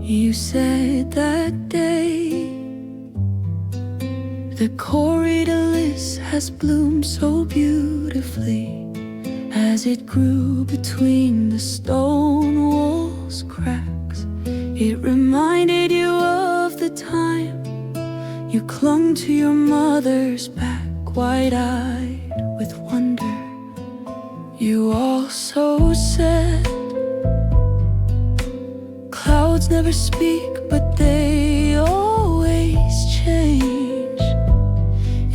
You said that day the corydalus has bloomed so beautifully as it grew between the stone wall's cracks. It reminded you of the time you clung to your mother's back, wide-eyed with wonder. You also said clouds never speak, but they always change.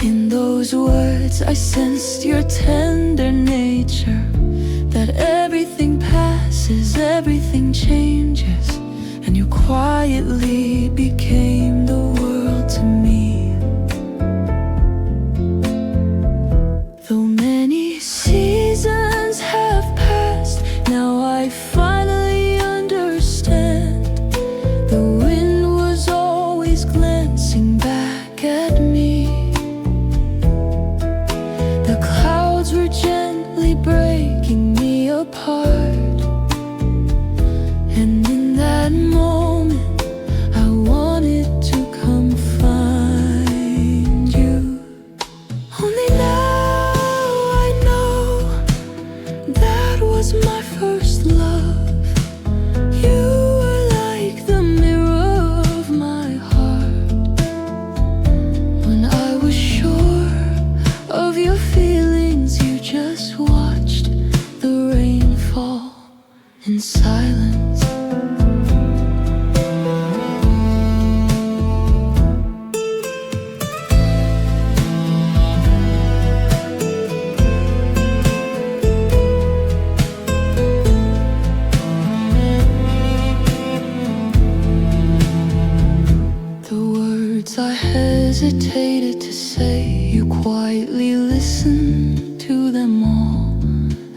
In those words I sensed your tender nature, that everything passes, everything changes, and you quietly became the world to me. Though many seasons have passed, now I finally understand. The wind was always glancing back at me. The clouds were gently breaking me apart. And in that moment I wanted to come find you. Only now I know that was my first love. You were like the mirror of my heart. When I was sure of your feelings, you just watched the rain fall in silence. The words I hesitated to say, you quietly listened to them all.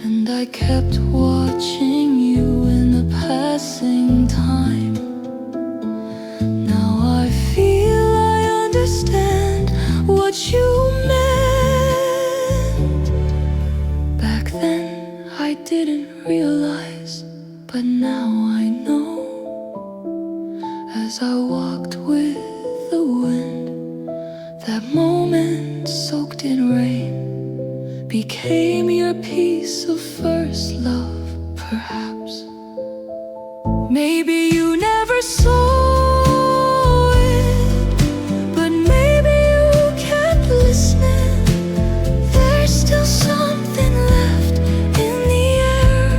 And I kept watching you in the passing time. Now I feel I understand what you meant. Back then I didn't realize, but now I know. As I walked with the wind, that moment soaked in rain became your piece of first love, perhaps. Maybe you never saw it, but maybe you kept listening. There's still something left in the air,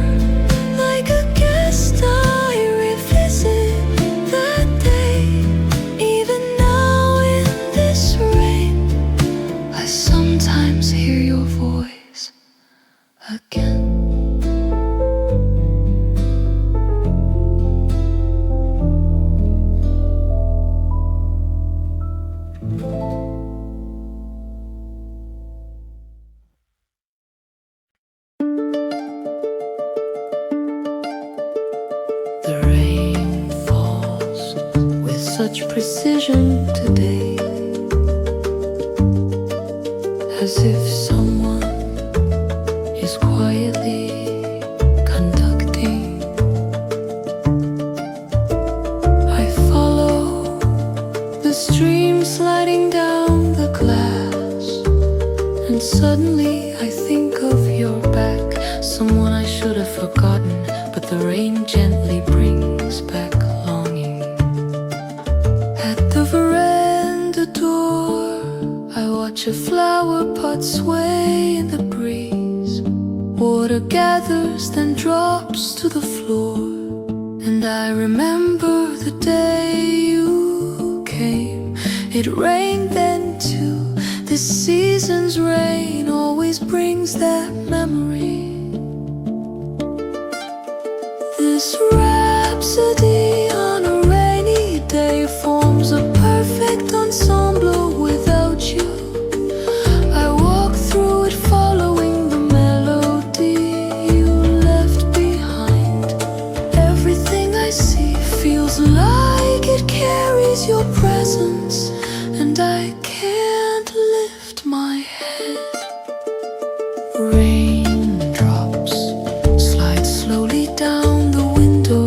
like a guest I revisit that day. Even now in this rain, I sometimes hear your voice again. The rain falls with such precision today, as if someone is quietly conducting. I follow the stream sliding down the glass, and suddenly I think of your back, someone I should have forgotten, but the rain gently brings back longing. At the veranda door, I watch a flower pot sway in the breeze. Water gathers, then drops to the floor. And I remember the day you came. It rained then too. This season's rain always brings that memory. This rhapsody on a rainy day forms a perfect ensemble without you. I walk through it following the melody you left behind. Everything I see feels like it carries your presence, and I can't lift my head. Raindrops slide slowly down the window,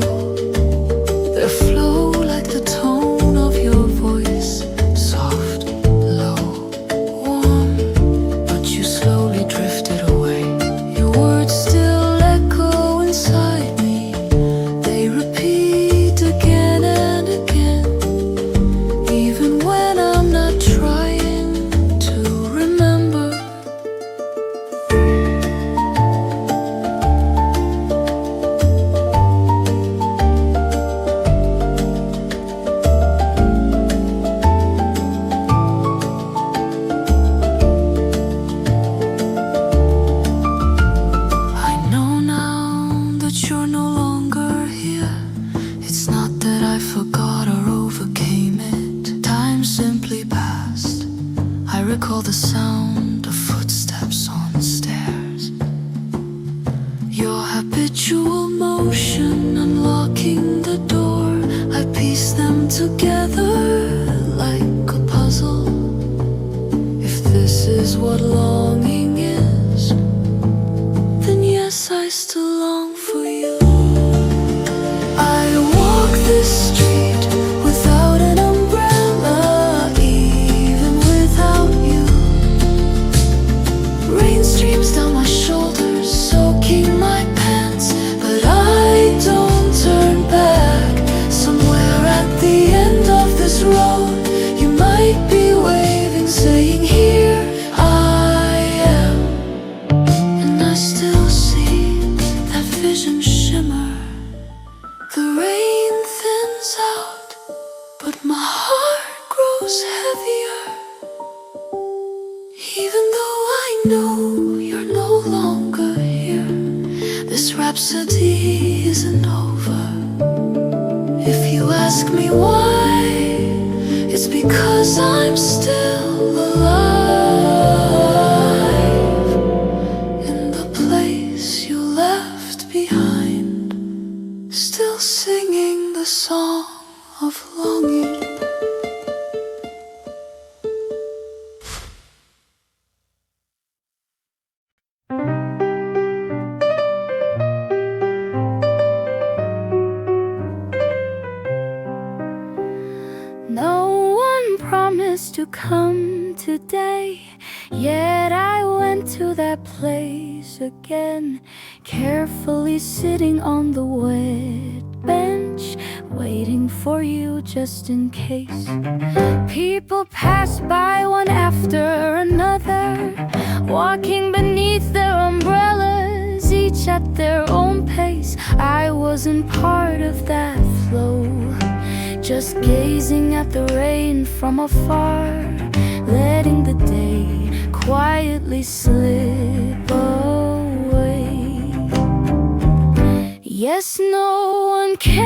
Visual motion unlocking the door. I piece them together like a puzzle. If this is what longing is, then yes, I still long for you. I walk this street without an umbrella, even without you. Rain streams down my shoulders, soaking my pants, but I don't turn back. Somewhere at the end of this road, you might be waving, saying, here I am. And I still see that vision shimmer. The rain thins out, but my heart grows heavier. Even though I know you're no longer here, this rhapsody isn't over. If you ask me why, it's because I'm still alive in the place you left behind, still singing the song of longing. No one promised to come today, yet I went to that place again, carefully sitting on the wet bench, waiting for you just in case. People pass by one after another, walking beneath their umbrellas, each at their own pace. I wasn't part of that flow, just gazing at the rain from afar, letting the day quietly slip away. Yes, no one came,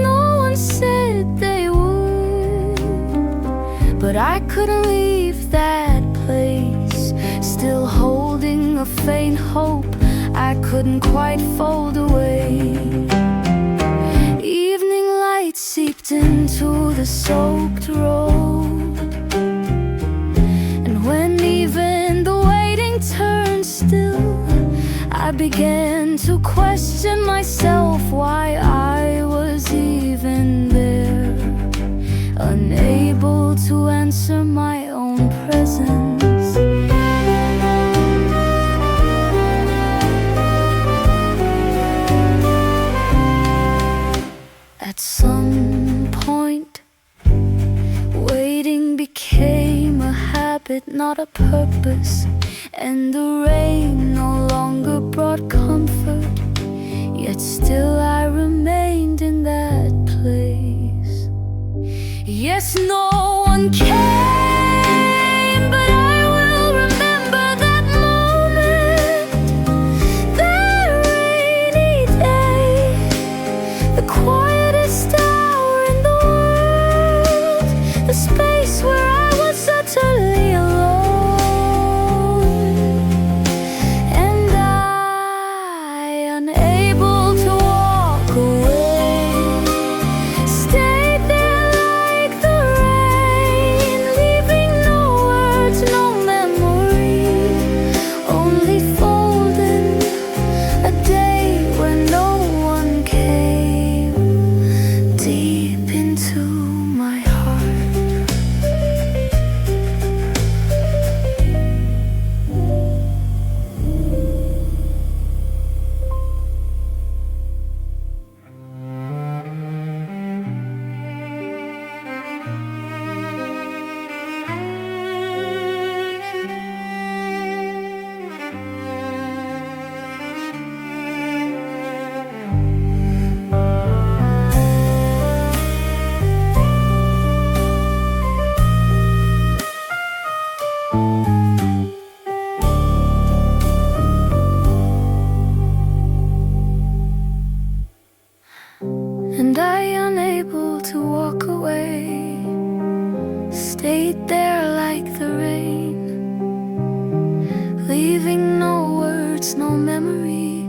no one said they would, but I couldn't leave that place, still holding a faint hope I couldn't quite fold away. Evening light seeped into the soaked road, and when even the waiting turned still, I began to question myself why I was even there, unable to answer my own presence. At some point, waiting became a habit, not a purpose, and the rain no longer brought comfort, yet still I remained in that place. Yes, no one came, but I will remember that moment, that rainy day, the quietest hour in the world, the space where I was utterly alone, and I, unable to walk away, stayed there like the rain, leaving no words, no memory, only folding a day where no one came deep into my heart. And I, unable to walk away, stayed there like the rain, leaving no words, no memory,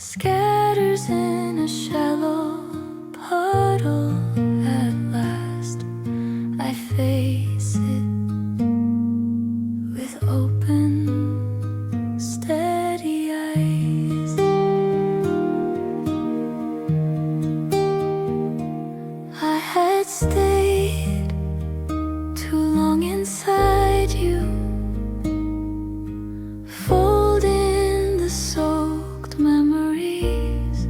scatters in a shallow puddle. At last I face it with open, steady eyes. I had stayed too long inside you, folding the soaked memories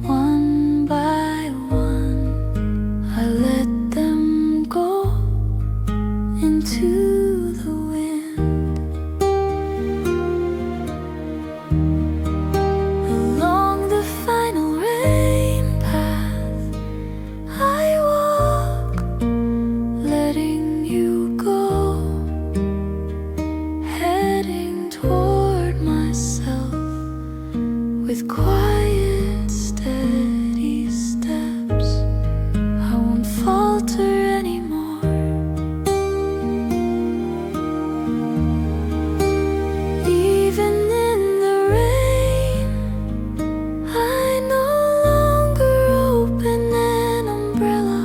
one by one. I let them go into the wind. Along the final rain path I walk, letting you go, heading toward myself with quiet, steady steps. I won't falter anymore. Even in the rain, I no longer open an umbrella.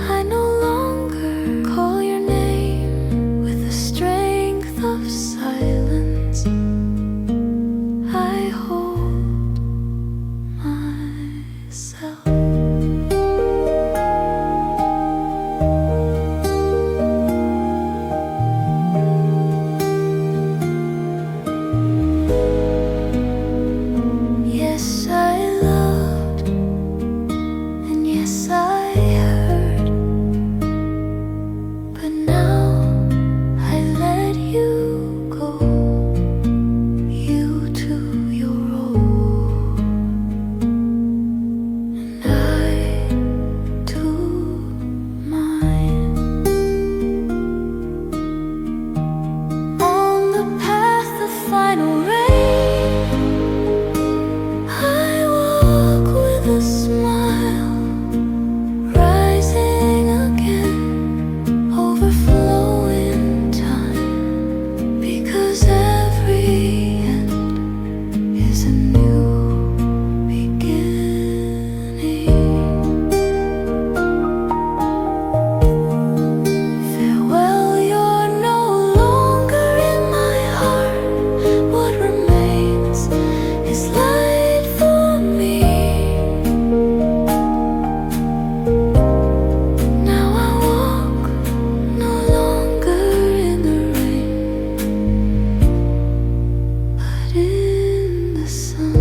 I no longer call your name with the strength of silence. I hold myself. Yes, I loved, and yes, I heard, but now I let you go, you to your own, and I to mine. On the path of final rain, I walk with a smile, rising again, overflowing time, because every end is a new beginning. Farewell, you're no longer in my heart. What remains is light for me. Now I walk no longer in the rain, but in the sun.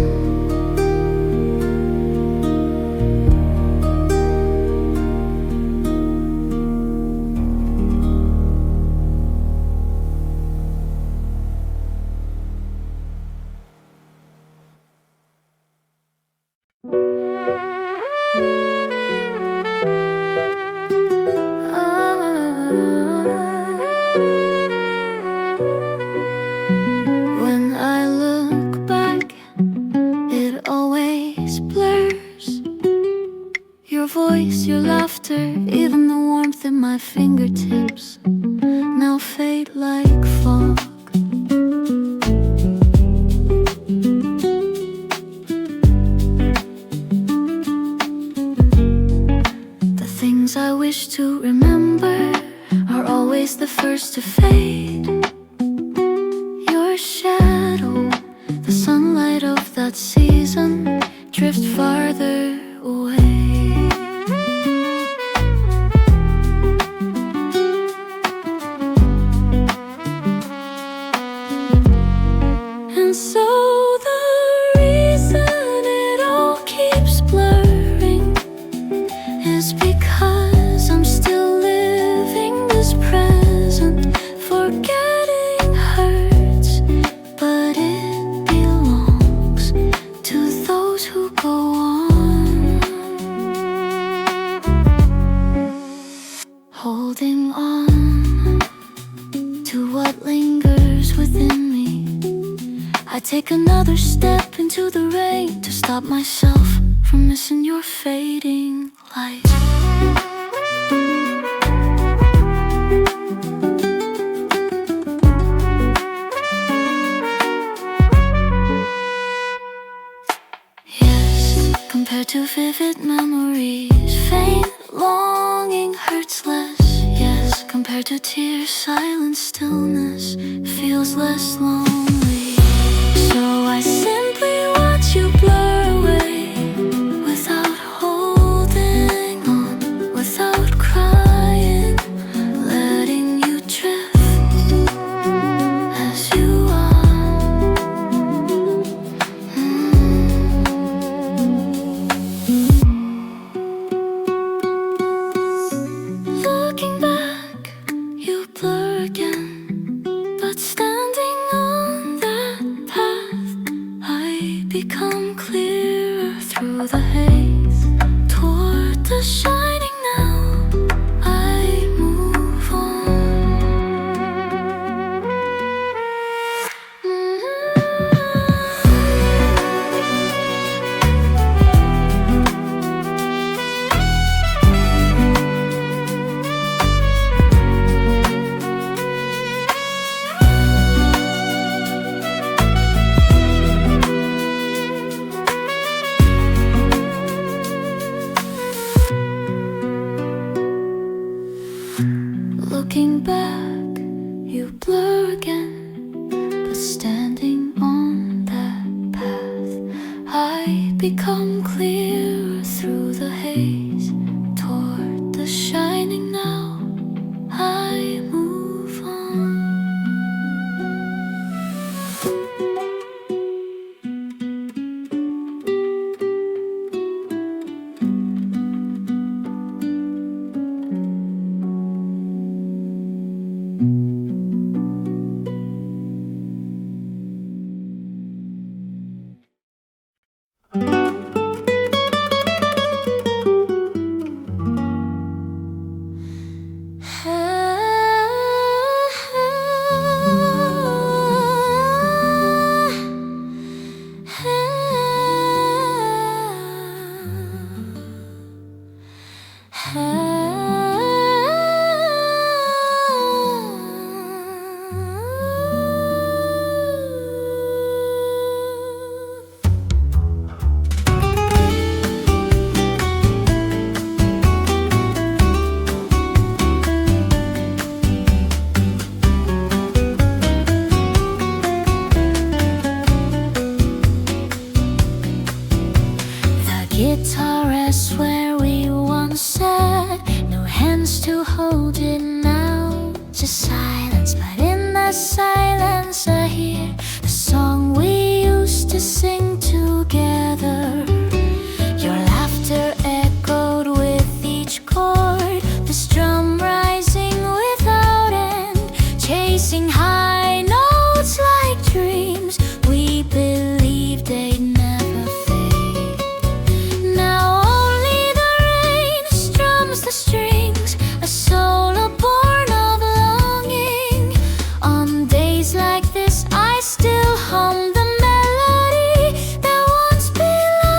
When I look back, it always blurs. Your voice, your laughter, even the warmth in my fingertips now fade like fog. The things I wish to remember are always the first to fade. Your shadow, the sunlight of that season, drift farther away. And so the reason it all keeps blurring is because I'm still living this present. Forgetting hurts, but it belongs to those who go on. Holding on to what lingers within me, I take another step into the rain to stop myself from missing your fading light. compared to vivid memories. Faint longing hurts less, yes, compared to tears. Silent stillness feels less lonely. So I simply watch you blur away, without holding on, without crying, letting you drift as you are. Looking back, you blur again, but standing on that path, I become clearer through the haze. Toward the shining now, I move on. Looking back, you blur again, but standing on that path, I become clearer through the haze. Toward the shining now, I move on. Guitar rests where we once sat. No hands to hold it now. Just silence, but in the silence I hear the song we used to sing together. Your laughter echoed with each chord, this drum rising without end, chasing high notes like dreams we believed they'd never fade. Now only the rain strums the strings, a solo born of longing. On days like this I still hum the melody that once belonged.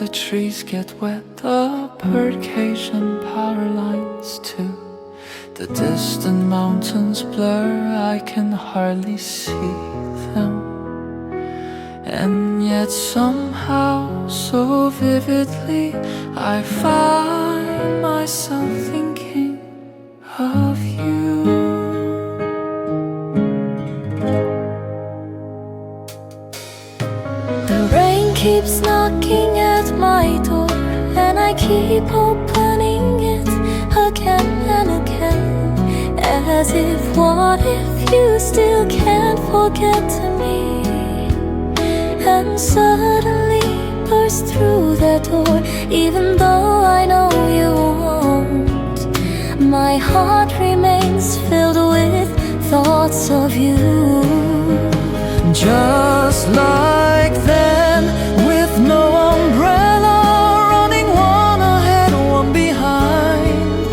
the trees get wet, the birdcage and power lines too. The distant mountains blur, I can hardly see them. And yet somehow, so vividly, I find myself thinking of you. The rain keeps knocking at my door, and I keep opening it again and again, as if what if you still can't forget me. And suddenly burst through the door, even though I know you won't. My heart remains filled with thoughts of you. Just like then, with no umbrella, running one ahead, one behind.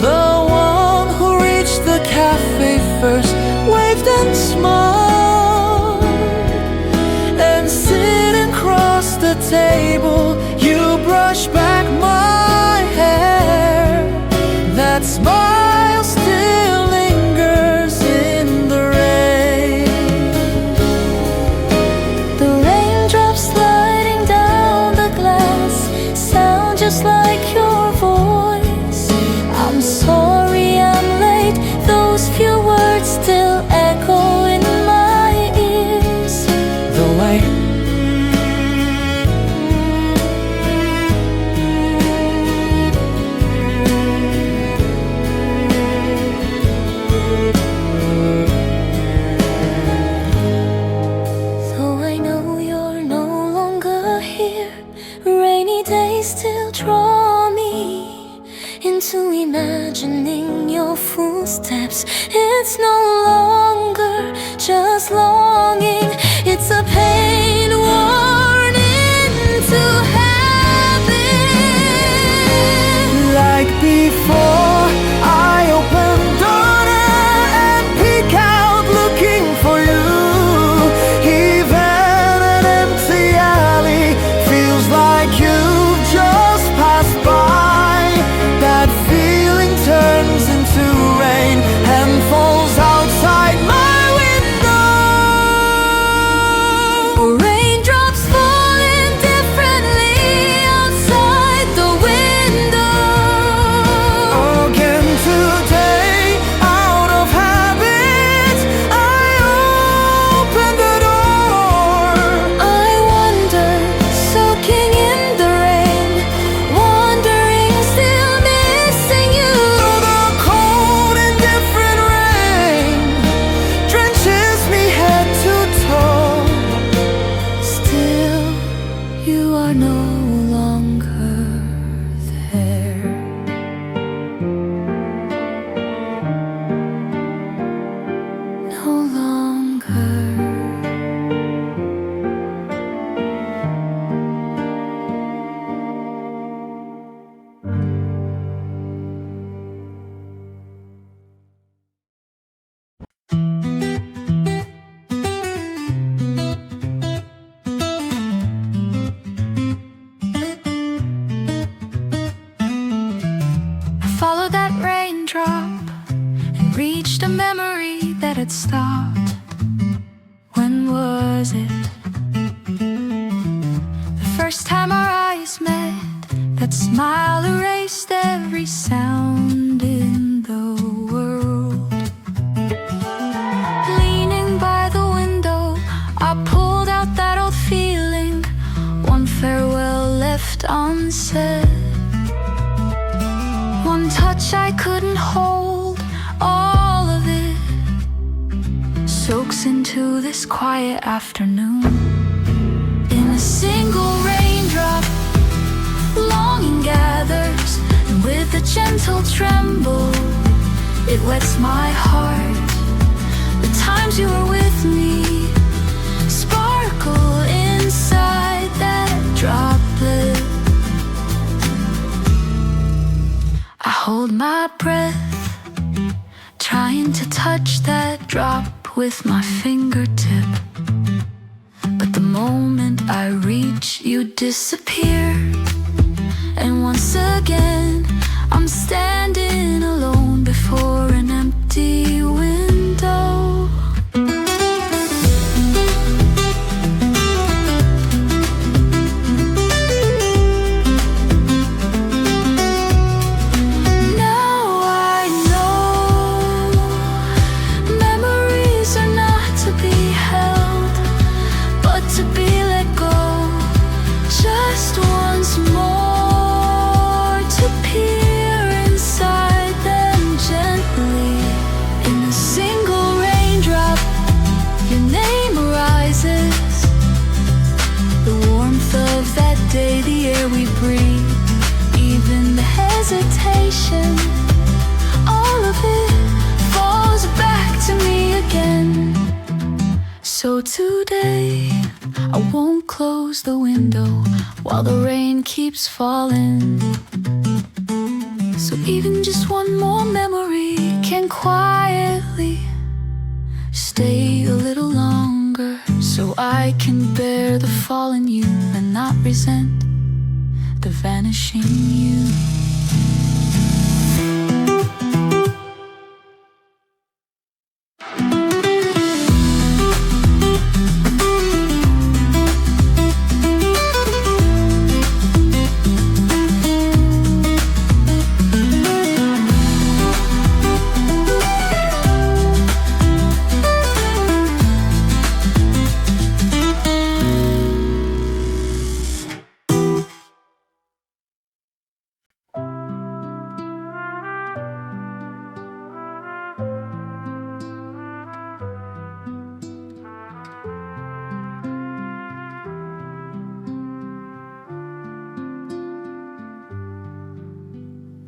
The one who reached the cafe first waved and smiled, and sitting across the table, you brush back my hair. That smile still lingers in the rain. The raindrops sliding down the glass sound just like your voice. I'm sorry I'm late, those few words still echo in my ears. Though I know you're no longer here, rainy days still draw me into imagining your footsteps. It's no longer just longing, it's a pain worn into habit. Like before, I open door and peek out looking for you. Even an empty alley feels like you've just passed by. That feeling turns into rain and falls outside my window. Raindrops falling differently outside the window. Again today, out of habit, I open the door. I wonder, soaking in the rain, wondering, still missing you. The cold and different rain drenches me head to toe. Still, you are no longer there. No longer. I followed that raindrop and reached a memory that had stopped. When was it? The first time our eyes met, that smile erased every sound in the world. Leaning by the window, I pulled out that old feeling, one farewell left unsaid. One touch I couldn't hold, all of it soaks into this quiet afternoon. In a single raindrop, longing gathers, and with a gentle tremble, it wets my heart. The times you were with me sparkle inside that droplet. I hold my breath, trying to touch that drop with my fingertip, but the moment I reach, you disappear. And once again, I'm standing alone before an empty window. Now I know memories are not to be held, but to be let go just once more, to peer inside them gently. In a single raindrop, your name arises. The warmth of that day, the air we breathe, even the hesitation, all of it falls back to me again. So today, I won't close the window while the rain keeps falling. So even just one more memory can quietly stay a little longer, so I can bear the fallen you and not resent the vanishing you.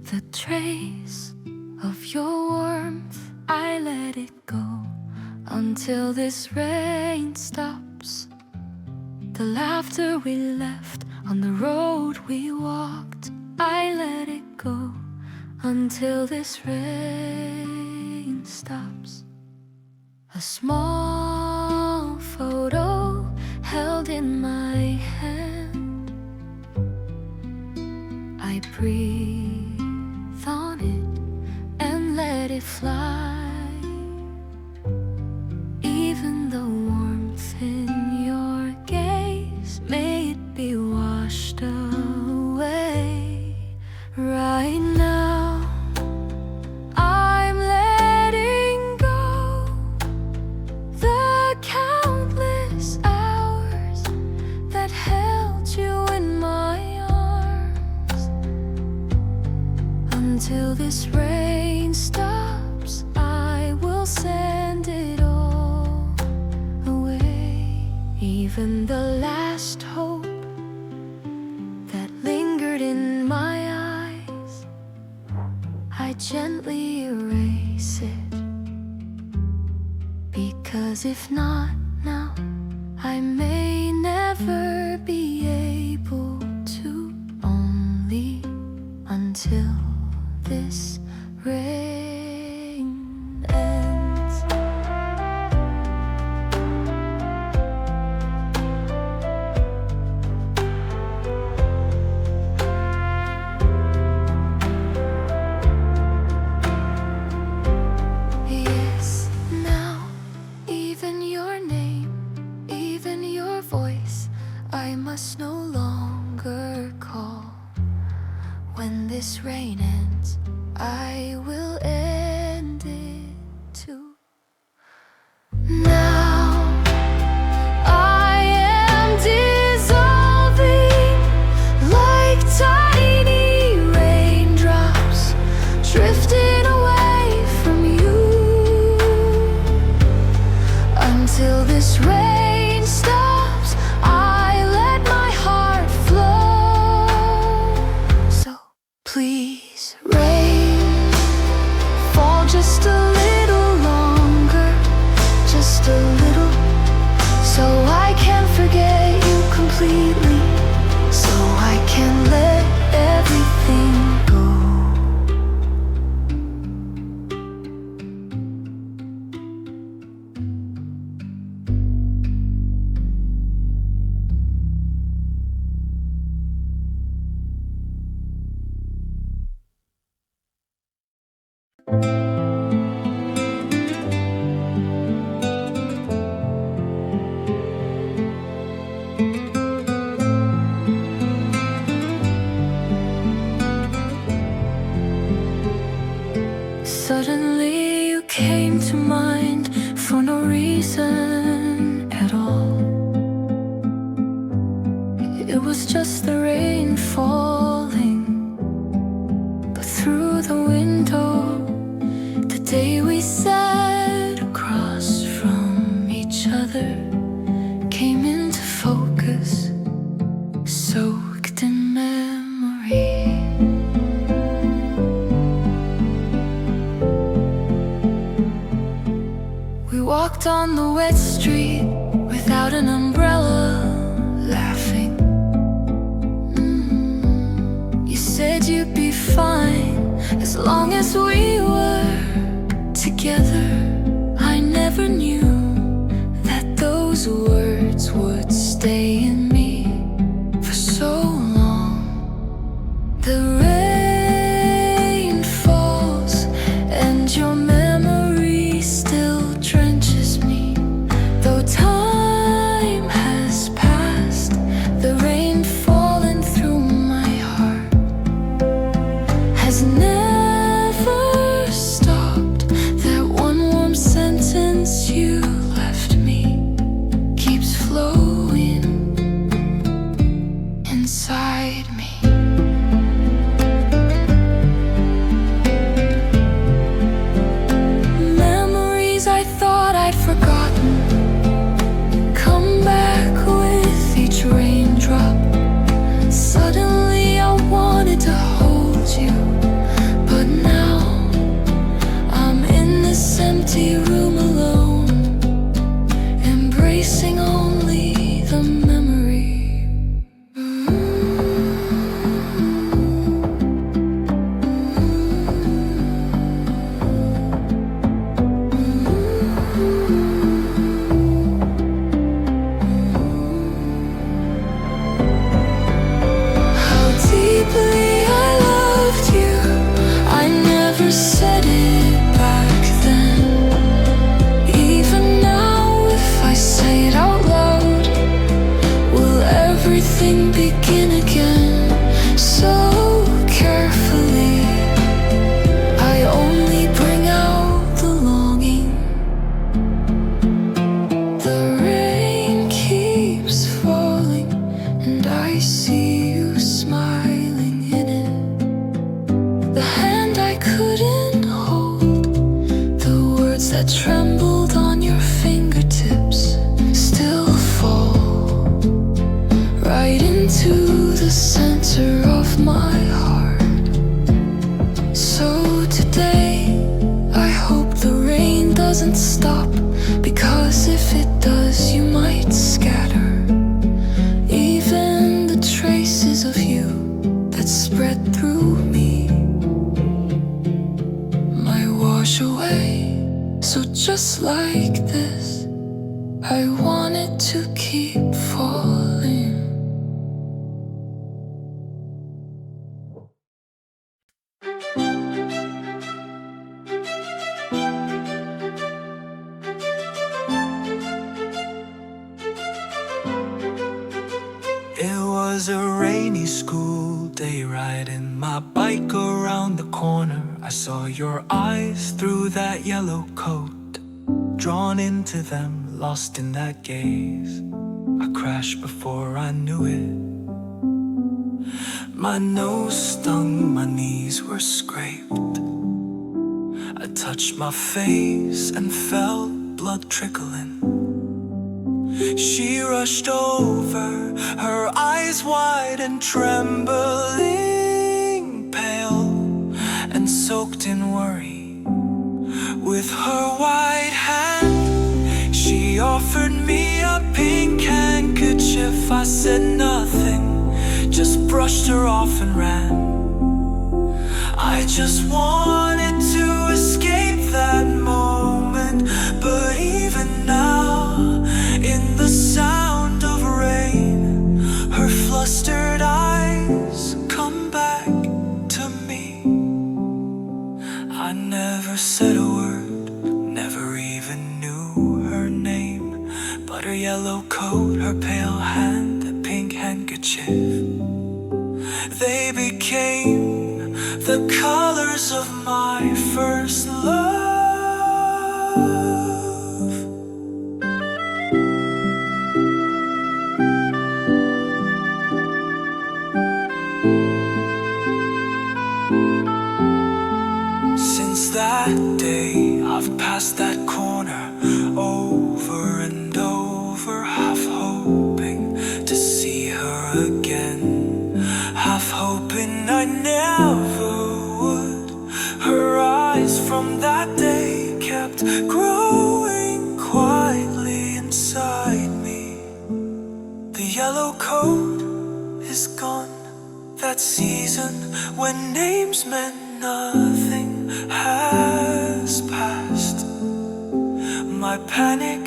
The trace of your warmth, I let it go until this rain stops. The laughter we left on the road we walked, I let it go until this rain stops. A small photo held in my hand, I breathe on it and let it fly. Even the warmth in your gaze, may it be washed away. Right now I'm letting go the countless hours that held you in my arms. Until this rain stops, I will send it all away. Even the last hope that lingered in my eyes, I gently erase it. Because if not now, I may never be able to. Only until this rain ends. Yes, now even your name, even your voice, I must no longer call. When this rain ends, I will end it too. Now I am dissolving like tiny raindrops, drifting away from you. Until this rain stops, I let my heart flow. So please rain Suddenly you came to mind for no reason at all. It was just the rain falling, but through the window, the day we sat across from each other came into focus, soaked in memory. We walked on the wet street without an umbrella, laughing. You said you'd be fine as long as we were together. I never knew that those words would stay in me for so long. The rain falls and your memory still drenches me. Though time has passed, the rain falling through my heart has never stopped. That one warm sentence you left me keeps flowing inside me. Memories I thought I'd forgotten come back with each raindrop. Suddenly I wanted to hold you, but now I'm in this empty room alone, embracing only the memory. How deeply I loved you, I never said it back then. Even now, if I say it out loud, will everything begin again? So carefully, I only bring out the longing. The rain keeps falling, and I see you smiling in it. The hand I couldn't hold, the words that trembled on your fingertips, still fall right into the center of my heart. So today, I hope the rain doesn't stop, because if it does, you might scatter even the traces of you that spread through me might wash away. So just like this, I wanted to keep falling. It was a rainy school day, riding my bike around the corner. I saw your eyes through that yellow coat, drawn into them, lost in that gaze. I crashed before I knew it. My nose stung, my knees were scraped. I touched my face and felt blood trickling. She rushed over, her eyes wide and trembling, pale and soaked in worry. With her white hand, she offered me a pink handkerchief. I said nothing, just brushed her off and ran. I just wanted to escape that moment, but even now, in the sound of rain, her flustered eyes come back to me. I never said a word, never even knew her name, but her yellow coat, her pale hand, the pink handkerchief, they became the colors of my first love. Since that day, I've passed that corner over and over, half hoping to see her again, half hoping I never would. Her eyes from that day kept growing quietly inside me. The yellow coat is gone, that season when names meant nothing has passed. My panic,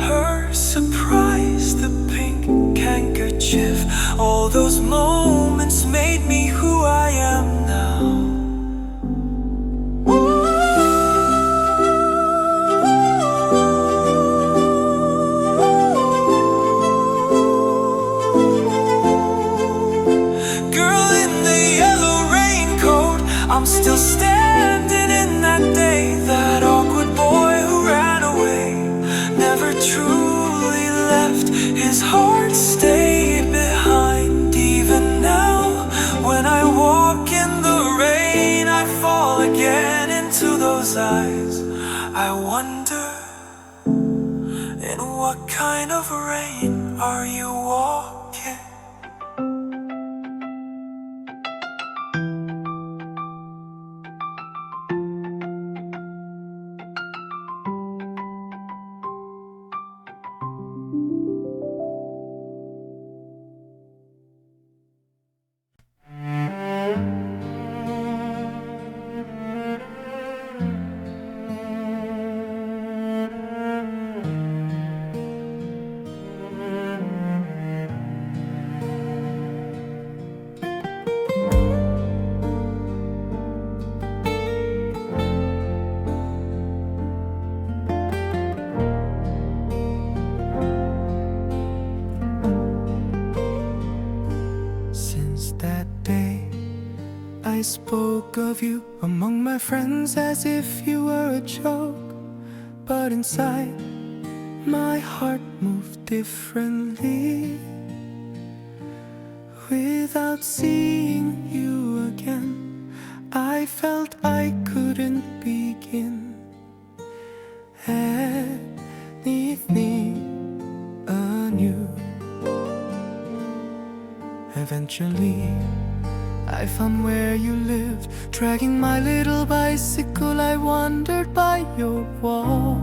her surprise, the pink handkerchief, all those moments made me who I am now. Girl in the yellow raincoat, I'm still standing in that day. That awkward boy who ran away never truly left. His heart stayed behind. Even now, when I walk in the rain, I fall again into those eyes. I wonder, in what kind of rain are you walking? I spoke of you among my friends as if you were a joke, but inside my heart moved differently. Without seeing you again, I felt I couldn't begin anything anew. Eventually I found where you lived. Dragging my little bicycle, I wandered by your wall.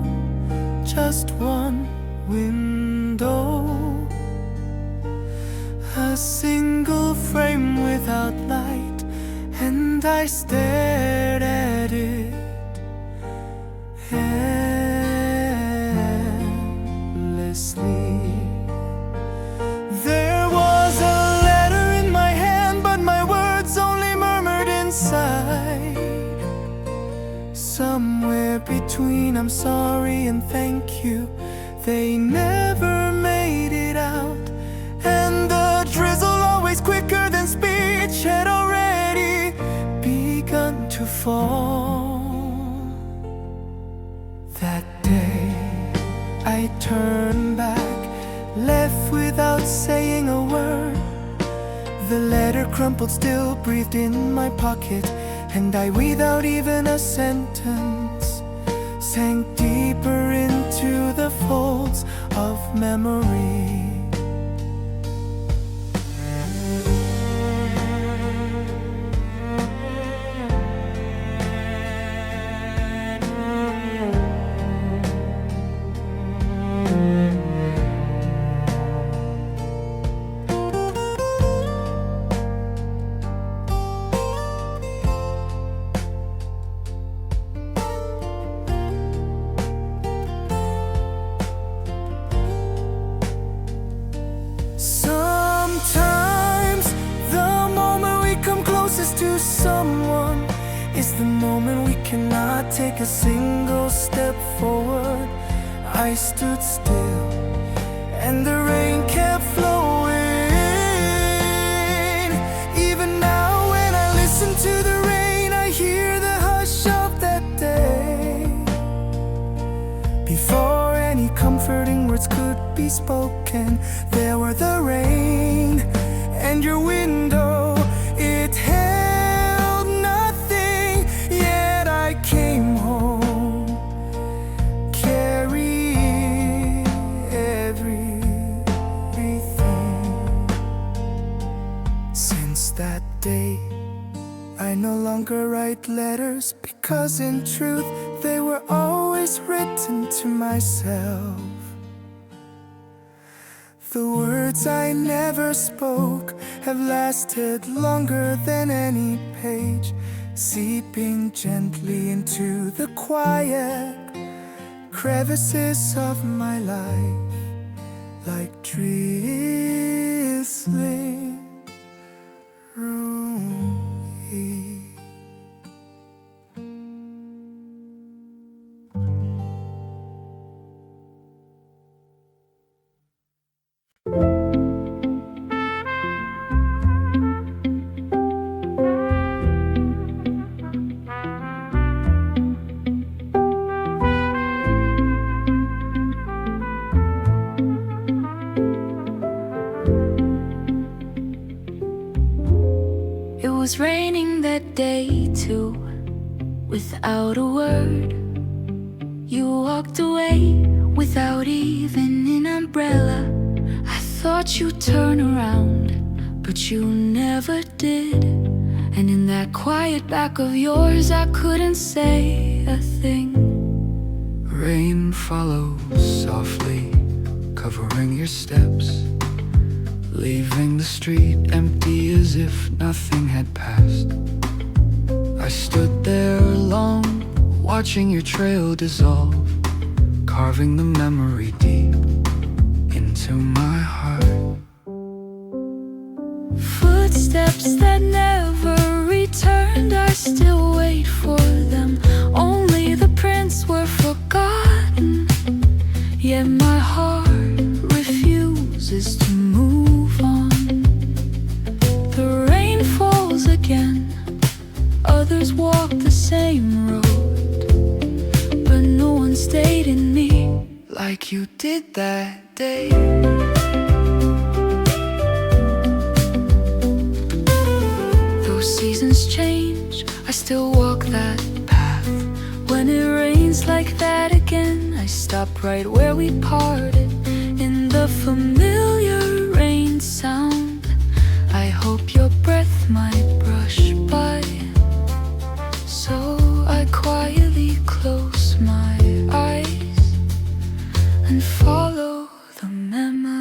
Just one window, a single frame without light, and I stared at it endlessly. There was a letter in my hand, but my words only murmured inside. Somewhere between I'm sorry and thank you, they never made it out. And the drizzle, always quicker than speech, had already begun to fall. That day I turned back, left without saying a word. The letter crumpled, still breathed in my pocket, and I, without even a sentence, sank deeper into the folds of memory. Sometimes the moment we come closest to someone is the moment we cannot take a single step forward. I stood still and the rain kept flowing. Even now when I listen to the rain, not be spoken. There were the rain and your window, it held nothing, yet I came home carrying everything. Since that day I no longer write letters, because in truth they were always written to myself. The words I never spoke have lasted longer than any page, seeping gently into the quiet crevices of my life, like drizzling rain. It was raining that day too, without a word. You walked away without even an umbrella. I thought you'd turn around, but you never did. And in that quiet back of yours I couldn't say a thing. Rain follows softly, covering your steps, leaving the street empty as if nothing had passed. I stood there alone, watching your trail dissolve, carving the memory deep into my heart. Footsteps that never returned, I still wait for them. Only the prints were forgotten, yet my heart refuses to move on. The rain falls again, others walk the same road, but no one stayed in me Like you did that day. Though seasons change, I still walk that path. When it rains like that again, I stop right where we parted, in the familiar rain sound. I hope your breath might brush by, so I quietly close my eyes and follow the memory.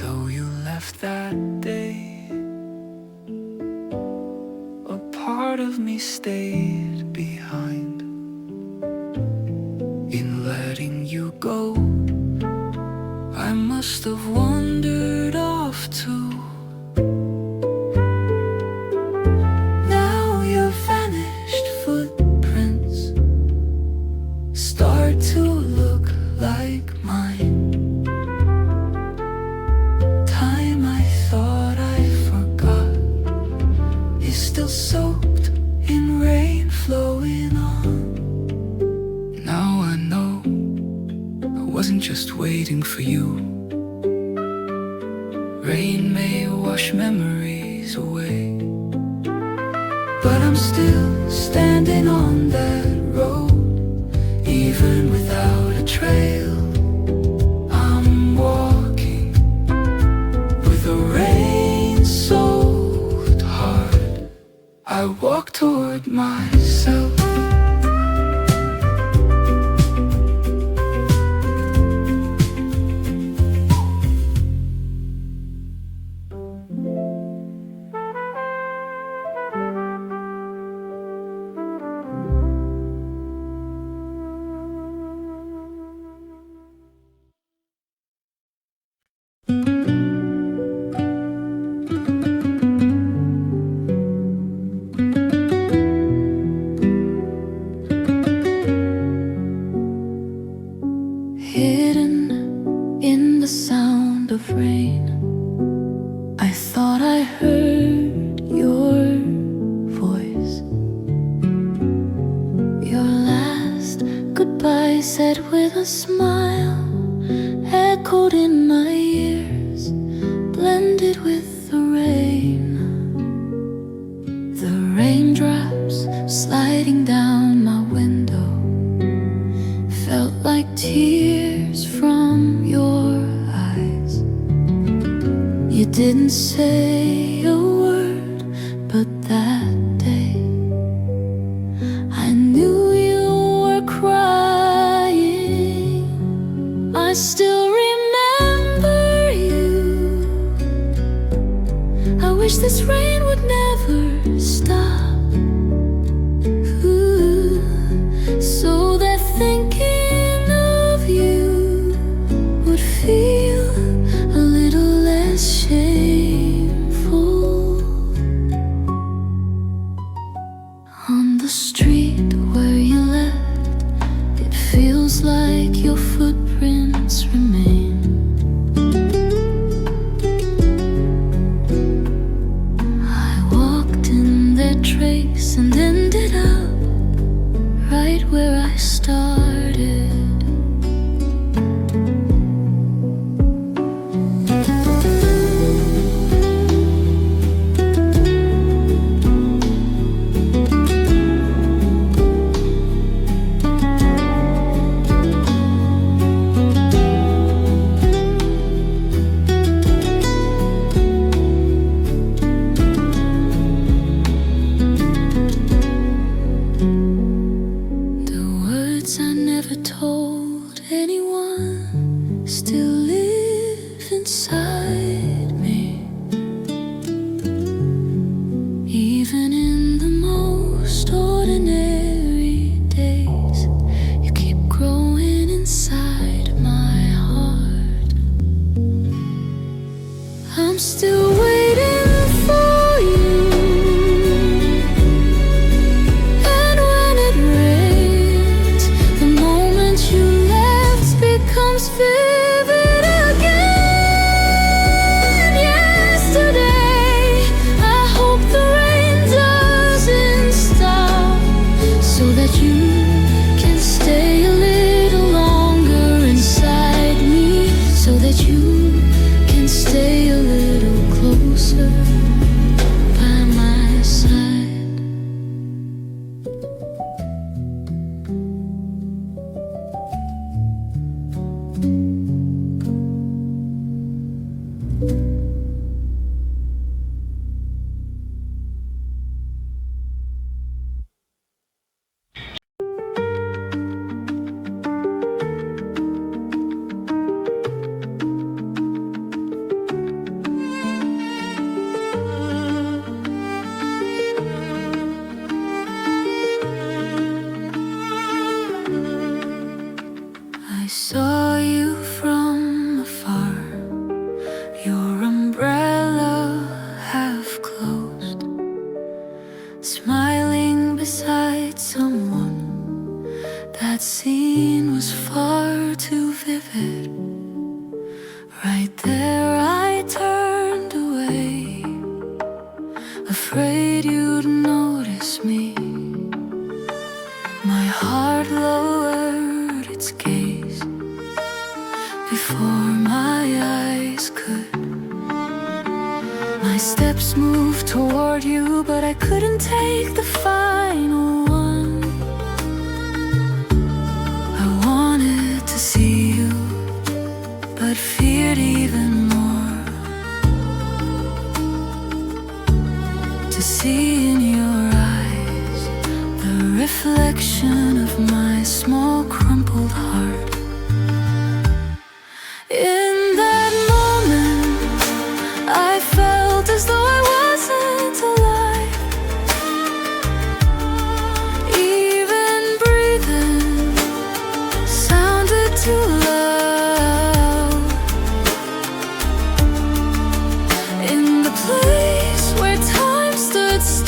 Though you left that day, a part of me stayed behind. In letting you go, I must have wandered off too. Now your vanished footprints start to look like mine. Time I thought I forgot is still soaked in rain flowing on. Now I know I wasn't just waiting for you. Rain may wash memories away, But I'm still standing on that road, even without a trail. I'm walking with the rain-soaked heart. I walk toward myself. thought I heard your voice. Your last goodbye said with a smile, echoed in my ears, blended with the rain. The raindrops sliding down my window felt like tears from your eyes. You didn't say a word, but that day I knew you were crying. I still remember you. I wish this rain would never stop. Ooh, so that thinking of you would feel a little less shameful. On the street where you left, it feels like your footprints remain. I walked in their trace and ended up right where I started. The words I never told anyone still live inside me. Even in the most ordinary days, you keep growing inside my heart. I'm still waiting for you. And when it rains, the moment you left becomes vivid again. Yesterday, I hope the rain doesn't stop, so that you can stay a little longer inside me, so that you can stay a little closer by my side. I saw you from afar, your umbrella half closed, smiling beside someone. That scene was far too vivid. Right there I turned away, afraid you'd notice me. My heart lowered its gaze before my eyes could. My steps moved toward you, but I couldn't take the final one. I wanted to see you, but feared even more to see in your eyes the reflection of my small crumpled heart. In that moment, I felt as though I wasn't alive. Even breathing sounded too loud. In the place where time stood still,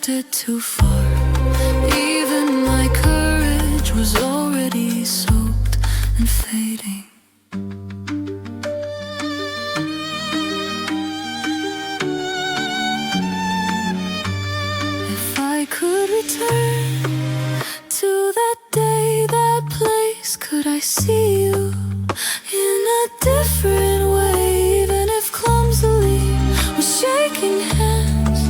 drifted too far. Even my courage was already soaked and fading. If I could return to that day, that place, could I see you in a different way? Even if clumsily we're shaking hands,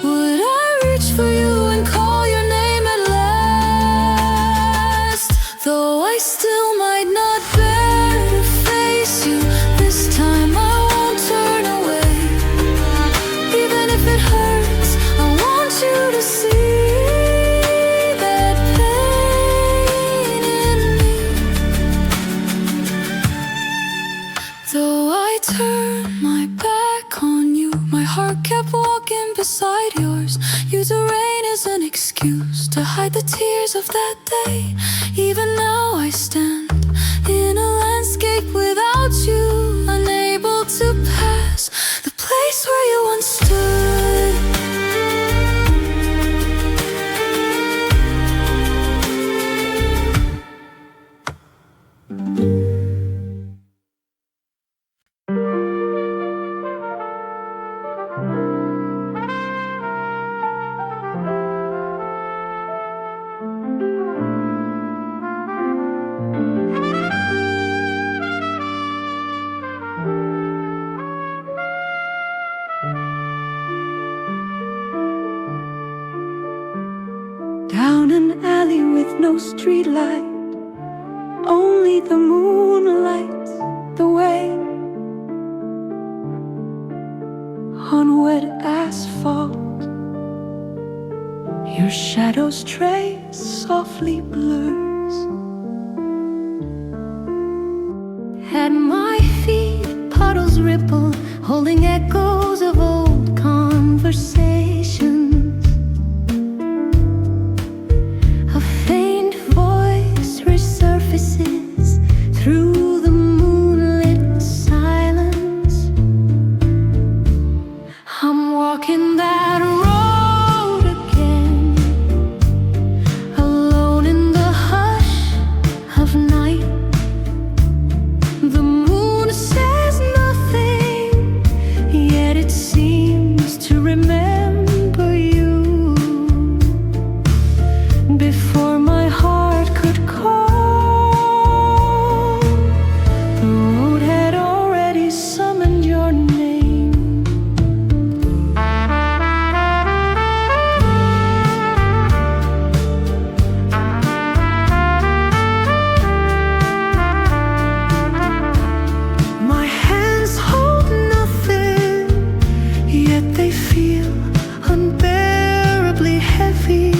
would I reach for you and call your name at last? Though I still might not bear to face you, this time I won't turn away. Even if it hurts, I want you to see that pain in me. Though I turned my back on you, my heart kept walking beside yours. Use the rain as an excuse to hide the tears of that day. Even now I stand in a landscape without you, unable to pass the place where you once stood. Down an alley with no street light, only the moon lights the way. On wet asphalt, your shadow's trace softly blurs. At my feet, puddles ripple, holding echoes of old conversations. A faint voice resurfaces through the moonlit silence. I'm walking that road again, alone in the hush of night. The moon says nothing, yet it seems to remember you. Before my heart could call, the road had already summoned your name. My hands hold nothing, yet they feel unbearably heavy.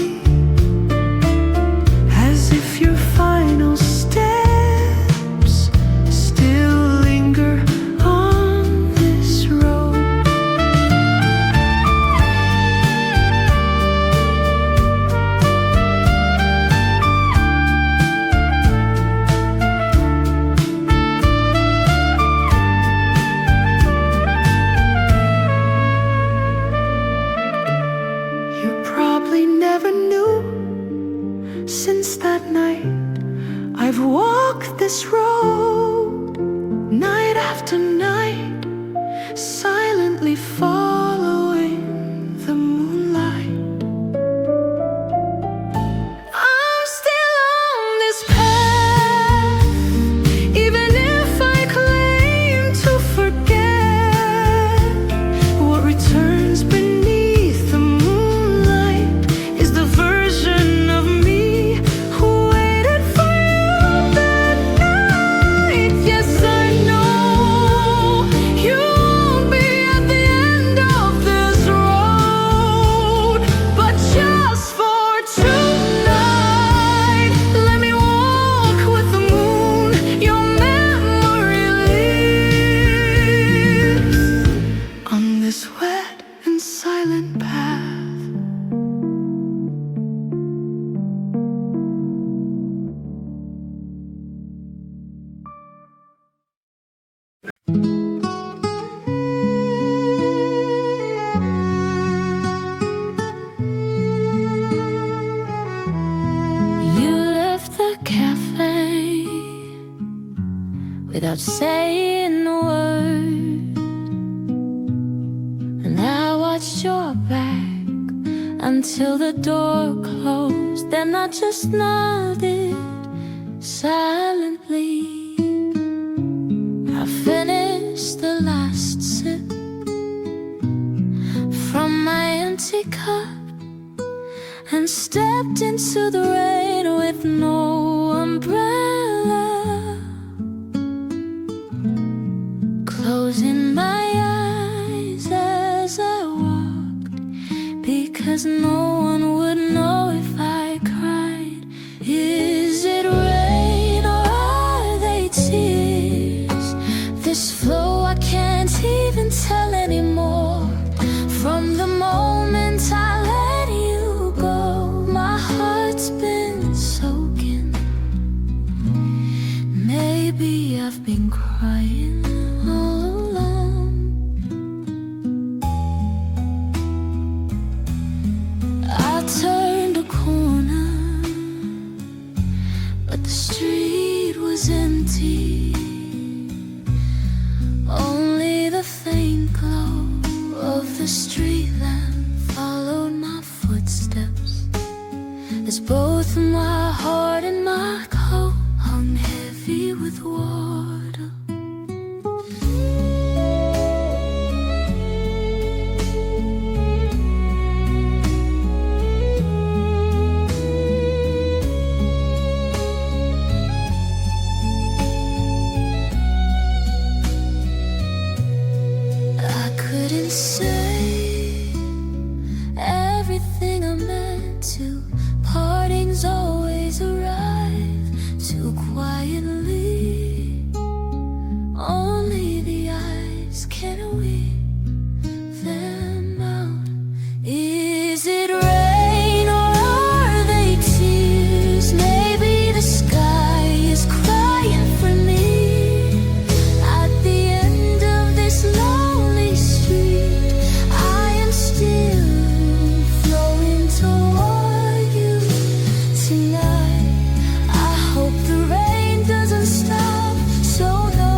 As if your final steps still linger on this road. You probably never knew. Since that night, I've walked this road, night after night, silently following the moonlight. I'm still on this path, even if I claim to forget. What returns beneath the moonlight is the version of me who waited for you that night. Yes, I know you won't be at the end of this road, but just for tonight, let me walk with the moon. Your memory lives on this wet and silent path. watched your back until the door closed. Then I just nodded silently. I finished the last sip from my empty cup and stepped into the rain with no umbrella, closing my eyes as I walked, because no one would know if I cried. Is it rain or are they tears? This flow I can't even tell anymore. From the moment I let you go, my heart's been soaking. Maybe I've been crying all along. I turned a corner, but the street was empty. Only the faint glow of the street lamp followed my footsteps, as both my heart and my coat hung heavy with water. I couldn't say everything I meant to. Partings always arrive too quietly. Only the eyes can weep them out. Is it rain or are they tears? Maybe the sky is crying for me. At the end of this lonely street, I am still flowing toward you tonight. I hope the rain doesn't stop, so no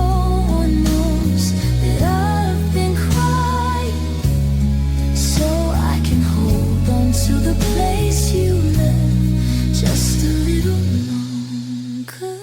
one knows that I've been crying, so I can hold on to the place you left just a little longer.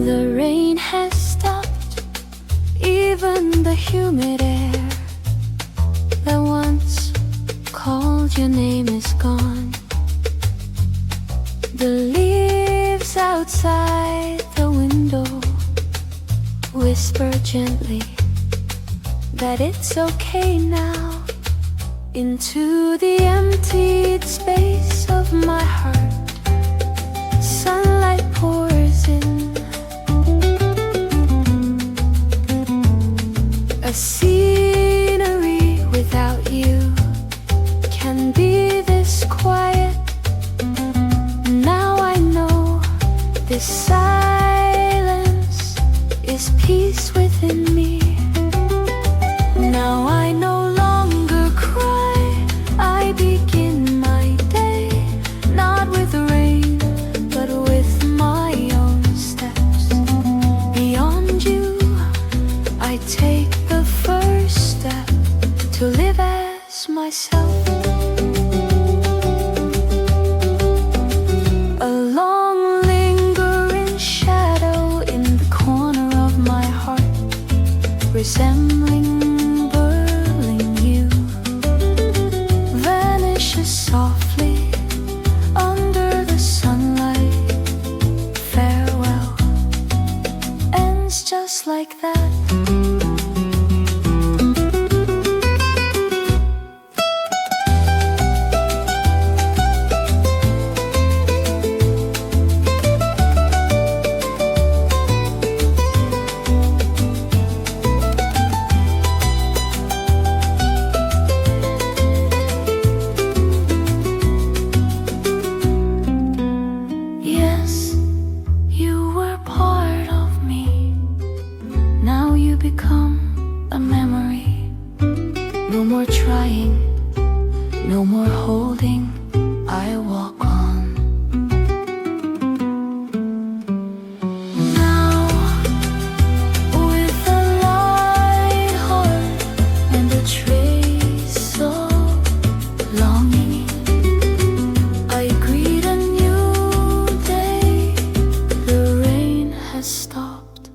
The rain has stopped, even the humid air that once called your name is gone. The leaves outside the window whisper gently that it's okay now. Into the emptied space of my heart, sunlight pours in. A scenery without you can be this quiet. Now I know this silence is peace within me. Now I no longer cry, I begin my day, not with rain, but with my own steps. Beyond you, I take the first step to live as myself. A long lingering shadow in the corner of my heart, resembling burling you, vanishes softly under the sunlight. Farewell ends just like that. more trying, no more holding, I walk on. Now, with a light heart and a trace of longing, I greet a new day. The rain has stopped,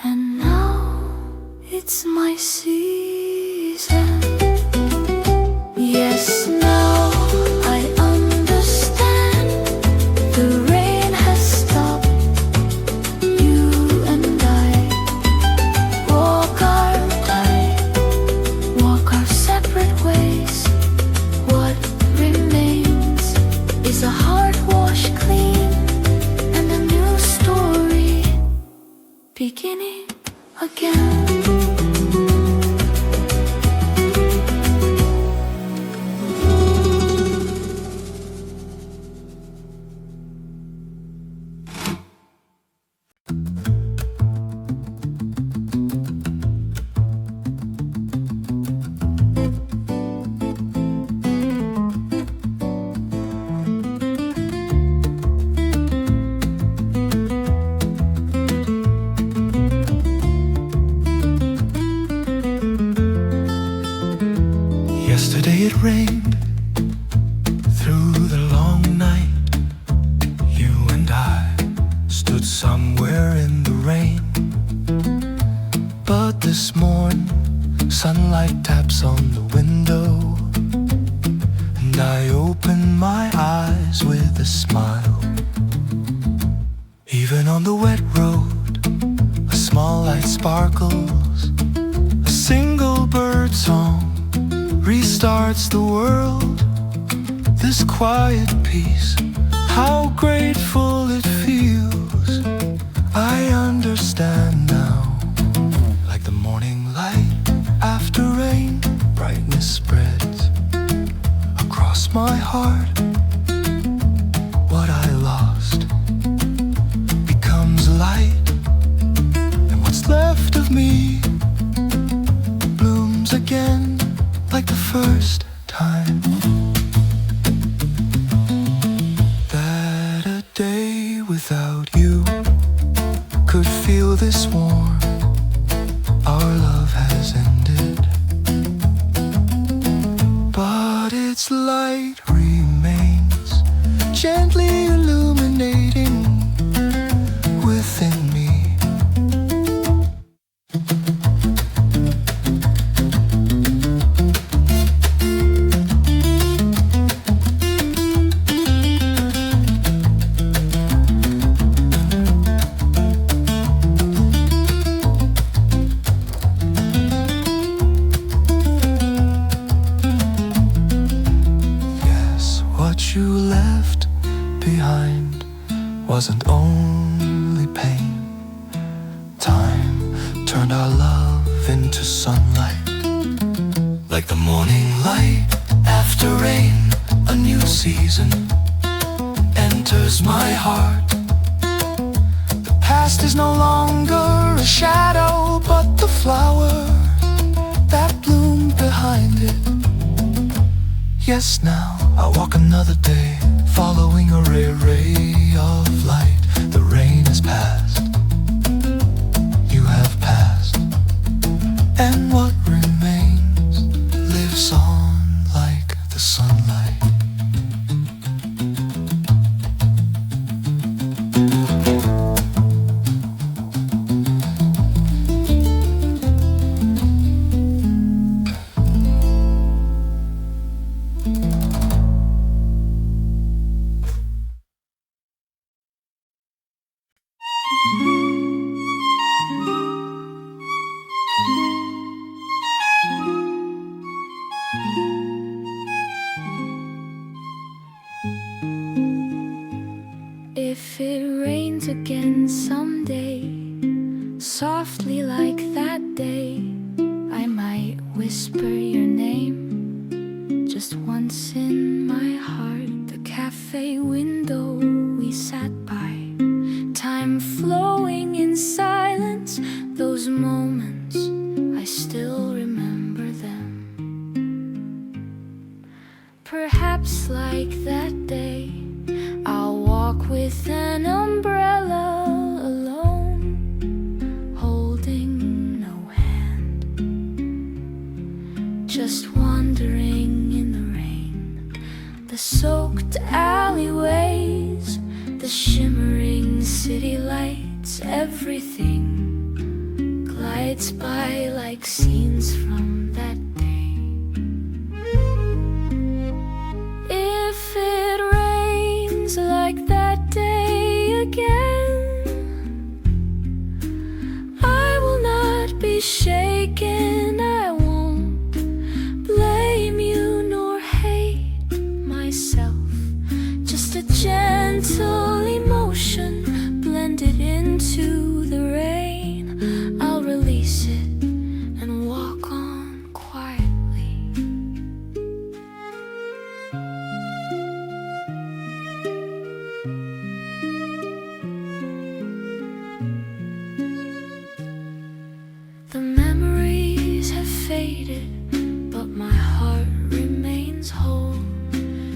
and now it's my season. Yes, now I understand. The rain has stopped. You and I walk our separate ways. What remains is a heart washed clean and a new story beginning again. Yesterday it rained through the long night. You and I stood somewhere in the rain. But this morn, sunlight taps on the window, and I open my eyes with a smile. Even on the wet road, a small light sparkles. A single bird song restarts the world. This quiet peace, how grateful it feels. I understand now. Like the morning light after rain, brightness spreads across my heart. What I lost becomes light, and what's left of me blooms again like the first time that a day without you could feel this warm. Our love has ended, but its light remains gently illuminating within me. What you left behind wasn't only pain. Time turned our love into sunlight. Like the morning light after rain, a new season enters my heart. The past is no longer a shadow, but the flower that bloomed behind it. Yes, now I walk another day, following a ray of light. The rain has passed, you have passed, and what remains lives on like the sunlight. If it rains again someday, softly like that day, I might whisper your name just once in my heart. The cafe window we sat by, time flowing in silence. Those moments, I still remember them. Perhaps like that day, I'll walk with an umbrella alone, holding no hand, just wandering in the rain, the soaked alleyways, the shimmering city lights, everything glides by like scenes from that day. If it rains like that day again, I will not be shaken. I won't blame you nor hate myself. Just a gentle emotion blended into the rain. I'll release it and walk on quietly. The memories have faded, but my heart remains whole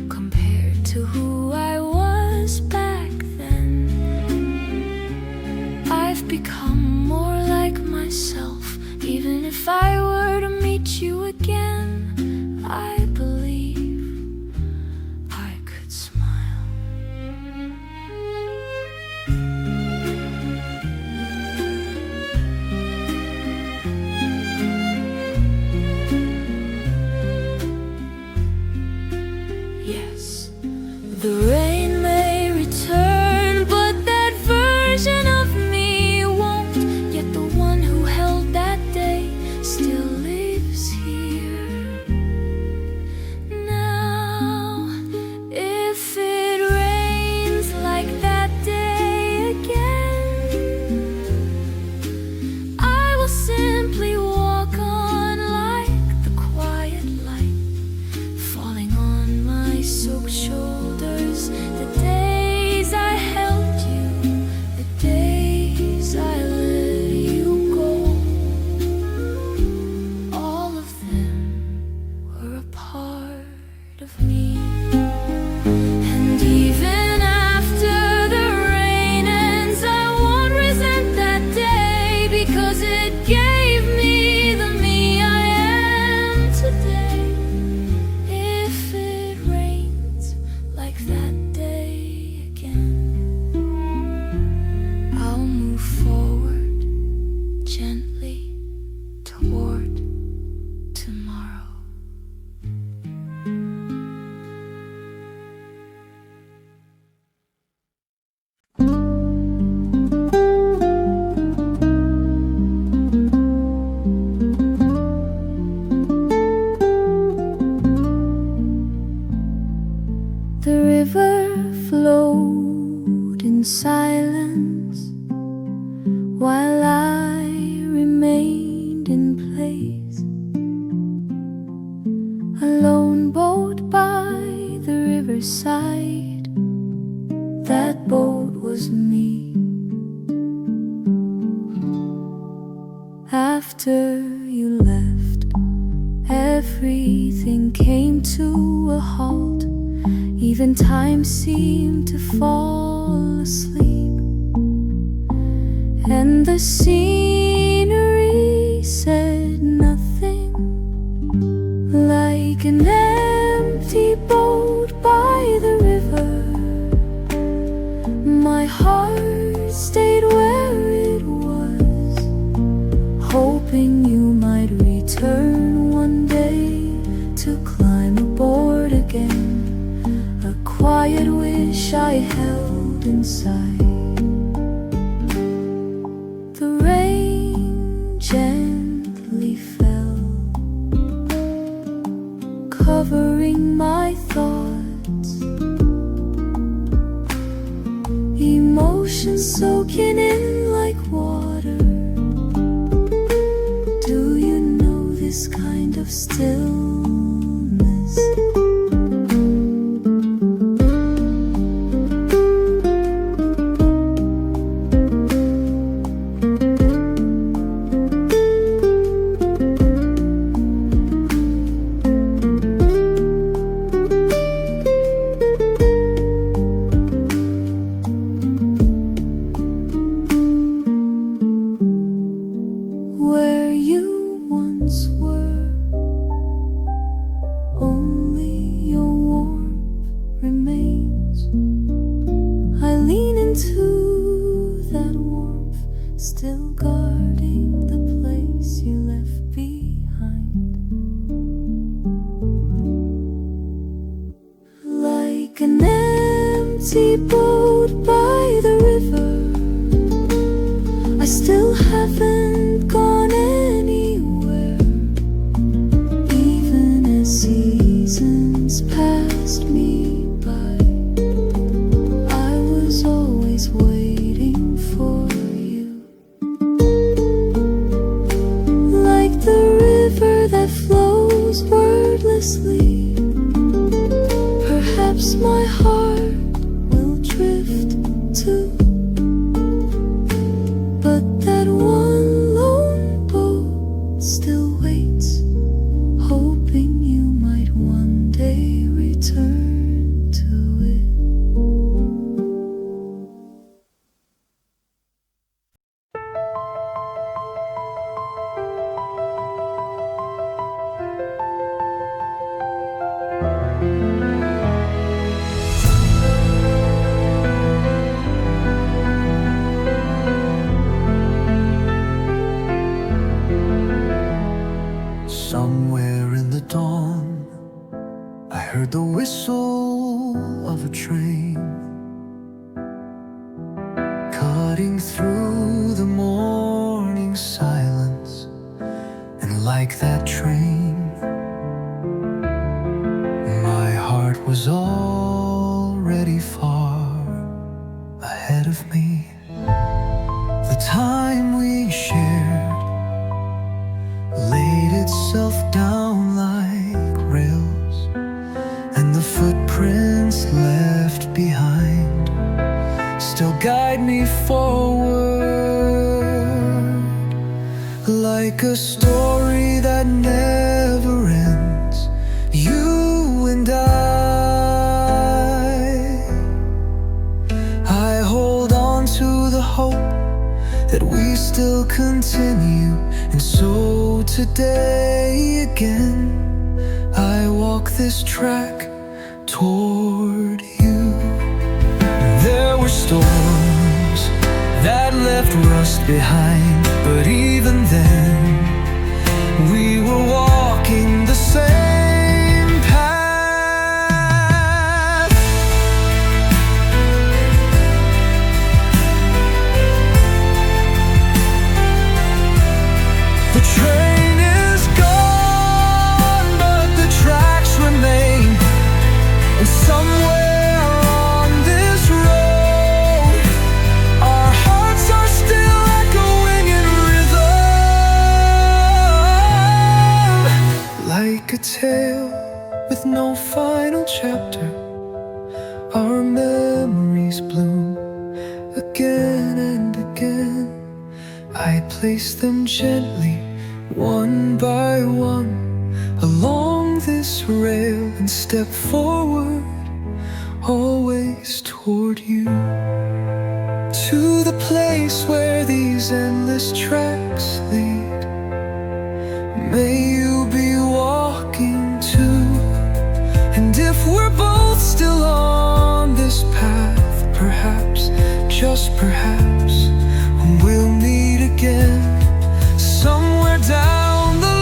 compared to who I was back then. I've become more like myself. Even if I were to meet you again, I believe I could smile. Yes, the rain may return, but that version of me won't. Yet the one who held that day still lives here now. If it rains like that day again, I will simply walk on like the quiet light falling on my soaked shoulders. The days I held you, the days I let you go, all of them were a part of me. And even after the rain ends, I won't resent that day, because it gave me the me I am today. If it rains like that day again, I'll move forward gently toward tomorrow. The river flowed in silence while I remained in place. A lone boat by the riverside, that boat was me. After you left, everything came to a halt. Even time seemed to fall asleep, and the scenery said nothing. Like an empty boat by the river, my heart stayed where it was, hoping you might return one day to climb aboard again. A quiet wish I held inside. The rain gently fell, covering my thoughts, emotions soaking in like water. Do you know this kind of stillness? empty boat by the river. I still haven't gone anywhere, even as seasons passed me by. I was always waiting for you, like the river that flows wordlessly. Perhaps my heart will drift too, but that one lone boat still waits, hoping you might one day return to it. Somewhere in the dawn, I heard the whistle of a train cutting through the morning silence. And like that train, my heart was already far ahead of me. The time we shared laid itself down like rails, and the footprints left behind still guide me forward, like a story that never ends. You and I hold on to the hope that we still continue. And so today again, I walk this track toward you. There were storms that left rust behind, but even then, we were walking the same path. The train is gone, but the tracks remain. And somewhere on this road, our hearts are still echoing in rhythm. Like a tale with no final chapter, our memories bloom again and again. I place them gently, one by one, along this rail and step forward, always toward you, to the place where these endless tracks lead. May you be walking too, and if we're both still on this path, perhaps, just perhaps, we'll meet again somewhere down the line.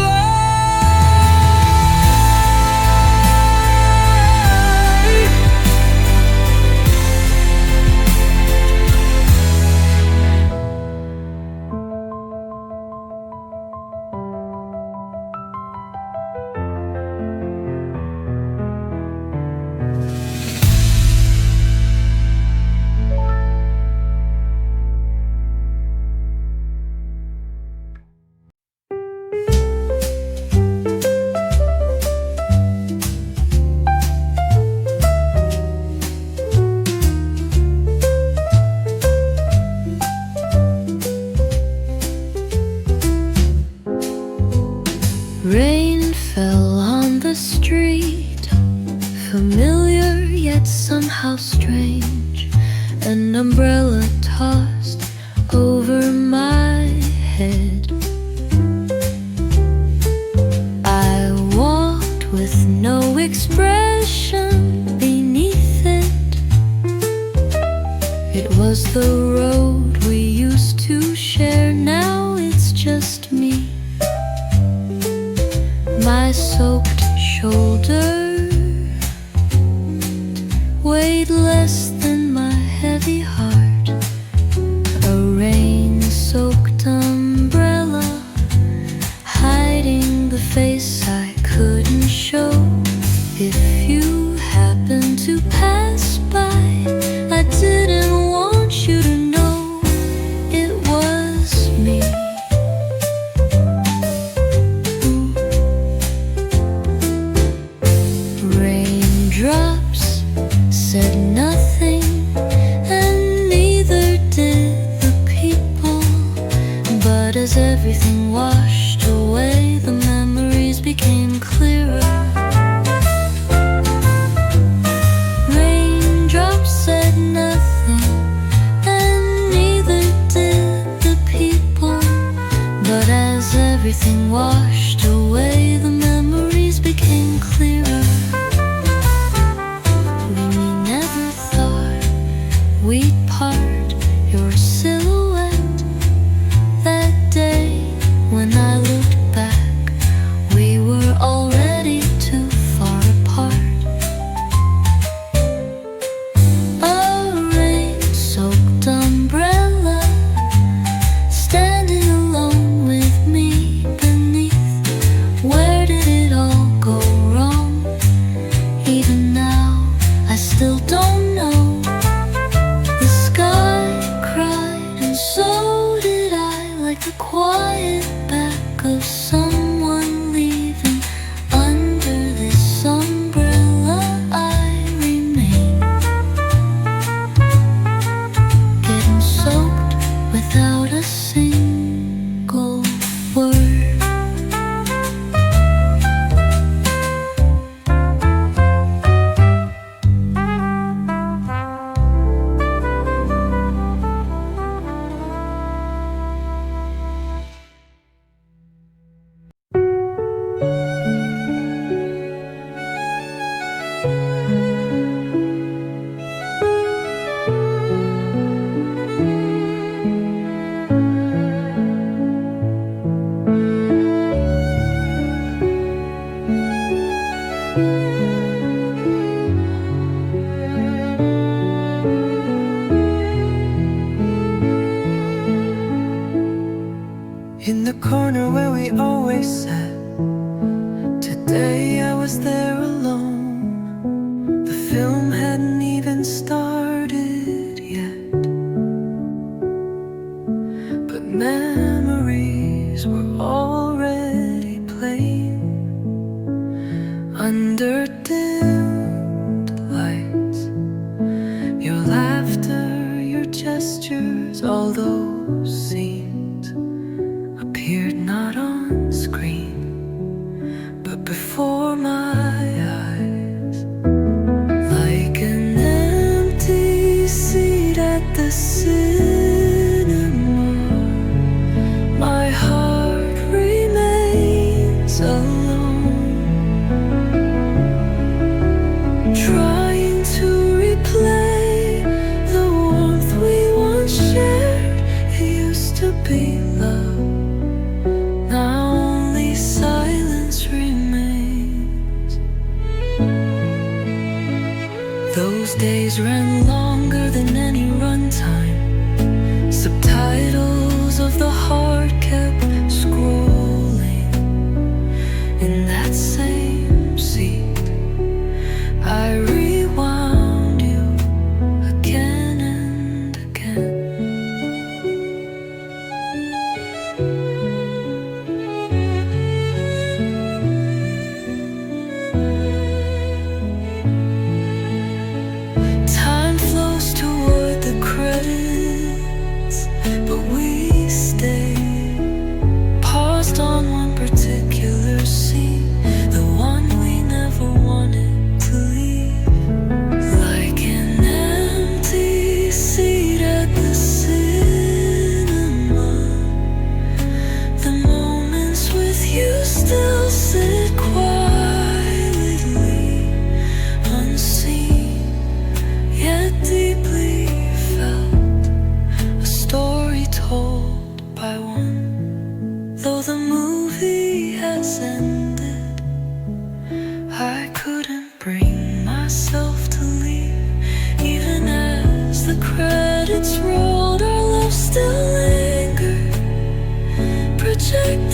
Rain fell on the street, familiar yet somehow strange. An umbrella tossed over my head. I walked with no expression beneath it. It was the road we used to share, now it's just me. My soaked shoulder weighed less than empty heart, a rain-soaked umbrella, hiding the face I couldn't show. If you happen to pass by, I didn't want you to know it was me. Raindrops said nothing, and neither did the people. But as everything washed away, the memories became clearer. Raindrops said nothing, and neither did the people. But as everything washed away, the memories became clearer. We never thought we'd part, your silhouette. That day when I looked back, we were already too far apart. A rain-soaked umbrella, standing alone with me beneath. Where did it all go wrong? Even now, I still don't know. The sky cried, and so did I, like the quiet back of someone leaving. Under this umbrella, I remain, getting soaked without a single word. In the corner where we always sat, today I was there alone. The film hadn't even started yet, but memories were already playing under dimmed lights. Your laughter, your gestures, all those scenes appeared not on screen, but before my eyes, like an empty seat at the cinema. My heart remains alone, trying to replay the warmth we once shared. It used to be love. Now only silence remains. Those days ran longer than any runtime. Subtitles of the heart kept scrolling. In that same seat, I rewound you again and again. Time flows toward the credits, but we stay paused on one particular scene.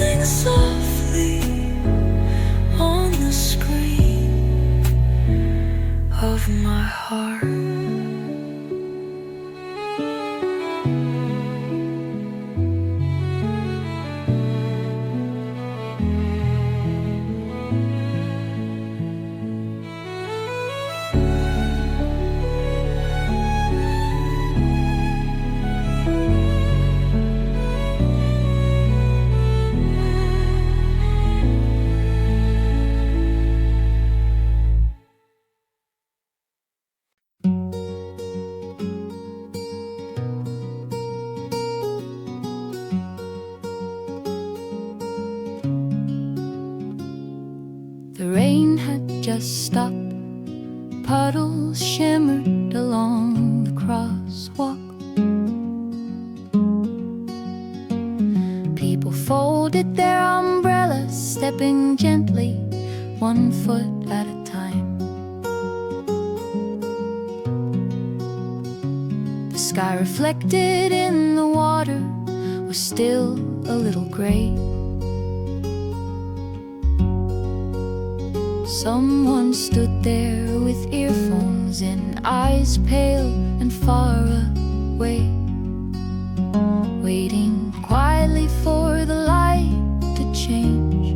sing softly on the screen of my heart. The rain had just stopped. Puddles shimmered along the crosswalk. People folded their umbrellas, stepping gently, 1 foot at a time. The sky reflected in the water was still a little gray. Someone stood there with earphones in, eyes pale and far away, waiting quietly for the light to change.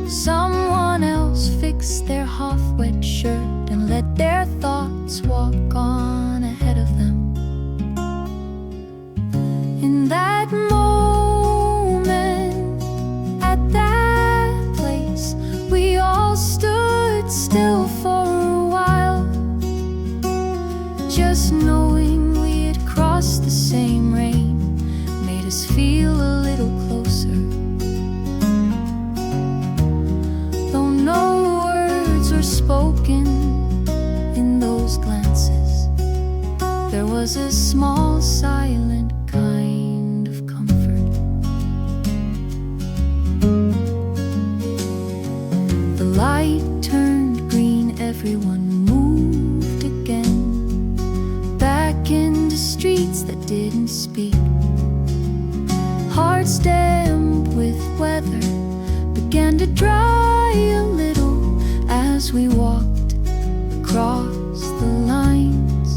Someone else fixed their half-wet shirt and let their thoughts walk on ahead of them. In that moment, at that place, we all stood still for a while, just knowing we had crossed the same rain made us feel a little closer. Though no words were spoken in those glances, there was a small silent kind of comfort. The light turned green, everyone moved again, back into streets that didn't speak. Hearts damp with weather began to dry a little as we walked across the lines.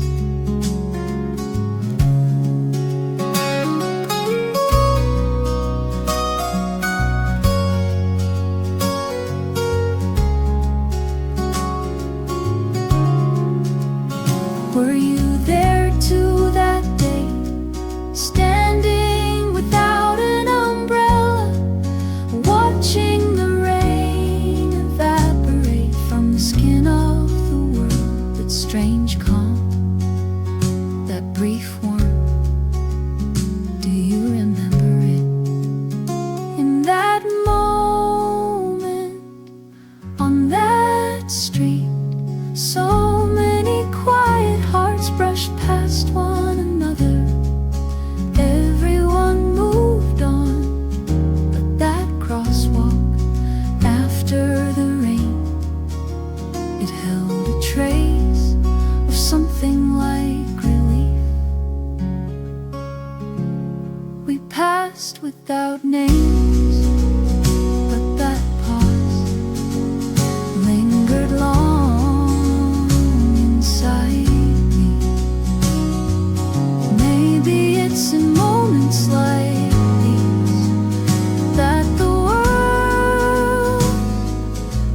Were you there too that day, standing without an umbrella, watching the rain evaporate from the skin of the world? That strange calm, that brief warmth, do you remember it? In that moment, on that street, so many quiet hearts brushed past one another. Everyone moved on, but that crosswalk after the rain, it held a trace of something like relief. We passed without names, but that pause lingered long inside me. Maybe it's in moments like these that the world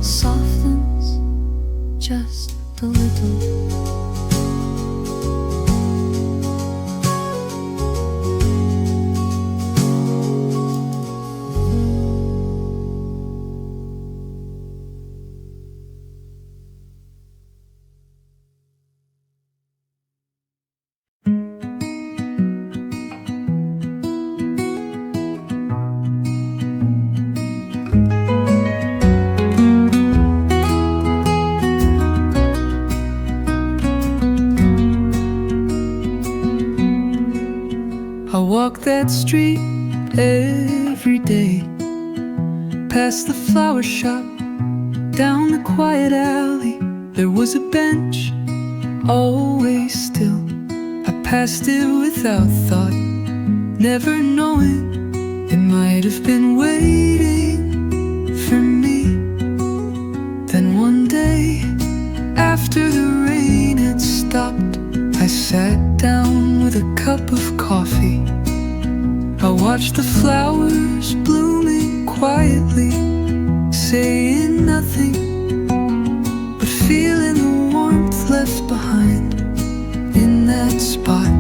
softens just a little. I walk that street every day, past the flower shop, down the quiet alley. There was a bench, always still. I passed it without thought, never knowing It might have been waiting for me. Then one day, after the rain had stopped, I sat down with a cup of coffee. I watched the flowers blooming quietly, saying nothing, but feeling the warmth left behind in that spot.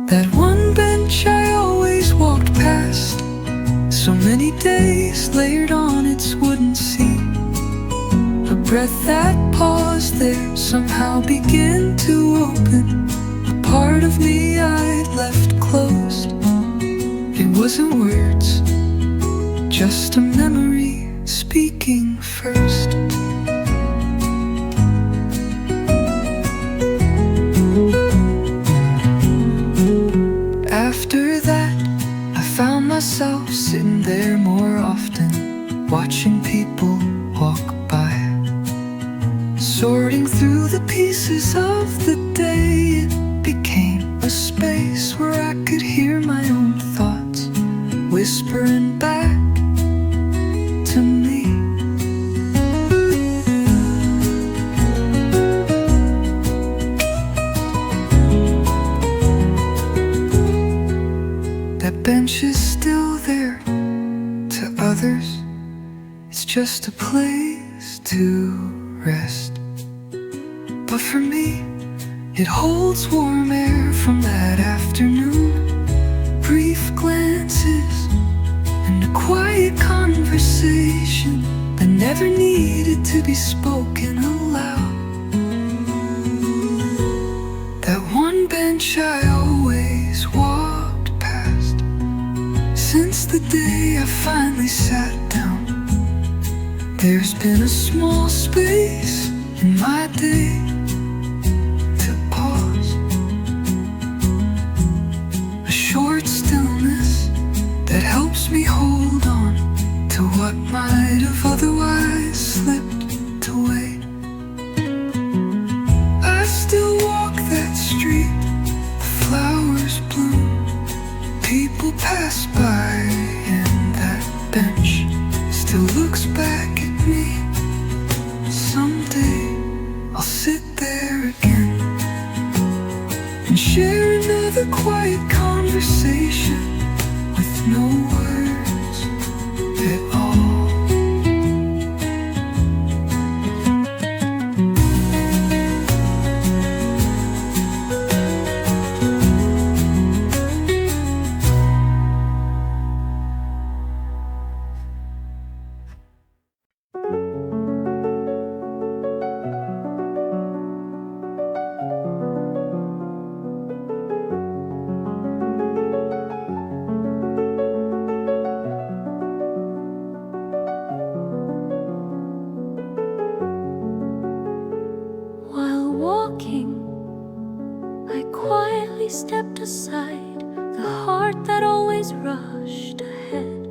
That one bench I always walked past, so many days layered on its wooden seat. A breath that paused there somehow began to open a part of me I'd left closed. It wasn't words, just a memory speaking first. After that, I found myself sitting there more often, watching people walk by, sorting through the pieces of the day. It became a space where I could hear my own thoughts whispering back to me. That bench is still there. To others, it's just a place to rest. But for me, it holds warm air from that afternoon, brief glances, and a quiet conversation that never needed to be spoken aloud. That one bench I always walked past, since the day I finally sat down. There's been a small space in my day to pause, a short stillness that helps me hold on to what might have otherwise slipped away. I still walk that street, the flowers bloom, people pass by, and that bench still looks back at me. Someday I'll sit there again and share another quiet conversation with no words at all. While walking, I quietly stepped aside. The heart that always rushed ahead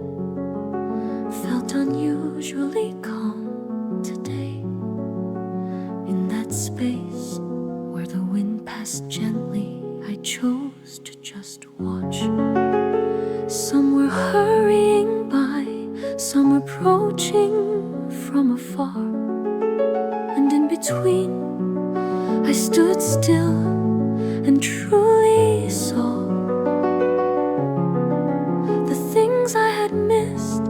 felt unusually calm today. In that space where the wind passed gently, I chose to just watch. Some were hurrying by, some approaching from afar, and in between I stood still and truly saw the things I had missed,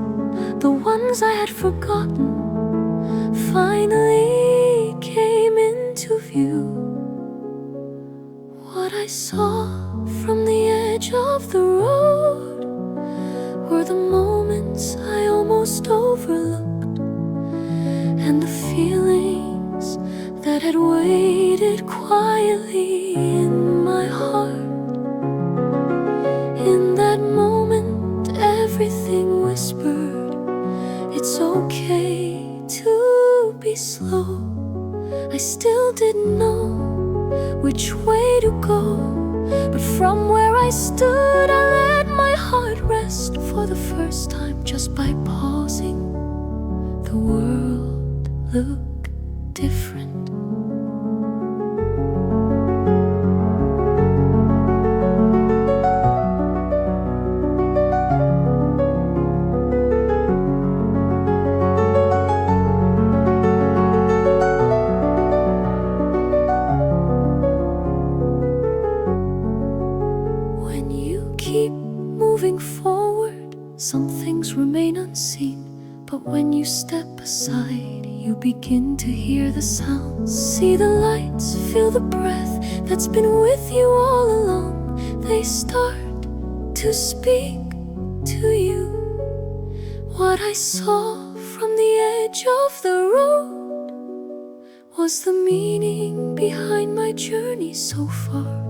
the ones I had forgotten, finally came into view. What I saw from the edge of the road were the moments I almost overlooked, and the feelings that had waited quietly in my heart. In that moment, everything whispered, it's okay to be slow. I still didn't know which way to go, but from where I stood, I let my heart rest for the first time just by pausing. The world looked different. inside, you begin to hear the sounds. See the lights, feel the breath that's been with you all along. They start to speak to you. What I saw from the edge of the road was the meaning behind my journey so far,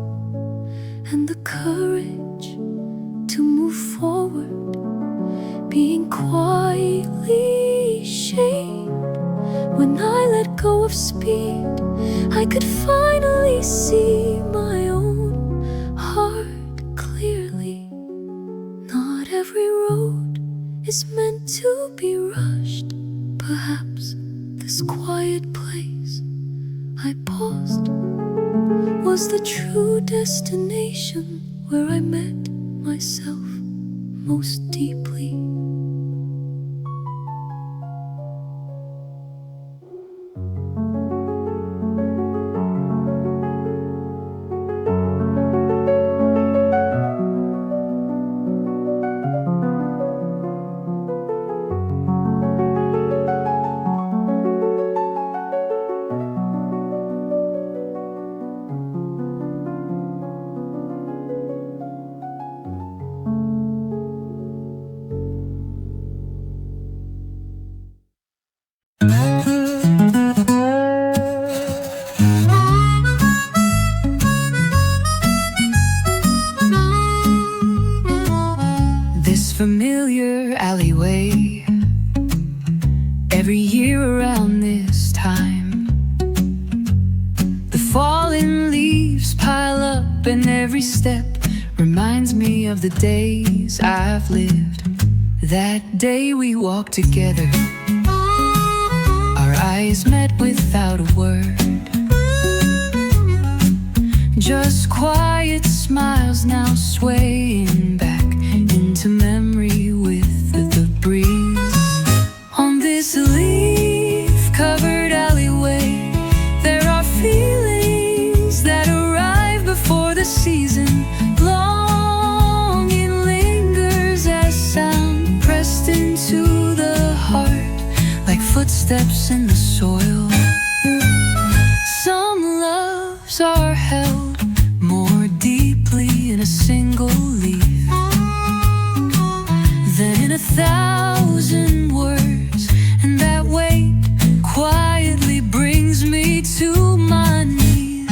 and the courage to move forward, being quietly shamed. When I let go of speed, I could finally see my own heart clearly. Not every road is meant to be rushed. Perhaps this quiet place I paused was the true destination where I met myself most deeply. This familiar alleyway, every year around this time, the fallen leaves pile up and every step reminds me of the days I've lived. That day we walked together, our eyes met without a word. Just quiet smiles now swaying back into memory with the breeze. On this leaf-covered alleyway, there are feelings that arrive before the season. Longing lingers as sound pressed into the heart, like footsteps in the soil. Some loves are held more deeply in a single leaf than in 1,000 words, and that weight quietly brings me to my knees.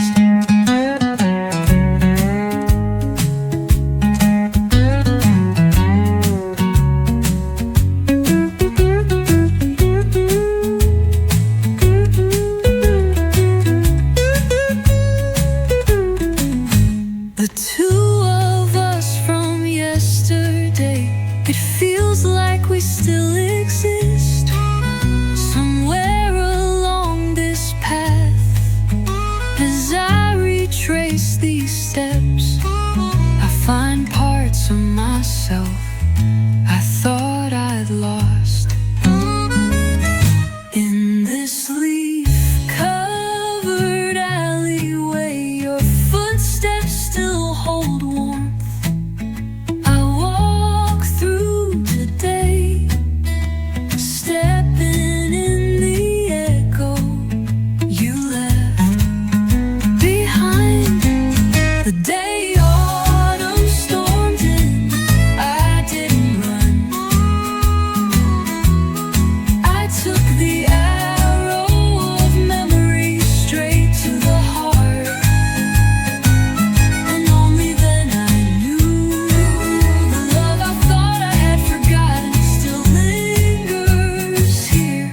The two of us from yesterday, it feels like we still exist somewhere along this path. As I retrace these steps, I find parts of myself I thought I'd lost. In this leaf-covered alleyway, your footsteps still hold warmth. I walk through today, stepping in the echo you left behind. The day autumn stormed in, I didn't run. I took the arrow of memory straight to the heart, and only then I knew the love I thought I had forgotten still lingers here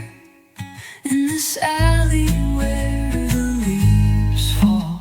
in this alley where the leaves fall.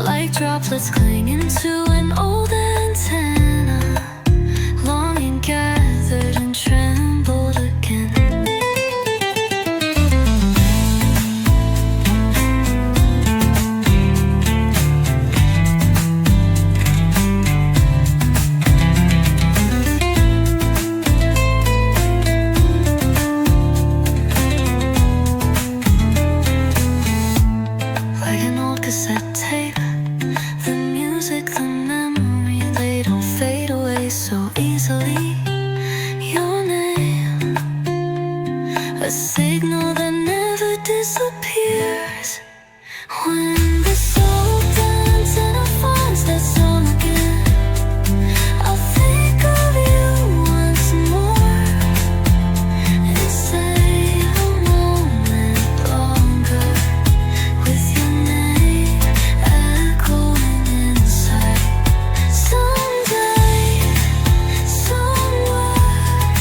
like droplets clinging to an old antenna. Longing gathered and trembled again. Cassette tape, the music, the memory, they don't fade away so easily. Your name, a signal that never disappears. When the soul bends and it finds that song again, I'll think of you once more and stay a moment longer with your name echoing inside. Someday, somewhere,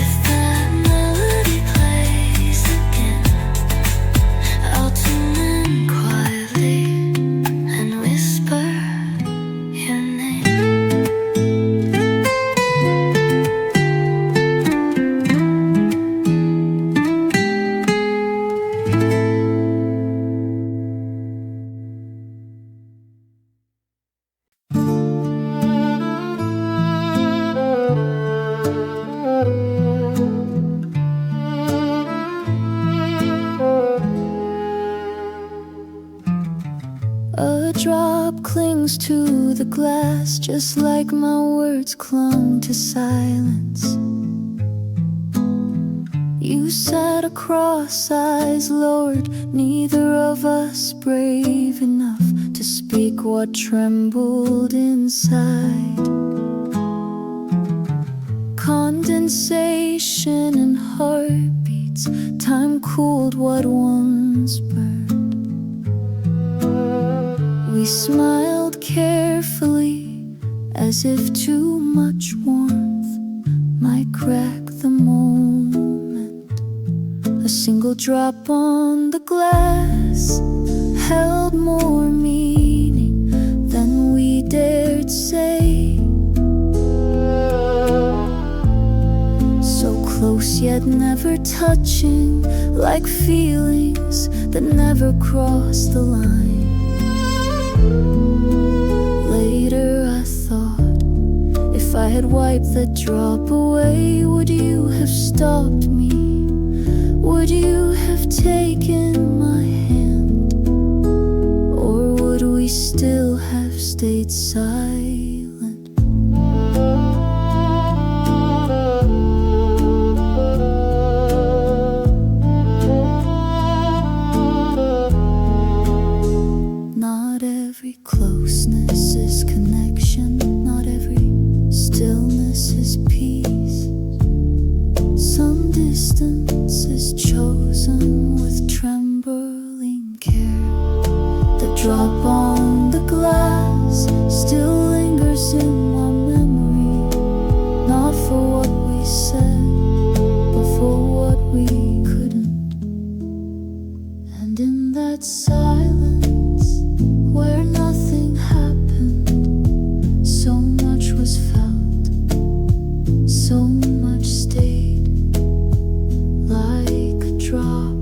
if that melody plays again, I'll tune in quietly and whisper your name. A drop clings to the glass, just like my words clung to silence. You sat across eyes lowered, neither of us brave enough to speak what trembled inside. Condensation and heartbeats, time cooled what once burned. We smiled carefully, as if too much warmth might crack the moment. A single drop on the glass held more meaning than we dared say. So close yet never touching, like feelings that never cross the line. Later I thought, if I had wiped that drop away, would you have stopped me? Would you have taken my hand? Or would we still have stayed silent? Not every closeness is connection, not every stillness is peace. Some distance is chosen with trembling care. The drop on the glass still lingers in my memory, not for what we said, but for what we couldn't. And in that silence, where nothing happened, so much was felt, so much stayed, like a drop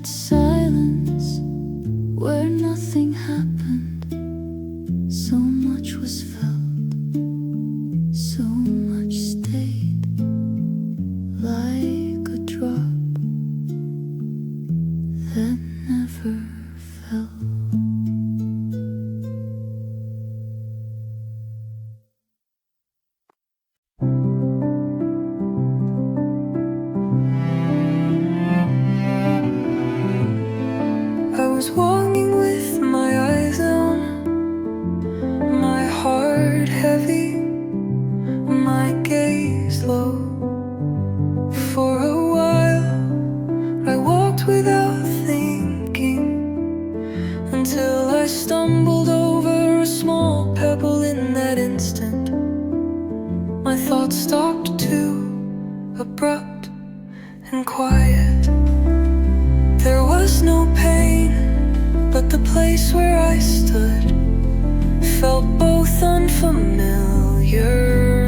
silence where nothing happened. So much was felt, so much stayed like a drop that never fell. I was walking with my eyes on, my heart heavy, my gaze low. For a while I walked without thinking, until I stumbled over a small pebble. In that instant my thoughts stopped too, abrupt and quiet. There was no pain, but the place where I stood felt both unfamiliar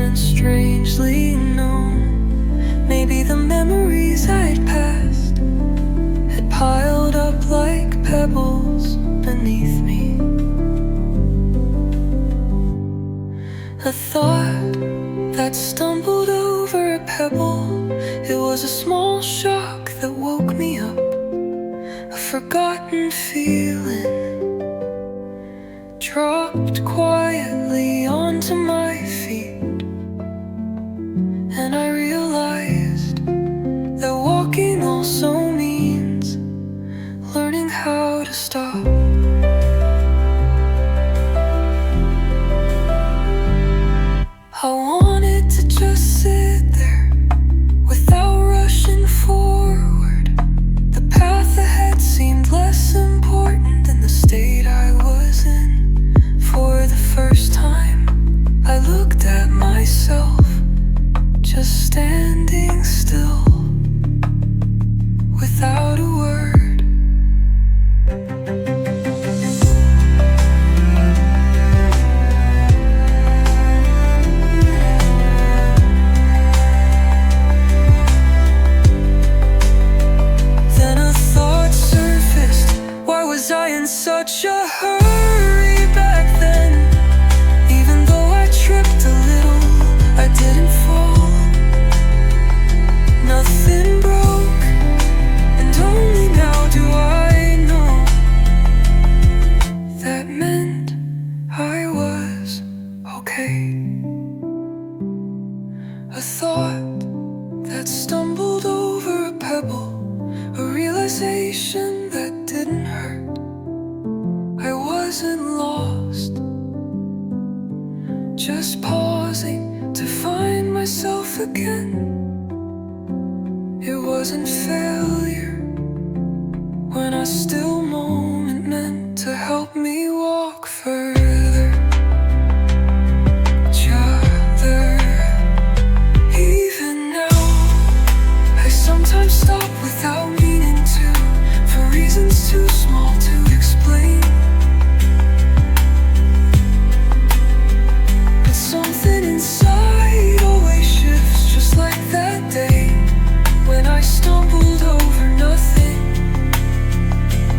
and strangely known. Maybe the memories I'd passed had piled up like pebbles beneath me. A thought that stumbled over a pebble, it was a small shock that woke me up. A forgotten feeling dropped quietly onto my feet, and I realized that walking also means learning how to stop. I wanted to just sit there without rushing forward. The path ahead seemed less important than the state I was in. For the first time I looked at myself, just standing still without a word. Then a thought surfaced. Why was I in such a hurry back then? Even though I tripped a little, I didn't fall. Nothing broke, and only now do I know that meant I was okay. A thought that stumbled over a pebble, a realization that didn't hurt. I wasn't lost, just pausing to find myself again. It wasn't failure when a still moment meant to help me walk further. Each other. Even now I sometimes stop without meaning to, for reasons too small to explain. But something inside always shifts, just like that day when I stumbled over nothing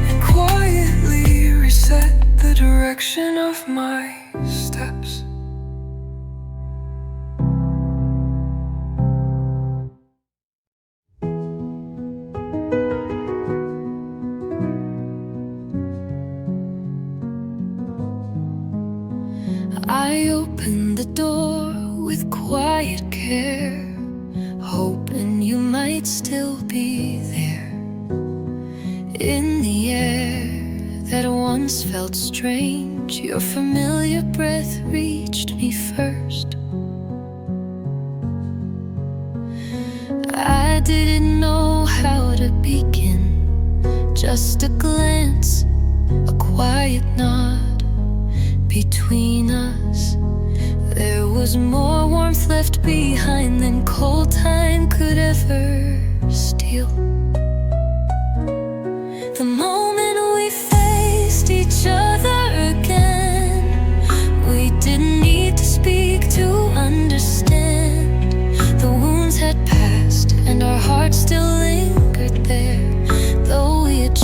and quietly reset the direction of my steps. I opened the door with quiet care, hoping you might still be there. In the air that once felt strange, your familiar breath reached me first. I didn't know how to begin, just a glance, a quiet nod. Between us, there was more warmth left behind than cold time could ever steal. The moment we faced each other again, we didn't need to speak to understand. The wounds had passed and our hearts still lingered there, though we had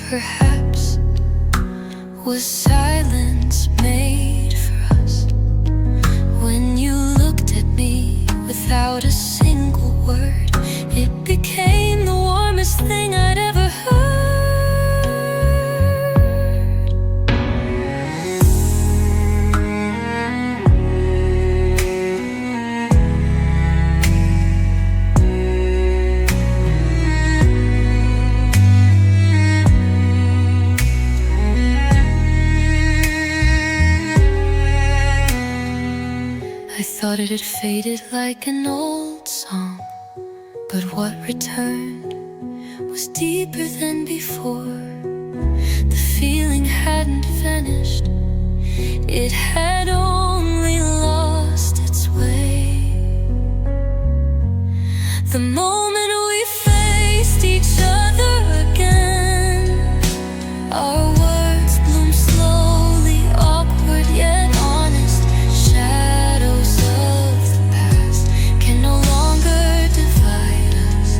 Perhaps was silence made for us? When you looked at me without a single word, it became the warmest thing I'd ever heard. I thought it had faded like an old song, but what returned was deeper than before. The feeling hadn't vanished, it had only lost its way. The moment we faced each other again, our words bloomed slowly, awkward yet honest. Shadows of the past can no longer divide us.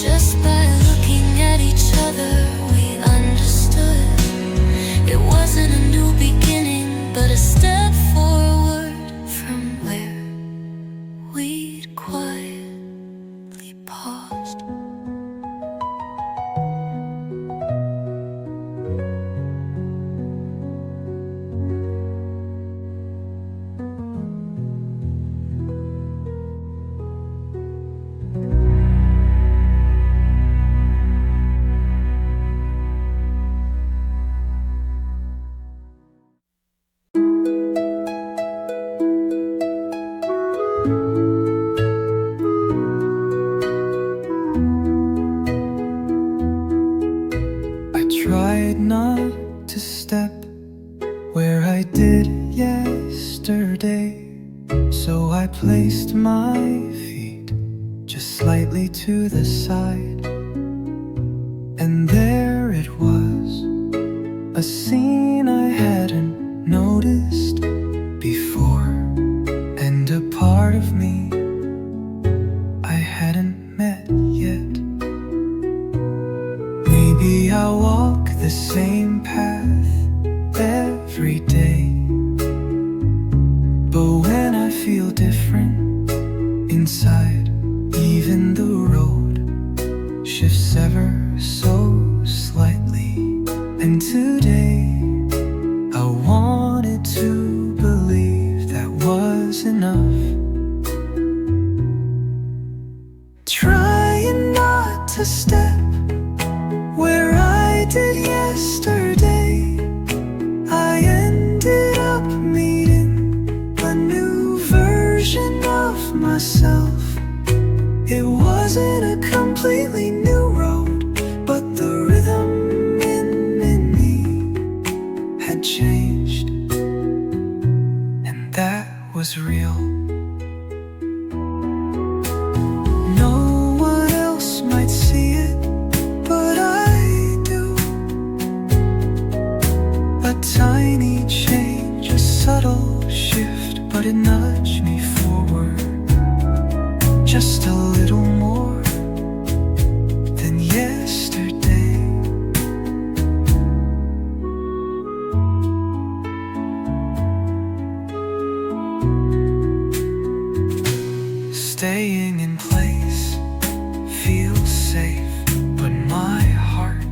Just by looking at each other, we understood it wasn't a new beginning, but a step forward from where we'd quietly paused. I tried not to step where I did yesterday, so I placed my feet just slightly to the side. And there it was, a scene I hadn't noticed before, and a part of me I hadn't met yet. Maybe I'll walk the same path every day, but when I feel different inside, even the road shifts ever so slightly. And today I wanted to believe that was enough. Trying not to step where I did yesterday, I ended up meeting a new version of myself. It wasn't a completely new road, but the rhythm in me had changed, and that was real. No one else might see it, but I do. A tiny change, a subtle shift, but it nudged me forward just a little more than yesterday. Staying in place feels safe, but my heart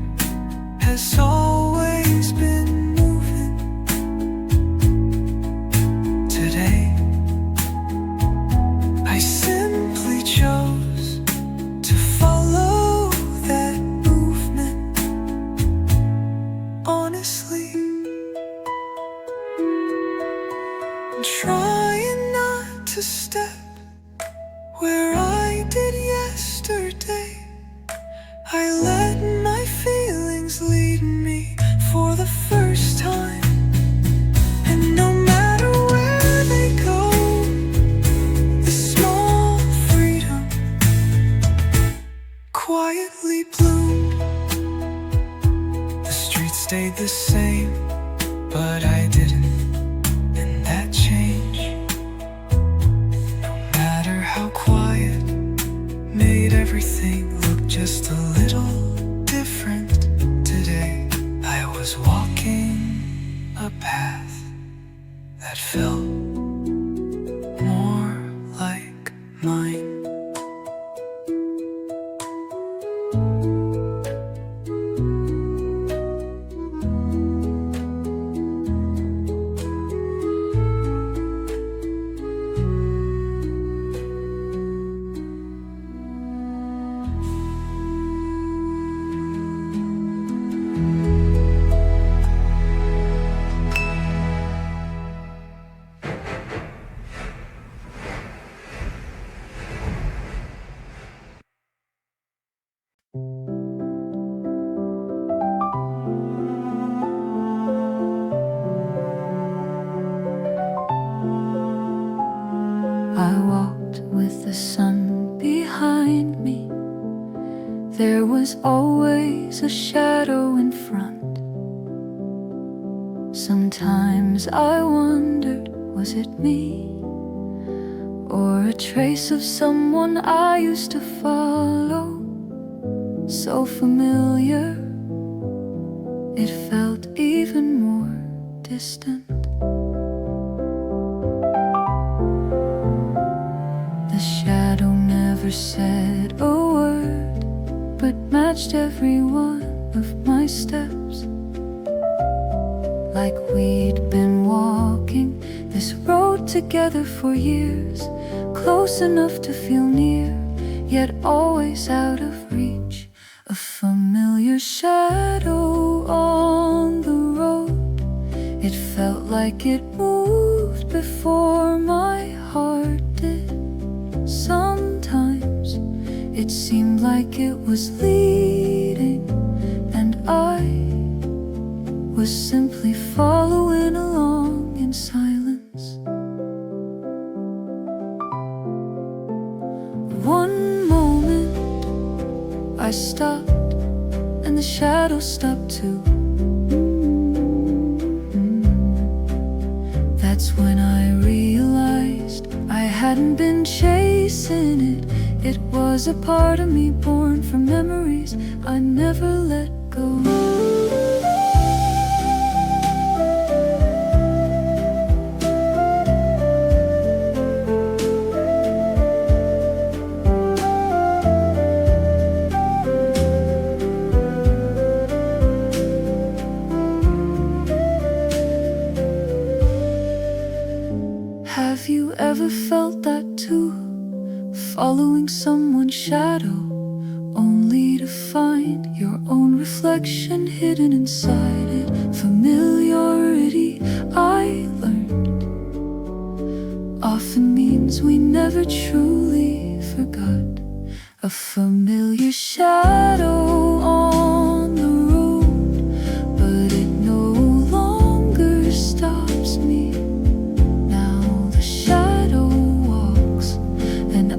has always been moving. Today I simply chose to follow that movement. Honestly, trying not to step where I did yesterday. I let my feelings lead me for the first time, and no matter where they go, the small freedom quietly bloomed. The streets stayed the same, but I didn't, and that changed. No matter how quiet, made everything look just a little mine. I walked with the sun behind me. There was always a shadow in front. Sometimes I wondered, was it me? Or a trace of someone I used to follow? So familiar, it felt even more distant. The shadow never said a word, but matched every one of my steps. Like we'd been walking this road together for years, close enough to feel near, yet always out of reach. A familiar shadow on the road. It felt like it moved before my heart did. Sometimes it seemed like it was leading, and I was simply following along in silence. One moment I stopped, and the shadow stopped too. That's when I realized I hadn't been chasing it. It was a part of me born from memories I never let go. Have you ever felt that too? Following someone's shadow, only to find your own reflection hidden inside it. Familiarity, I learned, often means we never truly forgot. A familiar shadow on the road, but it no longer stops me.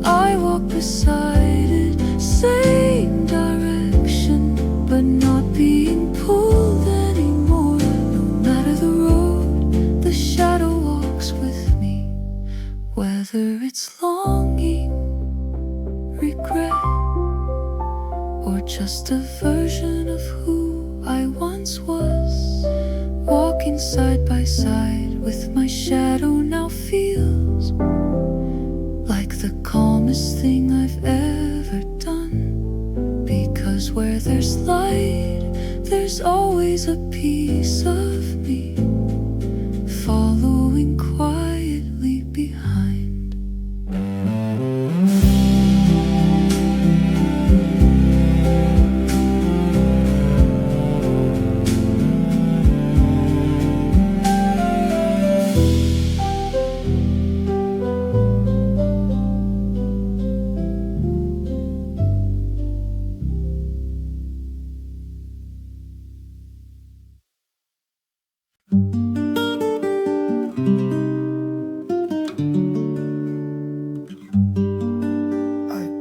I walk beside it, same direction, but not being pulled anymore. No matter the road, the shadow walks with me. Whether it's longing, regret, or just a version of who I once was. Walking side by side with my shadow now feels like the calmest thing I've ever done. Because where there's light, there's always a piece of me following quietly behind.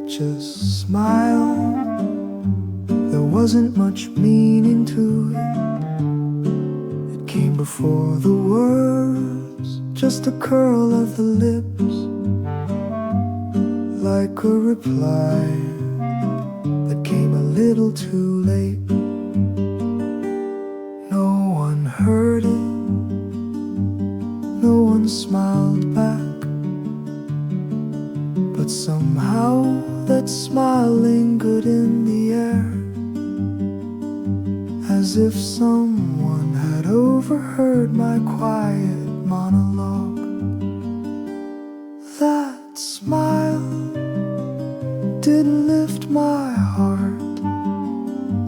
Just smile. There wasn't much meaning to it. It came before the words, just a curl of the lips, like a reply that came a little too late. No one heard it, no one smiled back, but But somehow that smile lingered in the air, as if someone had overheard my quiet monologue. That smile didn't lift my heart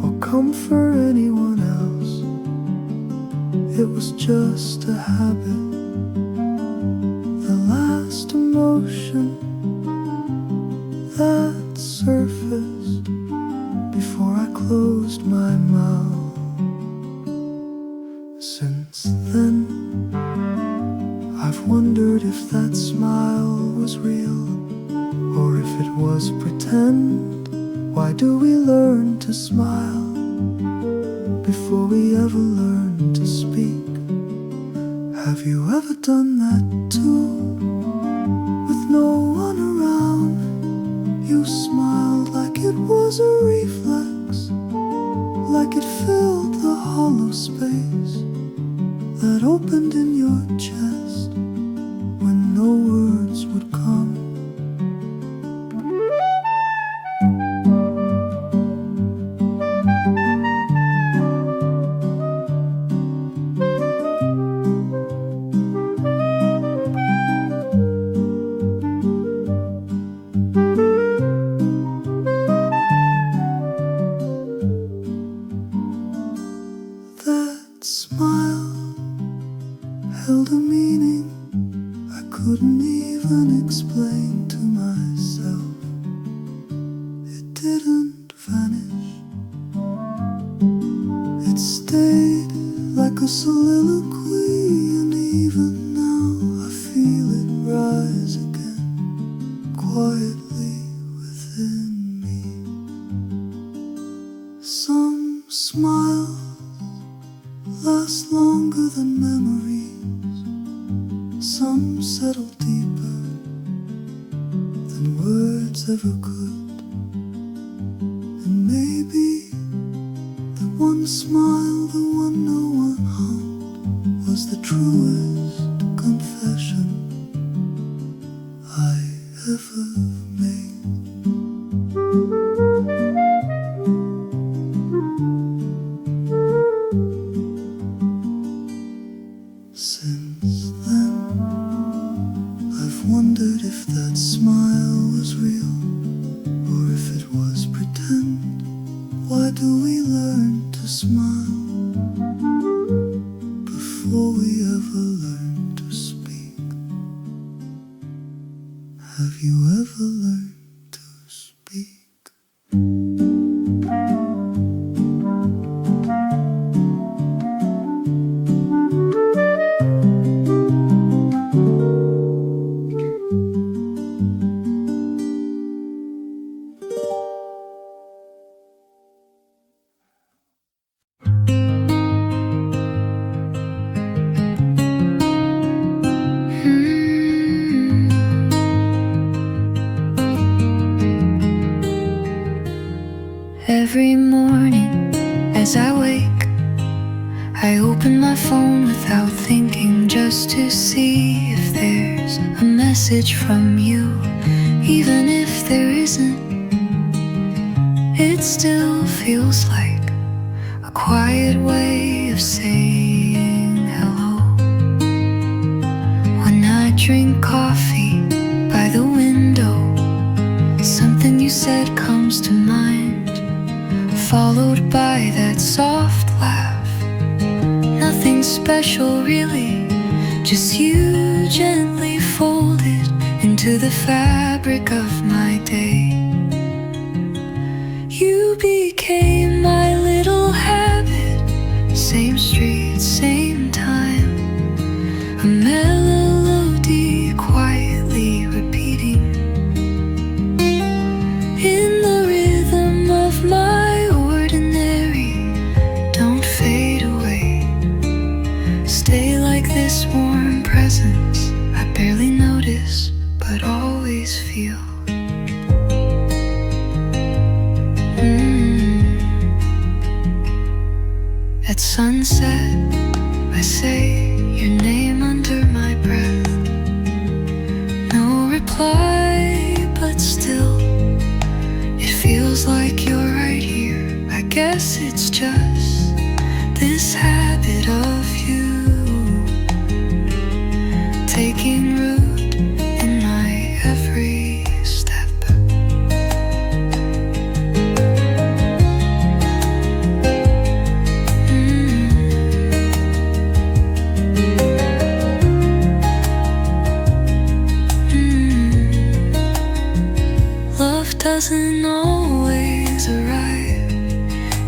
or comfort anyone else. It was just a habit, the last emotion that surfaced before I closed my mouth. Since then, I've wondered if that smile was real or if it was pretend. Why do we learn to smile before we ever learn to speak? Have you ever done that too? With no one around, you smiled like it was a reflex, like it filled the hollow space that opened in your chest when no words would come. That smile held a meaning I couldn't even explain to myself. It didn't vanish, it stayed like a soliloquy, and even now I feel it rise again quietly within me. Some smiles last longer than memories, some settle deeper than words ever could. And maybe the one smile, the one no one hung, was the truest confession I ever made. Since then, I've wondered if that smile was real or if it was pretend. Why do we learn to smile before we ever learn to speak? Have you ever learned to speak? Every morning as I wake, I open my phone without thinking, just to see if there's a message from you. Even if there isn't, it still feels like a quiet way of saying hello. When I drink coffee by the window, something you said comes to mind, followed by that soft laugh. Nothing special really, just you gently folded into the fabric of my day. You became my little habit, same street, same time, a melody quietly repeating in the rhythm of my ordinary. Don't fade away, stay like this warm presence I barely notice but always feel. At sunset, I say your name under my breath. No reply, but this habit of you taking root in my every step. Love doesn't always arrive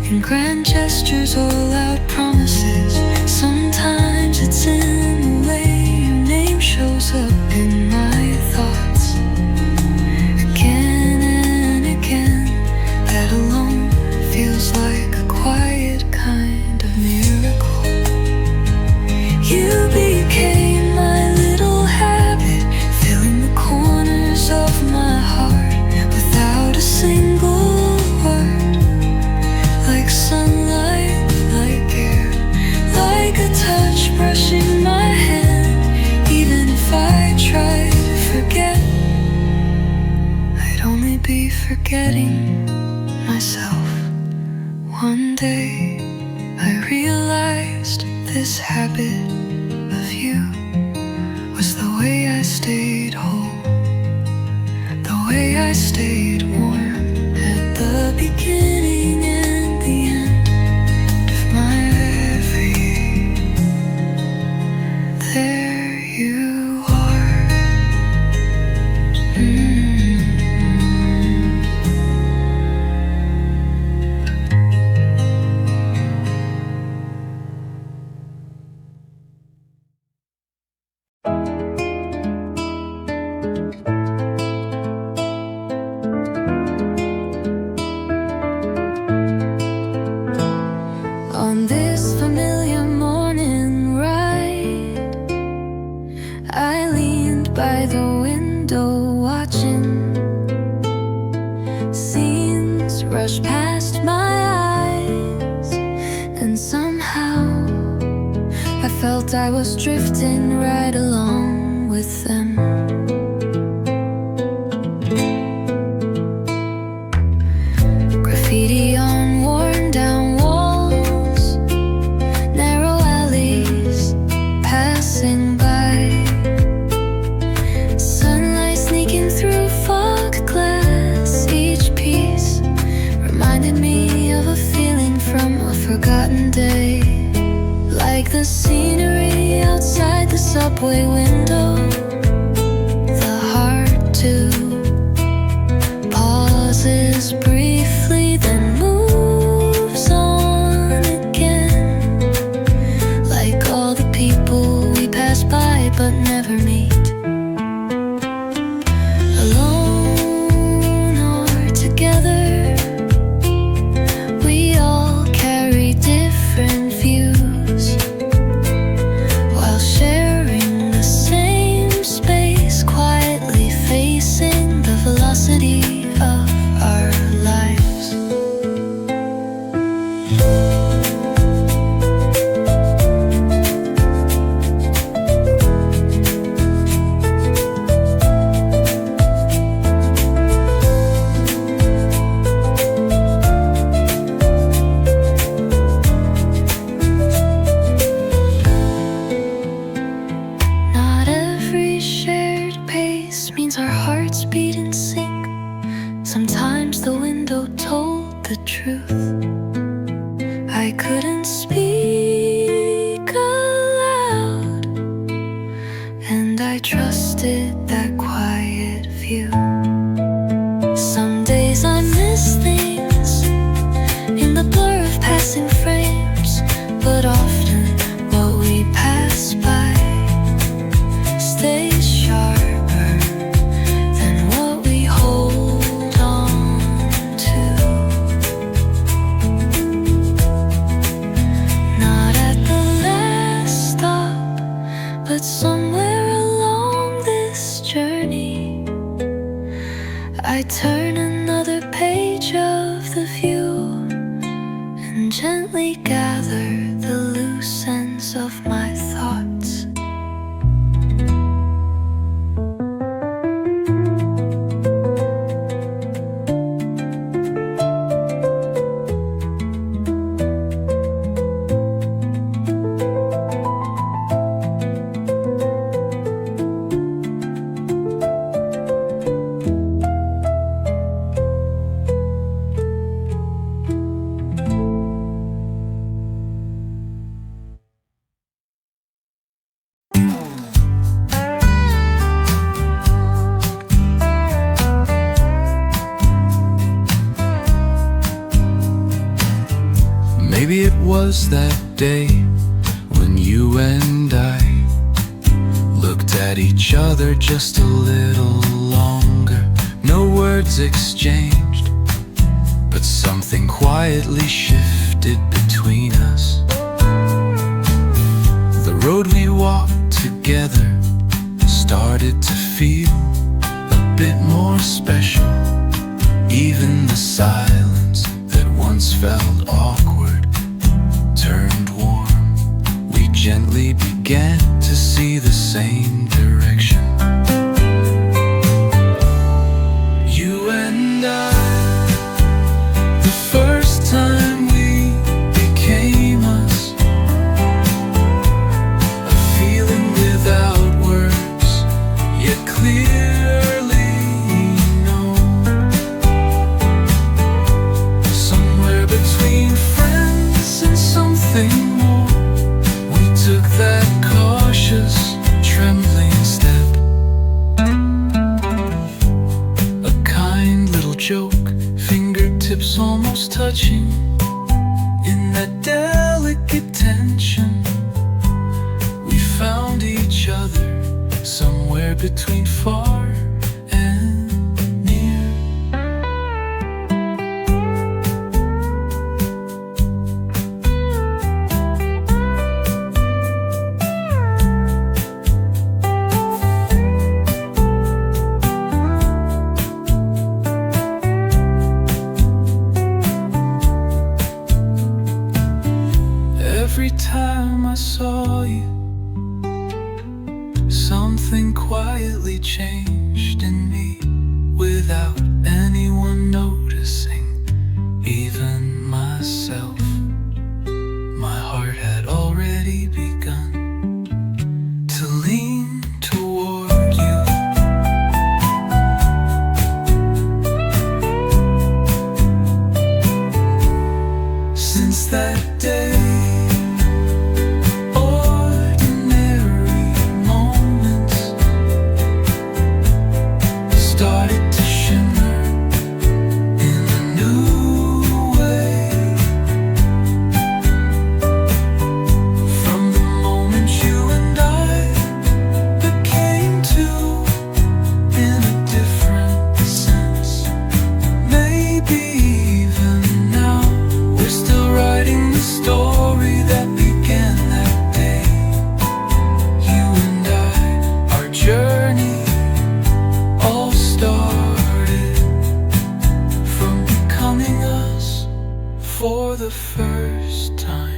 in grand gestures or loud promises. Sometimes it's in the way your name shows up in my thoughts. Again and again, that alone feels like a quiet kind of miracle. You became my little habit, filling the corners of my heart without a single word. Like sunlight, like air, like a touch brushing my hand. Even if I tried to forget, I'd only be forgetting myself. One day I realized this habit of you was the way I stayed whole, the way I stayed warm at the beginning and the end of my every. There you are. On this familiar morning ride, I leaned by the window watching scenes rush past my eyes, and somehow I felt I was drifting right along with them. Graffiti on worn down walls, narrow alleys passing by, sunlight sneaking through fog glass. Each piece reminded me of a feeling from a forgotten day, like the scenery outside the subway window. The heart too pauses briefly, then moves on again, like all the people we pass by but never meet. Alone or together, we all carry different views, while sharing the same space, quietly facing the velocity of our lives. Not every shared pace means our hearts beat in sync. Sometimes the window told the truth. I couldn't speak aloud, and I trusted that quiet view. Some days I miss things in the blur of passing frames, but often what we pass by stays sharper than what we hold on to. Not at the last stop, but somewhere along this journey, I turn another page of the view and gently gather the loose ends of my thoughts. was that day when you and I looked at each other just a little longer. No words exchanged, but something quietly shifted between us. The road we walked together started to feel a bit more special. Even the silence that once felt awkward turned warm. We gently began to see the same direction. You and I, the first time we became us, a feeling without words, yet clearly known. Somewhere between friends and something more, we took that cautious, trembling step. A kind little joke, fingertips almost touching. In that delicate tension, we found each other somewhere between far and near. Every time I saw you, something quietly changed in me without anyone noticing, even myself. My heart had already begun to lean toward you. Since that day, started to shimmer in a new way. From the moment you and I became two in a different sense, maybe even now we're still writing the story that began that day. You and I, our journey all started from becoming us for the first time.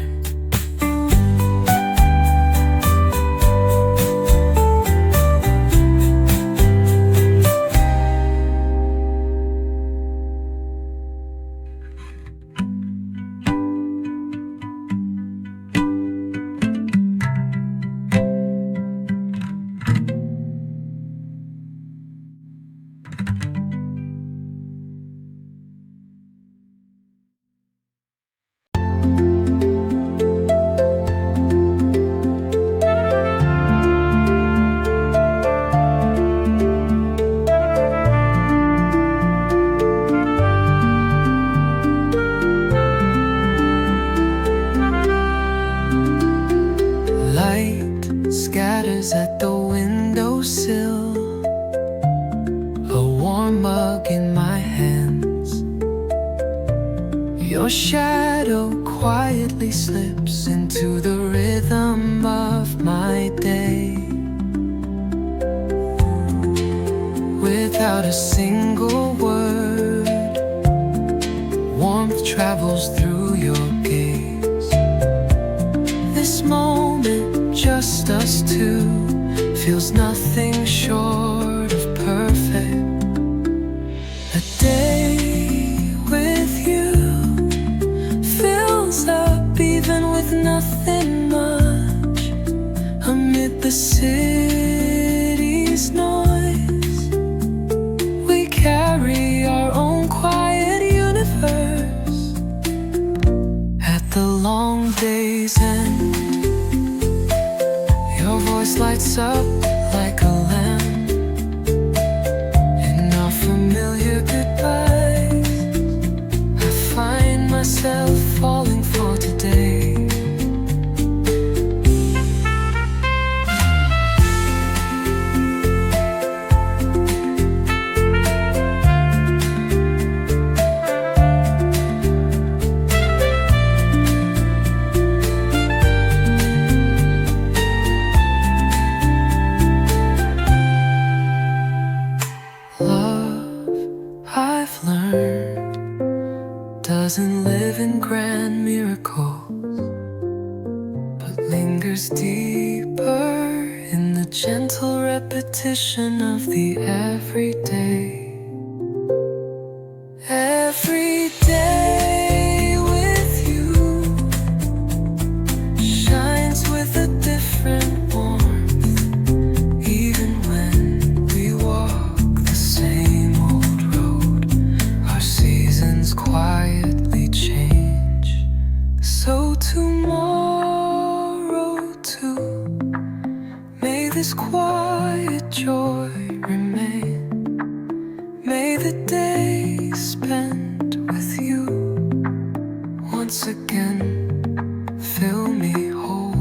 Light scatters at the windowsill, a warm mug in my hands. Your shadow quietly slips into the rhythm of my day. Without a single word, warmth travels through your gaze. This moment, just us two, feels nothing short of perfect. A day with you fills up even with nothing much. Amid the city's noise, we carry our own quiet universe. At the long day's end, your voice lights up like a lamp. In our familiar goodbyes, I find myself falling for today. I've learned doesn't live in grand miracles, but lingers deeper in the gentle repetition of the everyday. Every day with you shines with a different warmth, even when we walk the same old road. Our seasons quietly change, so tomorrow too, may this quiet joy remain. May the day spent with you once again fill me whole.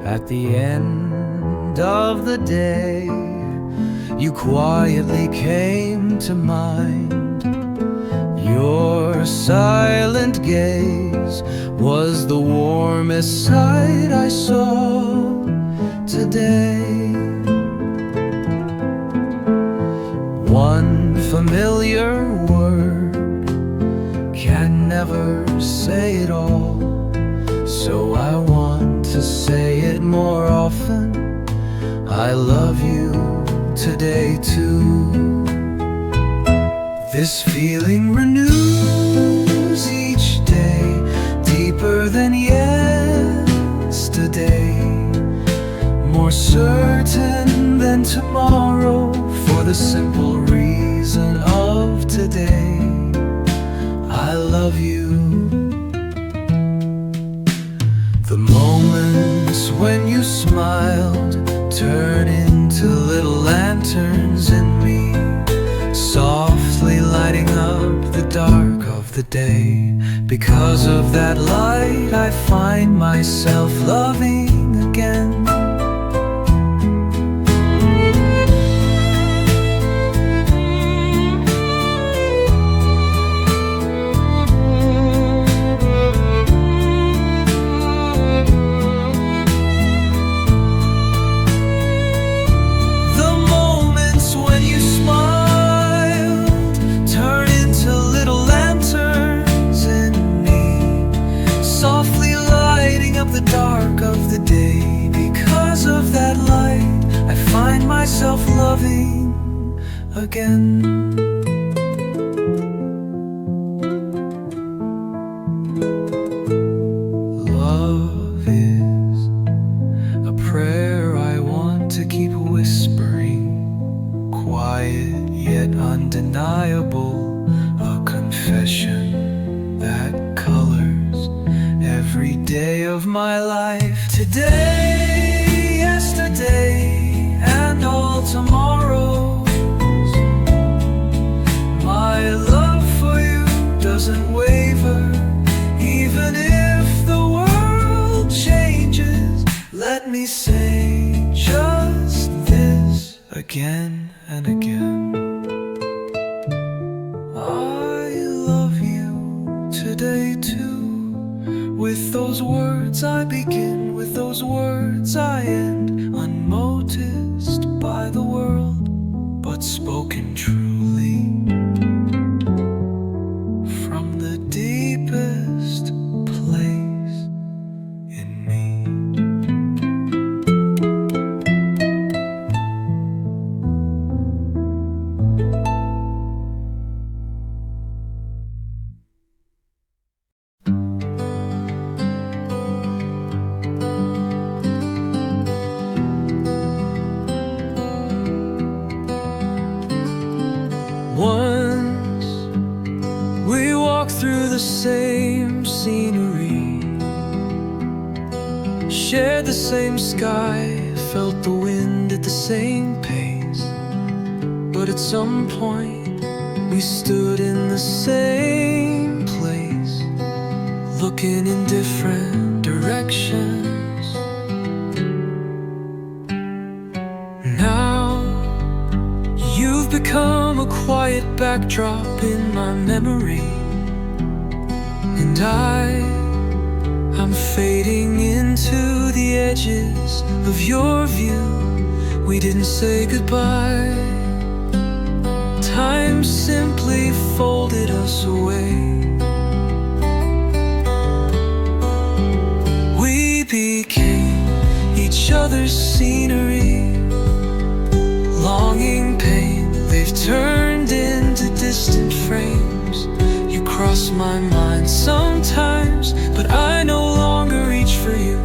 At the end of the day, you quietly came to mind. Your silent gaze was the warmest sight I saw today. One familiar word can never say it all, so I want to say it more often. I love you today too. This feeling renews each day, deeper than yesterday, more certain than tomorrow, for the simple reason of today. I love you. The moments when you smiled turn into little lanterns in me, softly lighting up the dark of the day. Because of that light, I find myself loving again. Loving again. Love is a prayer I want to keep whispering, quiet yet undeniable, a confession that colors every day of my life. Today, yesterday, and all tomorrows, my love for you doesn't waver. Even if the world changes, let me say just this again and again. I love you today too. With those words I begin, with those words I end, unnoticed by the world, but spoken truly from the deepest place in me. Once we walked through the same scenery, shared the same sky felt the wind at the same pace, but at some point we stood in the same place, looking in different directions. Now you've become a quiet backdrop in my memory, and I'm fading into the edges of your view. We didn't say goodbye. Time simply folded us away. We became each other's scenery. Longing, pain, they've turned into distant frames. You cross my mind sometimes, but I no longer reach for you.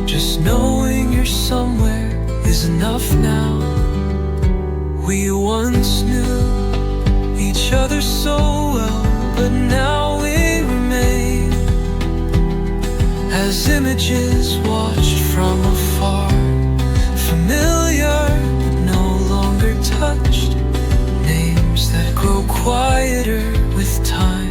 Just knowing you're somewhere is enough now. We once knew each other so well, but now we remain as images watched from afar, familiar but no longer touched, names that grow quieter with time.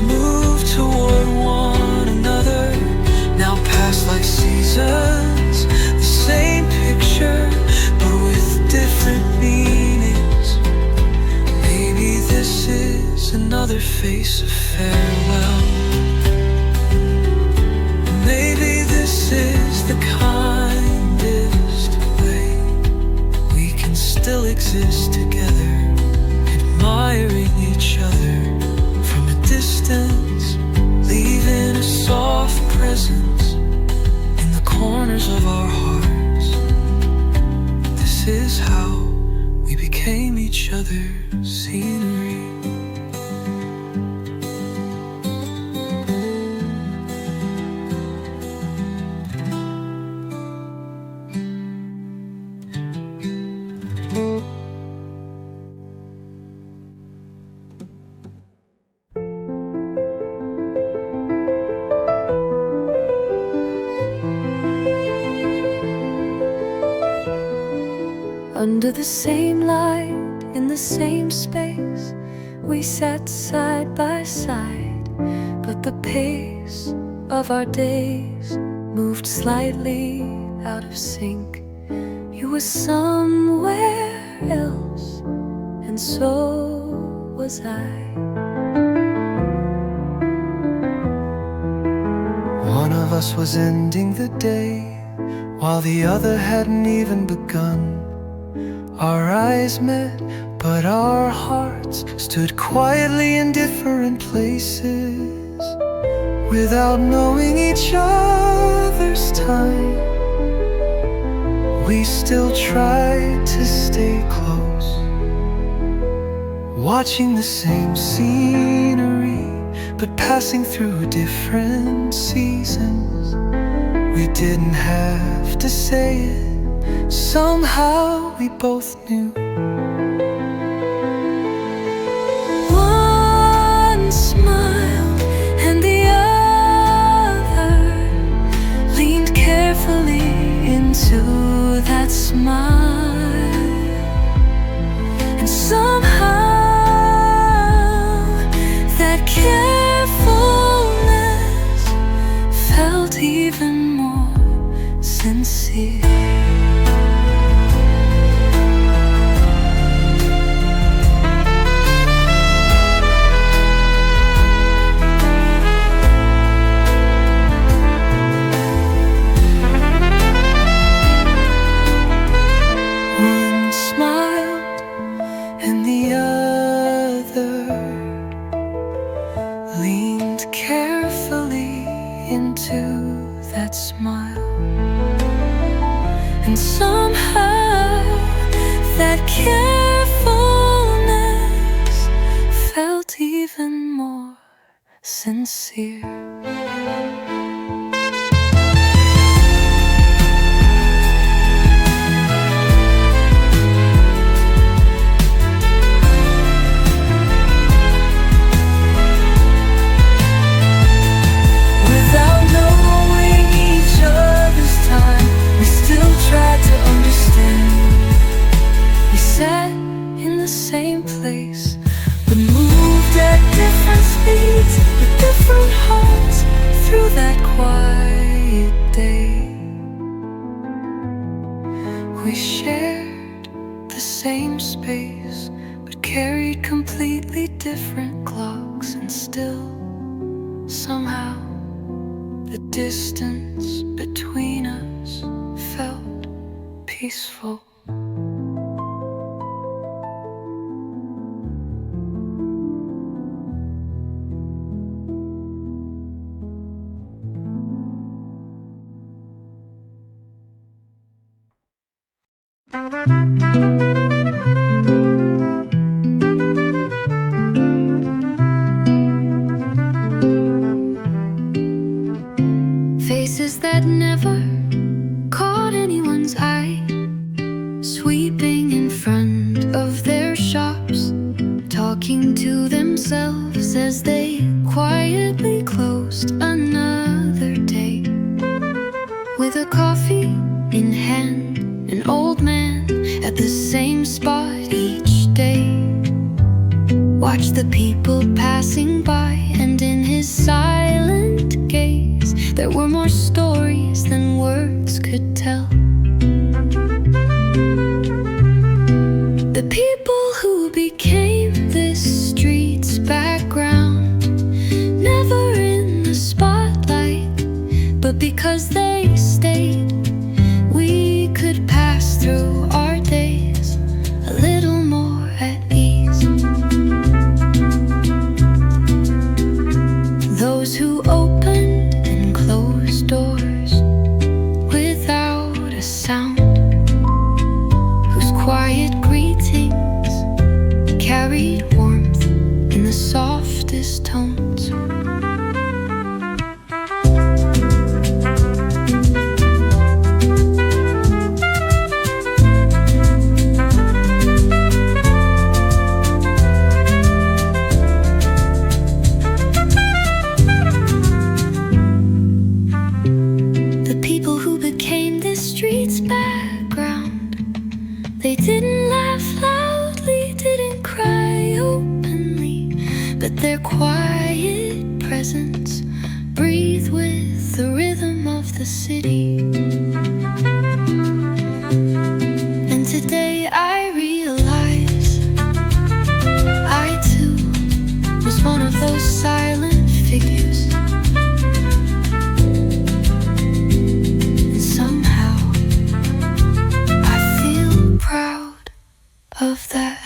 Move toward one another, now pass like seasons. The same picture, but with different meanings. Maybe this is another face of farewell. Maybe this is the kindest way we can still exist together, admiring each other distance, leaving a soft presence in the corners of our hearts. This is how we became each other's scenery. Under the same light, in the same space, we sat side by side, but the pace of our days moved slightly out of sync. You were somewhere else, and so was I. One of us was ending the day, while the other hadn't even begun. Our eyes met, but our hearts stood quietly in different places. Without knowing each other's time, we still tried to stay close, watching the same scenery, but passing through different seasons. We didn't have to say it, somehow we both knew. One smiled and the other leaned carefully into that smile, and somehow that carefulness felt even more sincere. same space, but carried completely different clocks, and still, somehow, the distance between us felt peaceful. Faces that never caught anyone's eye, sweeping in front of their shops, talking to themselves as they quietly closed another day. With a coffee in hand, an old man at the same spot each day. Watch the people passing by, and in his silent gaze there were more stories than words could tell. The people who became this street's background, never in the spotlight, but because they stayed, we could pass through our days a little more at ease. Those who opened and closed doors without a sound, whose quiet greetings carried warmth in the softest tones. They didn't laugh loudly, didn't cry openly, but their quiet presence breathed with the rhythm of the city. And today I realize I too was one of those silent figures. Of that.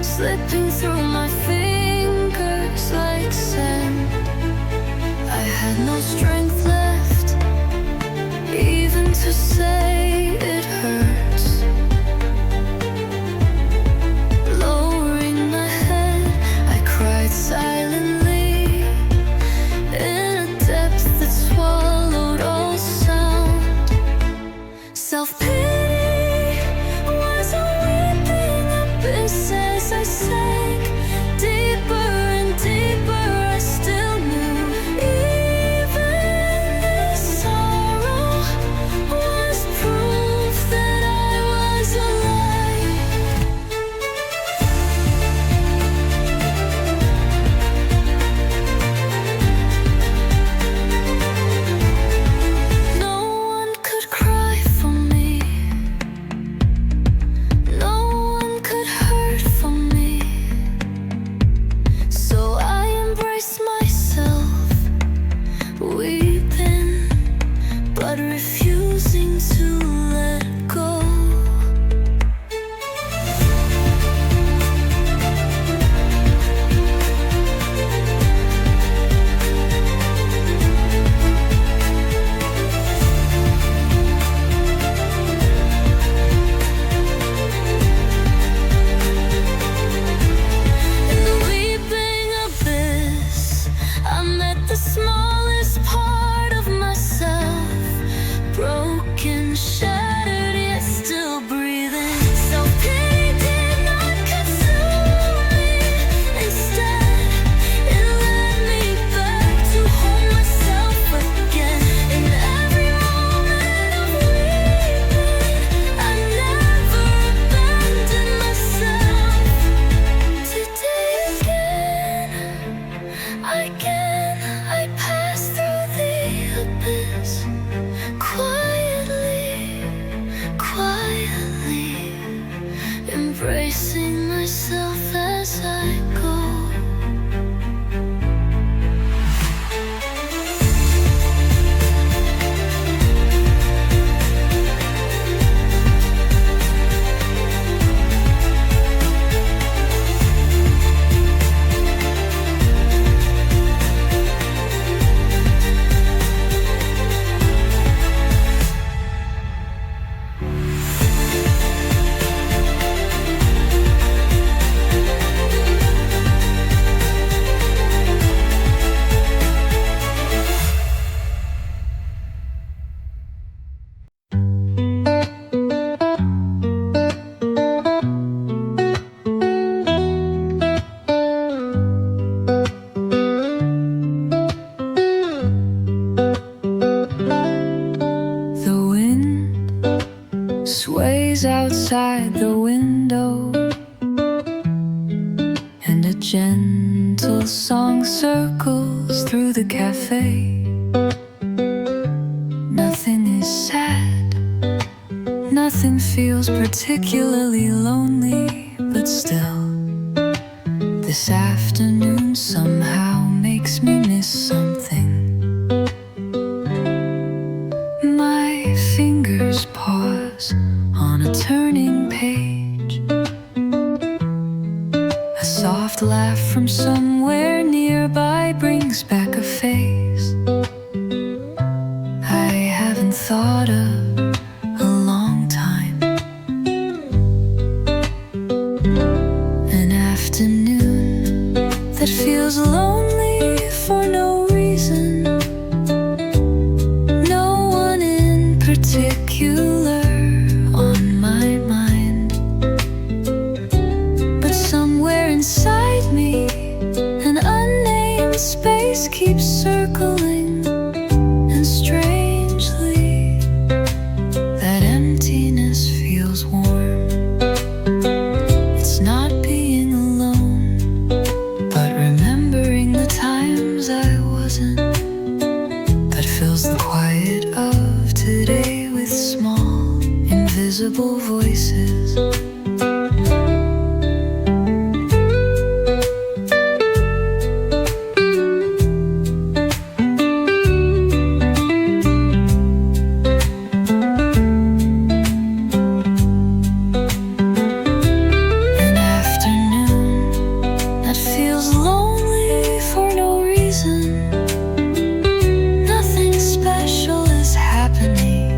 Slipping through my fingers like sand. I had no strength left, even to say it hurts. Lowering my head, I cried silently in a depth that swallowed all sound. Self-pity was a weeping abyss. I sank deeper and deeper. I still knew even this sorrow was proof that I was alive. No one could cry for me. No one could hurt for me. So I embraced myself, weeping, but refusing to let go. trees outside the window, and a gentle song circles through the cafe. Nothing is sad, nothing feels particularly lonely, but still, this afternoon somehow makes me miss something. My fingers pause on a turning page. A soft laugh from somewhere nearby brings back a face I haven't thought of a long time. An afternoon that feels lonely for no reason. No one in particular on my mind, but somewhere inside me an unnamed space keeps circling, and strangely that emptiness feels warm. It's not being alone, but remembering the times I wasn't, that fills the quiet of today with small, invisible voices. An afternoon that feels lonely for no reason. Nothing special is happening,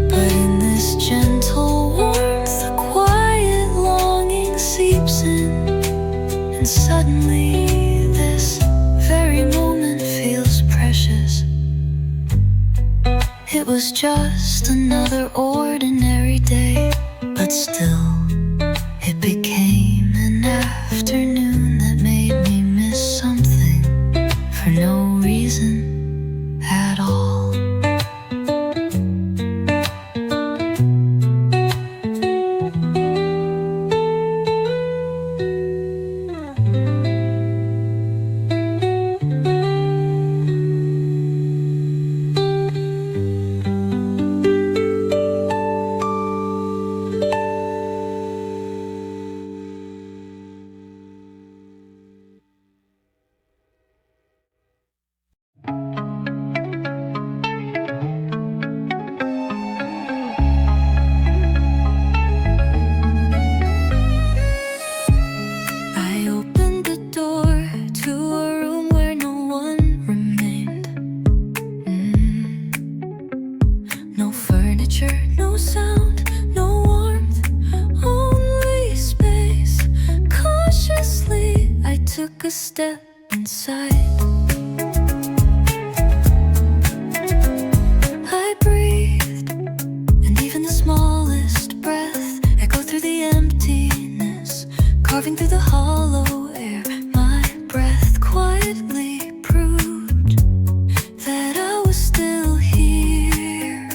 but in this gentle warmth a quiet longing seeps in, and suddenly this very moment feels precious. It was just another ordinary day, but still it became an afternoon that made me miss something for no reason at all. I opened the door to a room where no one remained. No furniture, no sound, no warmth, only space. Cautiously, I took a step inside. I breathed, and even the smallest breath echoed through the emptiness, carving through the hollow air. My breath quietly proved that I was still here.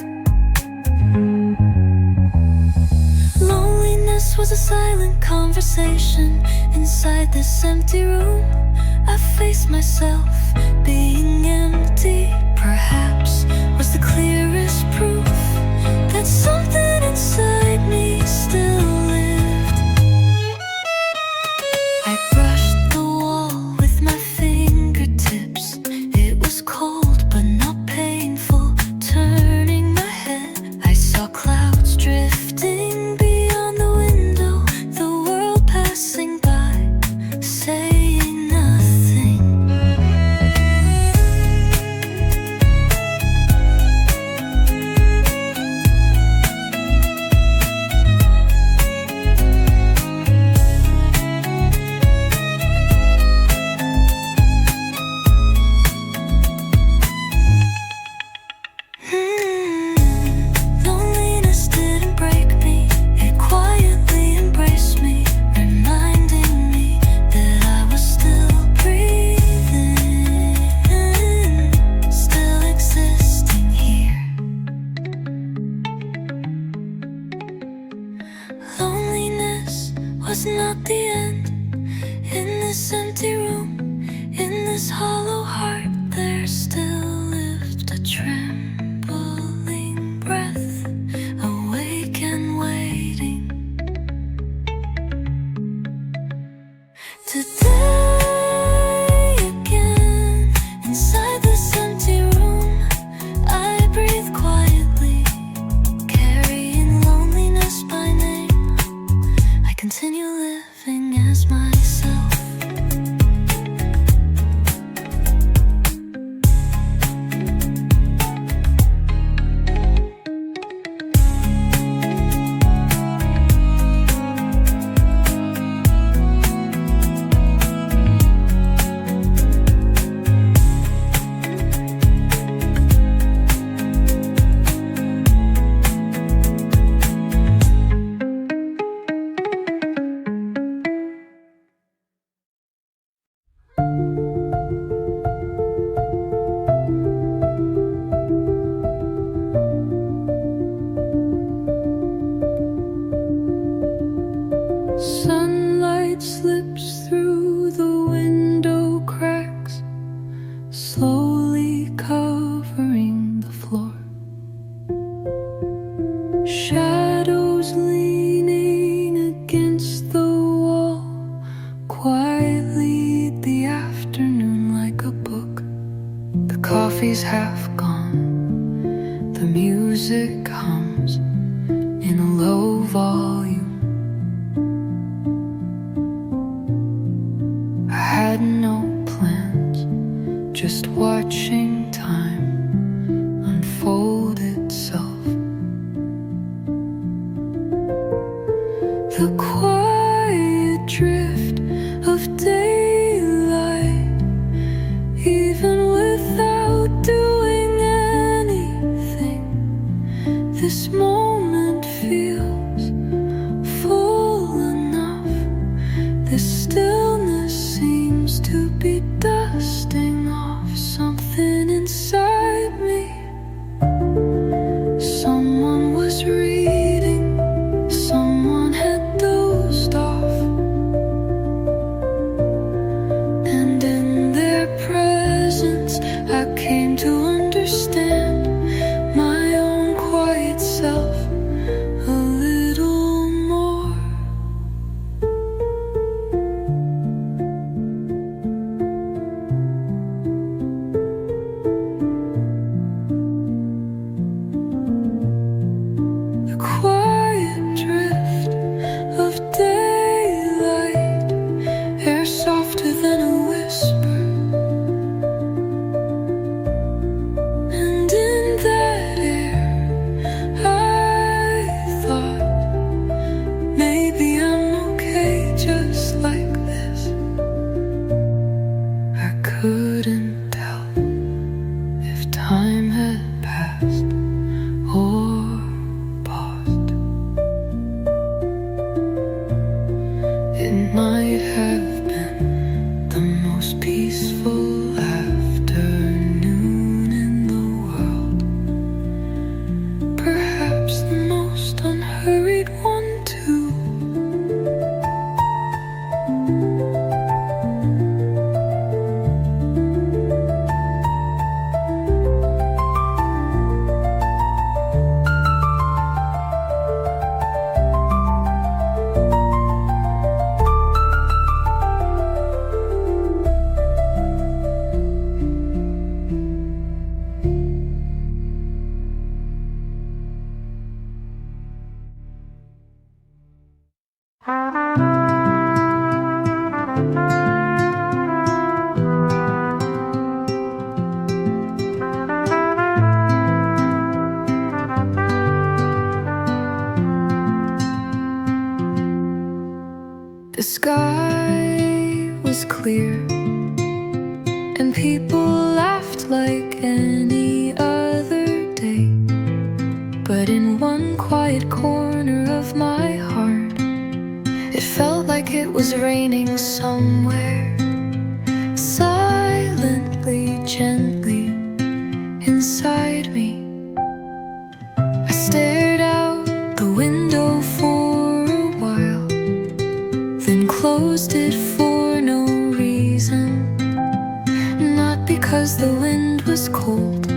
Loneliness was a silent conversation inside this empty room. I faced myself being empty, perhaps was the clearest proof that something inside me still lived. I brushed the wall with my fingertips. It was cold but not painful. Turning my head, I saw clouds drifting beyond the window, the world passing by, saying nothing. coffee's half gone. The music hums in a low volume. I had no plans, just watching time unfold itself. The quiet drift of daylight, even without doing anything, this moment feels full enough. This stillness seems to be dusting off something inside me. Someone was reading, someone had dozed off, and in their presence I came to understand my own quiet self a little more. The quiet drift of daylight, air softer than a whisper, and in that air I thought maybe I'm okay just like this. I couldn't tell if time had passed or paused. It might have been the most peaceful afternoon in the world, perhaps the most unhurried one too. The sky was clear, and people laughed like any other day. But in one quiet corner of my heart, it felt like it was raining somewhere, silently, gently, inside me. I stared out the window for a while, then closed it for no reason. Not because the wind was cold,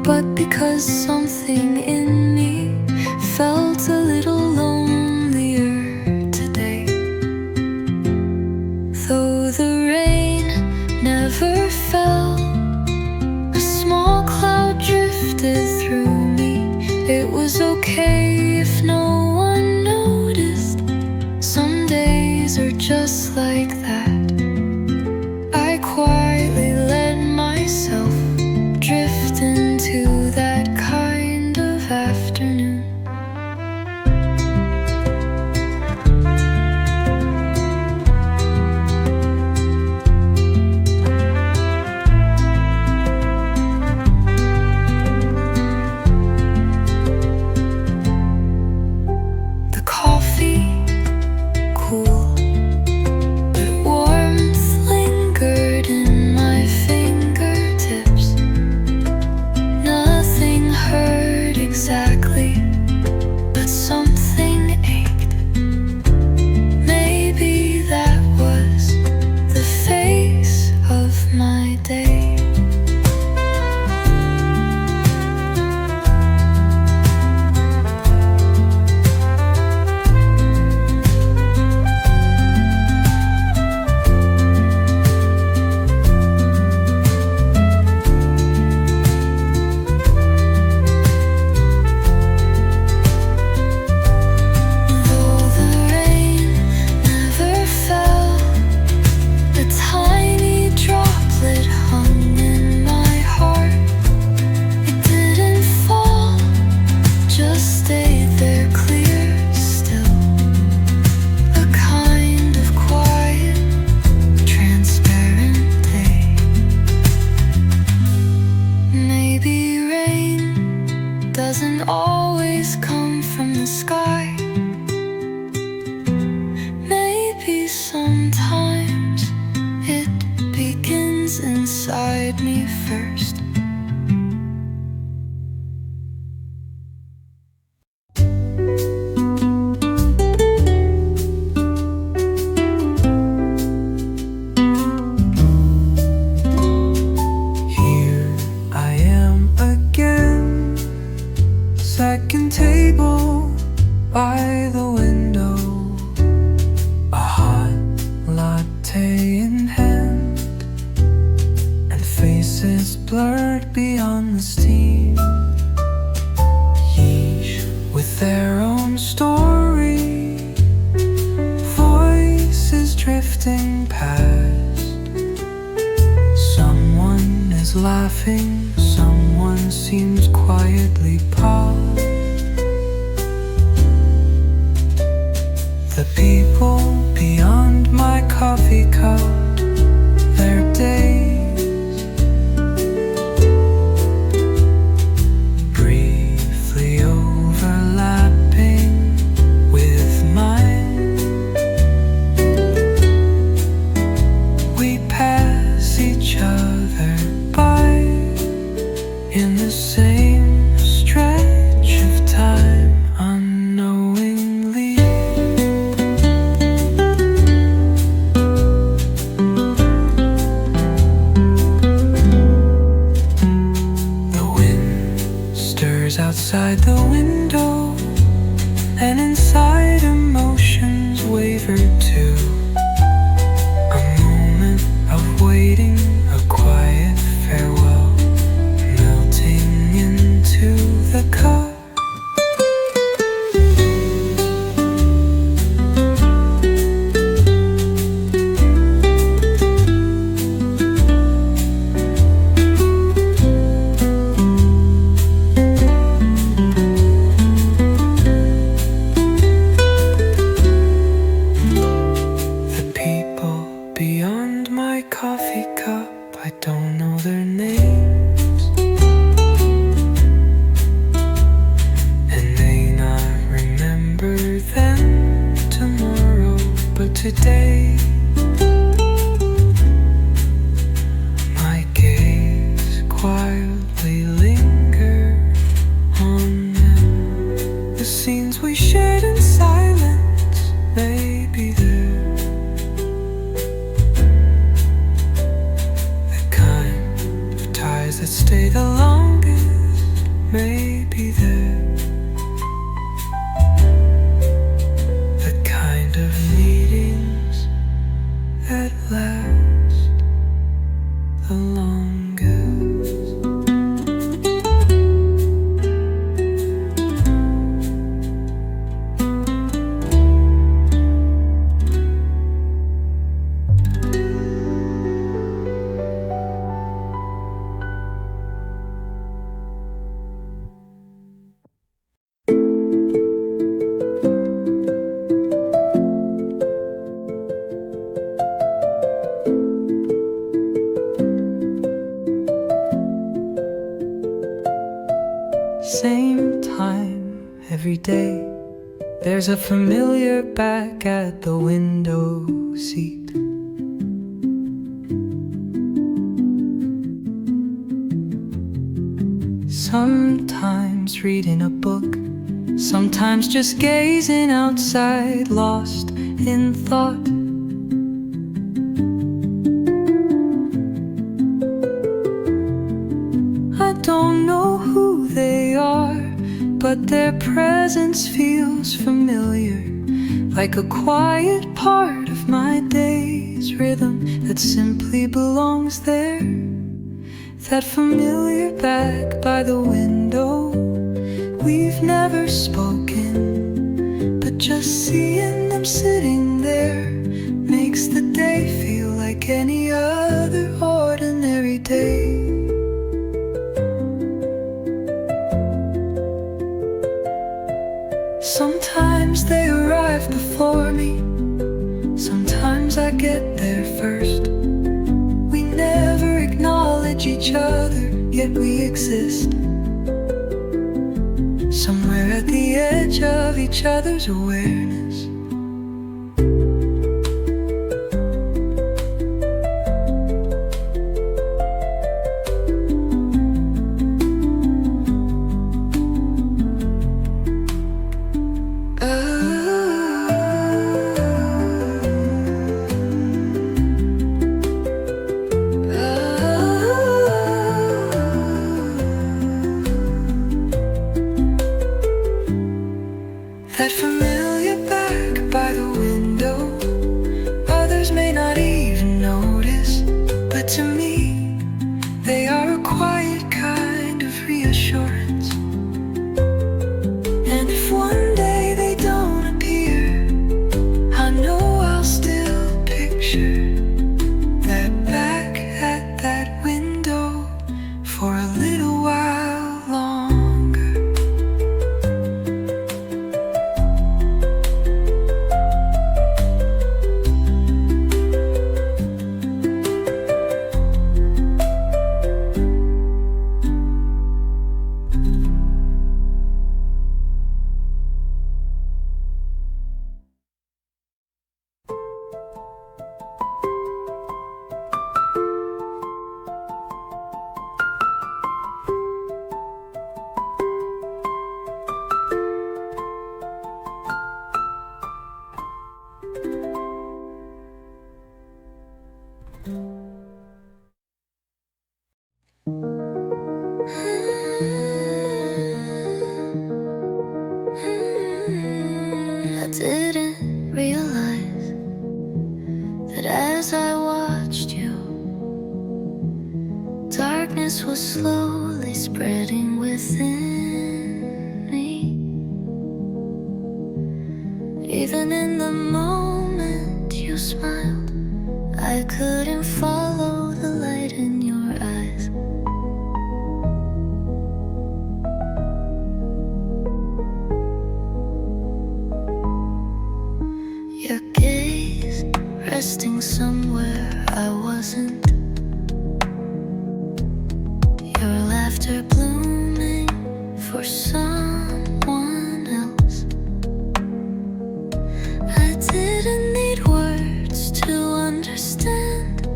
but because something in me felt a little lonelier today. Though the rain never fell, a small cloud drifted through me. It was okay if no one noticed. Some days are just like that. I quietly let myself drift into that kind of afternoon. beside me first. Here I am again, second table by the window, a hot latte in hand, and faces blurred beyond the steam, each with their own story, voices drifting past. Someone is laughing, someone seems quietly paused. The people beyond my coffee cup, their days briefly overlapping with mine. We pass each other by in the same stretch of time, unknowingly. The wind stirs outside the window, and inside emotions waver too. A moment of waiting, a quiet farewell, melting into the cup. The people beyond my coffee cup, I don't know their names, and may not remember them tomorrow, but today my gaze quietly linger on them. The scenes we shared in silence may be there, the kind of ties that stay the longest may be there, the kind of meetings that last the longest. Same time every day, there's a familiar back at the window seat. Sometimes reading a book, sometimes just gazing outside, lost in thought. I don't know who they are, but their presence feels familiar, like a quiet part of my day's rhythm that simply belongs there. That familiar back by the window, we've never spoken, but just seeing them sitting there makes the day feel like any other ordinary day. Sometimes they arrive before me, sometimes I get there first. We never acknowledge each other, yet we exist, somewhere at the edge of each other's awareness. darkness was slowly spreading within me. Even in the moment you smiled, I couldn't follow the light in your eyes. Your gaze resting somewhere I wasn't. Your laughter blooming for someone else. I didn't need words to understand.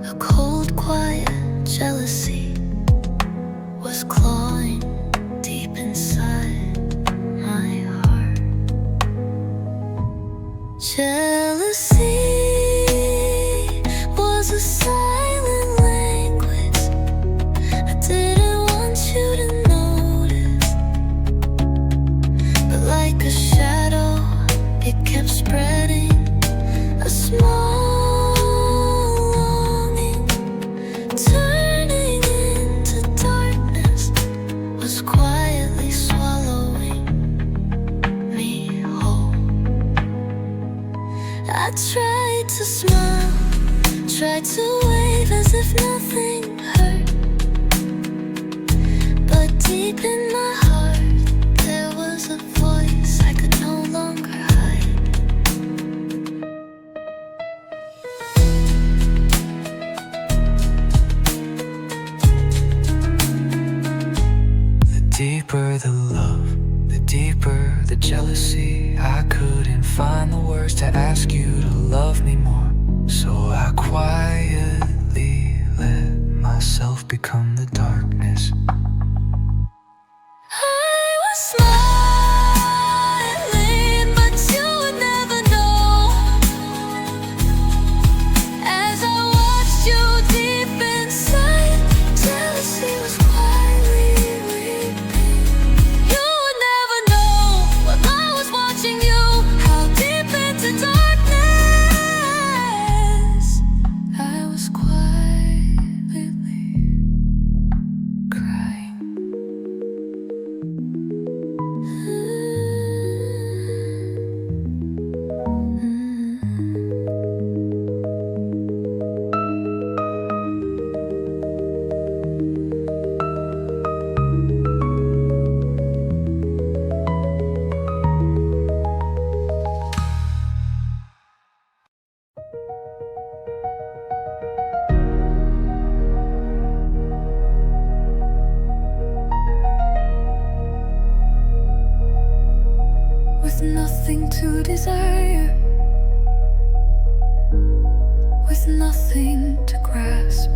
A cold, quiet jealousy was clawing deep inside my heart. Jealousy was a silent language I didn't want you to notice. But like a shadow, it kept spreading. A small longing turning into darkness was quietly swallowing me whole. I tried to smile, tried to wave as if nothing hurt. But deep in my heart, there was a voice I could no longer hide. The deeper the love, the deeper the jealousy. I couldn't find the words to ask you to love me more. So I quietly let myself become the darkness. I was smiling, but you would never know. As I watched you deep inside, jealousy was quietly weeping. You would never know while I was watching you, how deep into darkness I was quietly crying. With nothing to desire, with nothing to grasp,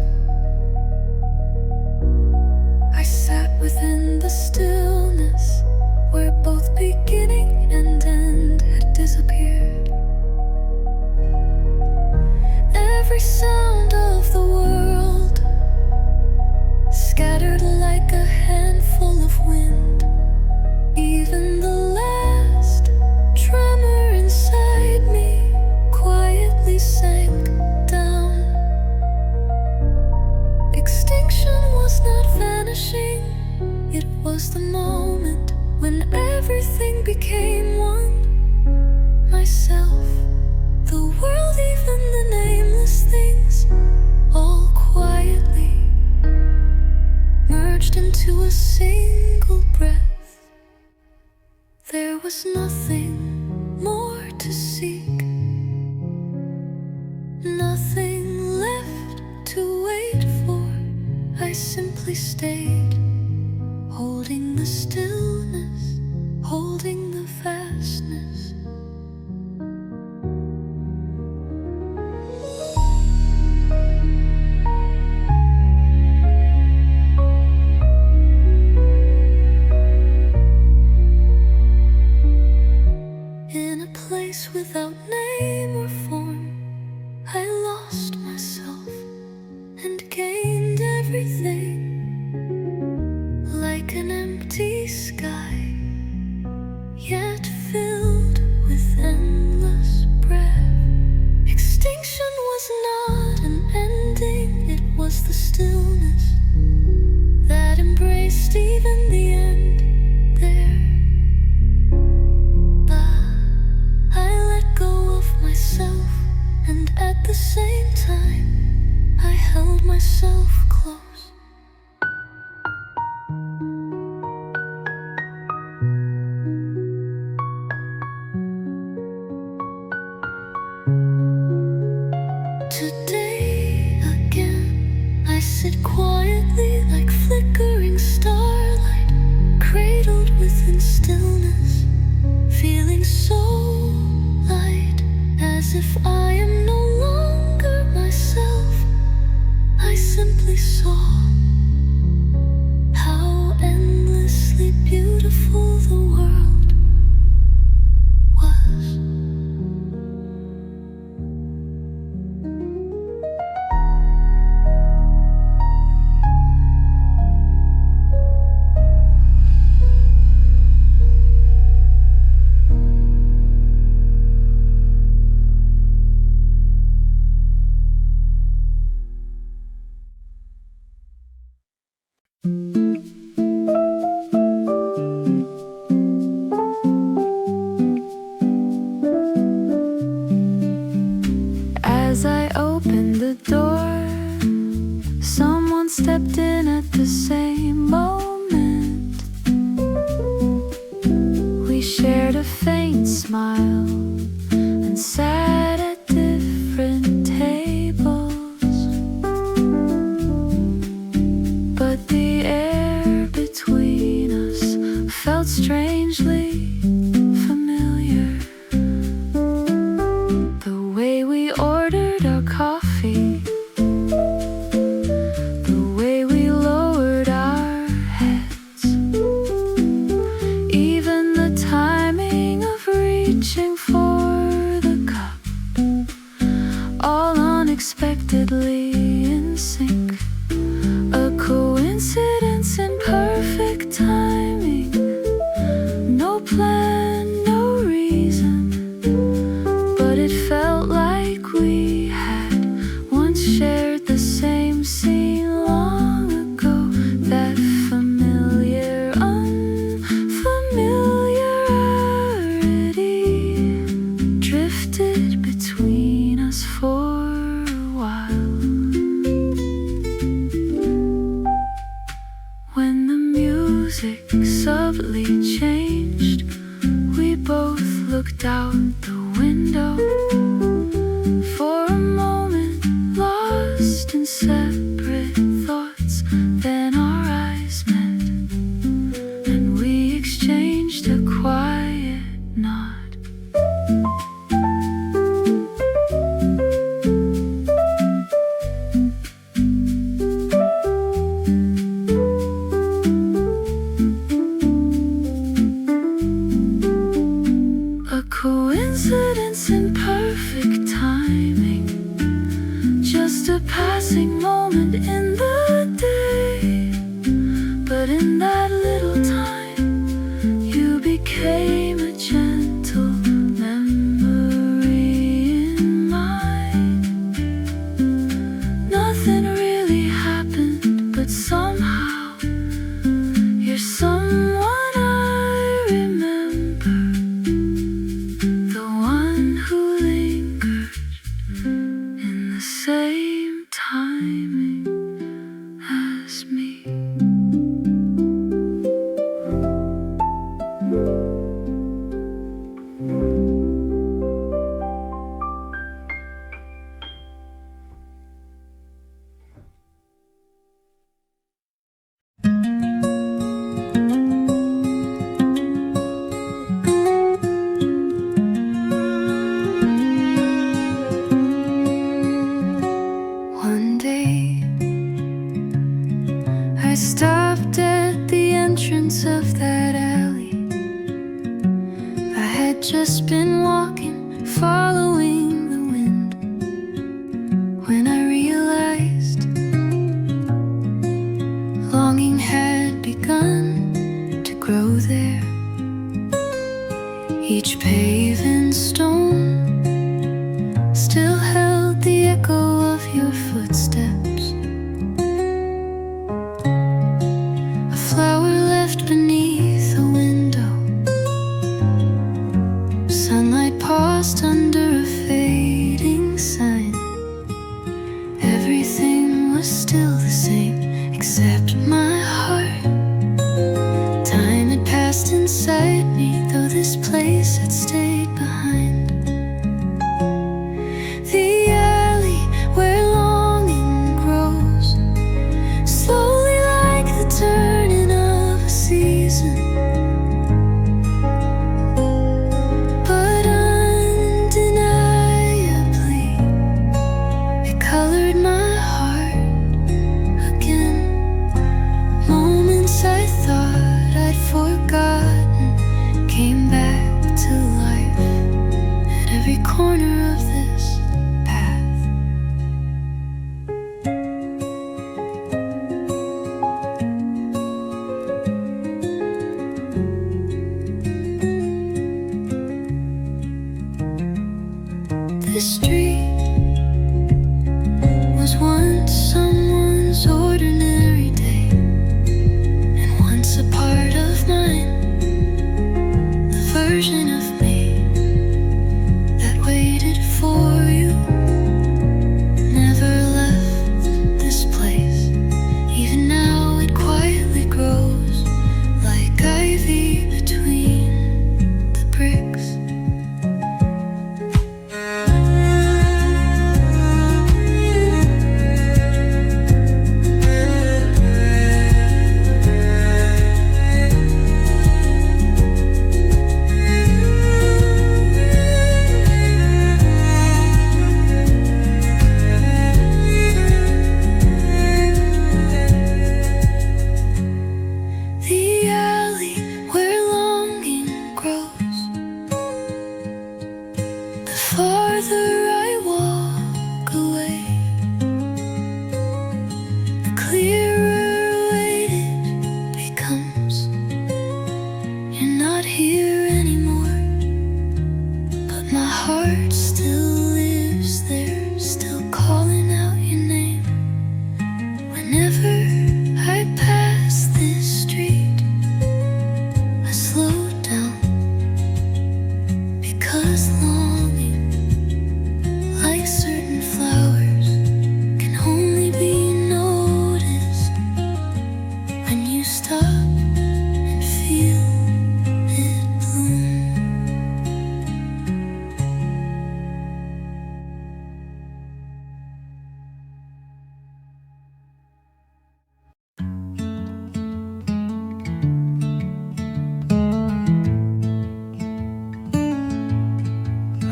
I sat within the stillness where both beginning and end had disappeared. Every sound of the world scattered like a handful of wind. Even the last tremor inside me quietly sank down. Extinction was not vanishing, it was the moment when everything became one. Myself, the world, even the nameless things, all quietly merged into a single breath. There was nothing more to seek, nothing left to wait for. I simply stayed, holding the stillness, holding the vastness. In a place without name or form, I lost myself and gained everything. myself close. Today again, I sit quietly like flickering starlight, cradled within stillness, feeling so light, as if I am no longer myself. I simply saw how endlessly beautiful the world was. As I opened the door, someone stepped in at the same moment. We shared a faint smile and sat at different tables. But the air between us felt strangely familiar. The way we ordered our coffee, the way we lowered our heads, even the timing of reaching for the cup, all unexpectedly in sync. A coincidence in perfect timing, no plan, no reason, but it felt like we had once shared the same scene long ago. That familiar unfamiliarity drifted between us for a while. When the music subtly changed, we both looked out the window. For a moment, lost in separate thoughts, then our eyes met, and we exchanged a quiet nod. A coincidence in perfect timing, just a passing moment in the day. But in that little time, you became a gentle memory in mine. Nothing really happened, but somehow you're someone I remember, the one who lingered in the same timing as me. One day I stopped at the entrance of that alley. I had just been walking, following the wind, when I realized longing had begun to grow there. Each paving stone still held the echo of your footsteps. A flower left beneath a window, sunlight paused under a fading sign. Everything was was still the same, except my heart. Time had passed inside me, though this place had stayed behind. The alley where longing grows, slowly like the turning of a season. But undeniably, it colored my heart again. Moments I thought I'd forgotten came back to life at every corner of this path. This street was once someone's ordinary day, and once a part of mine, the version of me that waited for you. Never left this place. Even now it quietly grows like ivy between the bricks. The alley where longing grows, the farther I walk away, the clearer weight it becomes. You're not here anymore, but my heart still lives there, still calling out your name. Whenever I pass this street, I slow down, because longing, like certain flowers, can only be noticed when you stop and feel it bloom.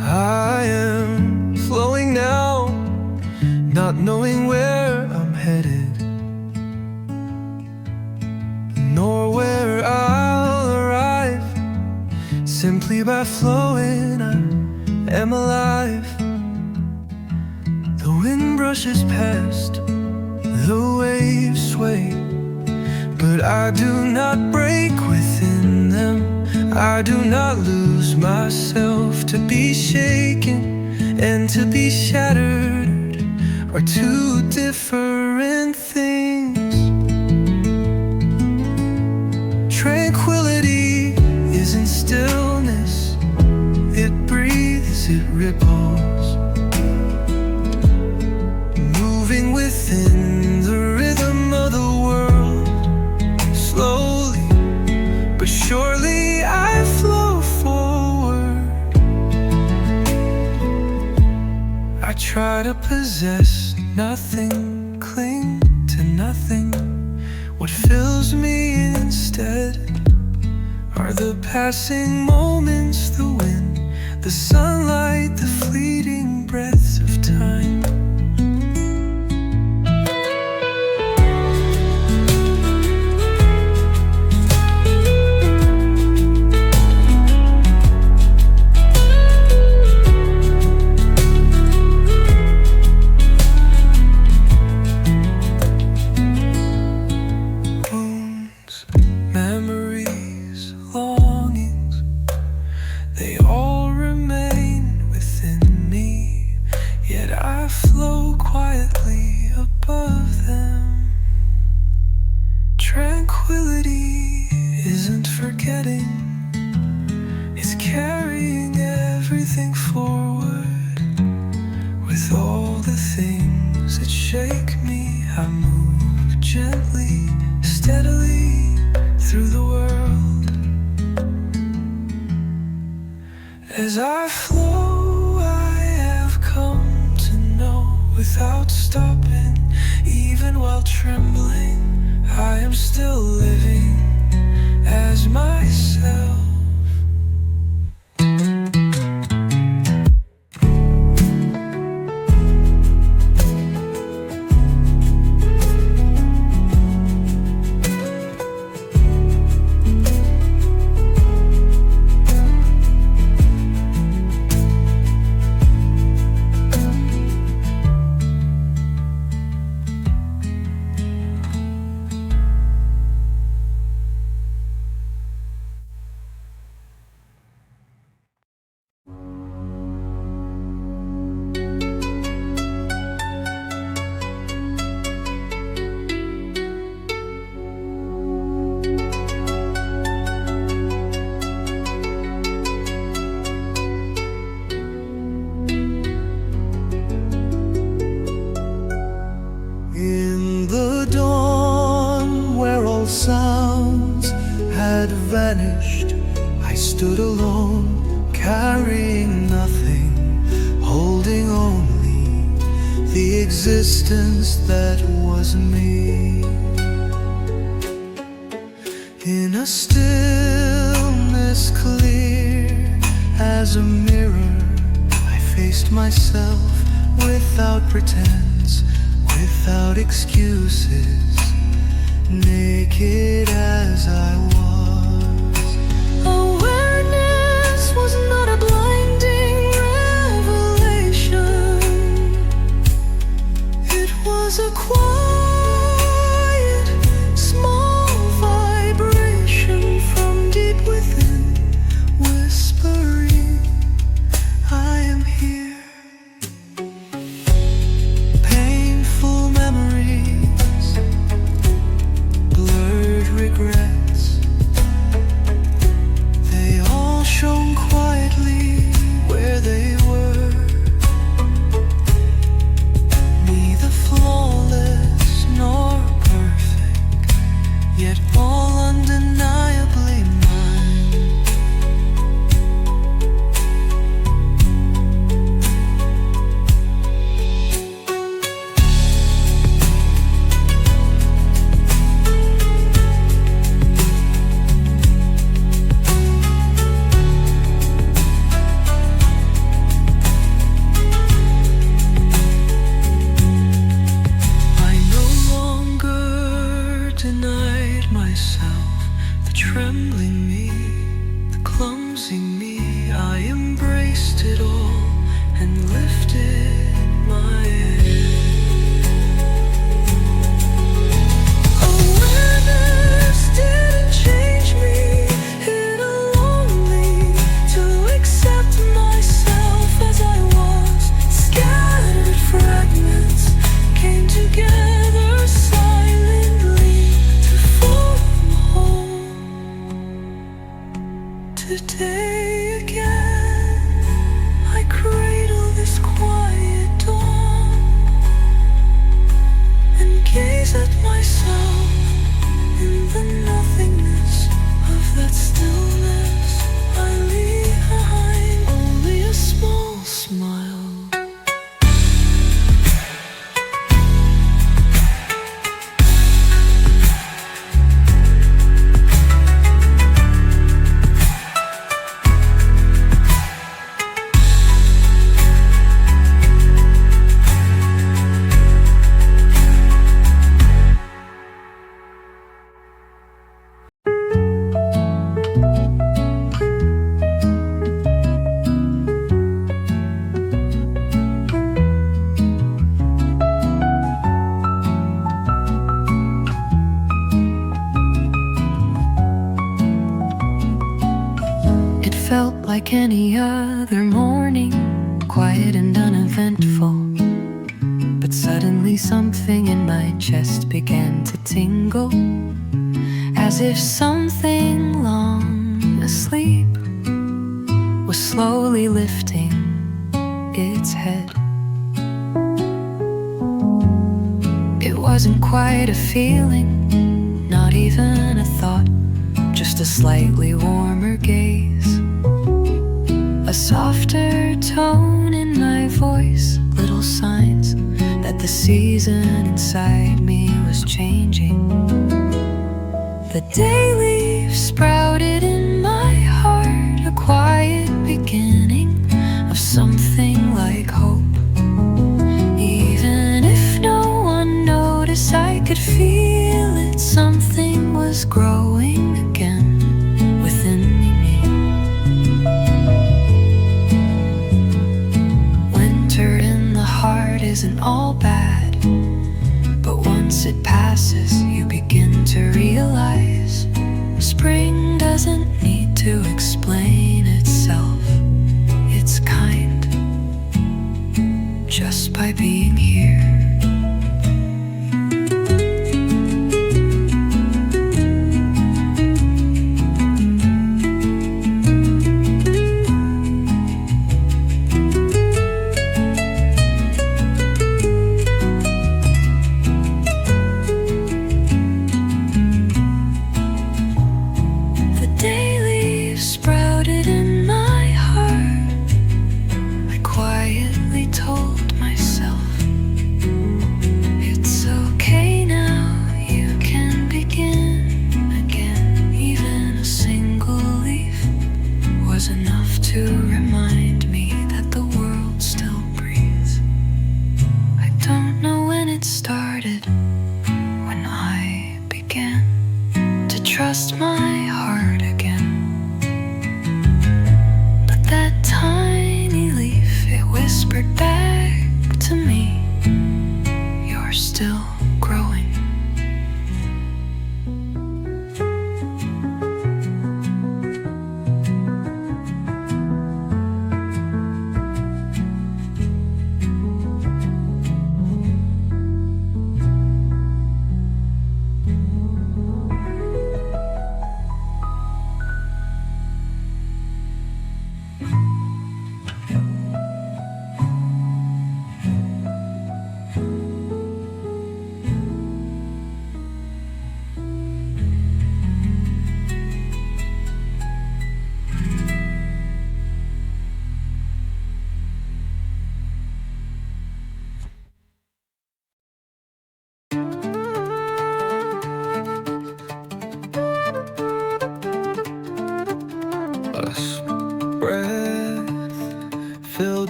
I am flowing now, not knowing where I'm headed, nor where I'll arrive. Simply by flowing, I am alive. The wind brushes past, the waves sway, but I do not break within them. I do not lose myself. To be shaken and to be shattered are two different things. Tranquility isn't stillness, it breathes, it ripples, moving within the rhythm of the world. Slowly but surely I flow forward. I try to possess nothing, cling to nothing. What fills me instead are the passing moments, the wind, the sunlight, the fleeting breaths of time. Memories, longings, they all remain within me, yet I flow quietly above them. Tranquility isn't forgetting, it's carrying everything forward, with all the things that shake me I move gently, steadily through the world. As I flow, I have come to know without stopping, even while trembling, I am still living as myself. Sounds had vanished. I stood alone, carrying nothing, holding only the existence that was me. In a stillness clear as a mirror, I faced myself without pretense, without excuses, naked as I was. Awareness was not a blinding revelation. It was a quiet, small vibration from deep within, whispering, I am here. Painful memories, blurred regrets, they all shone quietly where they were. Neither flawless nor perfect, yet all undeniably mine. I no longer denied myself the trembling me, the clumsy me. I embraced it all and lifted my head. Awareness didn't change me in a lonely to accept myself as I was. Scattered fragments came together silently to form whole. Today again, I cradle this quiet dawn and gaze at myself in the nothingness of that stillness. I leave behind only a small smile. It felt like any other morning, quiet and uneventful. But suddenly something in my chest began to tingle, as if something long asleep was slowly lifting its head. It wasn't quite a feeling, not even a thought, just a slightly warmer gaze, a softer tone in my voice, little signs that the season inside me was changing. The day leaves sprouted in my heart, a quiet beginning of something like hope. Even if no one noticed, I could feel it. Something was growing again within me. Winter in the heart isn't all bad, but once it passes, you begin to realize spring doesn't need to explain itself. It's kind just by being here. Trust my heart again. But that tiny leaf, it whispered back to me, you're still growing.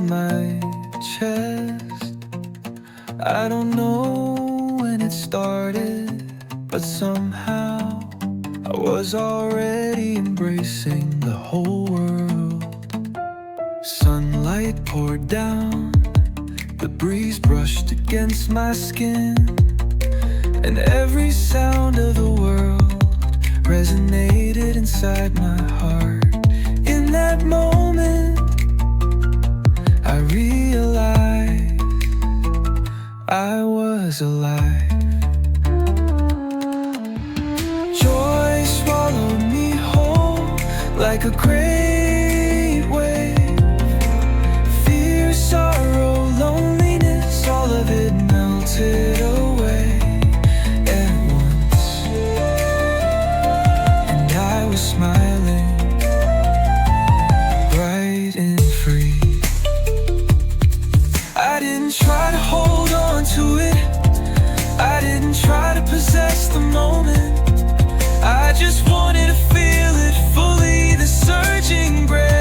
My chest, I don't know when it started, but somehow I was already embracing the whole world. Sunlight poured down, the breeze brushed against my skin, and every sound of the world resonated inside my heart. In that moment I realized I was alive. Joy swallowed me whole like a great wave. Fear, sorrow, loneliness, all of it melted away at once. And I was smiling, bright and free. I didn't try to hold on to it, I didn't try to possess the moment. I just wanted to feel it fully, the surging breath.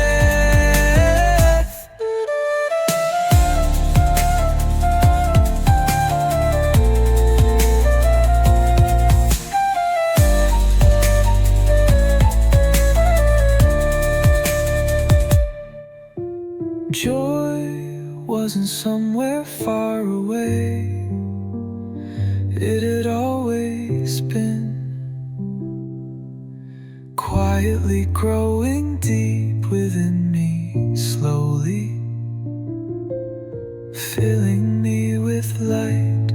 Joy wasn't somewhere far away, it had always been, quietly growing deep within me, slowly filling me with light.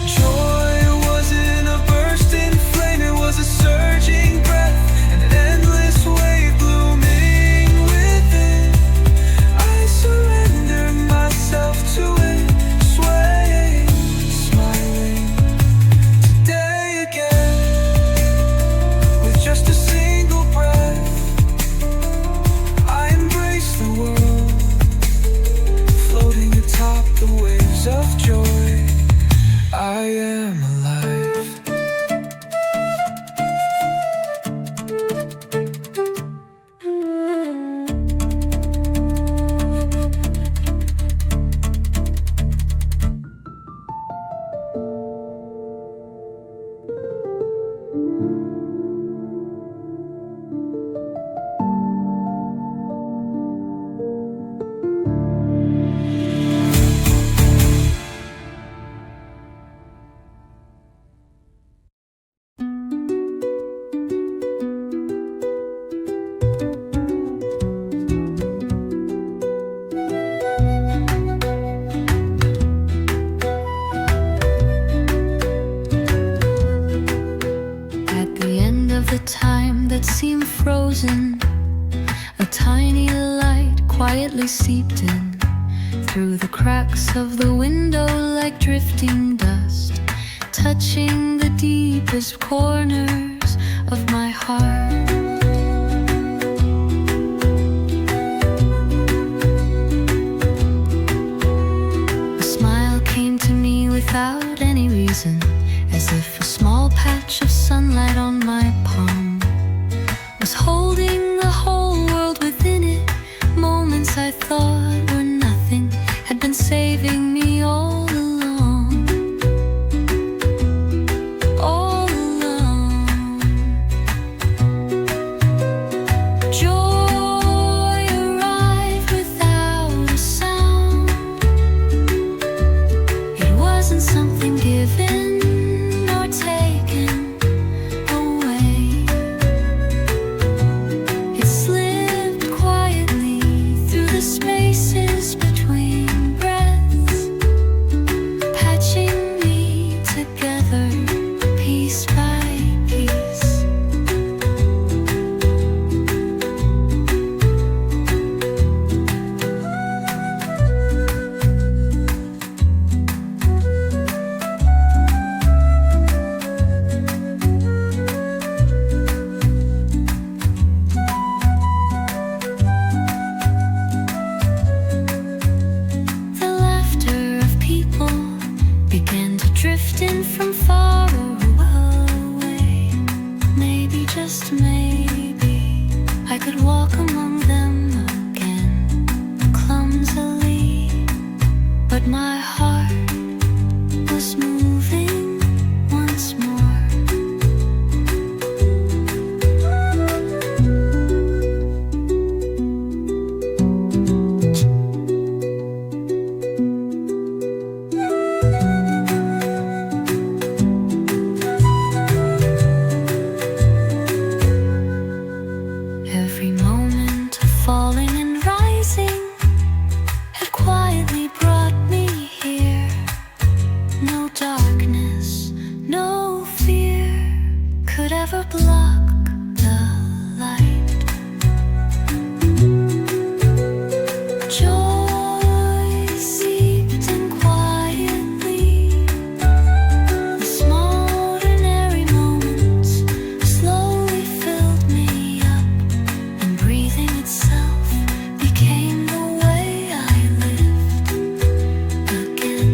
Joy wasn't a bursting flame, it was a surging breath, an endless wave blooming within. I surrender myself to it, swaying, smiling, I am alive. Seemed frozen, a tiny light quietly seeped in through the cracks of the window like drifting dust, touching the deepest corners of my heart. A smile came to me without any reason, as if a small patch of sunlight on my palm was holding the whole world within it. Moments I thought were nothing had been saving me all along. All along. Joy arrived without a sound. It wasn't something given or taken. Spaces between breaths, patching me together piece by piece. Drifting from far away, maybe, just maybe, I could walk among them again, clumsily, but my heart was moving once more. Every moment of falling and rising had quietly brought me here. No darkness, no fear could ever block the light. Joy seeped in quietly. The small ordinary moments slowly filled me up. Breathing itself became the way I lived again.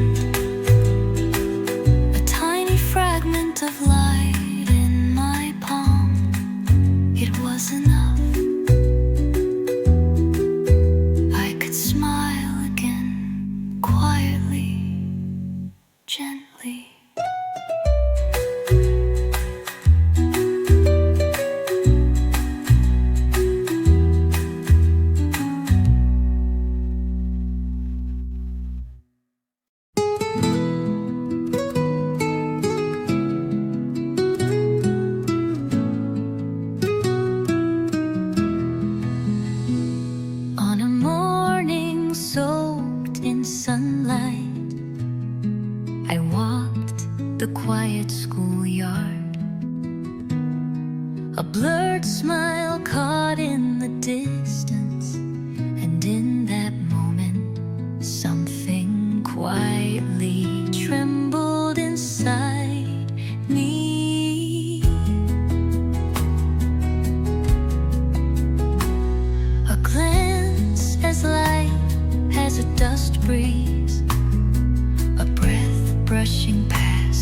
A tiny fragment of light in my palm, it was enough. I could smile again, quietly, gently. On a morning soaked in sunlight, I walked the quiet schoolyard. A blurred smile caught in the distance, and in that moment, something quietly trembled inside me. A glance as light as a dust breeze, a breath brushing past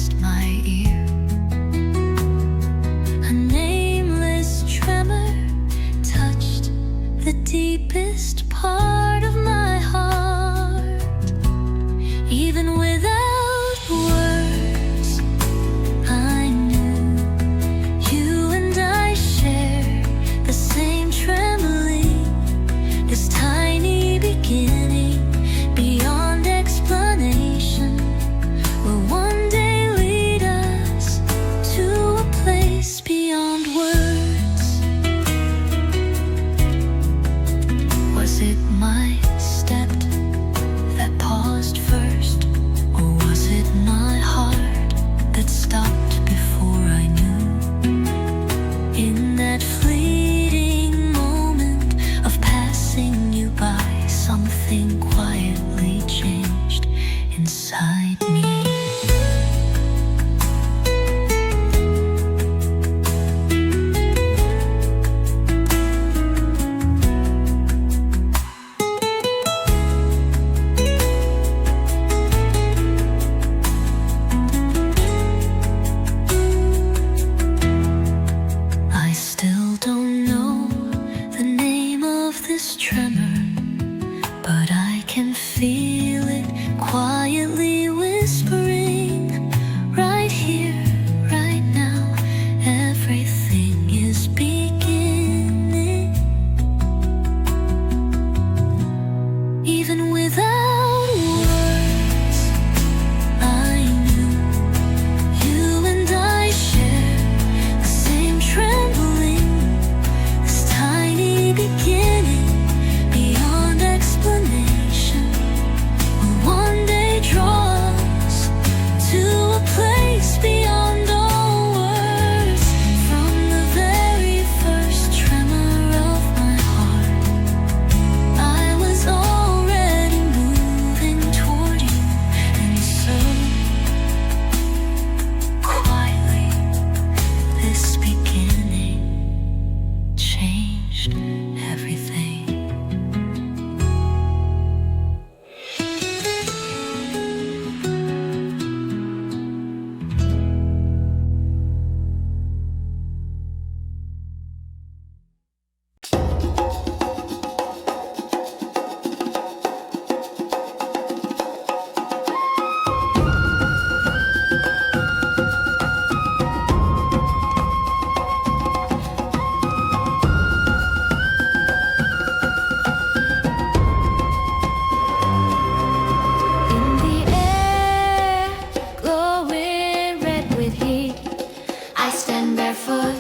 barefoot.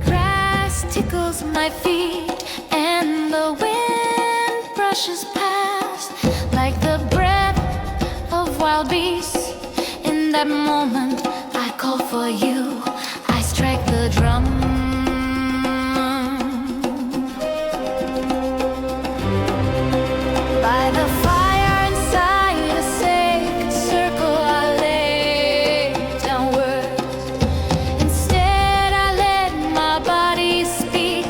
Grass tickles my feet, and the wind brushes past like the breath of wild beasts. In that moment, I call for you. I strike the drum. By the fire inside a sacred circle, I lay down words. Instead, I let my body speak,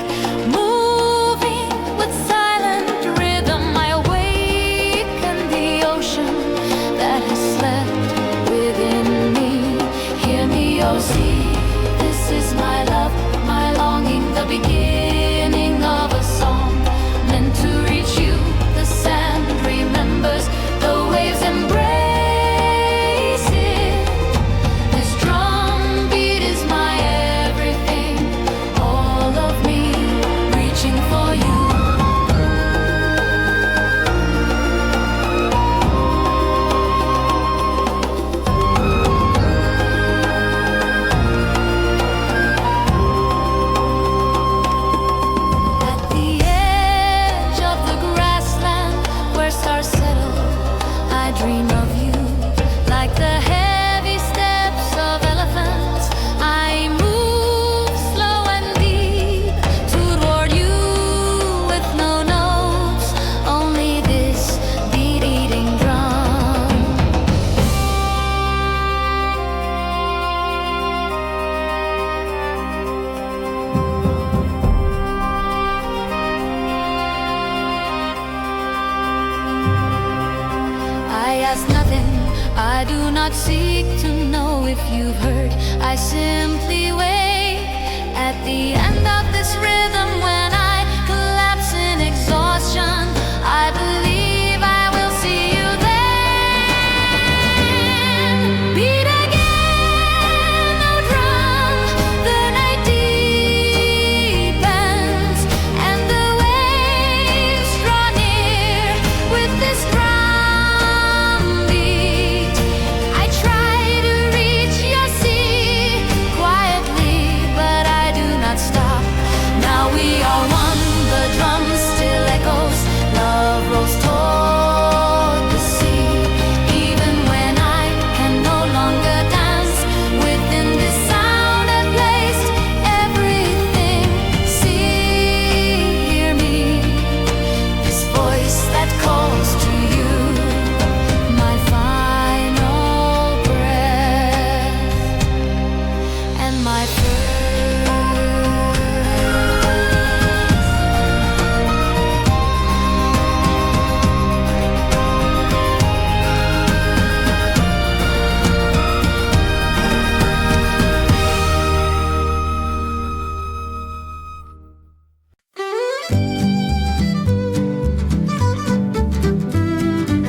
moving with silent rhythm. I awaken the ocean that has slept within me. Hear me, oh sea, this is my love, my longing, the beginning of a song meant to reach you. The sand remembers, the waves embrace it. This drum beat is my everything, all of me reaching for you. At the edge of the grassland where stars settle, I dream of you. Like the heavy steps of elephants, I move slow and deep toward you with no notes, only this beat-eating drum. I ask nothing, I do not seek to know if you've heard. I simply wait at the end of this rhythm when I collapse in exhaustion. I believe I will see you then. Beat again, oh drum, the night deepens and the waves draw near with this drum beat. I try to reach your sea quietly, but I do not stop. Now we are one, the drum still echoes, love rolls toward the sea. Even when I can no longer dance within this sound I've placed everything. See, hear me, this voice that calls to you, my final breath and my first.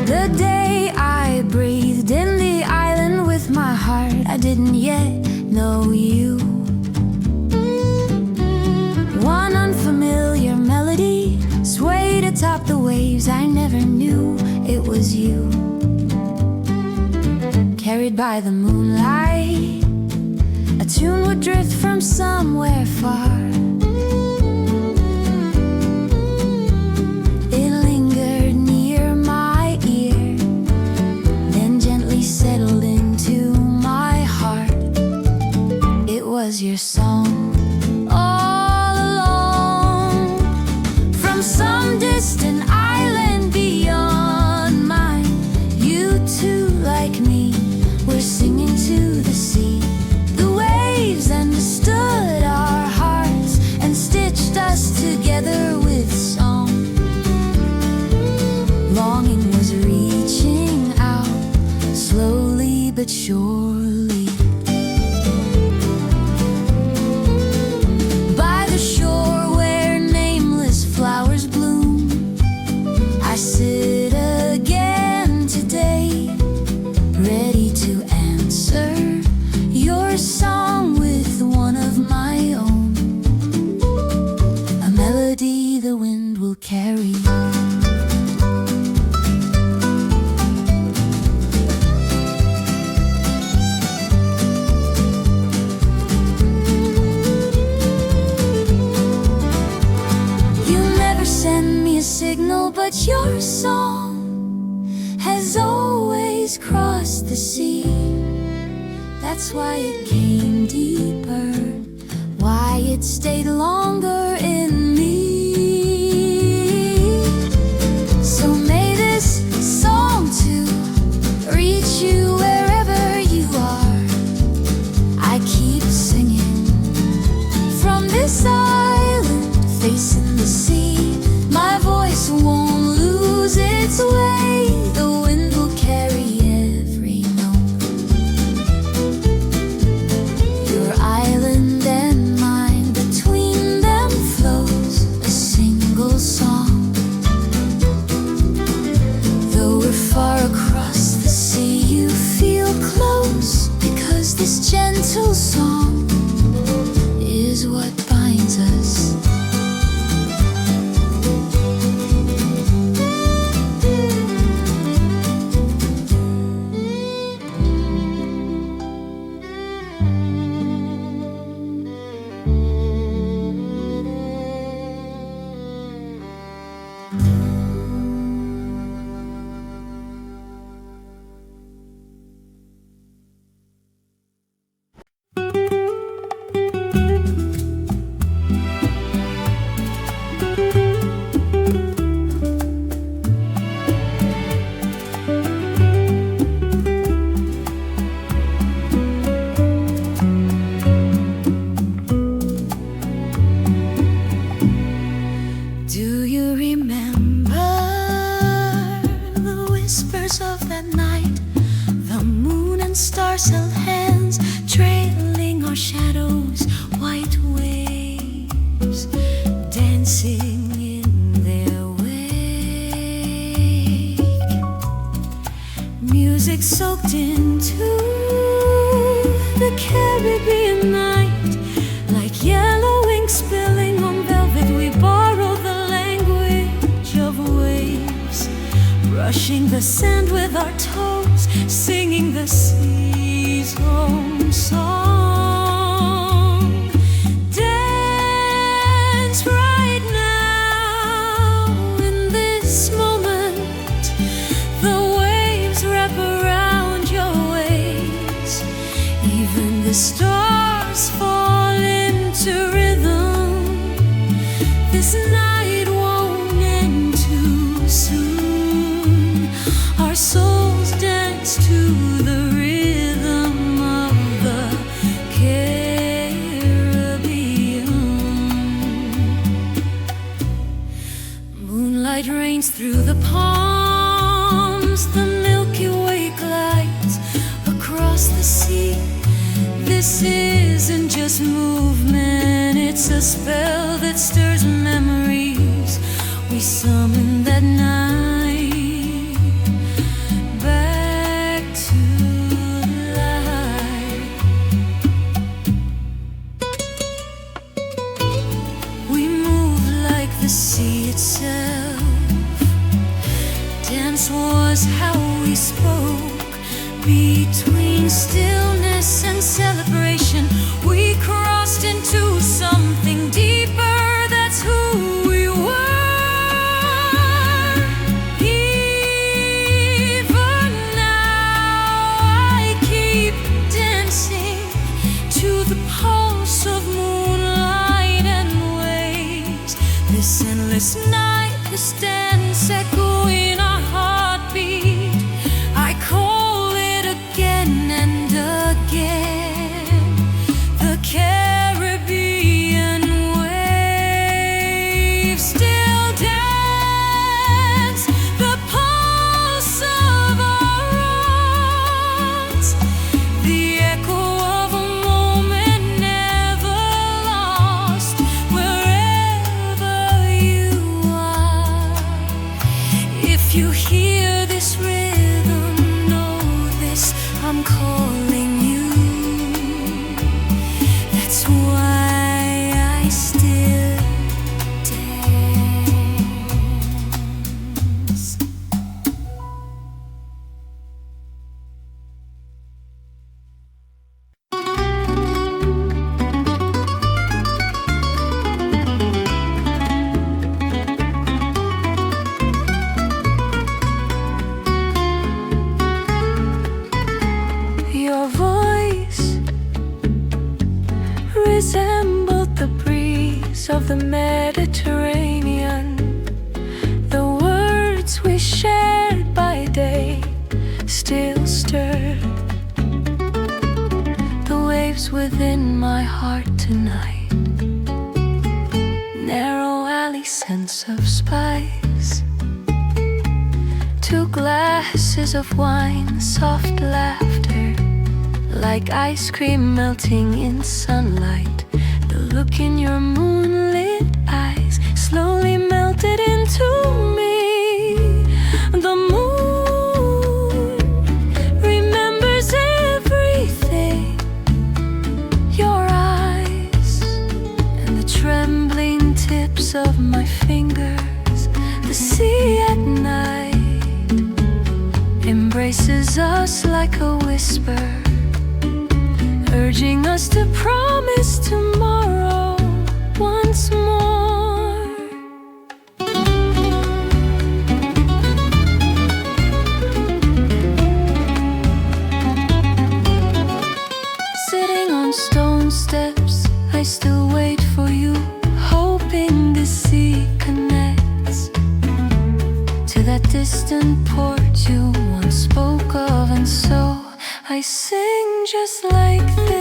The day I breathed in the island with my heart, I didn't yet know you. One unfamiliar melody swayed atop the waves. I never knew it was you. Carried by the moonlight, a tune would drift from somewhere far. It lingered near my ear, then gently settled into my heart. It was your song all along, from some distant island beyond mine. You too, like me, were singing to the sea. The waves understood our hearts and stitched us together with song. Longing was reaching out, slowly but surely. but your song has always crossed the sea. That's why it came deeper, why it stayed longer in me. So may this song too reach you wherever you are. I keep singing from this island facing the sea. My voice won't lose its way. The wind will carry every note. Your island and mine, between them flows a single song. Though we're far across the sea, you feel close, because this gentle song is what binds us. Do you remember the whispers of that night? The moon and stars held hands, trailing our shadows, white waves dancing in their wake. Music soaked into the Caribbean night, like yellow ink spilling on velvet. We borrow the language of waves, brushing the sand with our toes, singing the sea's own song. Dance right now in this moment. The waves wrap around your waist. Even the stars fall into rhythm. This night won't end too soon. Our souls dance to the rhythm of the Caribbean. Moonlight rains through the palms, the Milky Way glides across the sea. This isn't just movement, it's a spell that stirs memories we summoned that night back to life. We move like the sea itself. Dance was how we spoke. Between stillness and celebration, we crossed into something deeper. That's who we were. Even now I keep dancing to the pulse of moonlight and waves. This endless night, this dance echo in our heartbeat. I call it again and again. The Caribbean waves still dance. The pulse of our hearts. The echo of a moment never lost. Wherever you are. resembled the breeze of the Mediterranean. The words we shared by day still stir the waves within my heart tonight. Narrow alley scents of spice, 2 glasses of wine, soft laughter like ice cream melting in sunlight. The look in your moonlit eyes slowly melted into me. The moon remembers everything, your eyes and the trembling tips of my fingers. The sea at night embraces us like a whisper, urging us to promise tomorrow once more. Sitting on stone steps, I still wait for you, hoping the sea connects to that distant port you once spoke of. And so I sing just like this.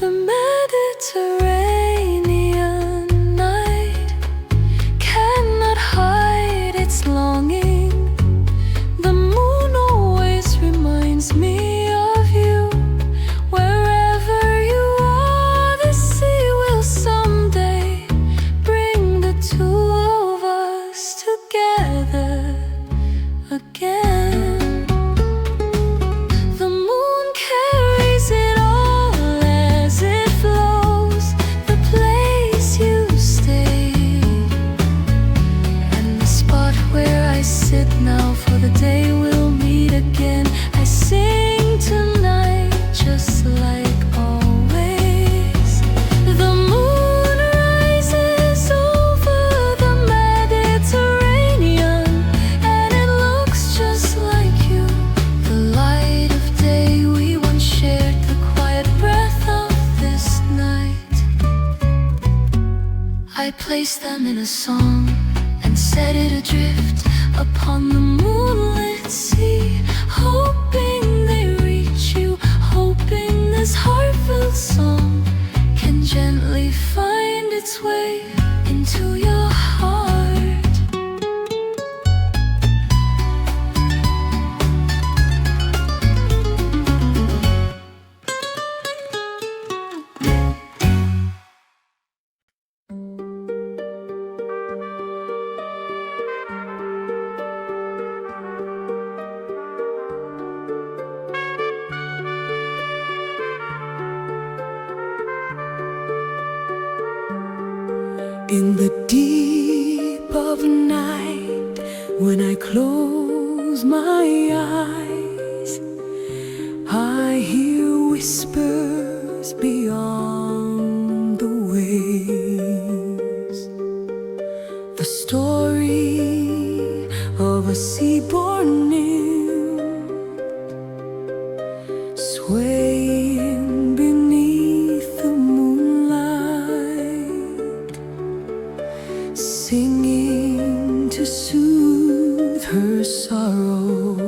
The Mediterranean night cannot hide its longing. The moon always reminds me of you. Wherever you are, the sea will someday bring the 2 of us together again. The moon carries it all as it flows, the place you stay and the spot where I sit now for the day we'll meet again. I sing tonight just like always. The moon rises over the Mediterranean and it looks just like you. The light of day we once shared, the quiet breath of this night. I place them in a song and set it adrift upon the moonlit sea, hoping they reach you, hoping this heartfelt song can gently find its way into your heart. In the deep of night, when I close my eyes, I hear whispers beyond the waves. The story of a seaborn nymph swaying beneath the moonlight, singing to soothe her sorrow.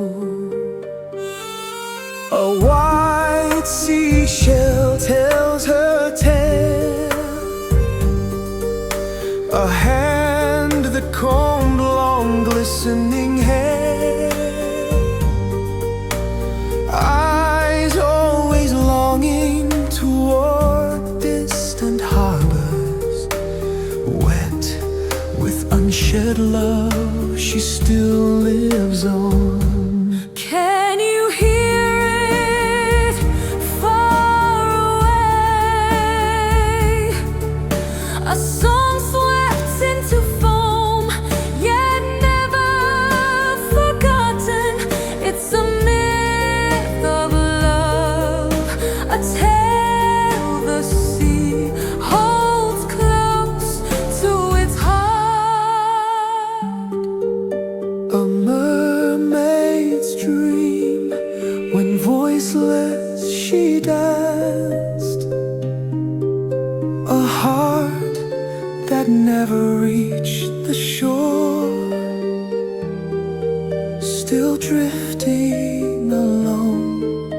A white seashell tells her tale, a hand that combed long glistening hair, eyes always longing toward distant harbors, wet with unshed love she still lives on. Can you hear it far away? A song swept into foam, yet never forgotten. It's a myth she danced. A heart that never reached the shore, still drifting alone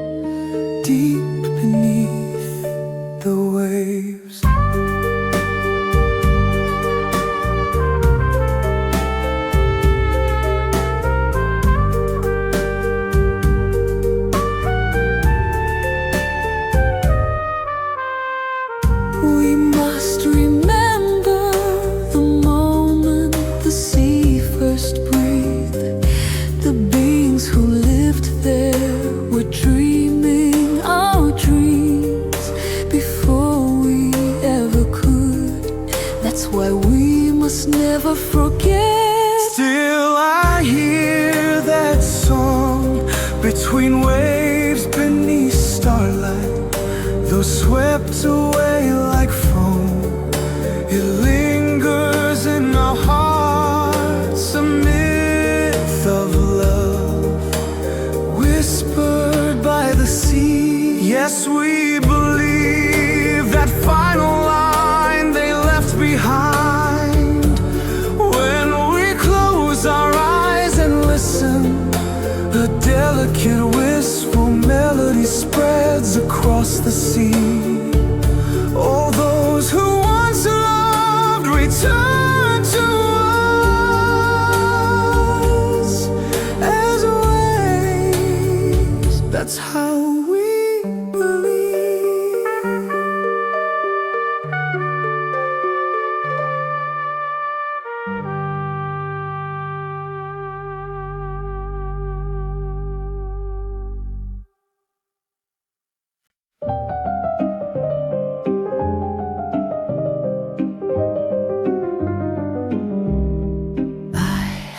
deep beneath the waves. We must remember the moment the sea first breathed. The beings who lived there were dreaming our dreams before we ever could. That's why we must never forget. Still I hear that song between waves beneath starlight, though swept away like foam. It lingers in our hearts, a myth of love whispered by the sea. Yes, we believe that final line they left behind. When we close our eyes and listen, a delicate wistful melody spreads across the sea. All those who once loved return to us as waves. That's how we believe.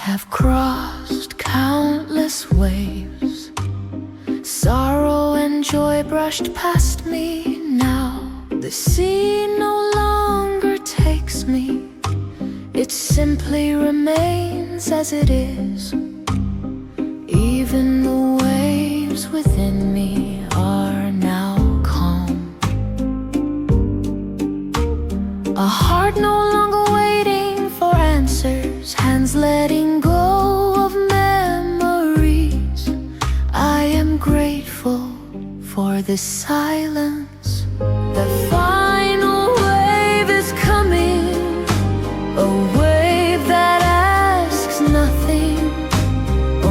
Have crossed countless waves. Sorrow and joy brushed past me. Now the sea no longer takes me. It simply remains as it is. Even the waves within me are now calm. A heart no longer waiting for answers, hands letting go of memories. I am grateful for this silence. The final wave is coming, a wave that asks nothing,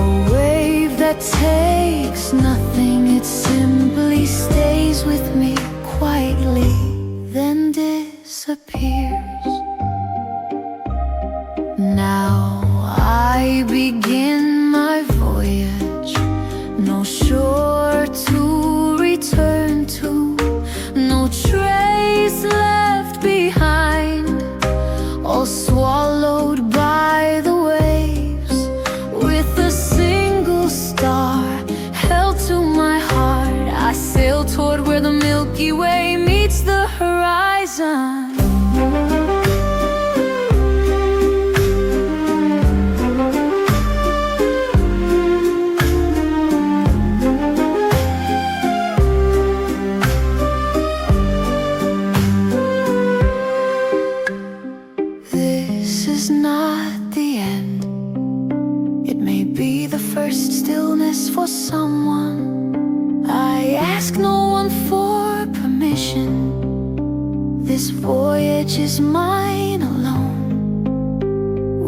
a wave that takes nothing. It simply stays with me quietly, then disappears. Now I begin my voyage, no shore to return to, no trace left behind, all swallowed by the waves. With a single star held to my heart, I sail toward where the Milky Way meets the horizon. This is not the end. It may be the first stillness for someone. I ask no one for permission. This voyage is mine alone.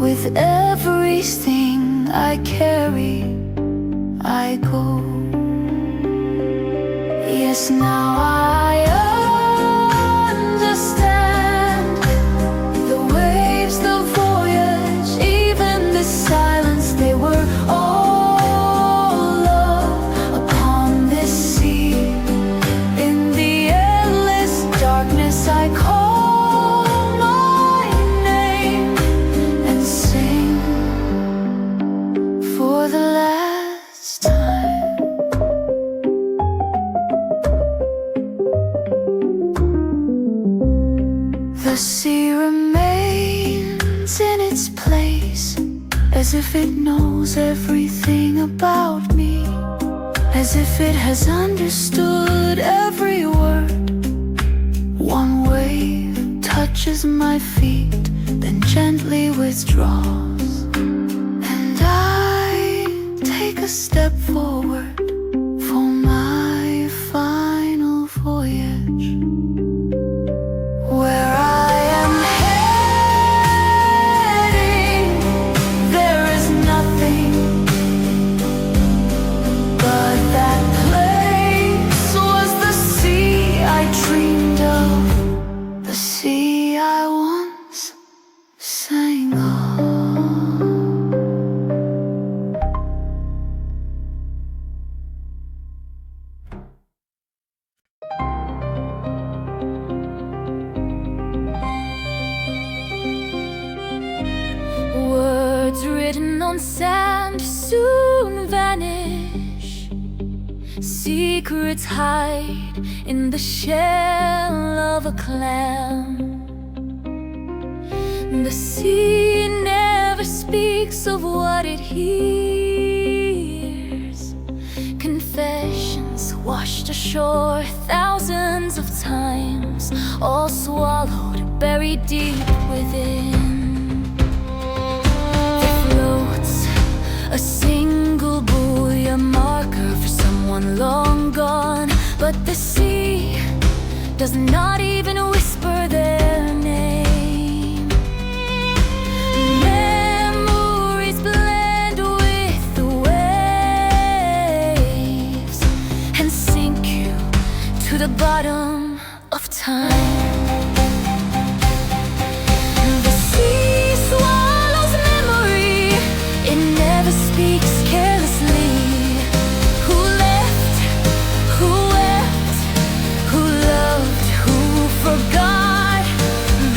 With every sting I carry, I go. Yes, now I understand the waves, the voyage, even the silence. They were all love upon this sea. In the endless darkness I call my name and sing for the last time. The sea remains in its place, as if it knows everything about me, as as if it has understood every word. One wave touches my feet, then gently withdraws, and I take a step forward for my final voyage, where I am heading. There is nothing but that place was the sea I dreamed of, the sea I once sang of. Words written on sand soon vanish. Secrets hide in the shell of a clam. The sea never speaks of what it hears. Confessions washed ashore thousands of times, all swallowed, buried deep within. A single buoy, a marker for someone long gone, but the sea does not even whisper their name. Memories blend with the waves and sink you to the bottom of time. The sea swallows memory, it never speaks carelessly. Who left, who wept, who loved, who forgot.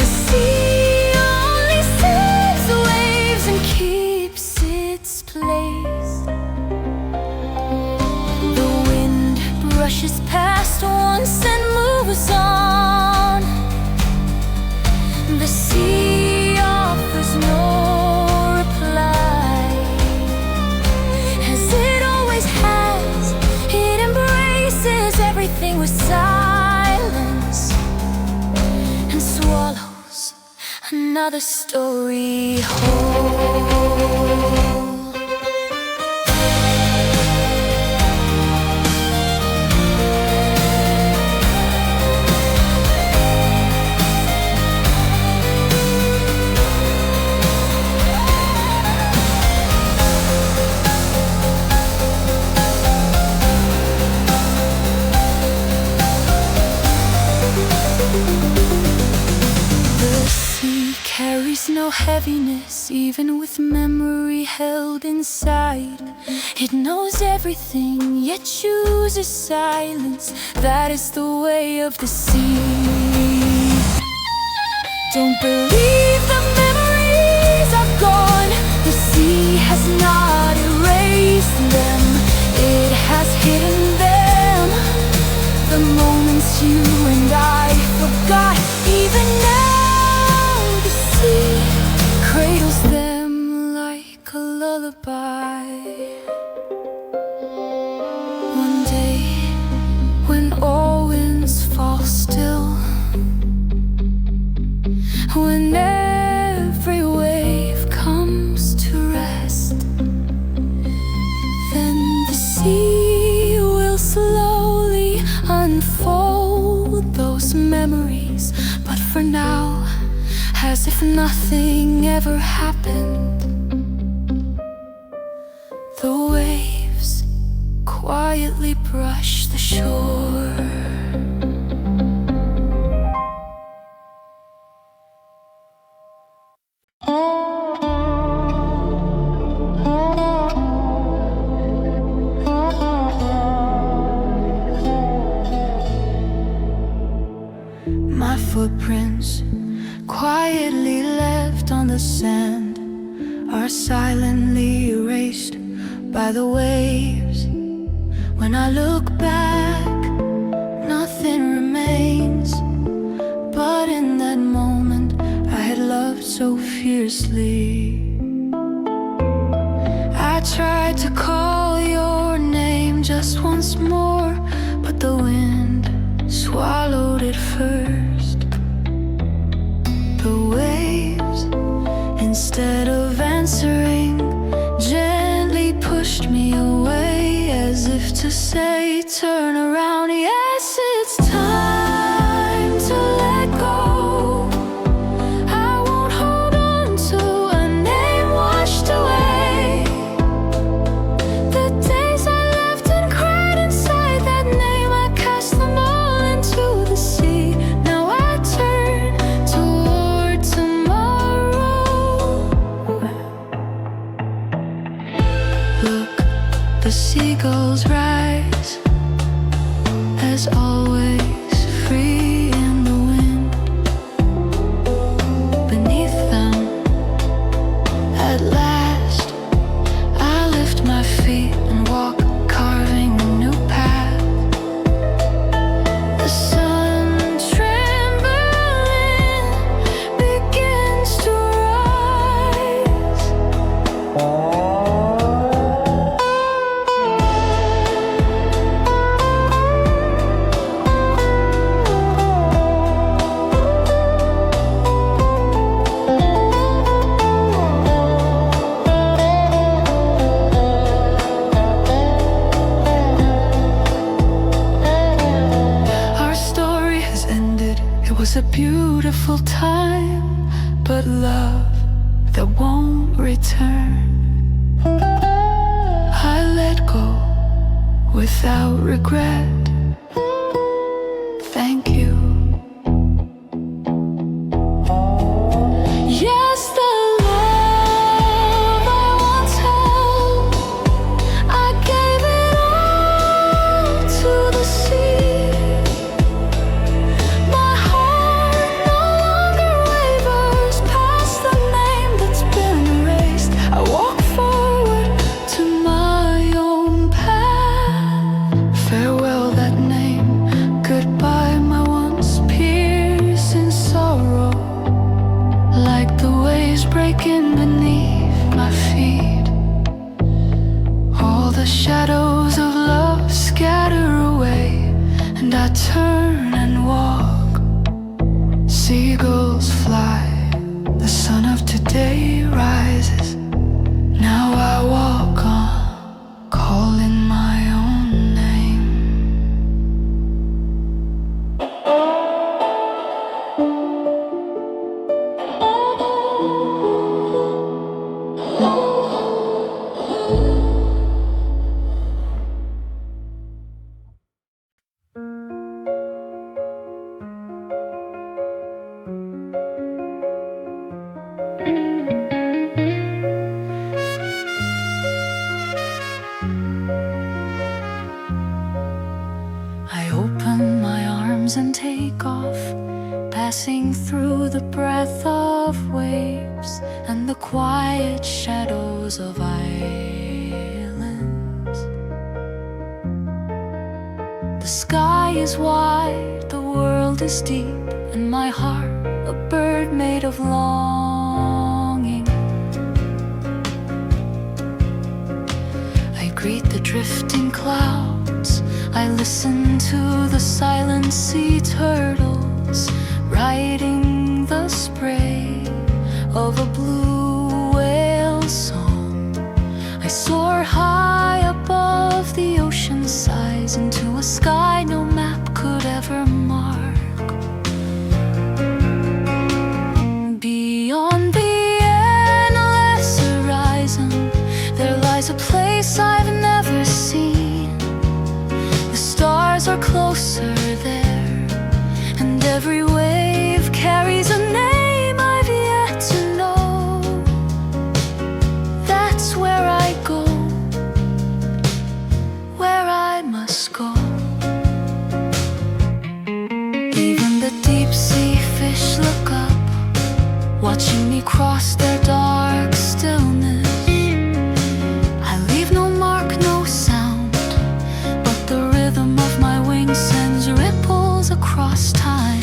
The sea only sends waves and keeps its place. The wind brushes past once and moves on. The sea offers no reply, as it always has. It embraces everything with silence and swallows another story whole. Carries no heaviness, even with memory held inside. It knows everything, yet chooses silence. That is the way of the sea. Don't believe the memories are gone. The sea has not erased them, it has hidden them. The moments you and I forgot, even now cradles them like a lullaby. One day, when all winds fall still, when every wave comes to rest, then the sea will slowly unfold those memories. But for now, as if nothing ever happened, the waves quietly brush the shore. My footprints, quietly left on the sand, are silently erased by the waves. When I look back, nothing remains. But in that moment, I had loved so fiercely. I tried to call your name just once more, but the wind swallowed it first. The waves, instead of answering, gently pushed me away, as if to say, turn around, yes, it's time to let go. I won't hold on to a name washed away. The days I left and cried inside that name, I cast them all into the sea. Now I turn toward tomorrow. Look, the seagulls rise, as always, free in the wind. Beneath them, at last, I lift my feet and walk, carving a new path. The sun trembling begins to rise. Our story has ended. It was a beautiful time, but love that won't return. I let go without regret. Thank you. Yes, the love I once held, I gave it all to the sea. My heart no longer wavers past the name that's been erased. I walk forward to my own path. Farewell that name, goodbye my once piercing sorrow. Like the waves breaking beneath my feet, all the shadows of love scatter away, and I turn and walk. Seagulls fly, the sun of today rises. Now I walk on, calling my own name. I open my arms and take off, passing through the breath of waves and the quiet shadows of islands. The sky is wide, the world is deep, and my heart a bird made of longing. I greet the drifting clouds, I listen to the silent sea turtles riding the spray of a blue whale song. I soar high above the ocean size into a sky no map could ever mark. Beyond the endless horizon, there lies a place I've never seen. The stars are closer there, and every wave carries a name I've yet to know. That's where I go, where I must go. Even the deep sea fish look up, watching me cross their dark stillness. I leave no mark, no sound, but the rhythm of my wings sends ripples across time.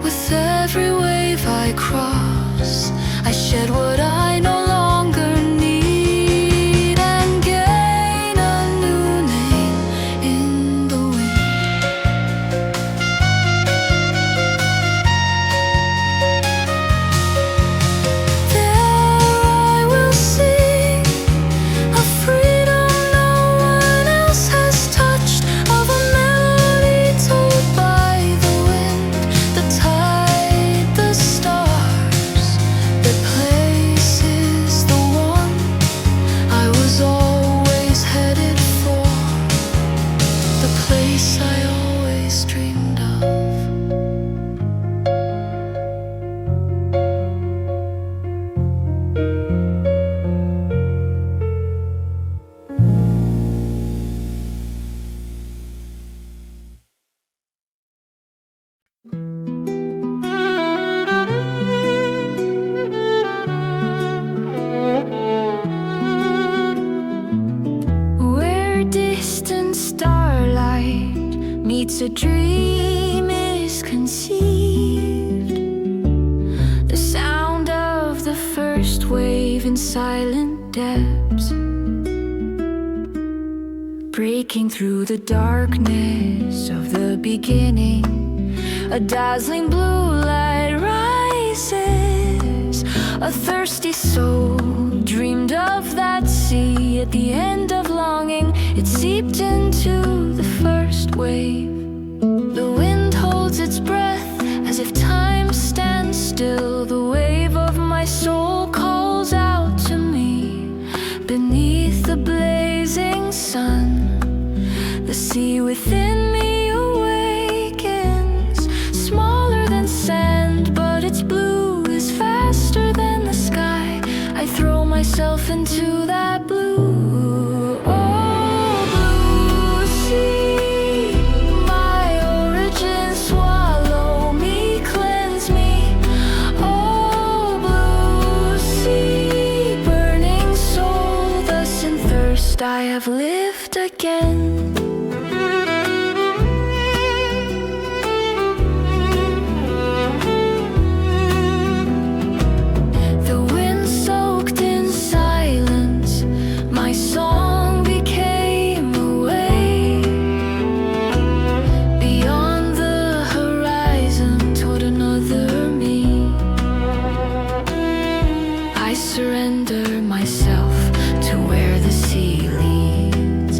With every wave I cross, I shed what I no longer need and gain a new name in the wind. There I will sing a freedom no one else has touched, of a melody told by the wind, the tide, the stars. The place is the one I was always headed for, the place I always dreamed of. Where distant starlight meets a dream is conceived, the sound of the first wave in silent depths, breaking through the darkness of the beginning. A dazzling blue light rises, a thirsty soul dreamed of that sea. At the end of longing, it seeped into the first wave. The wind holds its breath as if time stands still. The wave of my soul calls out to me beneath the blazing sun. The sea within me awakens, smaller than sand, but its blue is faster than the sky. I throw myself into that blue. Oh, blue sea, my origin, swallow me, cleanse me. Oh, blue sea, burning soul, thus in thirst I have lived again. The wind soaked in silence, my song became a wave. Beyond the horizon toward another me, I surrender myself to where the sea leads.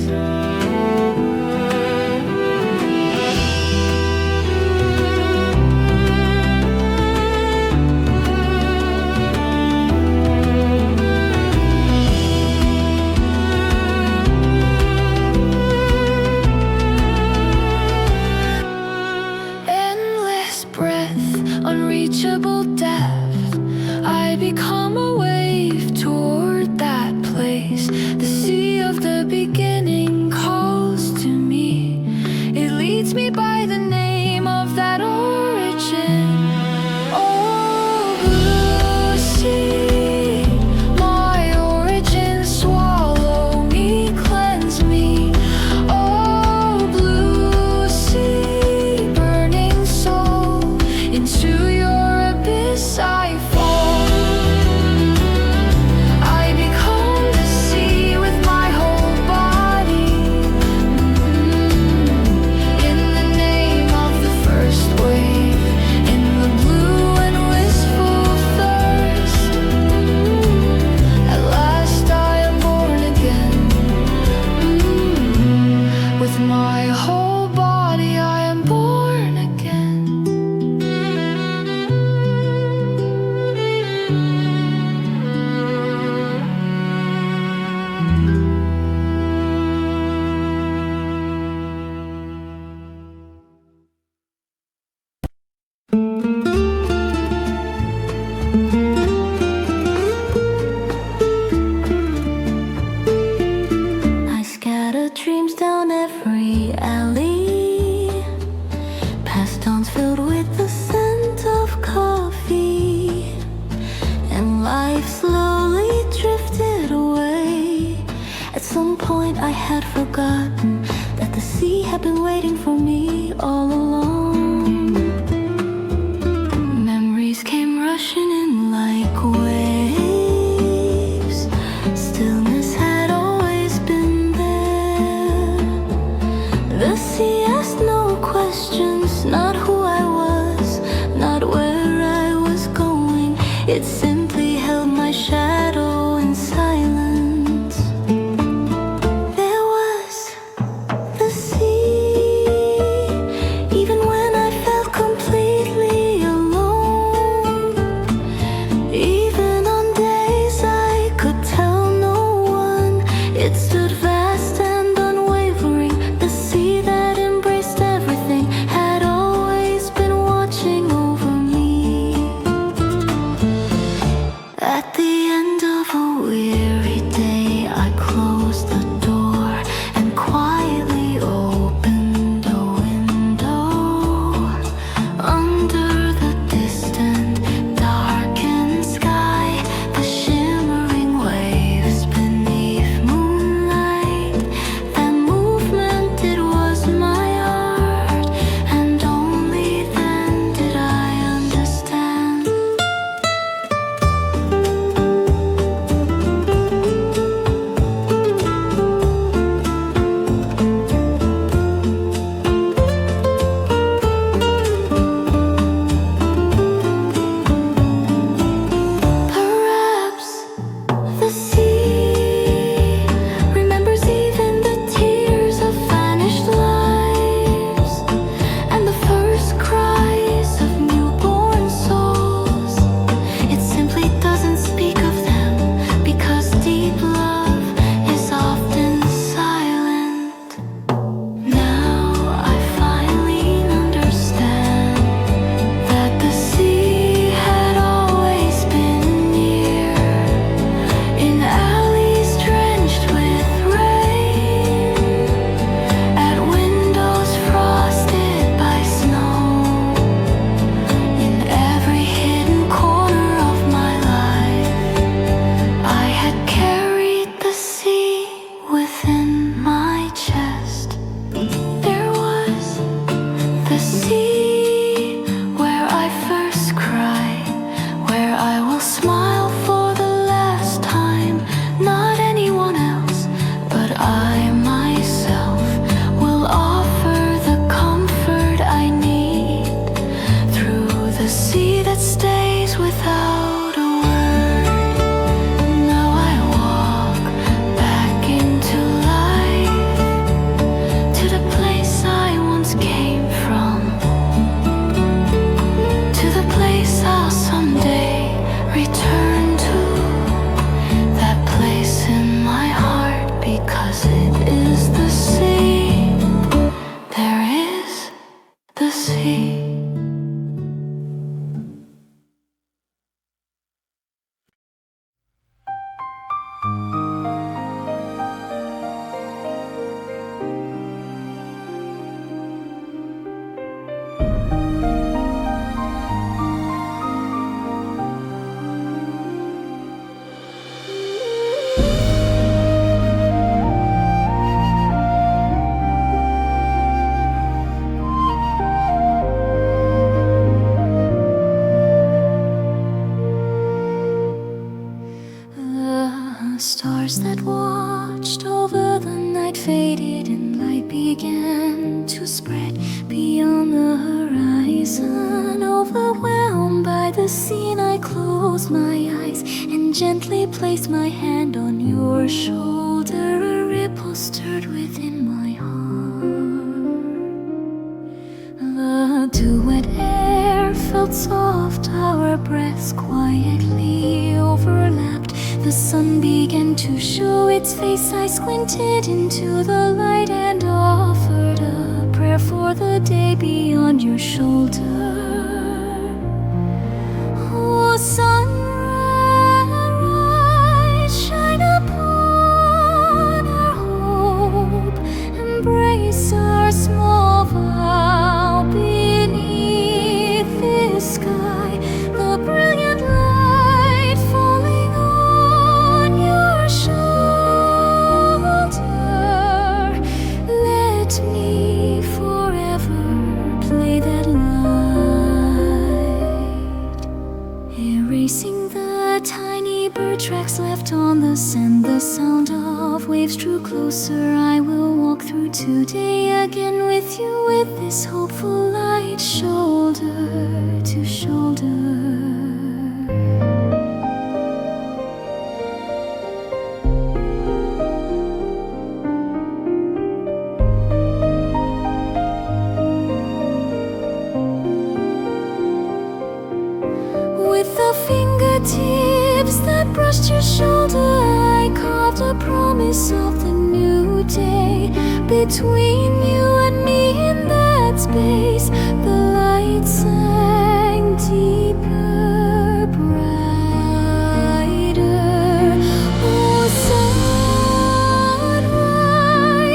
Endless breath, unreachable depth, I become a wave toward that place. The sea of the beginning calls to me. It leads me by the name of that origin. Oh, blue sea, my origin, swallow me, cleanse me. Oh, blue sea, burning soul, into your abyss I fall. It simply held my shadow in silence. There was the sea, even when I felt completely alone. Even on days I could tell no one, it stood vast and unwavering. The sea that embraced everything had always been watching over me. At the end of a weary day, I closed the door and quietly opened a window. Under the distant, darkened sky, the shimmering waves beneath moonlight. That movement, it was my art, and only then did I understand. Perhaps the sea remembers even the tears of vanished lives and the first cries of newborn souls. It simply doesn't speak of them because deep love is often silent. Now I finally understand that the sea had always been near, in alleys drenched with rain, at windows frosted by snow. In every hidden corner of my life, I had carried the sea within my chest. There was the sea where I first cried, where I will smile for the last time. Not anyone else, but I myself will offer the comfort I need through the sea that stays without a word. Now I walk back into life, to the place I once came from, to the place I'll someday return to, that place in my heart, because it is the sea. There is the sea. The stars that watched over the night faded and light began to spread beyond the horizon. Overwhelmed by the scene, I closed my eyes and gently placed my hand on your shoulder. A ripple stirred within my heart. The dew-wet air felt soft, our breaths quietly overlapped. The sun began to show its face. I squinted into the light and offered a prayer for the day beyond your shoulder. Oh, sunrise, shine upon our hope, embrace our small vow beneath this sky. The brilliant light falling on your shoulder, let me forever play that light, erasing the tiny bird tracks left on the sand. The sound of waves drew closer. I will walk through today again with you, with this hopeful light, shoulder to shoulder. fingertips that brushed your shoulder, I carved a promise of the new day. Between you and me in that space, the light sang deeper, brighter. Oh,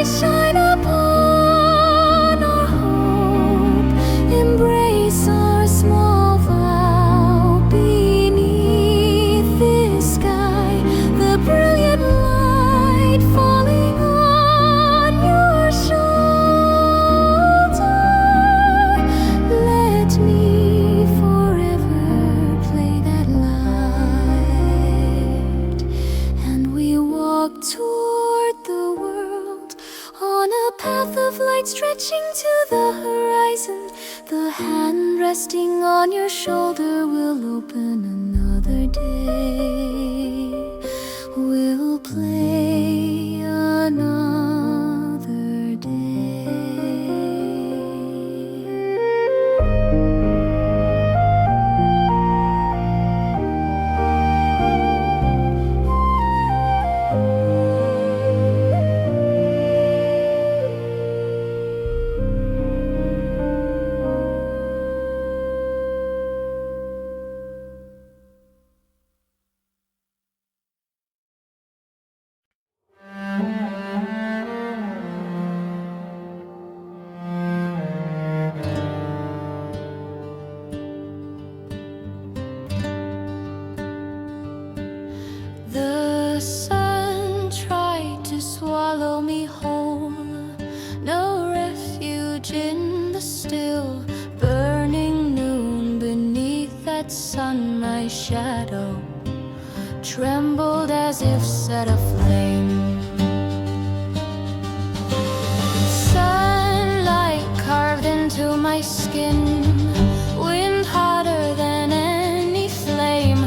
sunrise, shine upon our hope, embrace our small vow beneath this sky, the brilliant light falling on your shoulder. Let me forever play that light. And we walk toward the world on a path of light stretching to the horizon. The hand resting on your shoulder will open another day. We'll play another day. The sun tried to swallow me whole. No refuge in the still burning noon. Beneath that sun, my shadow trembled as if set aflame. Sunlight carved into my skin, wind hotter than any flame.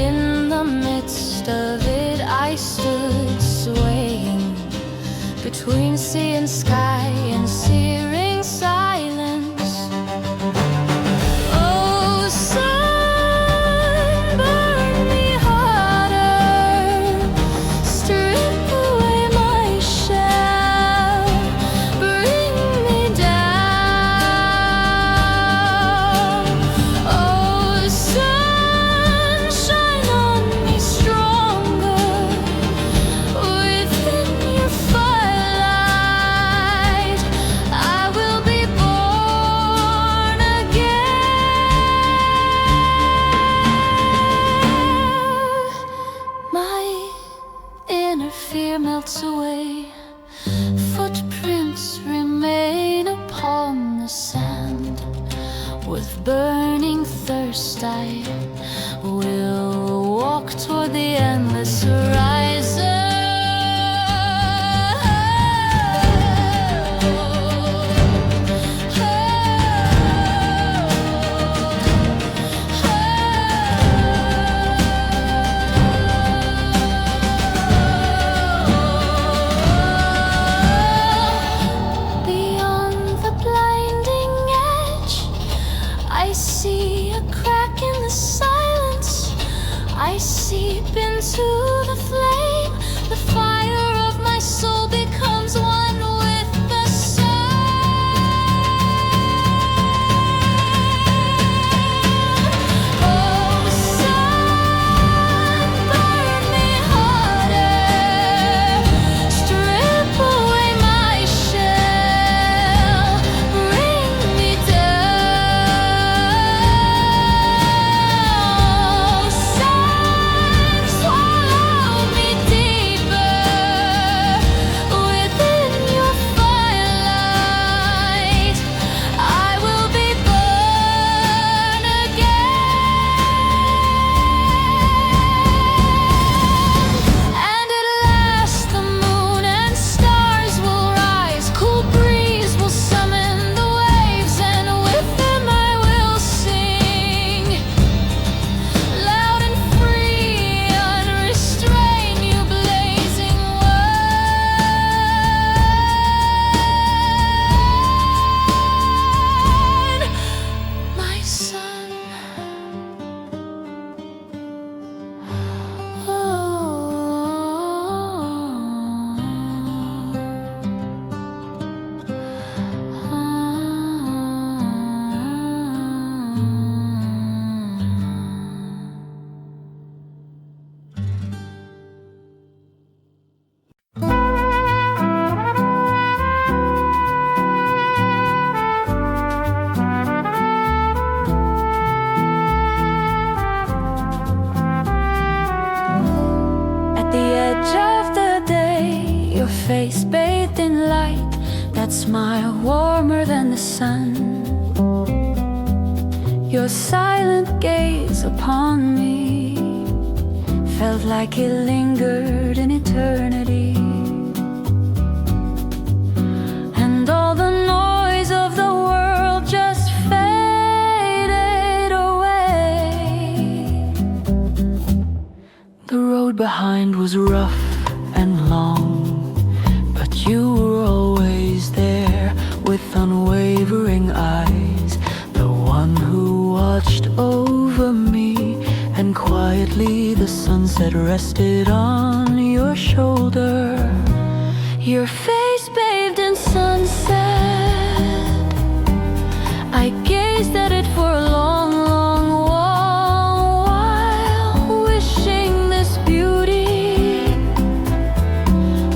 In the midst of it, I stood swaying between sea and sky and searing silence. Oh, sun, burn me hotter, strip away my shell, bring me down. Oh, sun, shine on me stronger within your firelight. I will be born again. My inner fear melts away. Footprints remain upon the sand. With burning thirst, I will walk toward the endless horizon. Beyond the blinding edge, I see a crack in the face bathed in light, that smile warmer than the sun. Your silent gaze upon me felt like it lingered in eternity. And all the noise of the world just faded away. The road behind was rough and long, but you were always there with unwavering eyes, the one who watched over me. And quietly the sunset rested on your shoulder, your face bathed in sunset. I gazed at it for a long, long while, wishing this beauty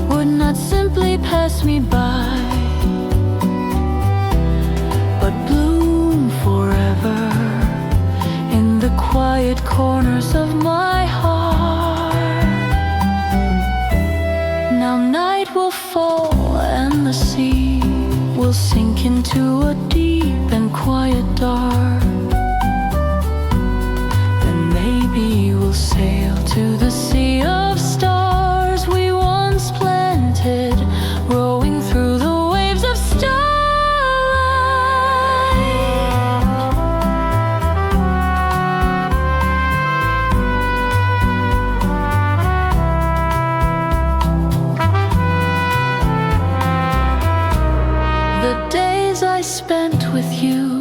would not simply pass me by, but bloom forever in the quiet corners of my heart. Now night will fall and the sea will sink into a deep and quiet dark. Then maybe we'll sail to the sea of stars we once planted, rowing through the waves of starlight. The days I spent with you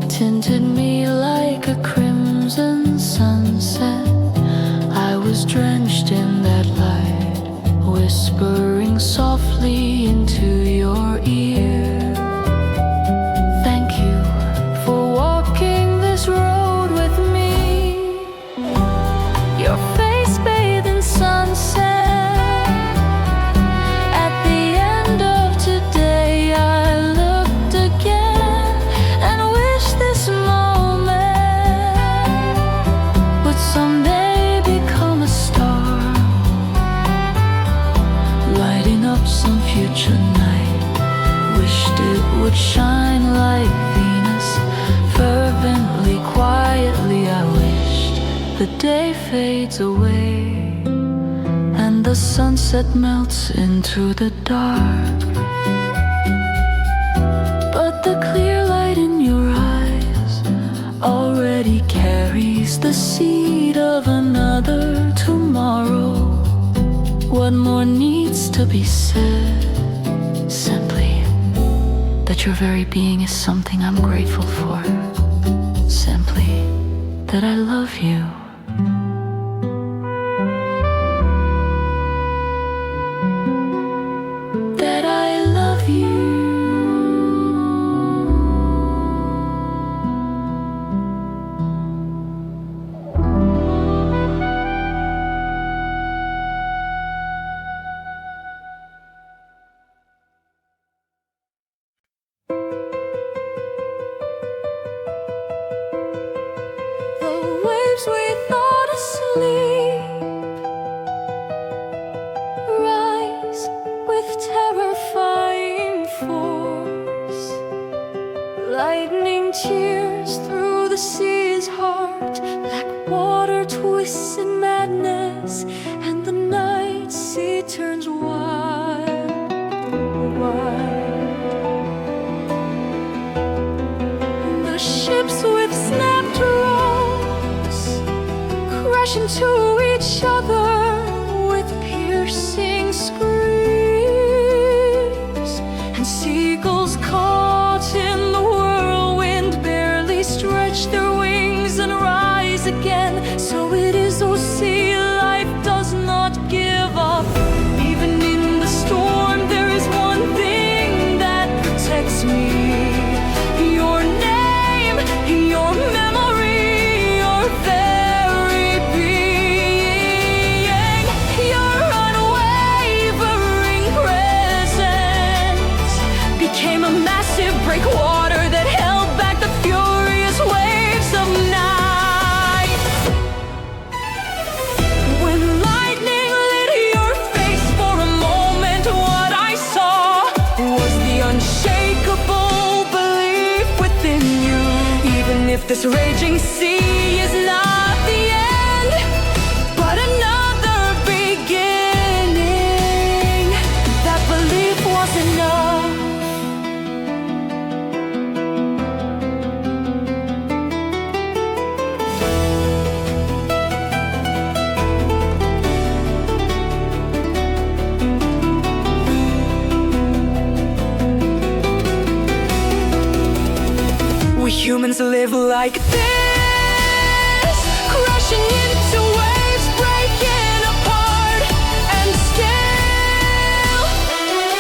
tinted me like a crimson sunset. I was drenched in that light, whispering softly into your ear. Thank you for walking this road with me. Your face bathed in sunset. At the end of today, I looked again and wished this moment would someday become a star, lighting up some future night. Wished it would shine like Venus, fervently, quietly. I wished the day fades away and the sunset melts into the dark. But the clear light in your eyes already carries the seed of another tomorrow. What more needs to be said? Simply that your very being is something I'm grateful for. Simply that I love you. That I love you. The waves we thought asleep rise with terrifying force. Lightning tears through the sea's heart, like water twists in madness, and the night sea turns wild, wild. The ships with snapped ropes crash into each other with piercing screams, and seagulls caught in the whirlwind barely stretch their wings and rise again. So it is, oh sea, life does not give up. Even in the storm, there is one thing that protects me. Your name, your memory, your very being, your unwavering presence became a massive breakwater that held back the furious waves of night. raging sea is not the end, but another beginning. That belief was enough. We humans live like this, crashing into waves, breaking apart, and still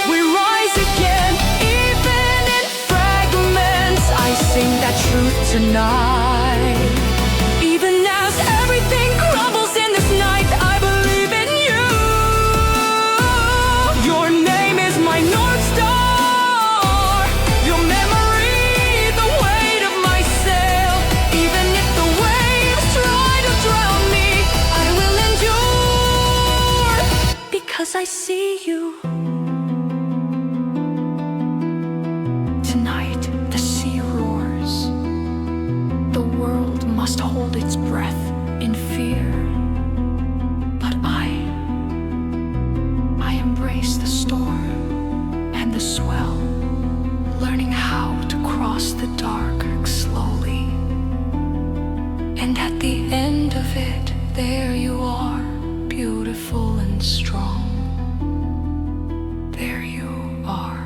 we rise again, even in fragments. I sing that truth tonight. Even as everything crumbles in this night, I believe in you. Your name is my North Star, your memory, the weight of my sail. Even if the waves try to drown me, I will endure, because I see you. Tonight the sea roars. The world must hold its breath in fear. But I embrace the storm and the swell, learning how to cross the dark slowly. And at the end of it, there you are, beautiful and strong. There you are.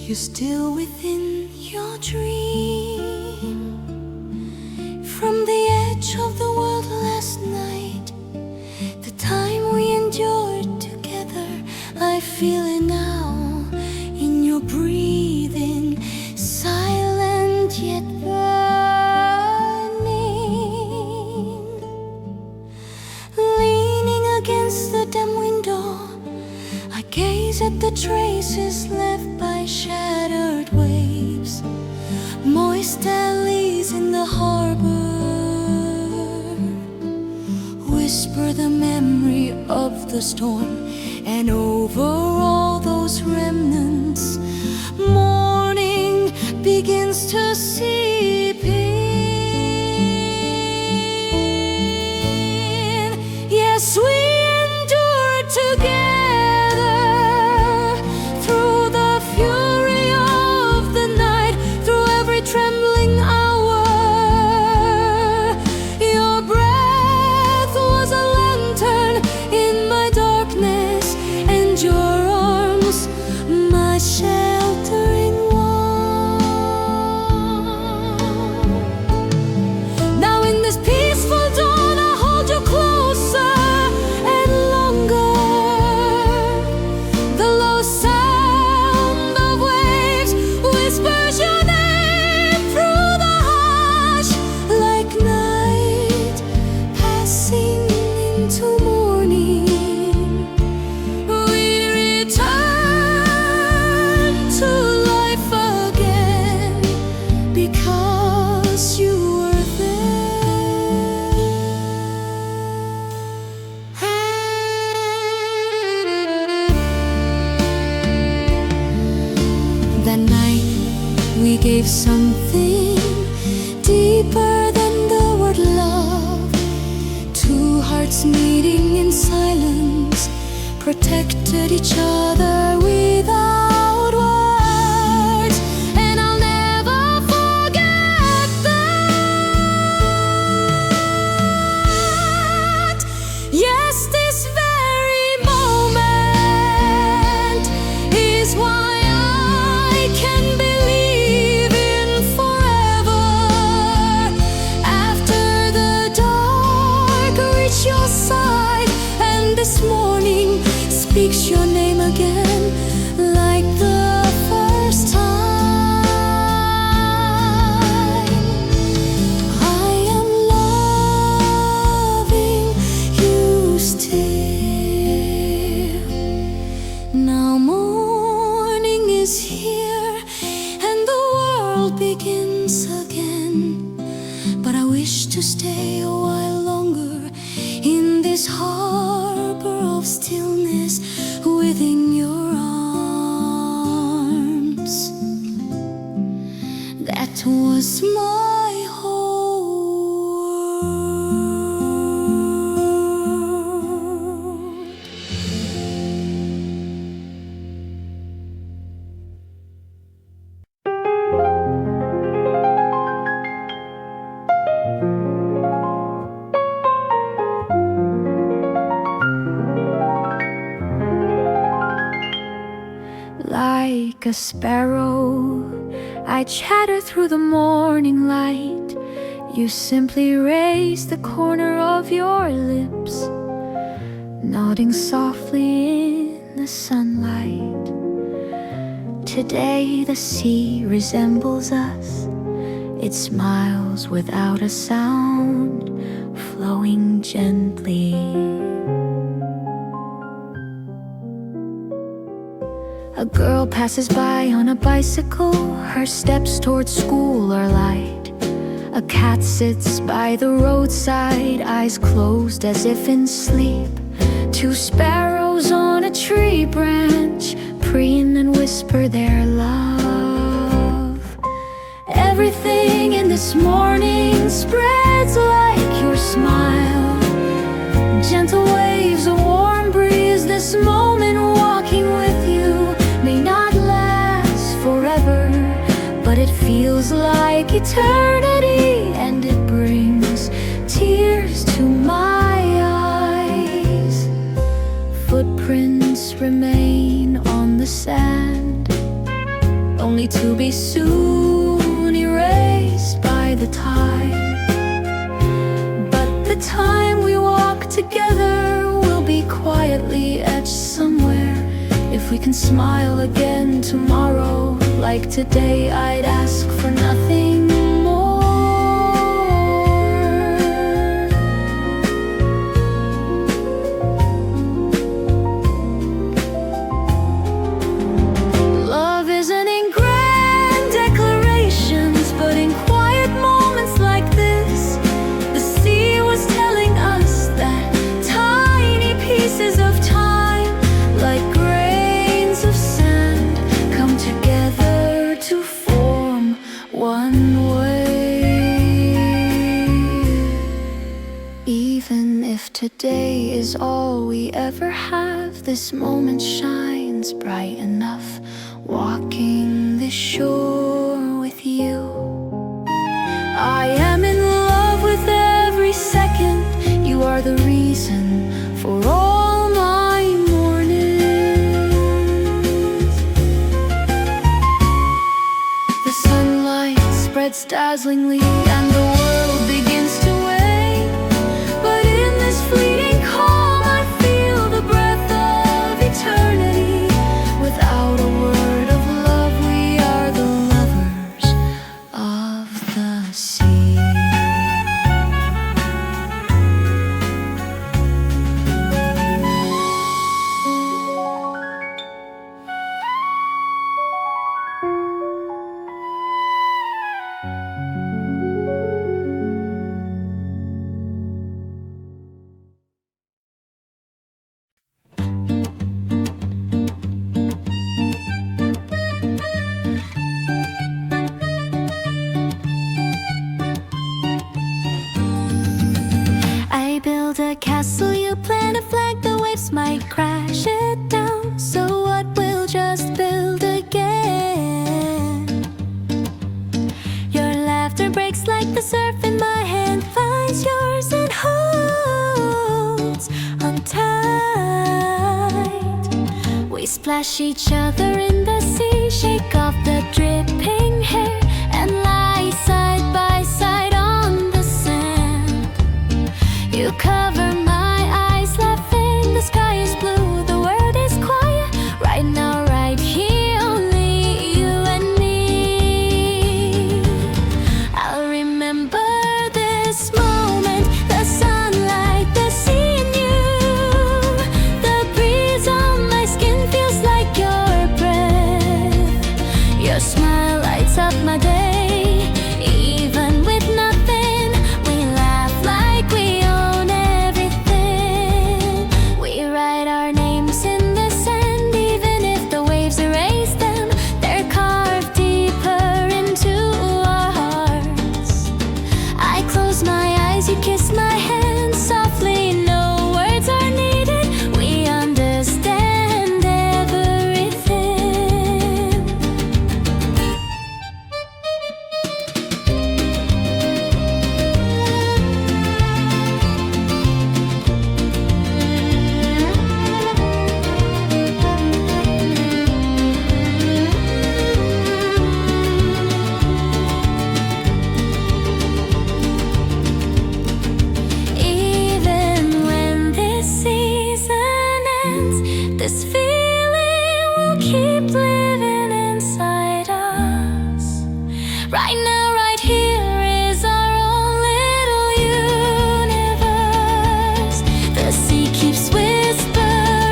You're still within your dream. From the edge of the world last night, the time we endured together, I feel it now in your breathing, silent yet burning. Leaning against the dim window, I gaze at the traces left by shattered waves, moist alleys in the harbor, whisper the memory of the storm, and over all those remnants, morning begins to seep in. Yes, we endured together through the fury of the night, through every trembling hour. Your breath was a lantern in my darkness, and your arms my sheltering warmth. Now in this peaceful dawn, I hold you closer and longer. The low sound of waves whispers your name through the hush, like night passing into morning. We return to life again because you were there. That night we gave something deeper than the word love. Two hearts meeting in silence, protected each other without words. And I'll never forget that. Yes, this very moment is why I can believe in forever. After the dark reached your side, and this morning speaks your name again, like world begins again. But I wish to stay a while longer in this harbor of stillness within your arms. That was my whole world. Like a sparrow, I chatter through the morning light. You simply raise the corner of your lips, nodding softly in the sunlight. Today the sea resembles us. It smiles without a sound, flowing gently. A girl passes by on a bicycle. Her steps towards school are light. A cat sits by the roadside, eyes closed as if in sleep. Two sparrows on a tree branch preen and whisper their love. Everything in this morning spreads like your smile. Gentle waves, a warm breeze. This moment walking with you may not last forever, but it feels like eternity, and it brings tears to my eyes. Footprints remain on the sand, only to be soon erased by the tide. But the time we walk together will be quietly etched somewhere. If we can smile again tomorrow, like today, I'd ask for nothing more. Love isn't in grand declarations, but in quiet moments like this. The sea was telling us that tiny pieces of time, like grains of sand, come together to form one wave. Even if today is all we ever have, this moment shines bright enough, walking this shore with you. I am in love with every second. You are the reason for all my mornings. The sunlight spreads dazzlingly and the world begins to wake. But in this fleeting calm I feel the breath of eternity. Without a word of love, we are the lovers of the sea. I build a castle, you plant a flag, the waves might crash it down. So what, we'll just build again. Your laughter breaks like the surf, and my hand finds yours and holds on tight. We splash each other in the sea, shake off the dripping hair, and lie side by side on the sand. You cover my eyes, laughing. The sky is blue, the world is quiet. Right now, right here, only you and me. I'll remember this moment, the sunlight, the sea and you. The breeze on my skin feels like your breath. Your smile lights up my Right now, right here is our own little universe. The sea keeps whispering,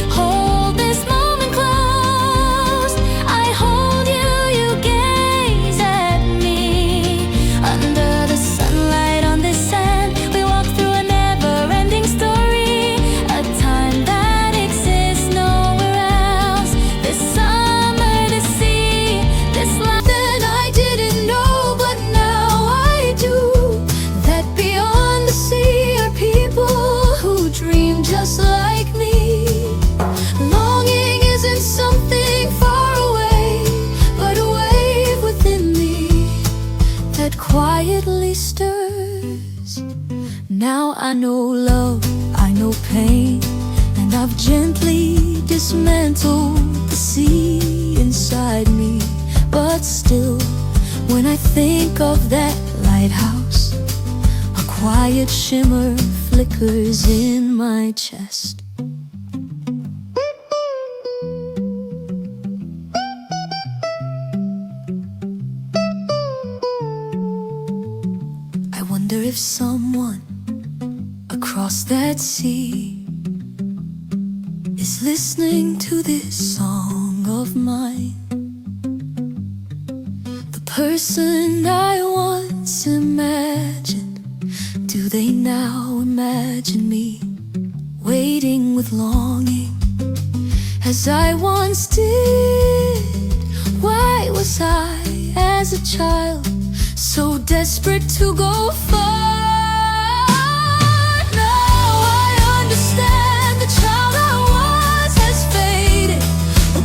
hold this moment close. I hold you, you gaze at me. Under the sunlight on this sand, we walk through a never-ending story. A time that exists nowhere else. This summer, the sea, this life That I didn't know, but now I do. That beyond the sea are people who dream just like me. Longing isn't something far away, but a wave within me that quietly stirs. Now I know love, I know pain, and I've gently dismantled the sea inside me. But still, when I think of that lighthouse, a quiet shimmer flickers in my chest. I wonder if someone across that sea is listening to this song of mine. The person I once imagined, do they now imagine me waiting with longing as I once did? Why was I as a child so desperate to go far? Now I understand the child I was has faded,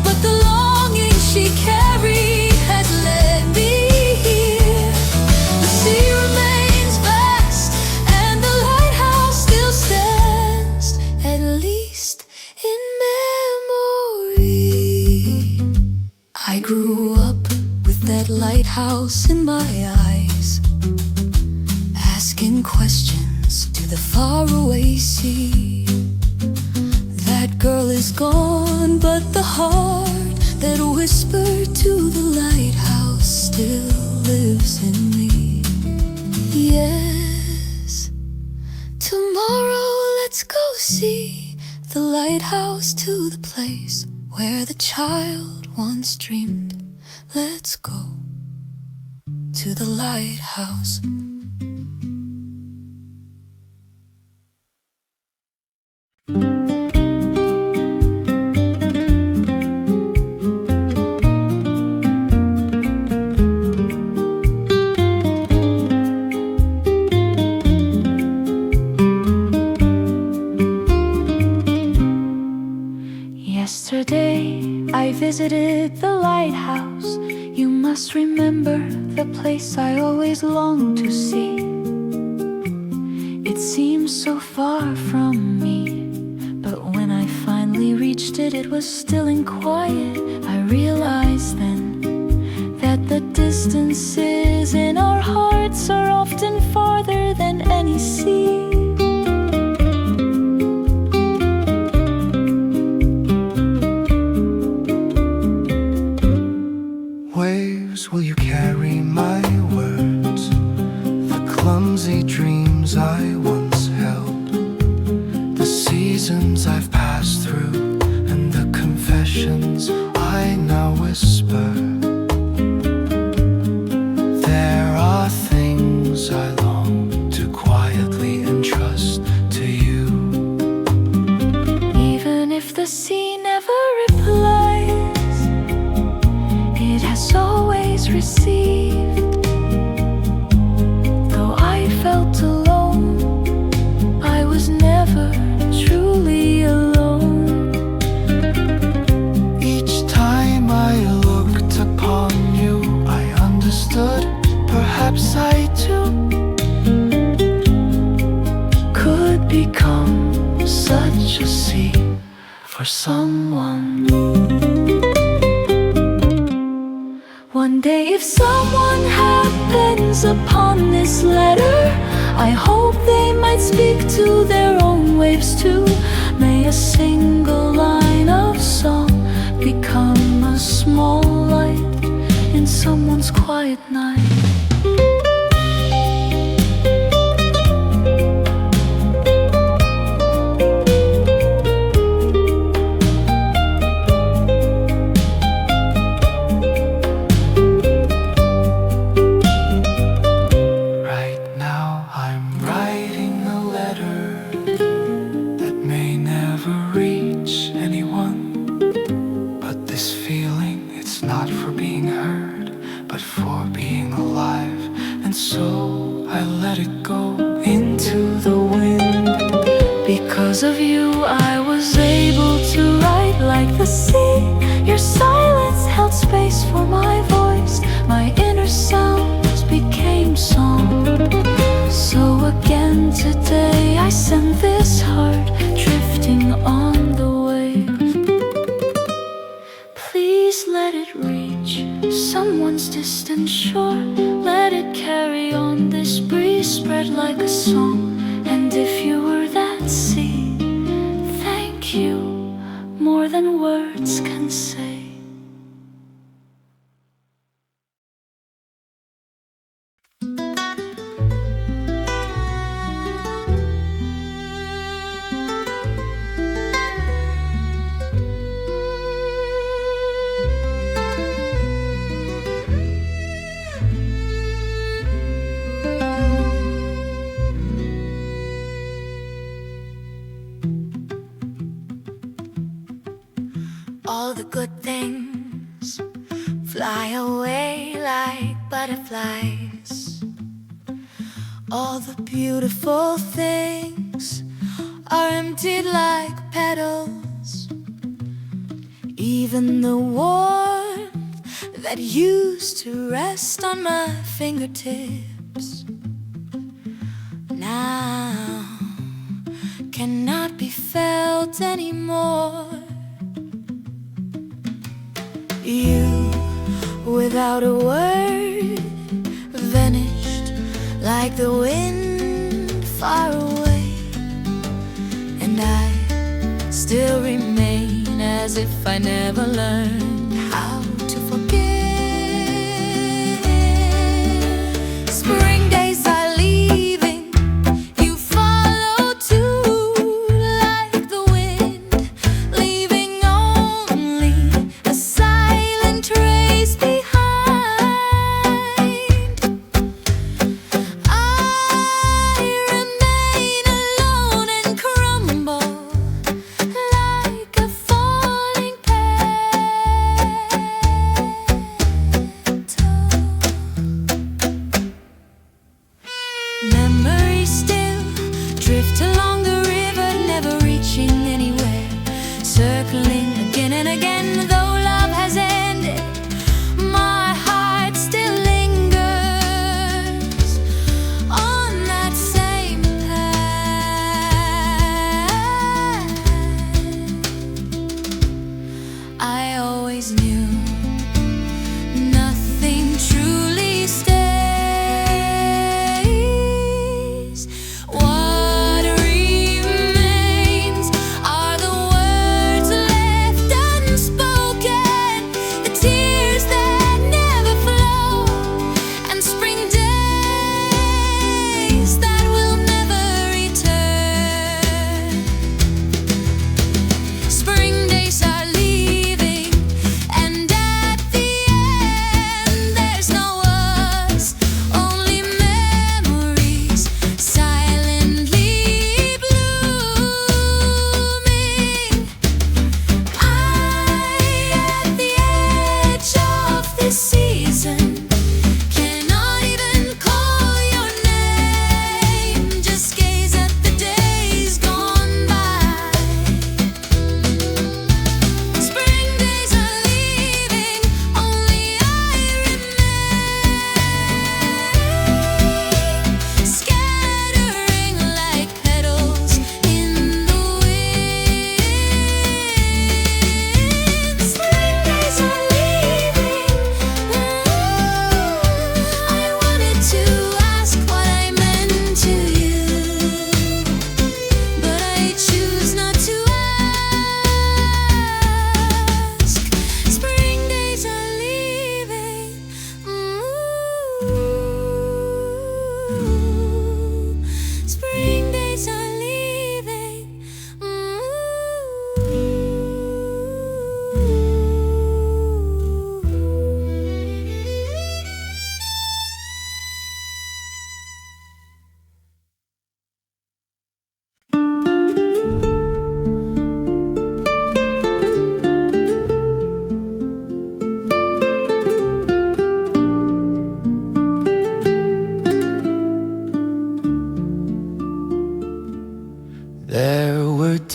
but the longing she carried has led me here. The sea remains vast and the lighthouse still stands, at least in memory. I grew up with that lighthouse in my eyes, asking questions to the faraway sea. That girl is gone, but the heart that whispered to the lighthouse still lives in me. Yes, tomorrow let's go see the lighthouse, to the place where the child once dreamed. Let's go to the lighthouse. Yesterday I visited the lighthouse. You must remember the place I always longed to see. It seems so far from me, but when I finally reached it, it was still and quiet. I realized then that the distances in our hearts are often farther than any sea. Waves, will you carry my words? The clumsy dreams I once held, the seasons I've passed through, and the confessions I now whisper. There are things I long to quietly entrust to you. Even if the sea never replies, it has always received. Though I felt alone, I was never truly alone. Each time I looked upon you, I understood. Perhaps I too Could become such a sea for someone. One day if someone happens upon this letter, I hope they might speak to their own waves too. May a single line of song become a small light in someone's quiet night. Because of you, I was able to write like the sea. Your silence held space for my voice. My inner sounds became song. So again today I send this heart drifting on the waves. Please let it reach someone's distant shore. Let it carry on this breeze, spread like a song. And if you were that sea, thank you more than words can say. All the good things fly away like butterflies. All the beautiful things are emptied like petals. Even the warmth that used to rest on my fingertips now cannot be felt anymore. You, without a word, vanished like the wind far away. And I still remain as if I never learned how to forget. Spring days are leaving, you follow too, like the wind, leaving only a trace behind. I remain alone and crumble like a falling petal. Memories still drift along the river, never reaching anywhere, circling again and again. Though love has ended, my heart still lingers on that same path. I always knew nothing truly stays. What remains are the words left unspoken, the tears that never flow, and spring days that will never return. Spring days are leaving, and at the end there's no us, only memories silently blooming. At the edge of this season, cannot even call your name, just gaze at the days gone by. Spring days are leaving, only I remain, scattering like petals in the wind. Spring days are leaving.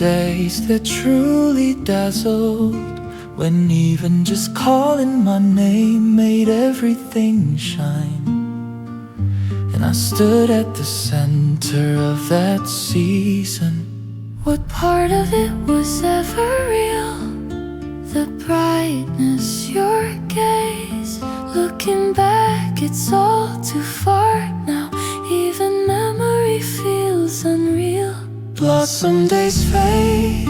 days that truly dazzled, when even just calling my name made everything shine. And I stood at the center of that season. What part of it was ever real? The brightness, your gaze. Looking back, it's all too far now. Even memory feels unreal. Blossom days fade,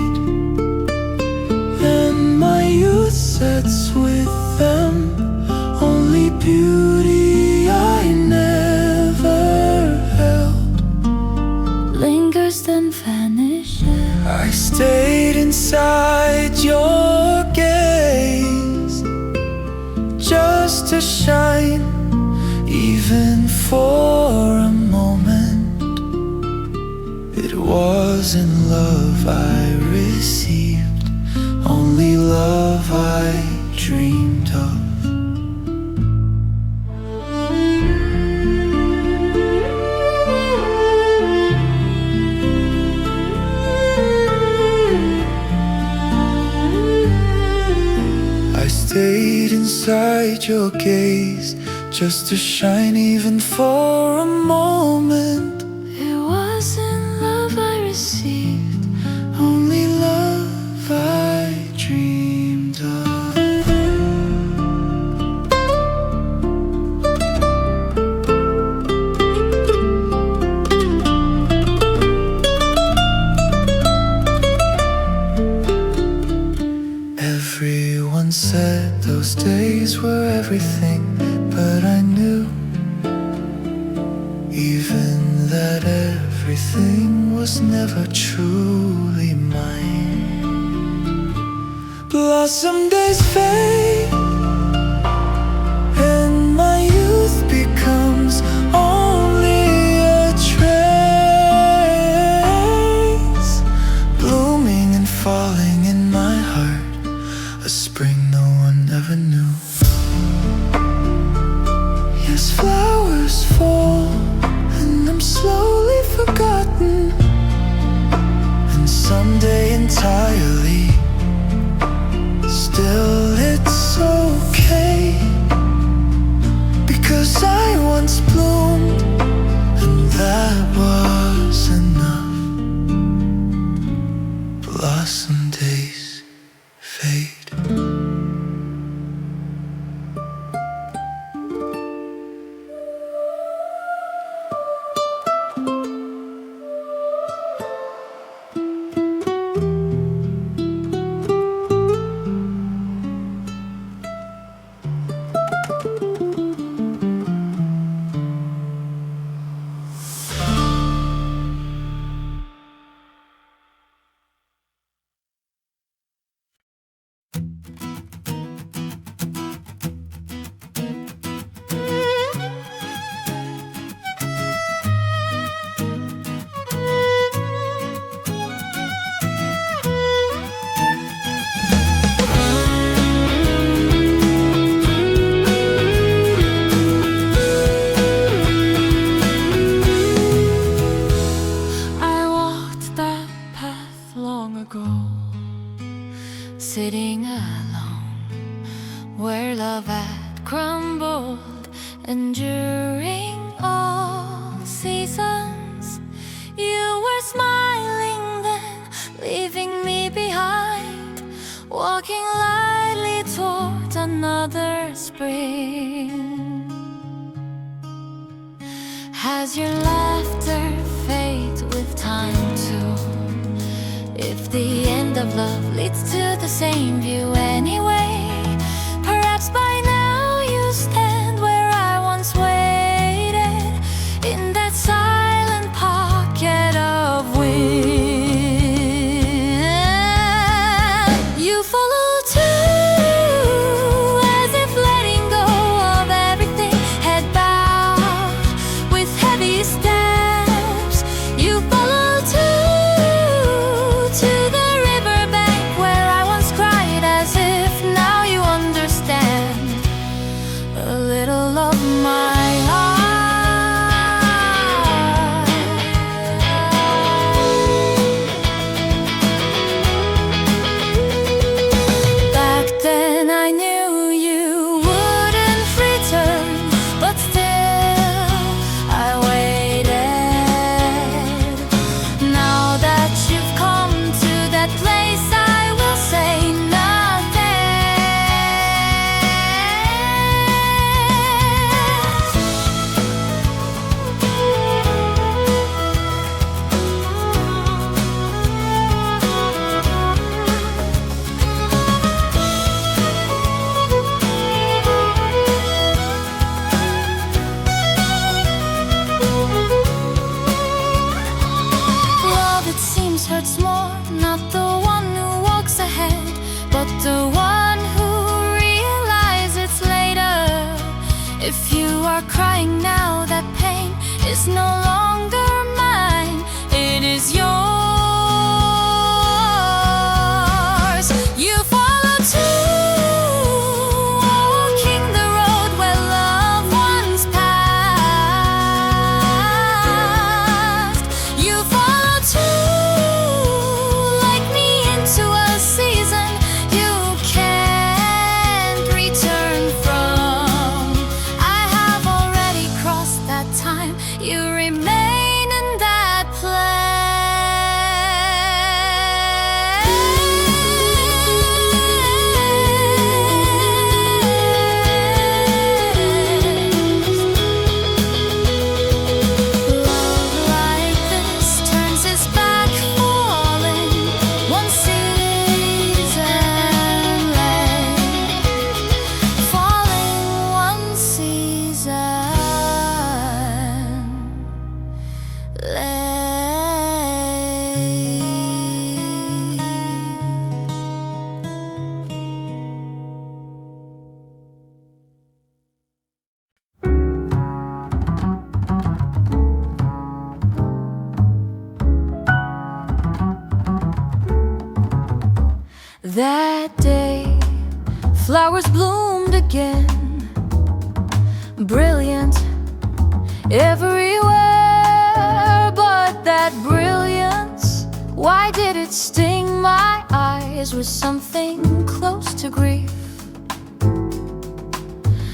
and my youth sets with them. Only beauty I never held Lingers then vanishes. I stayed inside your gaze, just to shine, even for a moment. It wasn't love I received, only love I dreamed of. I stayed inside your gaze, just to shine, even for a moment. It wasn't love I received, Only love I dreamed of. Everyone said those days were everything, but I knew even that everything was never truly mine. Blossom days fade, and my youth becomes only a trace, blooming and falling in my heart, a spring no one ever knew. Yes, flowers fall, and I'm slowly forgotten, and someday entirely. Still it's okay, because I once bloomed, and that was enough. Blossom days fade. Sitting alone where love had crumbled, and during all seasons you were smiling then, leaving me behind, walking lightly toward another spring. Has your laughter fade with time too? If the end of love leads to the same view anyway, perhaps by now you stand where I once waited, in that silent pocket of wind. You follow too, as if letting go of everything, head bowed with heavy steps. You follow too, to the riverbank where I once cried as if If you are crying now, that pain is no longer mine, it is yours. You follow too, walking the road where loved ones passed. You follow too, like me, into a season you can't return from. I have already crossed that time. You remain in that Love like this turns its back, falling one season late, falling one season late. That day, flowers bloomed again, brilliant everywhere. But that brilliance, why did it sting my eyes with something close to grief?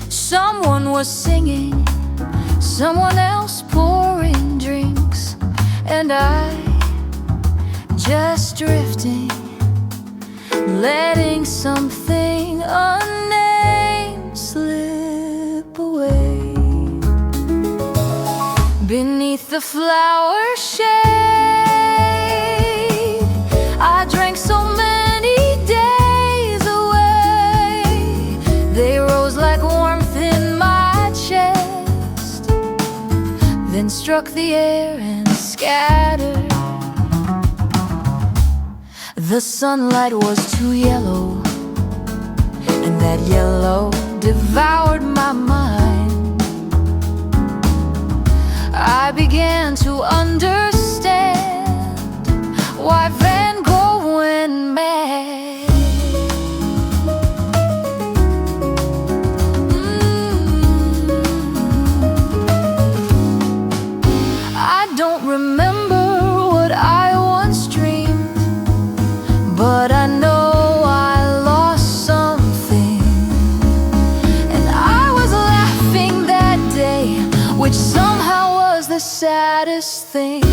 Someone was singing, someone else pouring drinks, and I just drifting, letting something unnamed slip away. Beneath the flower shade, I drank so many days away. They rose like warmth in my chest, then struck the air and scattered. The sunlight was too yellow, and that yellow devoured my mind. I began to understand why Van Gogh went mad. I don't remember what I once dreamed, but I know I lost something. And I was laughing that day, which somehow was the saddest thing.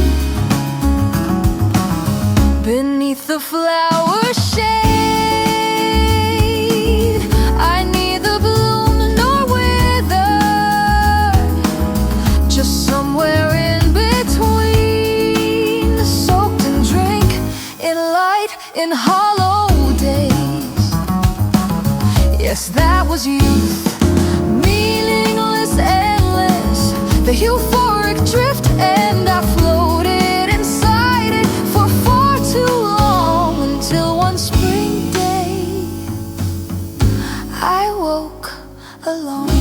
Beneath the flower shade, I neither bloomed nor withered, just somewhere in between, soaked and drank in light, in hollow days. Yes, that was youth, meaningless, endless, the euphoric drift, and I floated inside it for far too long, until one spring day I woke alone.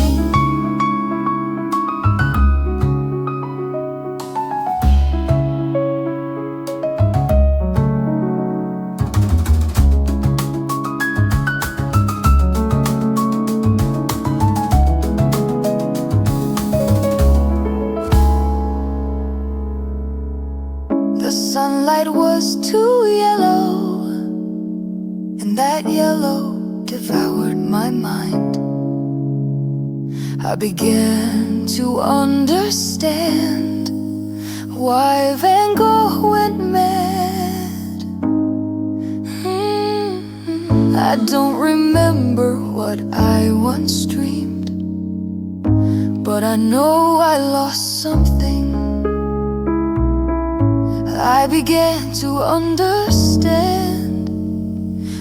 The sunlight was too yellow, and that yellow devoured my mind. I began to understand why Van Gogh went mad. I don't remember what I once dreamed, but I know I lost something. I began to understand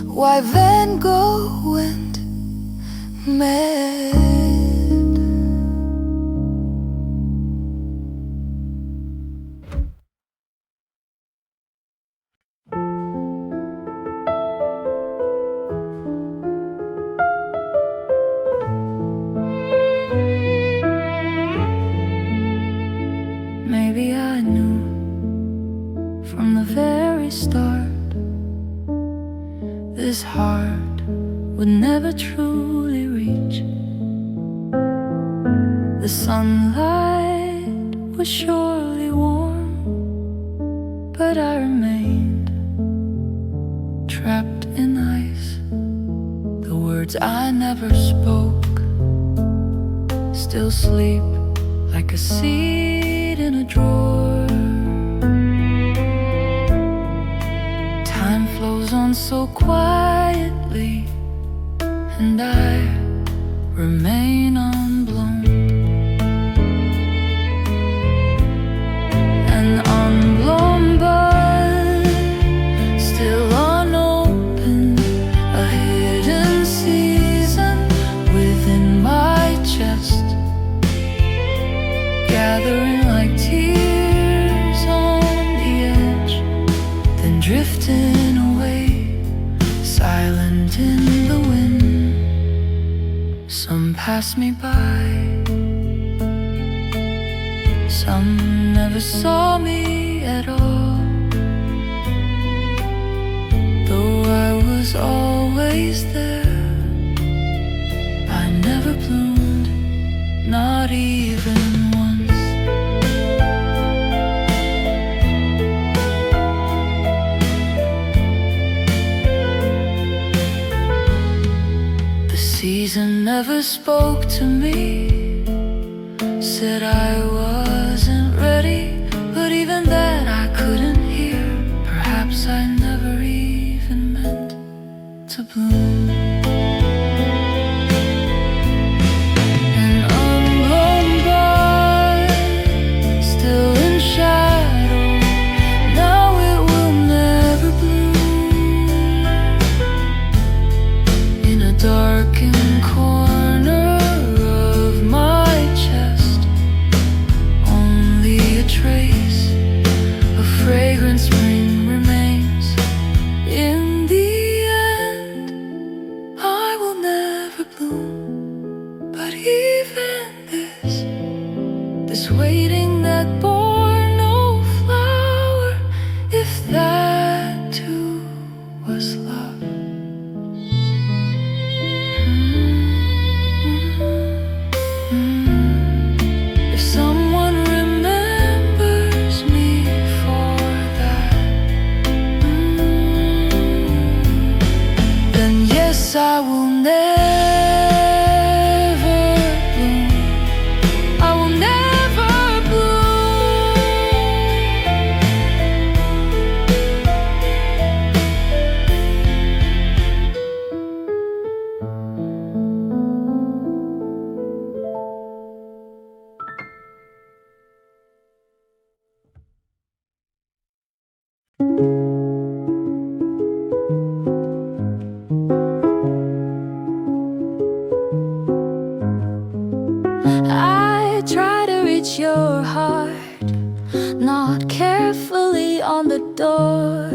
why Van Gogh went mad. sunlight was surely warm, but I remained trapped in ice. The words I never spoke still sleep like a seed in a drawer. Time flows on so quietly, and I remain unblown. An unblown bud, still unopened, a hidden season within my chest, gathering like tears on the edge, then drifting away, silent in the wind. Some pass me by, some never saw me at all. Though I was always there, I never bloomed, not even once. The season never spoke to me, said I wasn't ready, but even that I couldn't hear. Perhaps I never even meant to bloom. An unblown bud, still in shadow, now it will never bloom. In a darkened corner of my chest, only a trace of fragrant spring remains. In the end, I will never bloom. But even this waiting that bore no flower, if that too was love. If someone remembers me for that, then yes, I will never bloom. I will never bloom. I try to reach your heart, knock carefully on the door,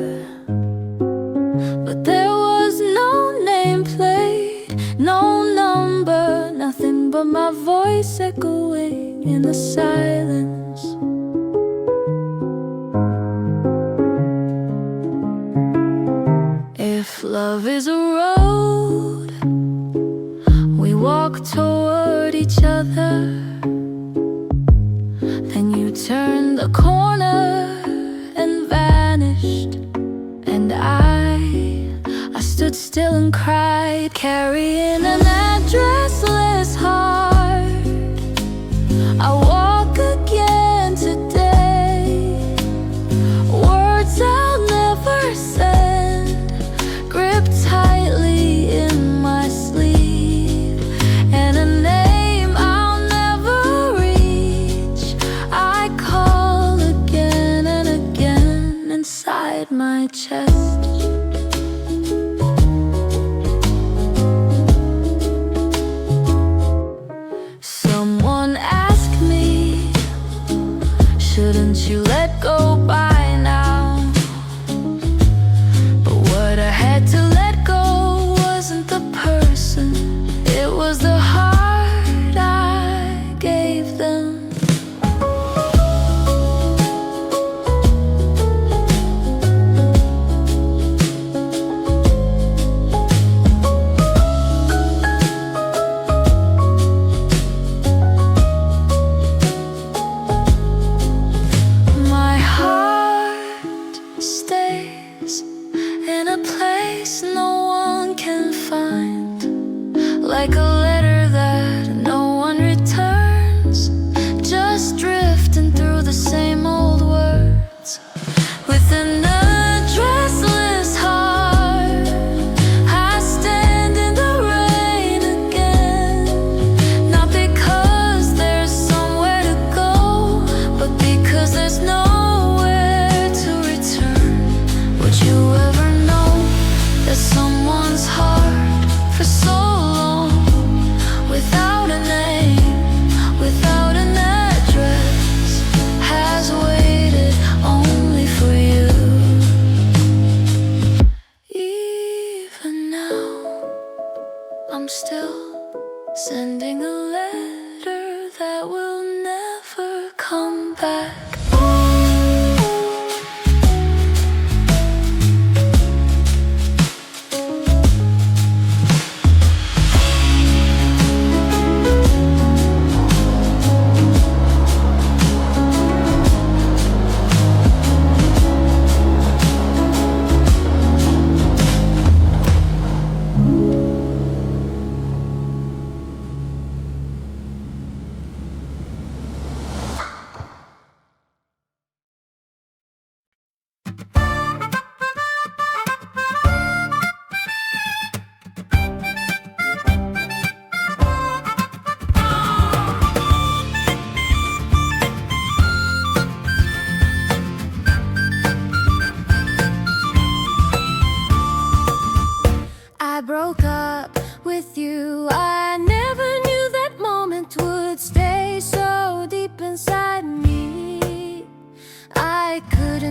but there was no nameplate, no number, nothing but my voice echoing in the silence. If love is a road, we walk toward each other, then you turned the corner and vanished, and I stood still and cried, carrying an addressless heart. I walk again today, words I'll never send, gripped tightly in my sleeve, and a name I'll never reach. I call again and again inside my chest. Someone asked me, shouldn't you let go by now? But what I had to let go wasn't the person, it was the heart I gave them.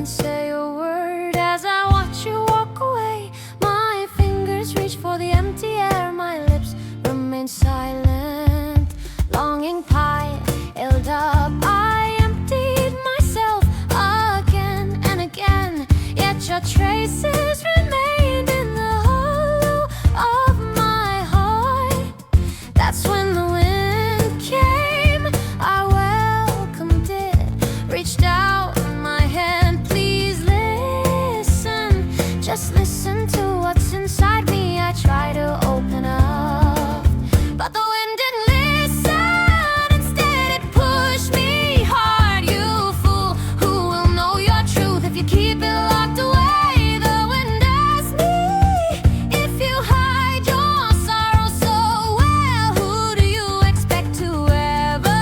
didn't say a word as I watch you walk away. My fingers reach for the empty air, my lips remain silent. Longing piled up, I emptied myself again and again. Yet your traces remained in the hollow of my heart. That's when the wind came, I welcomed it, reached out my hand. Please listen, just listen to what's inside me. I try to open up, but the wind didn't listen. Instead it pushed me hard. You fool, who will know your truth if you keep it locked away? The wind asked me if you hide your sorrow so well. Who do you expect to ever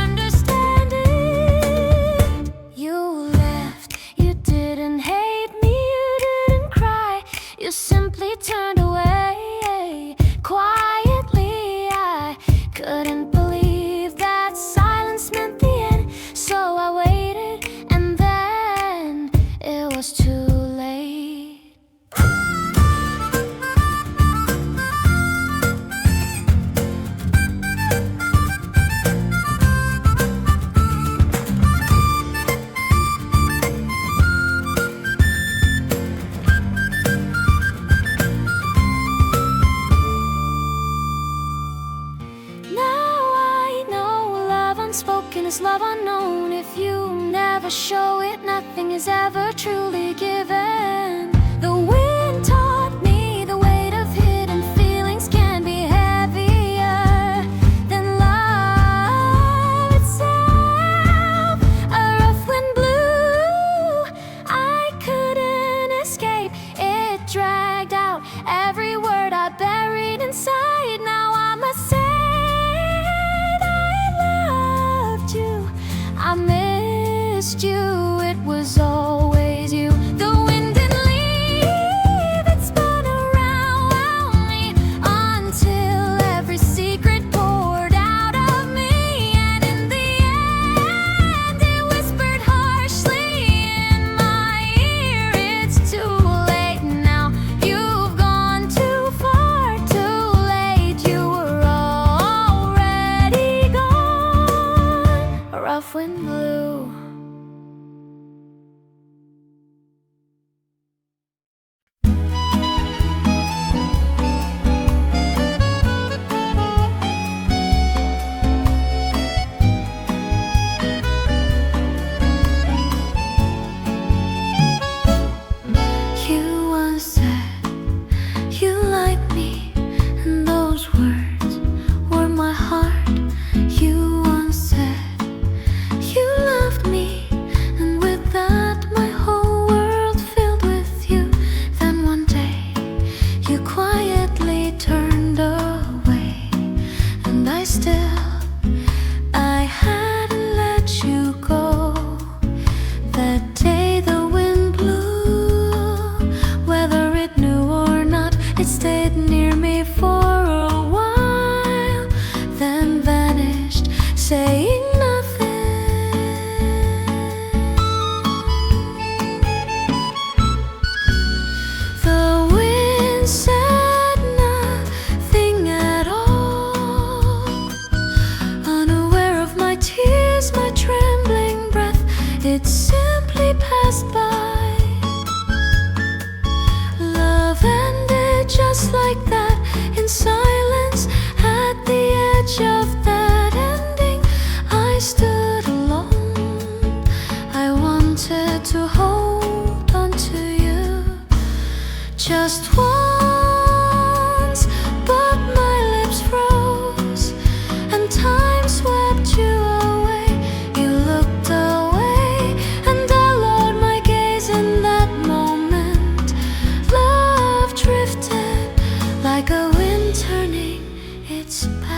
understand it? You left, you didn't hate me, you didn't cry, you simply turned away. Quietly, I couldn't believe that silence meant the end. So I waited, and then it was too late. Now I know love unspoken is love unknown. If you never show it, nothing is ever truly given. The wind taught me the weight of hidden feelings can be heavier than love itself. A rough wind blew, I couldn't escape. It dragged out every word I buried inside. Now I must say I missed you, it was always you. The wind didn't leave, it spun around me until every secret poured out of me. And in the end, it whispered harshly in my ear, it's too late now, you've gone too far, too late, you were already gone. A rough wind blew. You once said you liked me, and those words were my heart. You once said you loved me, and with that my whole world filled with you. Then one day you quietly turned away, and I hadn't let you go. That day the wind blew, whether it knew or not, it stayed near me for a while, then vanished, saying nothing. The wind said nothing at all, unaware of my tears, my trembling breath, it simply passed by. Love ended just like that, in silence, at the edge of that ending. I stood alone, I wanted to hold on to you just once, but my lips froze, and time swept you away. You looked away, and I lowered my gaze in that moment. Love drifted like a wind turning its back.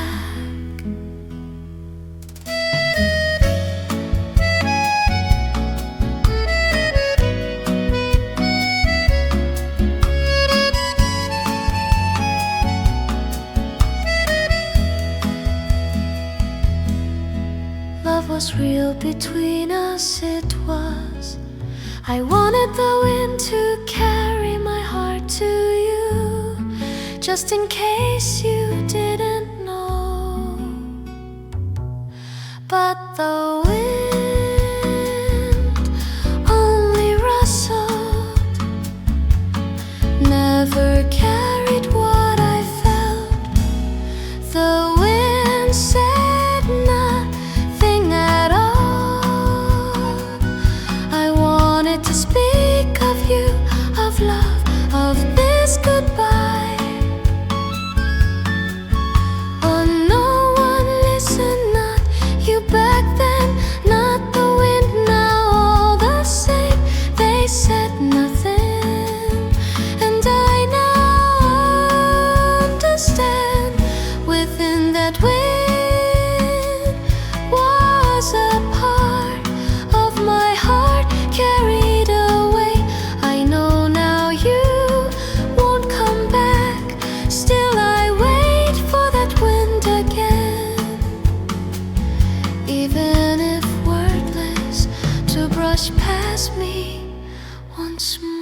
Love was real between us, it was. I wanted the wind to carry my heart to you, just in case you didn't know. But the wind only rustled, never carried what I felt. The wind said nothing at all. I wanted to speak of you, of love, of this goodbye, but no one listened, not you back then, not the wind now. All the same, they said nothing, and I now understand. Within that wind was a part of my heart carried away. I know now you won't come back, still I wait for that wind again, even if wordless, to brush past me once more.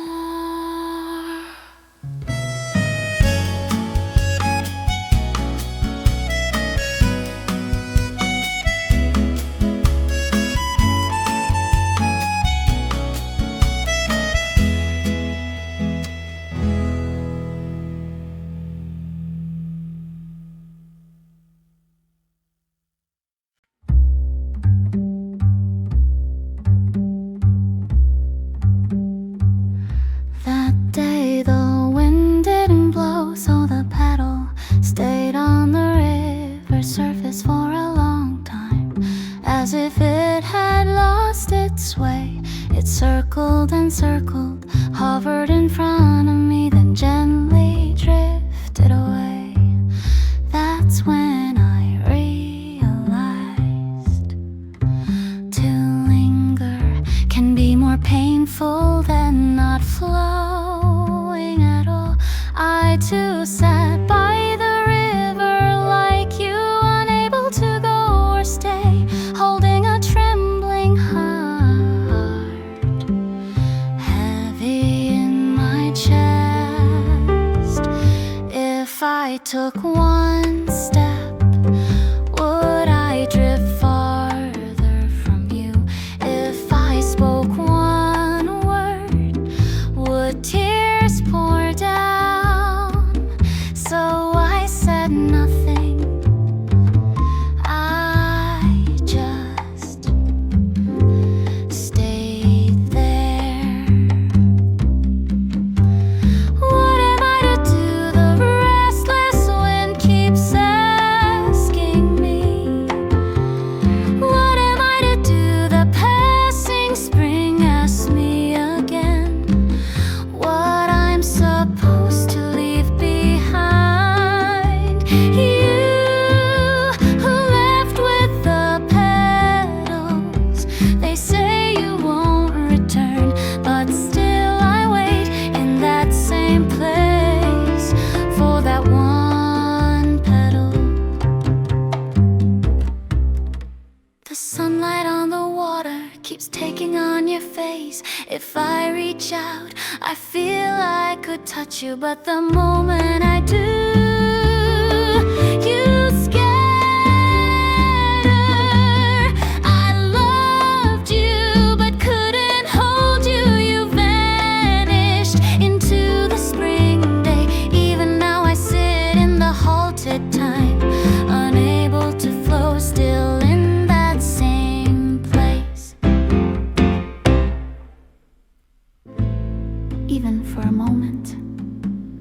That day the wind didn't blow, so the paddle stayed on the river surface for a long time, as if it had lost its way. It circled and circled, hovered in front of me, then gently drifted away. That's when I realized to linger can be more painful than not flowing at all. I too sat by the river like you, unable to go or stay, holding a trembling heart heavy in my chest. If I took one step, would I drift farther from you? If I spoke one word, would tears pour down? So I said nothing, I just stayed there. What am I to do? The restless wind keeps asking me. What am I to do? The passing spring asks me again what I'm supposed to leave behind. You who left with the petals, they say you won't return, but still I wait in that same place for that one petal. The sunlight on the water keeps taking on your face. If I reach out, I feel I could touch you, but the moment I do, you scatter. I loved you, but couldn't hold you. You vanished into the spring day. Even now I sit in the halted time, unable to flow, still in that same place. Even for a moment,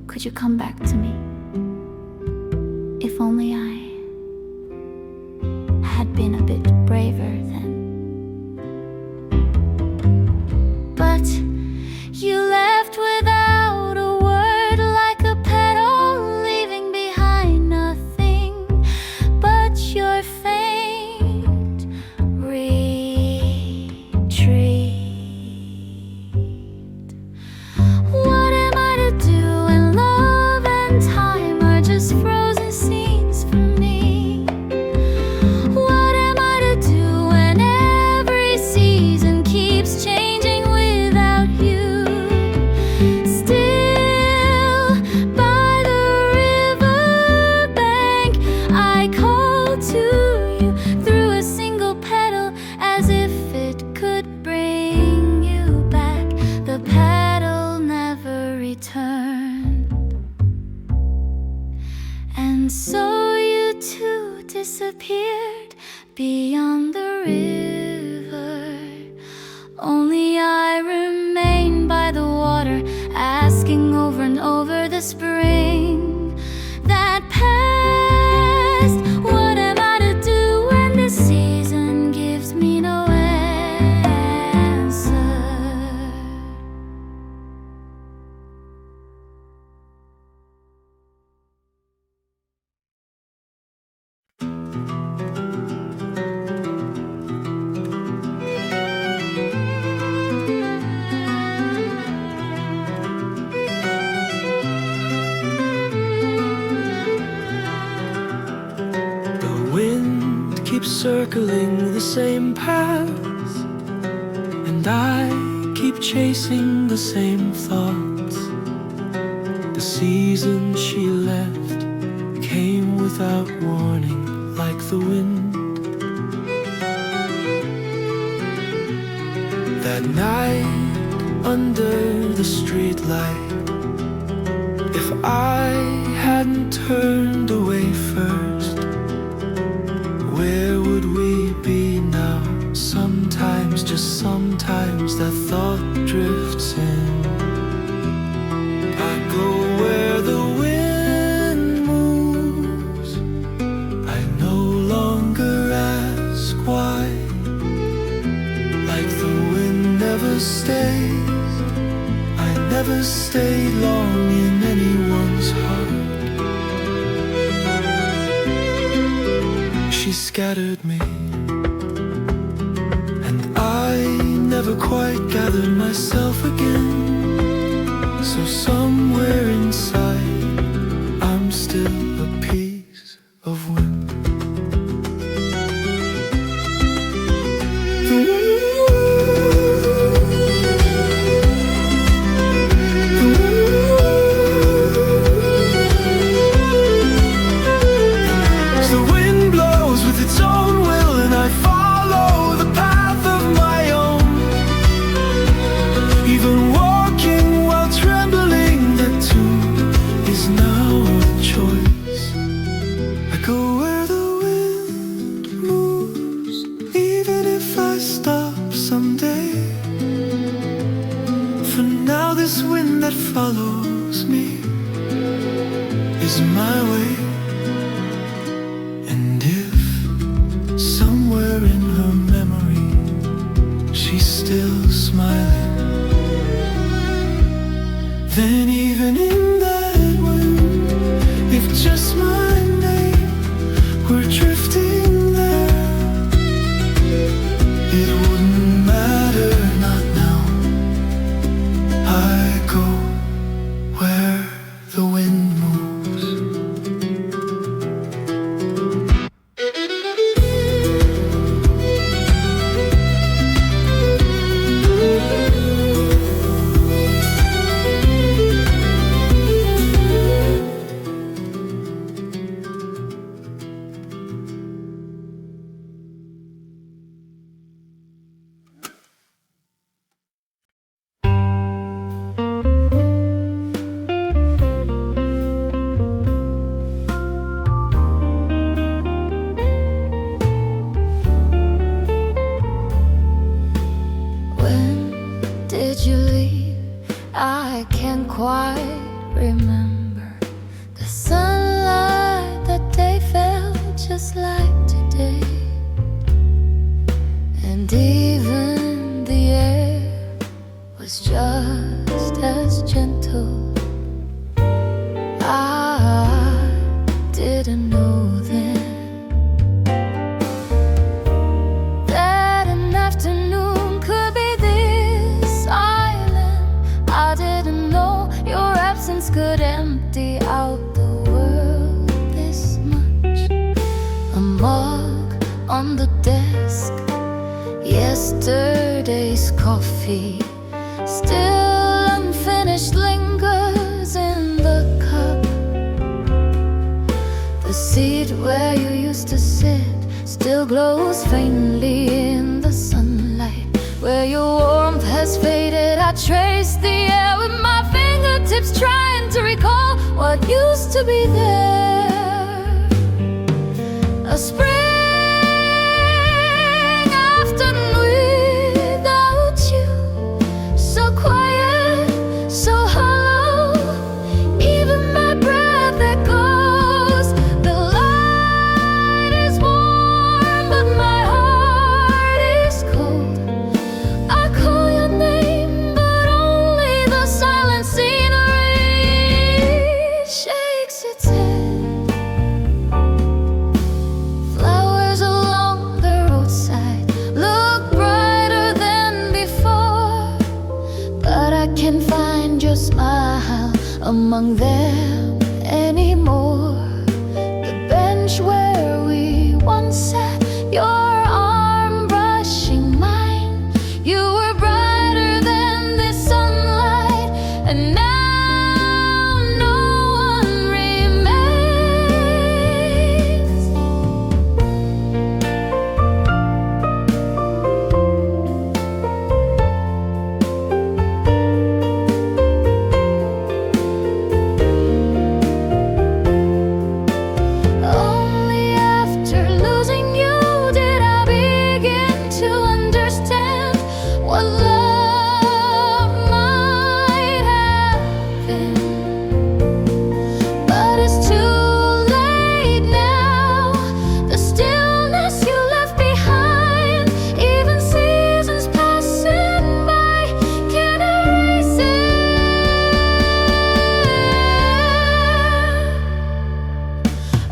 could you come back to me? If only I had been a bit braver then. But you left without a word, like a petal leaving behind nothing but your faint retreat. What am I to do when love and river. Only I remain by the water, asking over and over the spring that passed. What am I to do when this season gives me no answer? The wind keeps circling the same path, and I keep chasing the same thoughts. The season she left came without warning, like the wind. That night under the streetlight, if I hadn't turned away first, where would we be now? Sometimes, just sometimes, that thought drifts in. I go where the wind moves. I no longer ask why. Like the wind never stays, I never stay long in anyone's heart. She scattered me, and I never quite gathered myself again. So somewhere inside, I'm still a piece of wind. Follows me is my way, and if somewhere in her memory she's still smiling, then even in that wind, if just my name were drifting there, it wouldn't matter, not now. I go where the wind moves. I can't quite remember the sunlight that day felt just like today, and even the air was just as gentle. I didn't know then that an afternoon could be this island. I didn't know your absence could empty out the world this much. A mug on the desk, yesterday's coffee, still unfinished, lingers in the cup. The seat where you used to sit still glows faintly in the sunlight. Where your warmth has faded, I trace the air with my fingertips, trying to recall what used to be there. A spring among them anymore. The bench where we once sat, your arm brushing mine. You were brighter than the sunlight, and now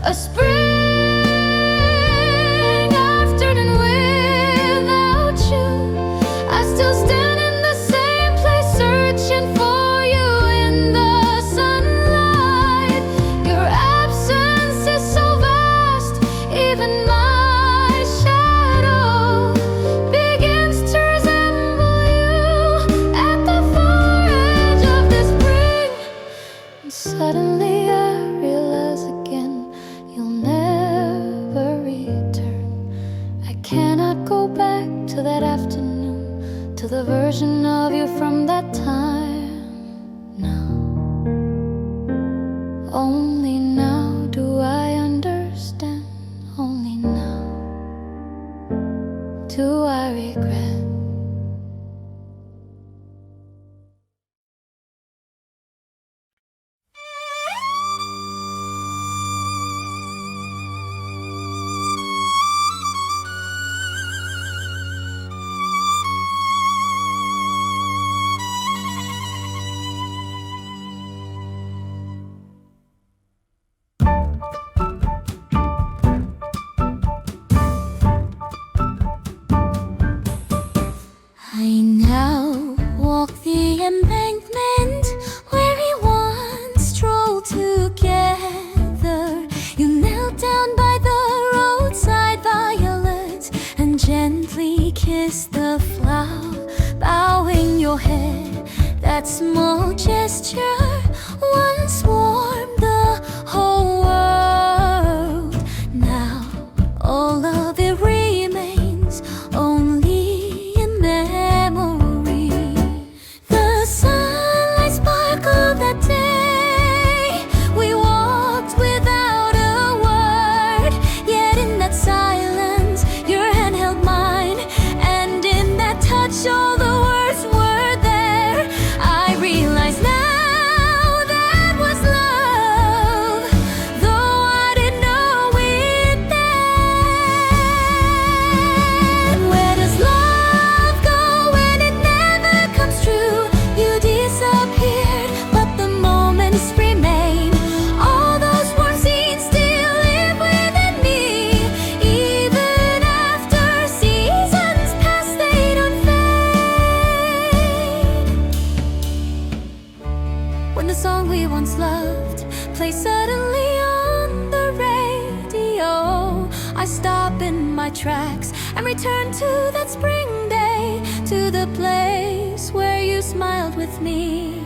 a spring afternoon without you. I still stand in the same place, searching for you in the sunlight. Your absence is so vast, even my shadow begins to resemble you at the far edge of the spring. And suddenly I realize again, you'll never return. I cannot go back to that afternoon, to the version of you from that time. Now, only now do I understand. Only now do I regret. I now walk the embankment where we once strolled together. You knelt down by the roadside violets and gently kissed the flower, bowing your head. That small gesture once warmed the whole world. Now all of it remains only in memory. The sunlight sparkled that day. We walked without a word, yet in that silence your hand held mine, and in that touch all the words were there. I realize now that was love, though I didn't know it then. Where does love go when it never comes true? You disappeared, but the moments remain. All those warm scenes still live within me. Even after seasons pass, they don't fade. When the song we once loved plays suddenly on the radio, I stop in my tracks and return to that spring day, to the place where you smiled with me.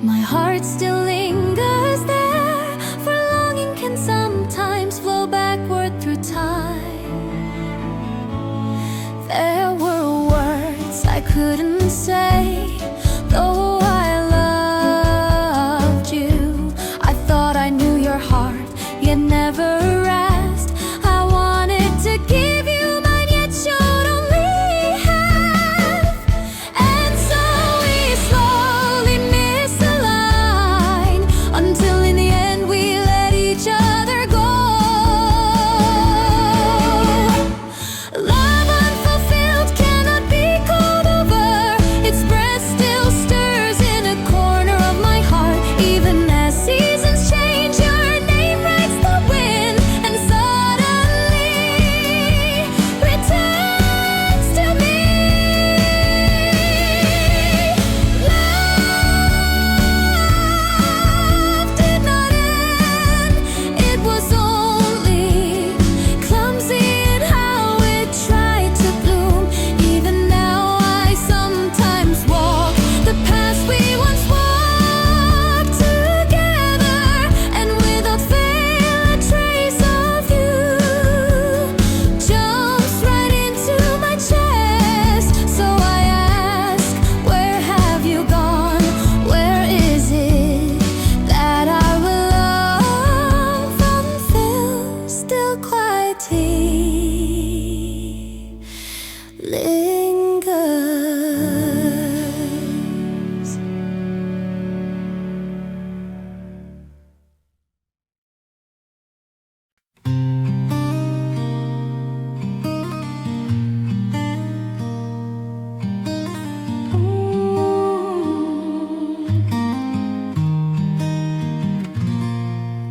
My heart still lingers there, for longing can sometimes flow backward through time. There were words I couldn't say, though I loved you. I thought I knew your heart, yet never asked. I wanted to give you mine, yet showed only half. And so we slowly misaligned, until in the end we let each other go. Love unfulfilled cannot be called over. It's lingers.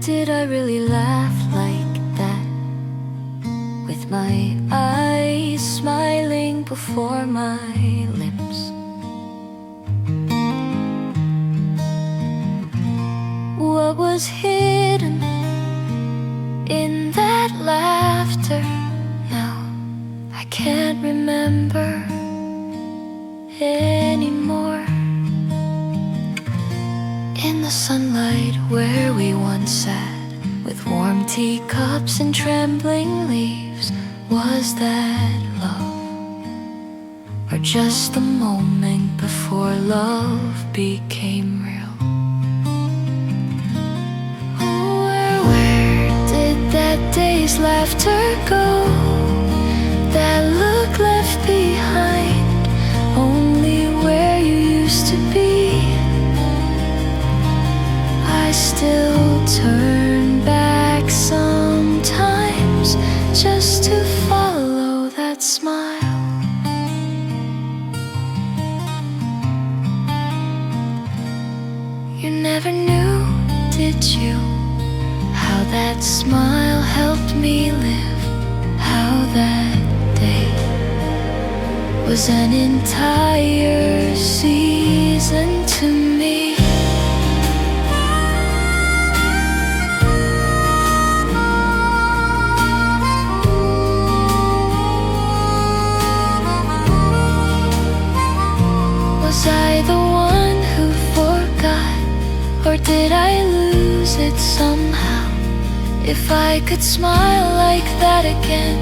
Did I really laugh like that, with my eyes smiling before my lips? What was hidden in that laughter? Now I can't remember anymore. In the sunlight where we once sat, with warm teacups and trembling leaves, was that love? Or just the moment before love became real? Oh, where did that day's laughter go? That look left behind, only where you used to be. I still turn back sometimes just to follow that smile. You never knew, did you, how that smile helped me live? How that day was an entire season to me. Was I the one who forgot, or did I lose it somehow? If I could smile like that again,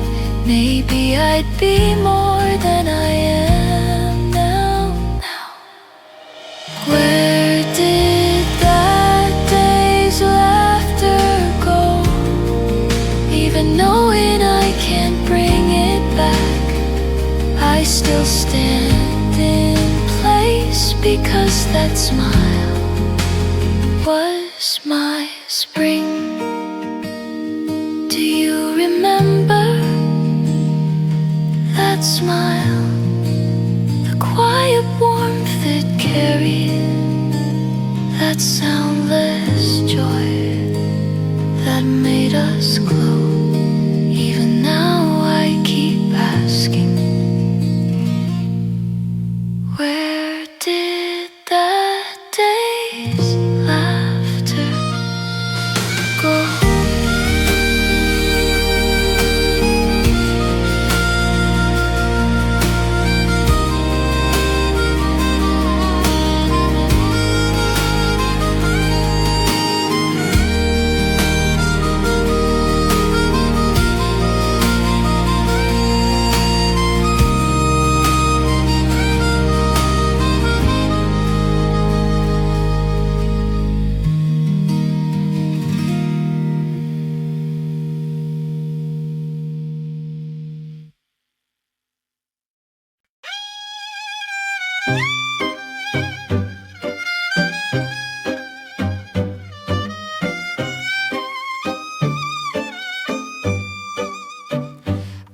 maybe I'd be more than I am now. Where did that day's laughter go? Even knowing I can't bring it back, I still stand in place, because that smile was my spring. Do you remember that smile? The quiet warmth it carried, that soundless joy that made us glow. Even now I keep asking, where did that day's laughter go?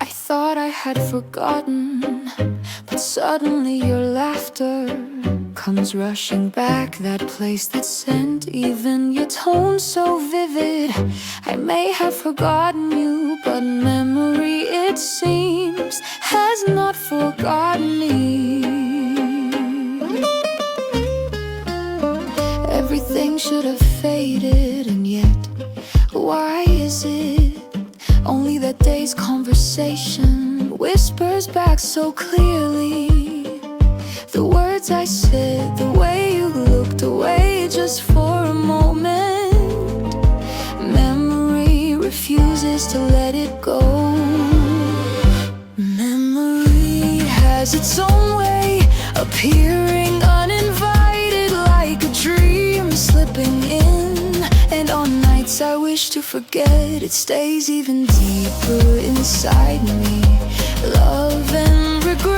I thought I had forgotten, but suddenly your laughter comes rushing back. That place that sent even your tone so vivid. I may have forgotten you, but memory, it seems, has not forgotten me. Everything should have faded, and yet, why is it only that day's conversation whispers back so clearly the words I said, the way you looked away just for a moment? Memory refuses to let it go. Memory has its own way, appearing uninvited like a dream slipping in. And on nights I wish to forget, it stays even deeper inside me. Love and regret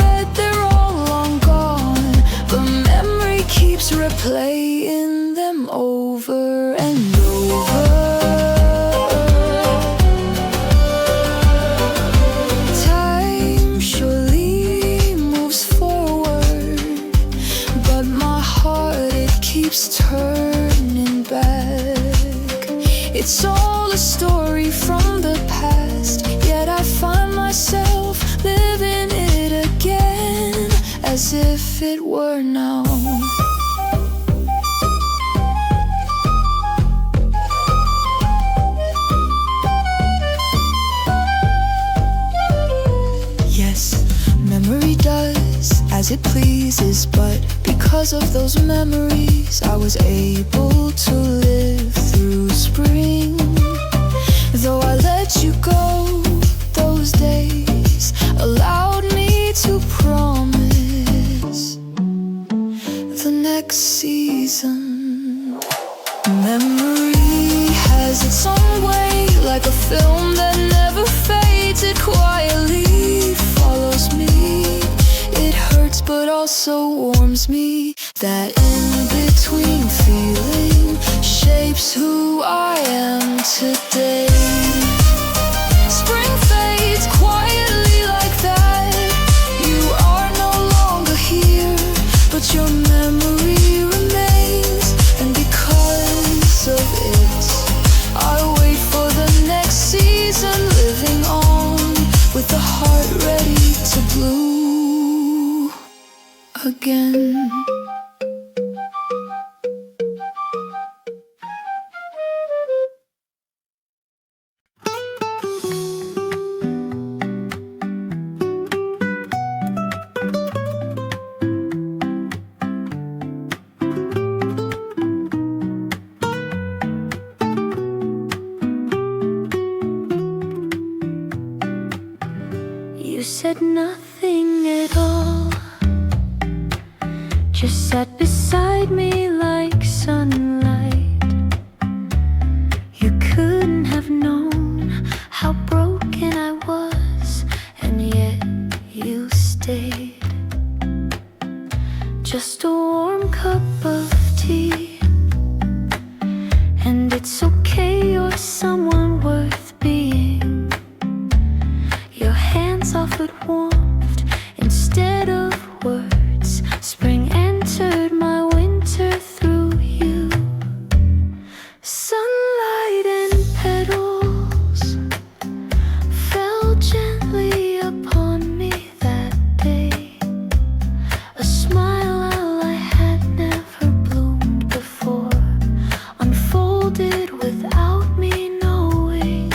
turning back. It's all a story from the past, yet I find myself living it again as if it were now. Yes, memory does as it pleases, but because of those memories I was able to live through spring. Though I let you go, those days allowed me to promise the next season. Memory has its own way, like a film that never fades. It quietly follows me. It hurts but also warms me. That in-between feeling shapes who I am today. Spring fades quietly like that. You are no longer here, but your memory remains. And because of it, I wait for the next season, living on with the heart ready to blue again. You said nothing at all, just sat beside me like sunlight. You couldn't have known how broken I was, and yet you stayed. Just a warm cup of tea, and it's okay, you're someone worth being. Your hands offered warmth instead of words. Spring entered my winter through you. Sunlight and petals fell gently upon me that day. A smile I had never bloomed before unfolded without me knowing.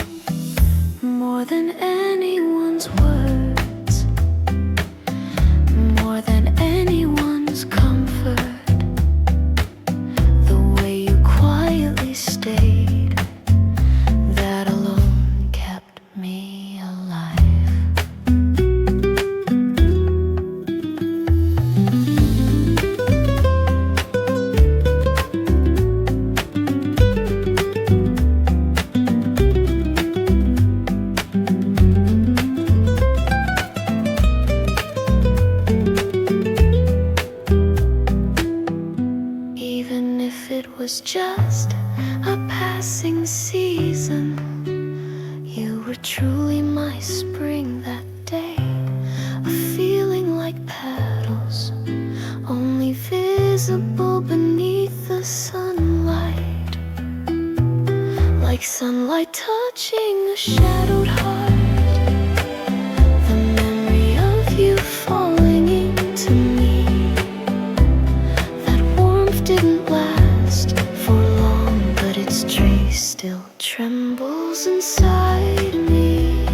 More than anyone's words, more than anyone's comfort, the way you quietly stayed, that alone kept me alive. Even if it was just a passing season, you were truly my spring that day. A feeling like petals, only visible beneath the sunlight. Like sunlight touching a shadowed heart. The memory of you falling into me. That warmth didn't last for long, but its trace still trembles inside me.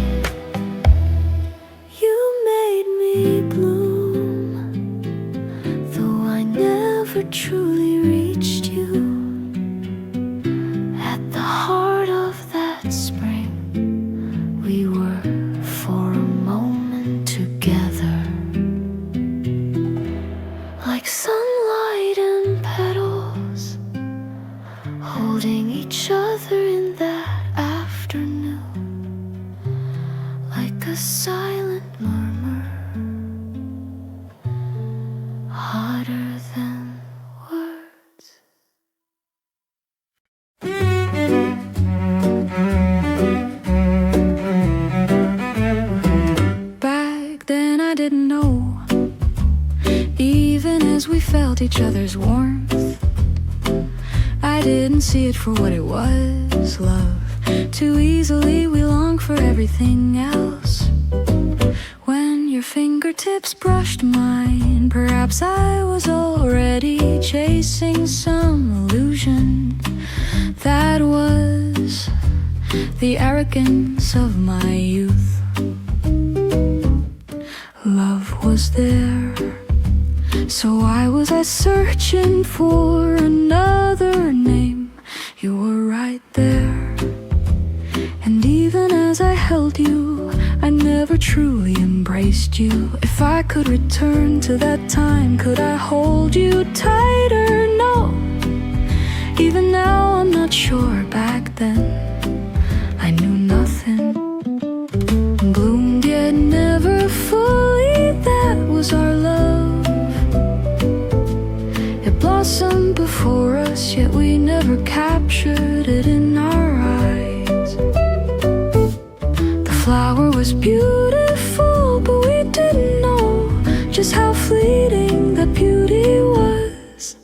You made me bloom, though I never truly reached you. At the heart of that spring, we were for a moment together. Like sunlight and petals, holding each other in that afternoon. Like a silent murmur, harder than words. Back then I didn't know, even as we felt each other's warmth, I didn't see it for what it was, love. Too easily we long for everything else. When your fingertips brushed mine, perhaps I was already chasing some illusion. That was the arrogance of my youth. Love was there, so why was I searching for another name? You were right there, and even as I held you, I never truly embraced you. If I could return to that time, could I hold you tighter? No. Even now I'm not sure. Back then I knew nothing, bloomed yet never fully. That was our love. It blossomed before us, yet we never captured it in our eyes. The flower was beautiful, but we didn't know just how fleeting that beauty was.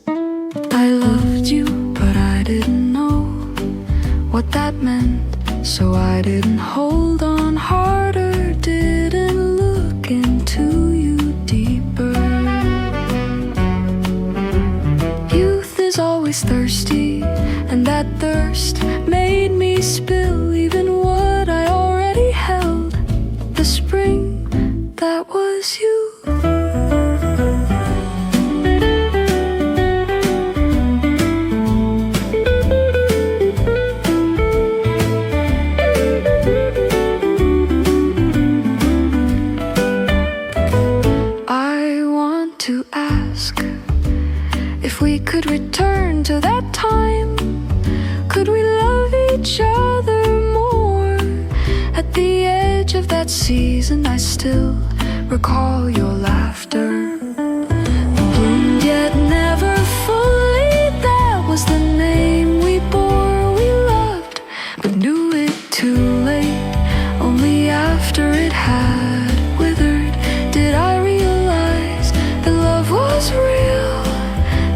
I loved you, but I didn't know what that meant, so I didn't hold on harder, didn't look into you deeper. Youth is always thirsty, and that thirst made me spill even what I already held. The spring, that was you. If we could return to that time, could we love each other more? At the edge of that season, I still recall your laughter. Bloomed yet never fully, that was the name we bore. We loved, but knew it too late. Only after it had withered did I realize that love was real,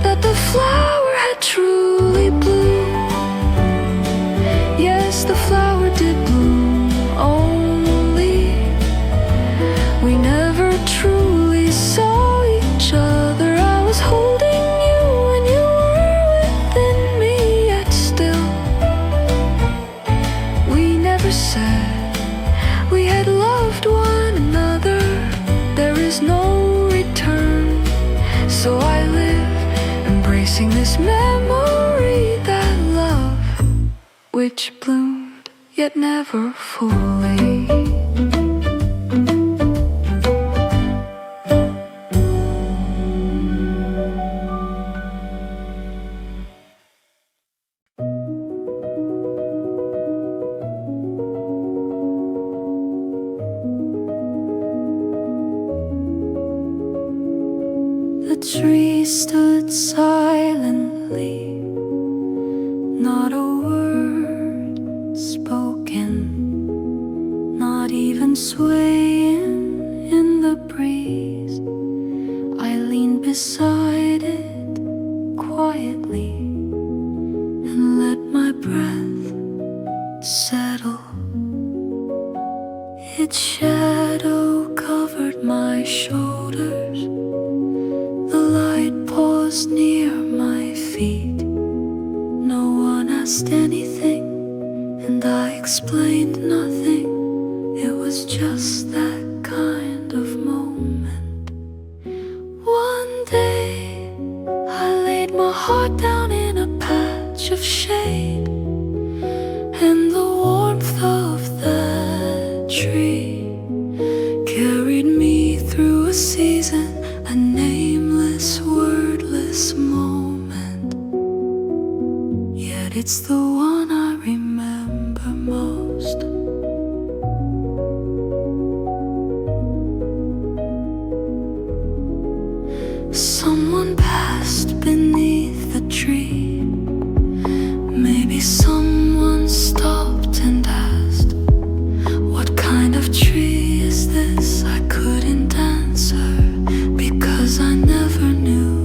that the flower had truly bloomed. Yes, the flower did bloom, only we never truly saw each other. I was holding you and you were within me, yet still we never said we had loved one another. There is no return, so I live embracing this memory, that love which bloomed yet never fully. The tree stood silently, not a word spoken, not even swaying in the breeze. I leaned beside it quietly and let my breath settle. Its shadow covered my shoulders. The light paused near my feet. No one asked anything, and I explained nothing. It was just that kind of moment. One day I laid my heart down in a patch of shade, and the warmth of that tree carried me through a season, a nameless, wordless moment. Yet it's the one I remember most. Someone passed beneath the tree. Maybe someone stopped and asked, what kind of tree is this? I couldn't answer because I never knew.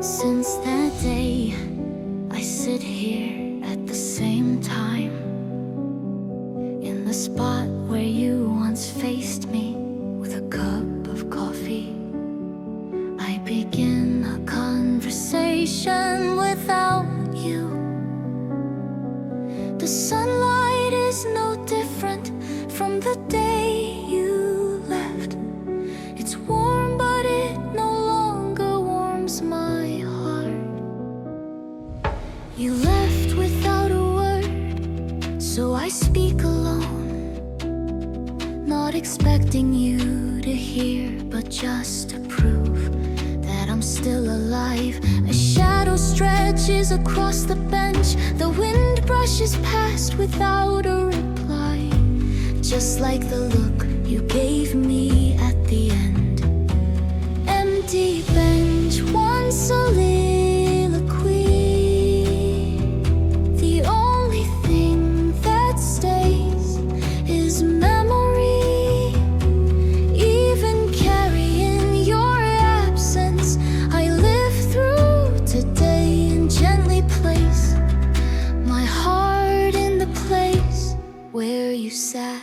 Since that day, I sit here at the same time, in the spot where you once faced me with a cup of coffee. I begin a conversation without you. The sunlight is no different from the day you left. It's warm, but it no longer warms my heart. You left without a word, so I speak alone, not expecting you to hear, but just to prove that I'm still alive. A shadow stretches across the bench, the wind brushes past without a reply, just like the look you gave me at the end. Empty bench, one soliloquy. The only thing that stays is memory. Even carrying your absence, I live through today and gently place my heart in the place where you sat.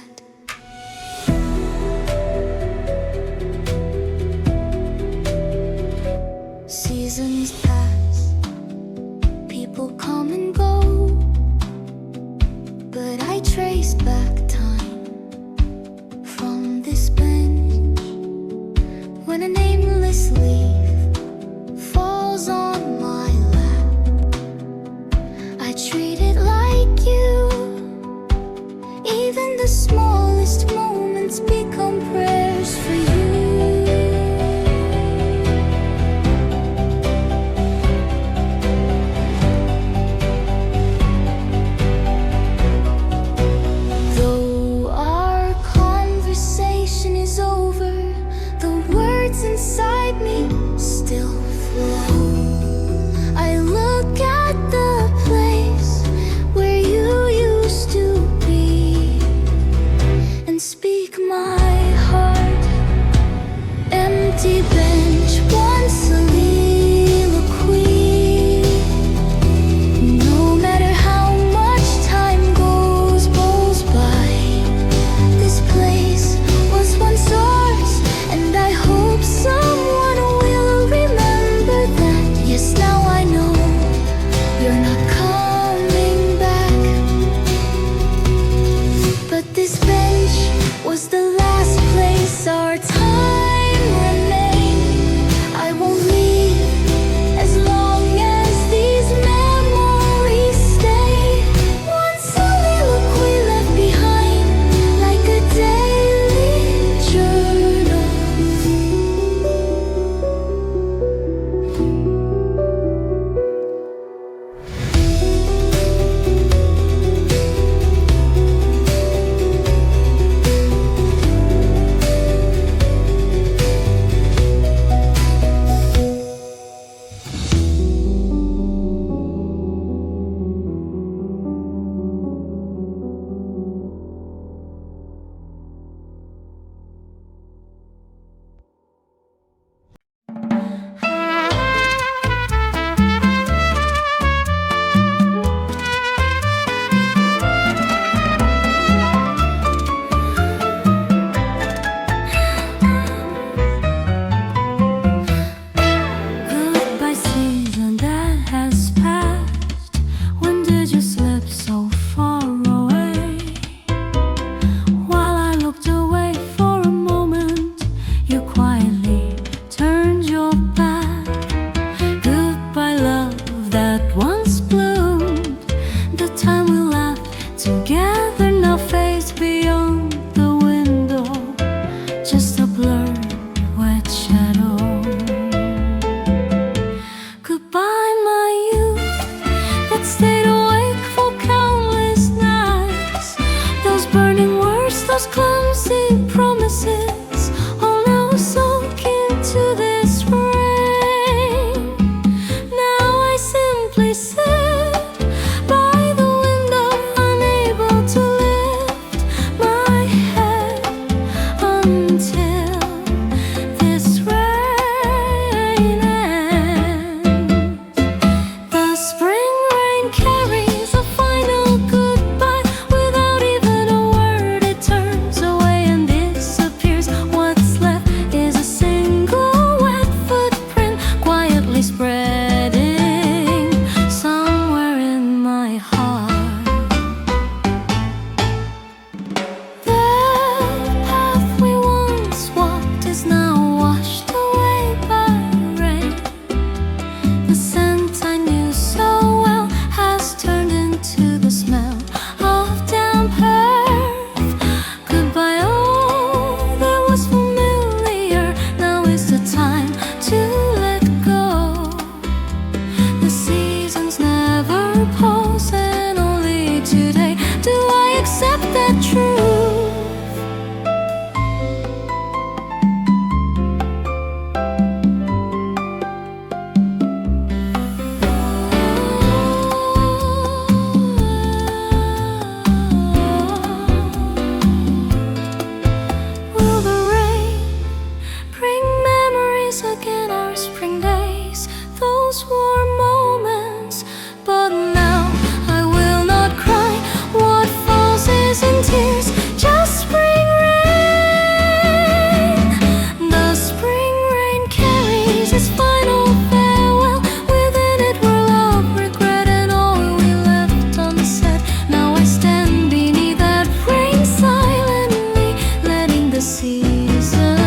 this final farewell. Within it were love, regret, and all we left unsaid. Now I stand beneath that rain silently, letting the season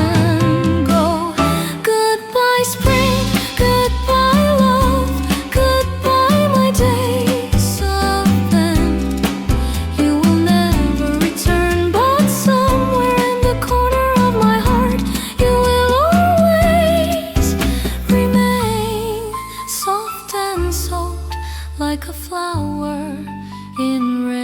go. Goodbye spring, goodbye love, goodbye my days of then. You will never return, but somewhere in the corner of my heart you will always remain, soft and soaked like a flower in rain.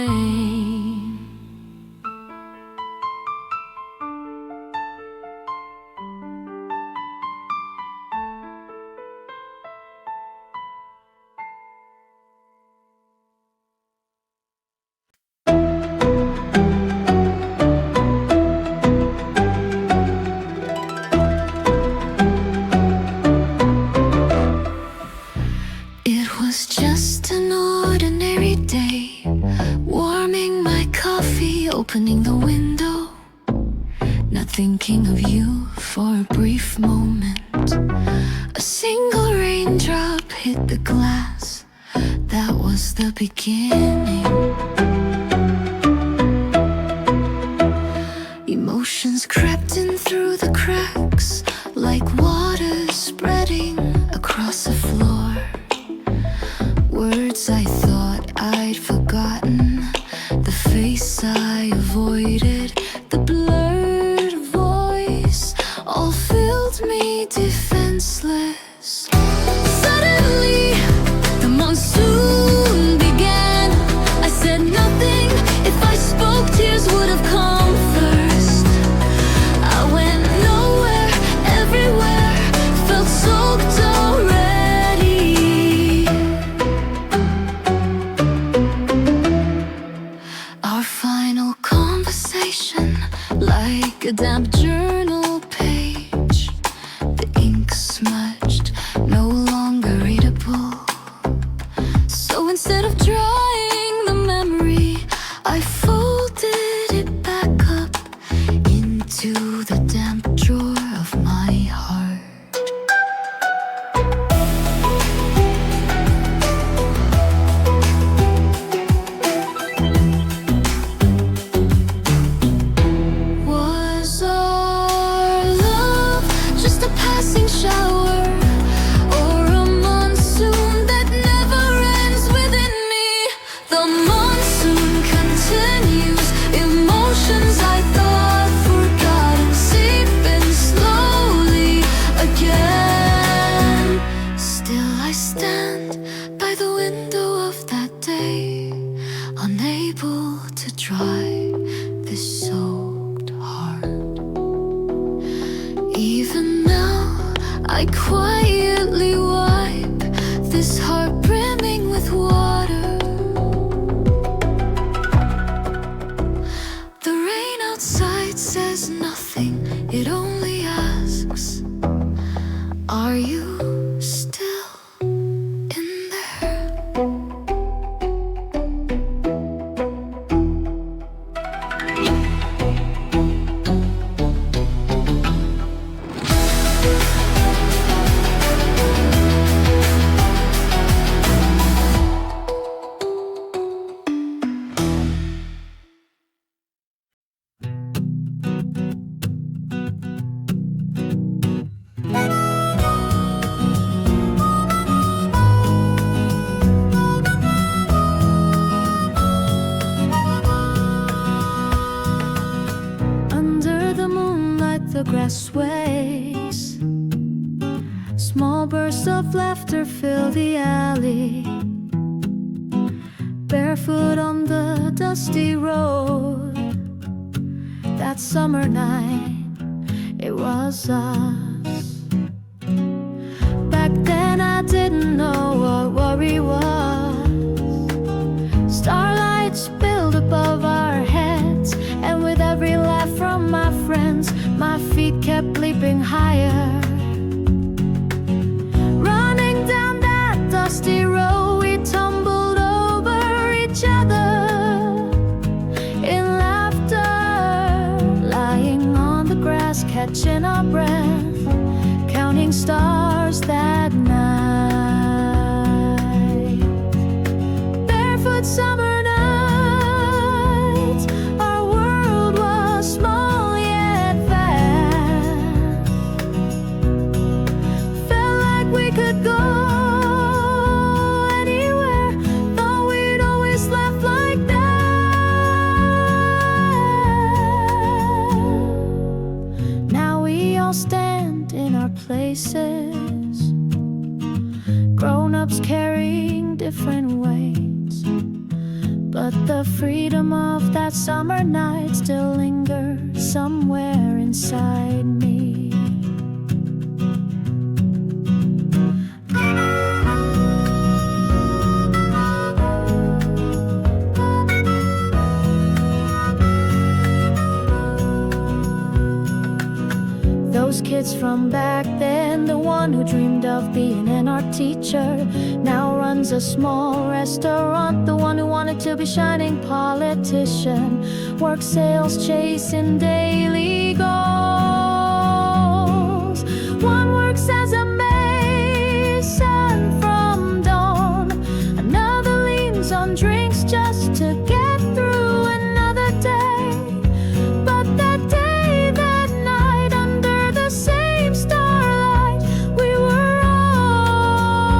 It was just an ordinary day, warming my coffee, opening the window, not thinking of you for a brief moment. A single raindrop hit the glass, that was the beginning. Emotions crept in through the cracks, like water spreading across the floor. Words I thought I'd forgotten, the face I avoided, the blurred voice all filled me defenseless. Suddenly, the monsoon began. I said nothing. If I spoke, tears would have come first. I went nowhere, everywhere, felt soaked already. Our final conversation, like a damp journal page, the ink smudged, no longer readable. So instead of drying the memory, I folded it back up into the damp drawer of my heart. Was our love just a passing shower, or a monsoon that never ends within me? The monsoon continues, emotions I thought forgotten seeping slowly again. Still I stand by the window of that day, unable to dry this soaked heart. Even now, I quietly wipe this heart brimming with water. The rain outside says nothing, it only asks, are you still in there? Under the moonlight, the grass sways. Small bursts of laughter fill the alley. Barefoot on the dusty road. That summer night, it was us. Back then I didn't know what worry was. Starlight spilled above our heads, and with every laugh from my friends, my feet kept leaping higher. Running down that dusty road, we tumbled over each other in laughter, lying on the grass, catching our breath, counting stars stars that night. Barefoot summer nights, our world was small yet vast. Felt like we could go anywhere, thought we'd always laugh like that. Now we all stand in our places, grown-ups carrying different weights, but the freedom of that summer night still lingers somewhere inside me. Those kids from back then, the one who dreamed of being an art teacher, now runs a small restaurant. The one who wanted to be shining politician, work sales, chasing daily goals. One works as a mason from dawn, another leans on drinks just to get through another day. But that day, that night, under the same starlight, we were all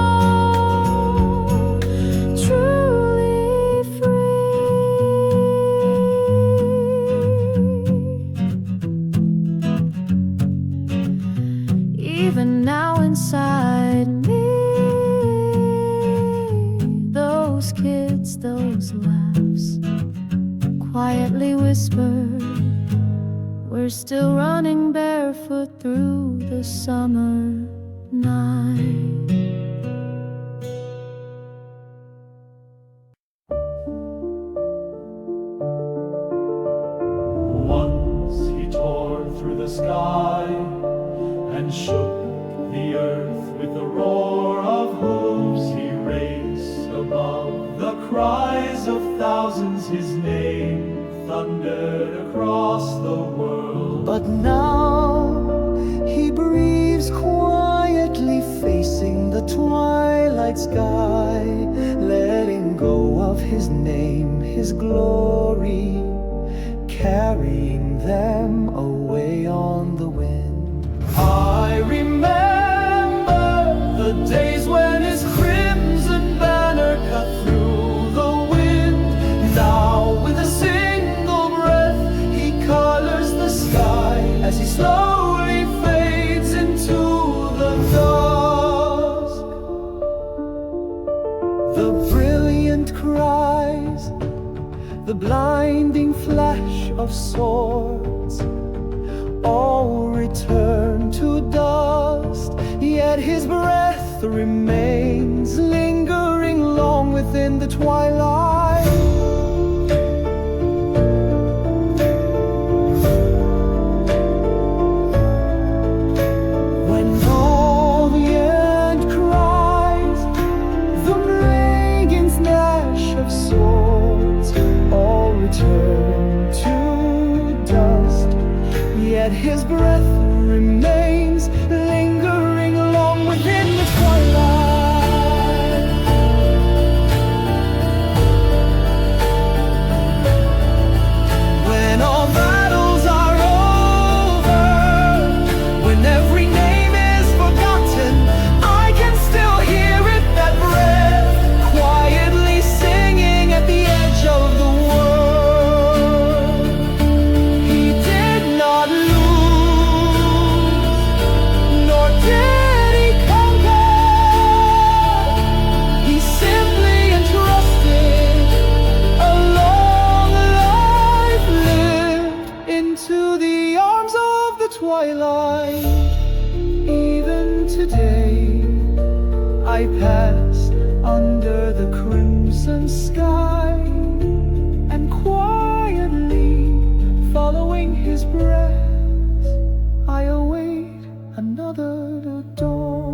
truly free. Even now inside me, those kids, those laughs, quietly whispered, we're still running barefoot through the summer night. Once he tore through the sky and shook the earth with the roar of hooves. He raced above the cries of thousands. His name thundered across the world. But now he breathes quietly, facing the twilight sky, letting go of his name, his glory, carrying them away on the wind. I remember the days when his crimson banner cut through the wind. Now with a single breath he colors the sky as he slowly fades into the dusk. The brilliant cries, the blinding flash of swords, all return to dust, yet his breath remains lingering long within the twilight. When all the end cries, the ringing gnash of swords, all return to dust, yet his breath remains lingering long within the twilight. When all battles are over, when every name is forgotten, I can still hear it, that breath, quietly singing at the edge of the world. He did not lose, nor did he conquer. He simply entrusted a long life lived into the arms of the twilight. Even today, I pass under the crimson sky, and quietly following his breath, I await another dawn.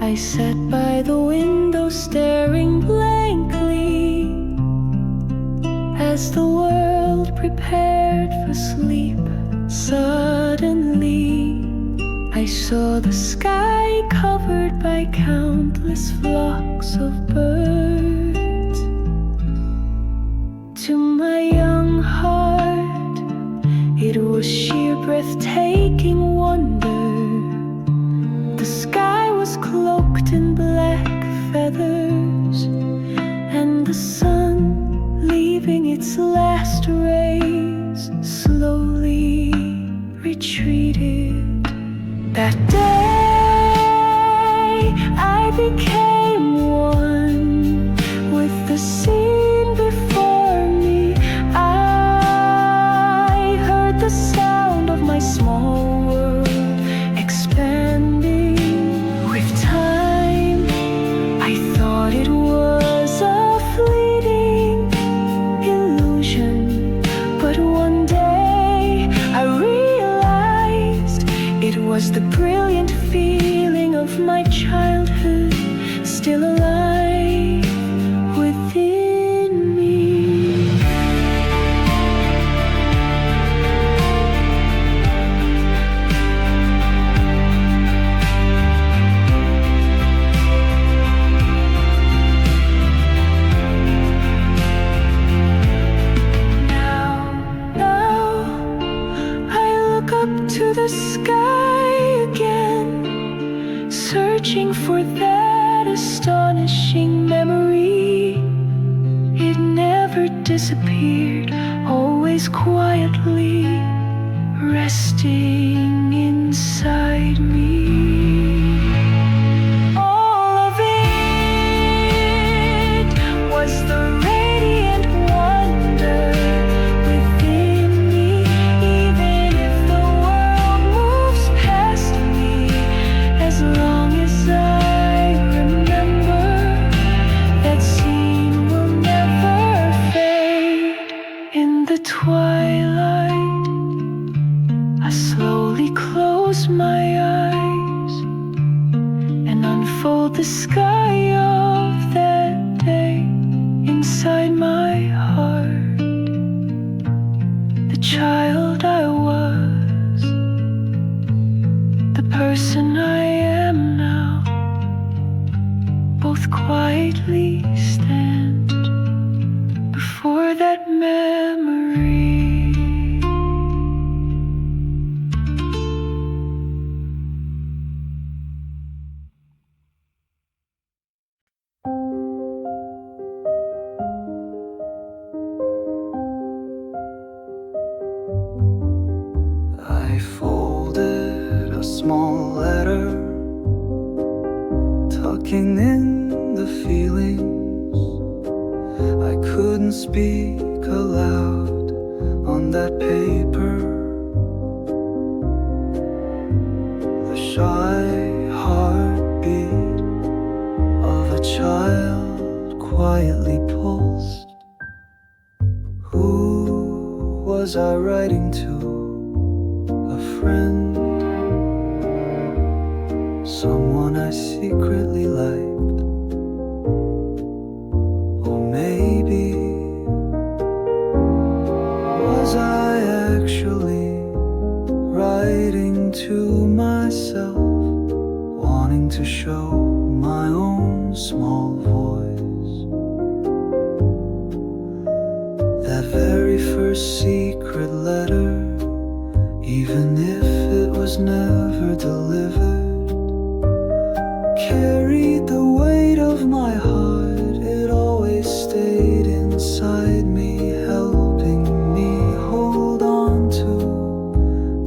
I sat by the window staring blankly as the world prepared for sleep. Suddenly I saw the sky covered by countless flocks of birds. To my young heart, it was sheer breathtaking wonder. The sky was cloaked in black feathers, and the sun, leaving its last rays, slowly retreated. That day I became one with the scene before me. I heard the sound of my small world expanding with time. I thought it was a fleeting illusion, but one day I realized it was the brilliant feeling of my childhood still alive within me. Now I look up to the sky again, searching for that astonishing memory. It never disappeared, always quietly resting inside me. All of it was the radiant wonder within me. Even if the world moves past me, as long as I remember, that scene will never fade. In the twilight, I slowly close my eyes and unfold the sky of that day inside my heart. The child I was, the person I am now, both quietly stand before that memory. I folded a small letter, tucking in the feelings I couldn't speak aloud on that paper. The shy heartbeat of a child quietly pulsed. Who was I writing to? A friend, someone I secretly liked. Or maybe was I actually writing to myself, wanting to show my own small voice? That very first secret letter, even if it was never delivered, carried the weight of my heart. It always stayed inside me, helping me hold on to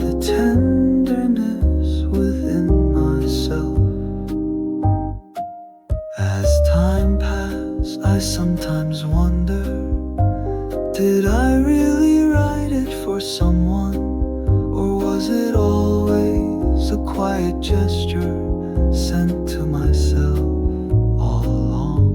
the tenderness within myself. As time passed, I sometimes wonder, did I really write it for someone? Or was it always a quiet gesture sent to myself all along?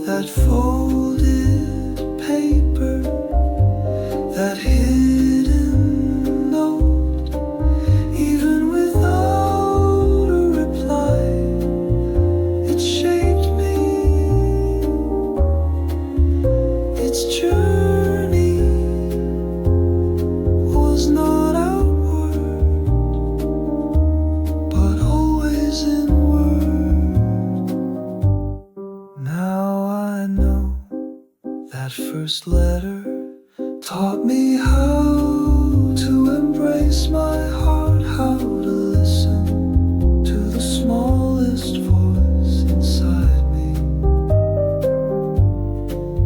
that folded paper, that hidden note, even without a reply, it shaped me. Its journey was not outward, but always inward. Now I know that first letter taught me how to embrace my heart, how to listen to the smallest voice inside me.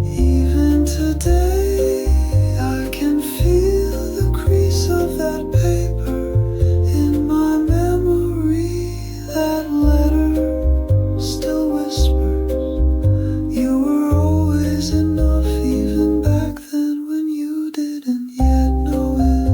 Even today, I can feel the crease of that paper in my memory. That letter still whispers, you were always enough, even back then when you didn't yet know it.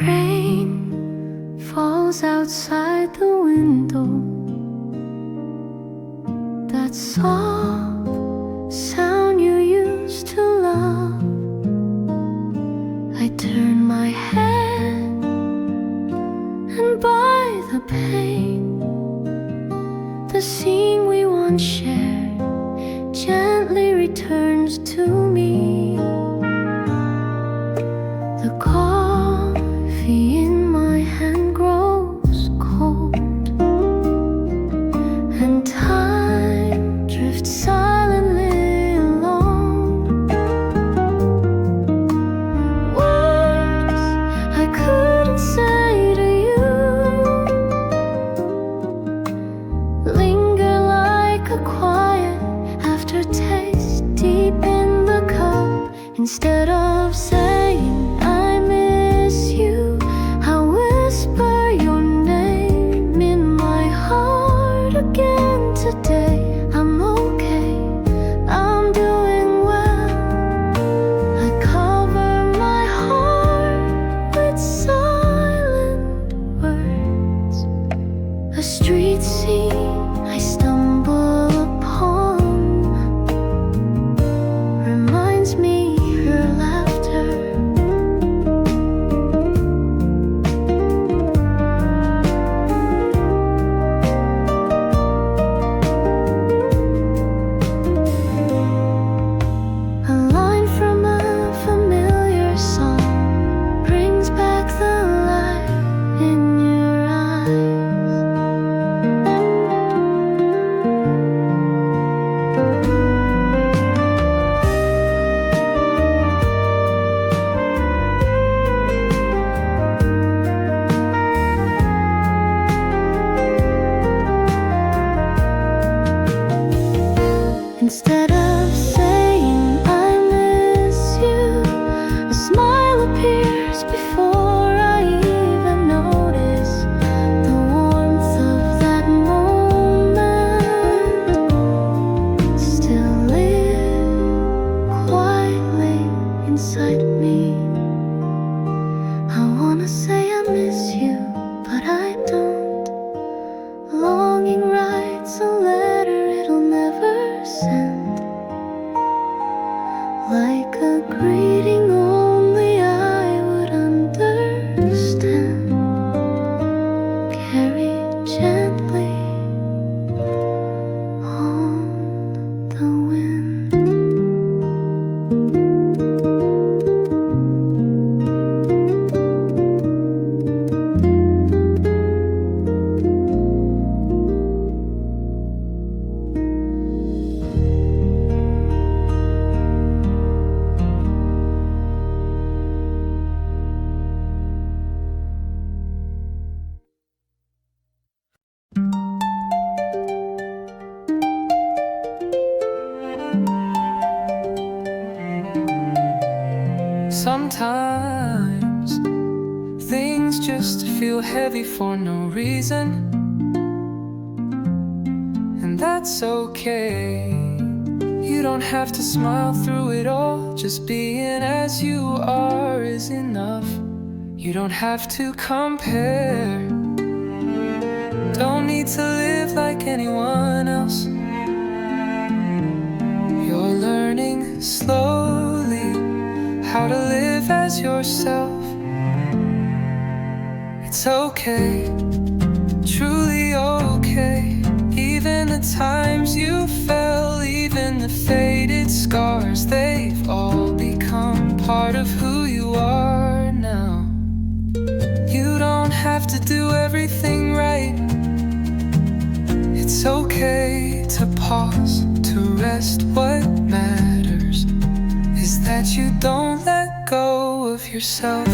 Rain falls outside the window. That soft sound you used to love. I turn my head, and by the pain, the scene we once shared gently returns to me. The coffee in my hand grows cold, and time drifts silently along. Words I couldn't say to you linger like a quiet aftertaste deep in the cup. Instead of saying I miss you, I whisper your name in my heart again today. I'm okay, I'm doing well. I cover my heart with silent words. A street scene I stumble upon reminds me your laughter. A line from a familiar song brings back the light in your eyes. Instead of saying I miss you, a smile appears before I even notice the warmth of that moment still live quietly inside me. I wanna say I miss you, but I don't. Longing writes a letter it'll never send, like a greeting only I would understand. Carry gently on the wind. Sometimes things just feel heavy for no reason, and that's okay. You don't have to smile through it all. Just being as you are is enough. You don't have to compare. Don't need to live like anyone else. You're learning slowly how to live as yourself. It's okay, truly okay. Even the times you fell, even the faded scars, they've all become part of who you are now. You don't have to do everything right. It's okay to pause, to rest. What matters is that you don't let go of yourself.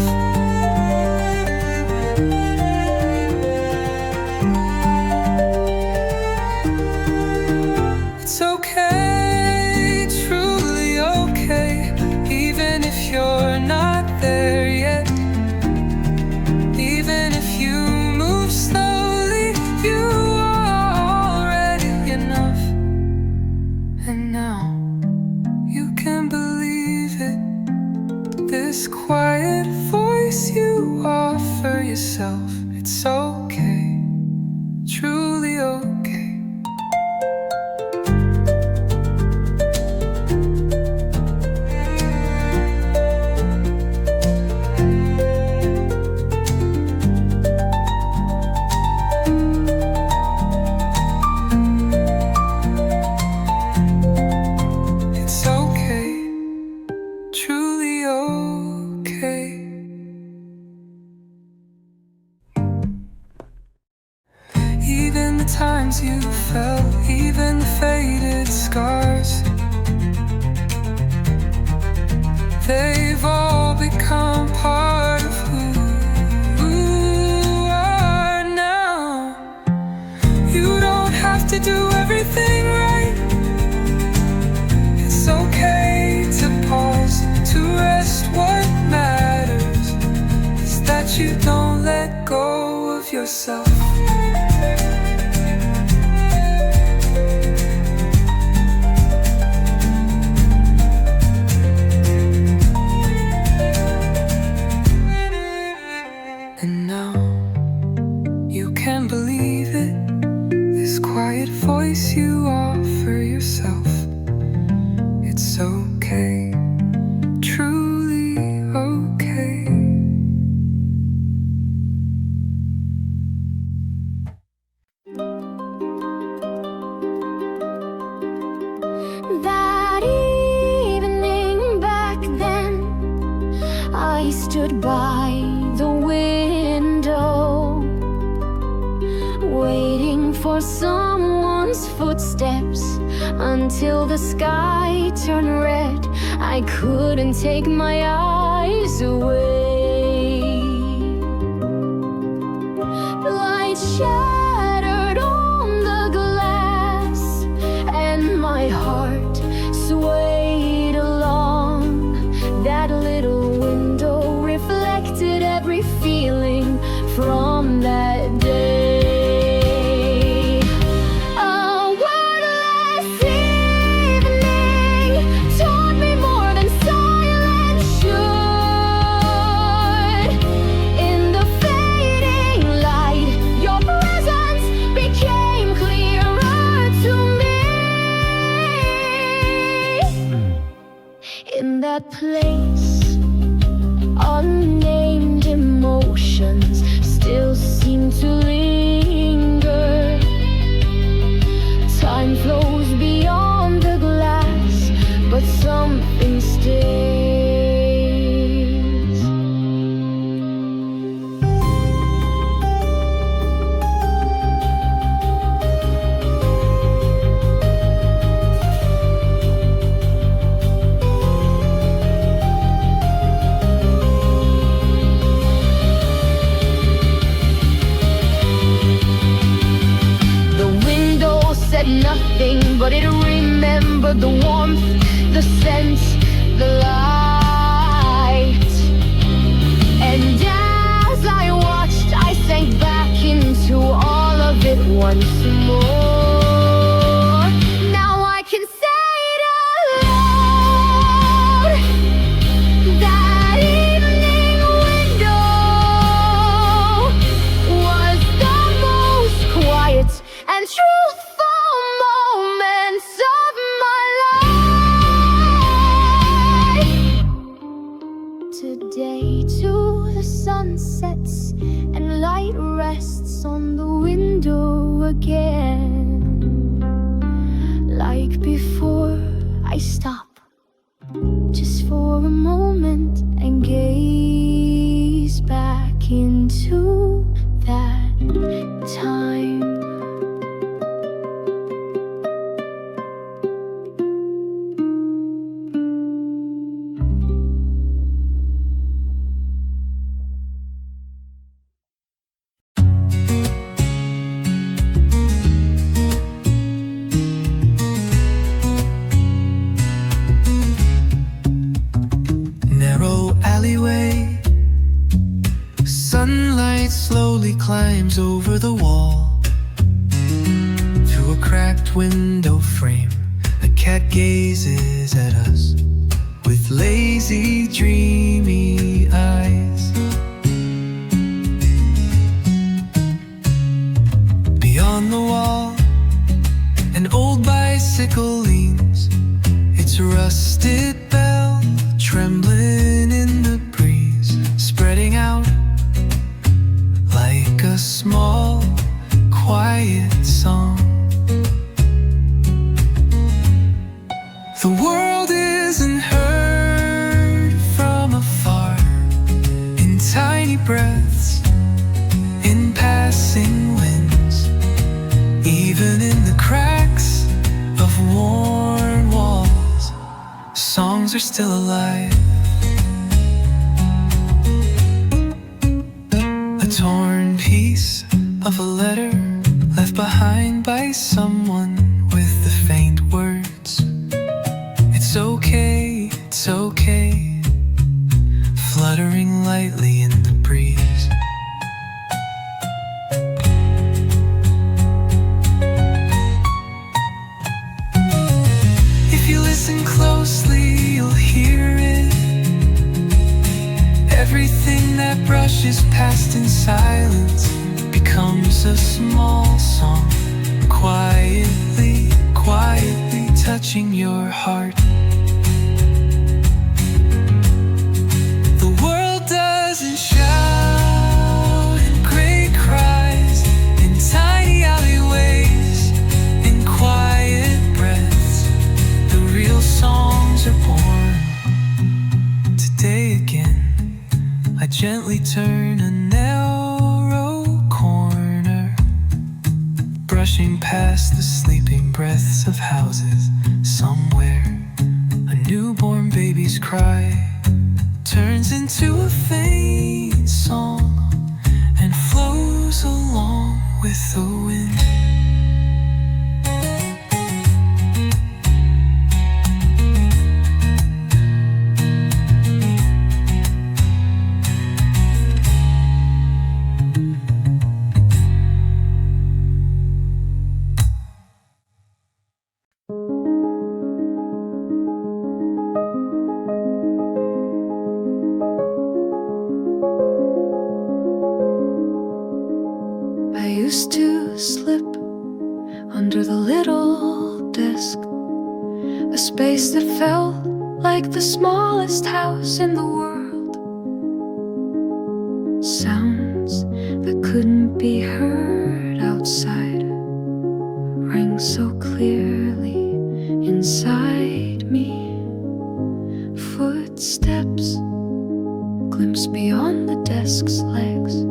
It's okay, truly okay, even if you're not there yet. Even if you move slowly, you are already enough. And now you can believe it, this quiet voice you offer yourself. It's okay, truly okay. Times you fell, even the faded scars, they've all become part of who you are now. You don't have to do everything right. It's okay to pause, to rest. What matters is that you don't let go of yourself. Believe it, this quiet voice you offer yourself. It's okay, truly okay. That evening back then, I stood by the window, waiting for someone's footsteps until the sky turned red. I couldn't take my eyes away. Light shattered on the glass, and my heart swayed along. That little window reflected every feeling from that day. That place, unnamed emotions still seem to linger. Time flows beyond the glass, but something stays. Nothing, but it remembered the warmth, the scent, the light. sun sets and light rests on the window again. Like before, I stop just for a moment and gaze back into that time. Sunlight slowly climbs over the wall. Through a cracked window frame, a cat gazes at us with lazy, dreamy eyes. Beyond the wall, an old bicycle leans, its rusted bell trembling in the breeze, spreading out like a small, quiet song. The world isn't heard from afar, in tiny breaths, in passing winds, even in the cracks of worn walls. Songs are still alive. A torn piece of a letter left behind by someone with the faint words, it's okay, fluttering lightly in the breeze. If you listen closely, you'll hear it. Everything that brushes past in silence becomes a small song, quietly, quietly touching your heart. The world doesn't shout in great cries, in tiny alleyways, in quiet breaths. The real songs are born today again. I gently turn a narrow corner, brushing past the sleeping breaths of houses. Somewhere a newborn baby's cry turns into a faint song and flows along with the wind. I used to slip under the little desk, a space that felt like the smallest house in the world. Sounds that couldn't be heard outside rang so clearly inside me. Footsteps glimpsed beyond the desk's legs,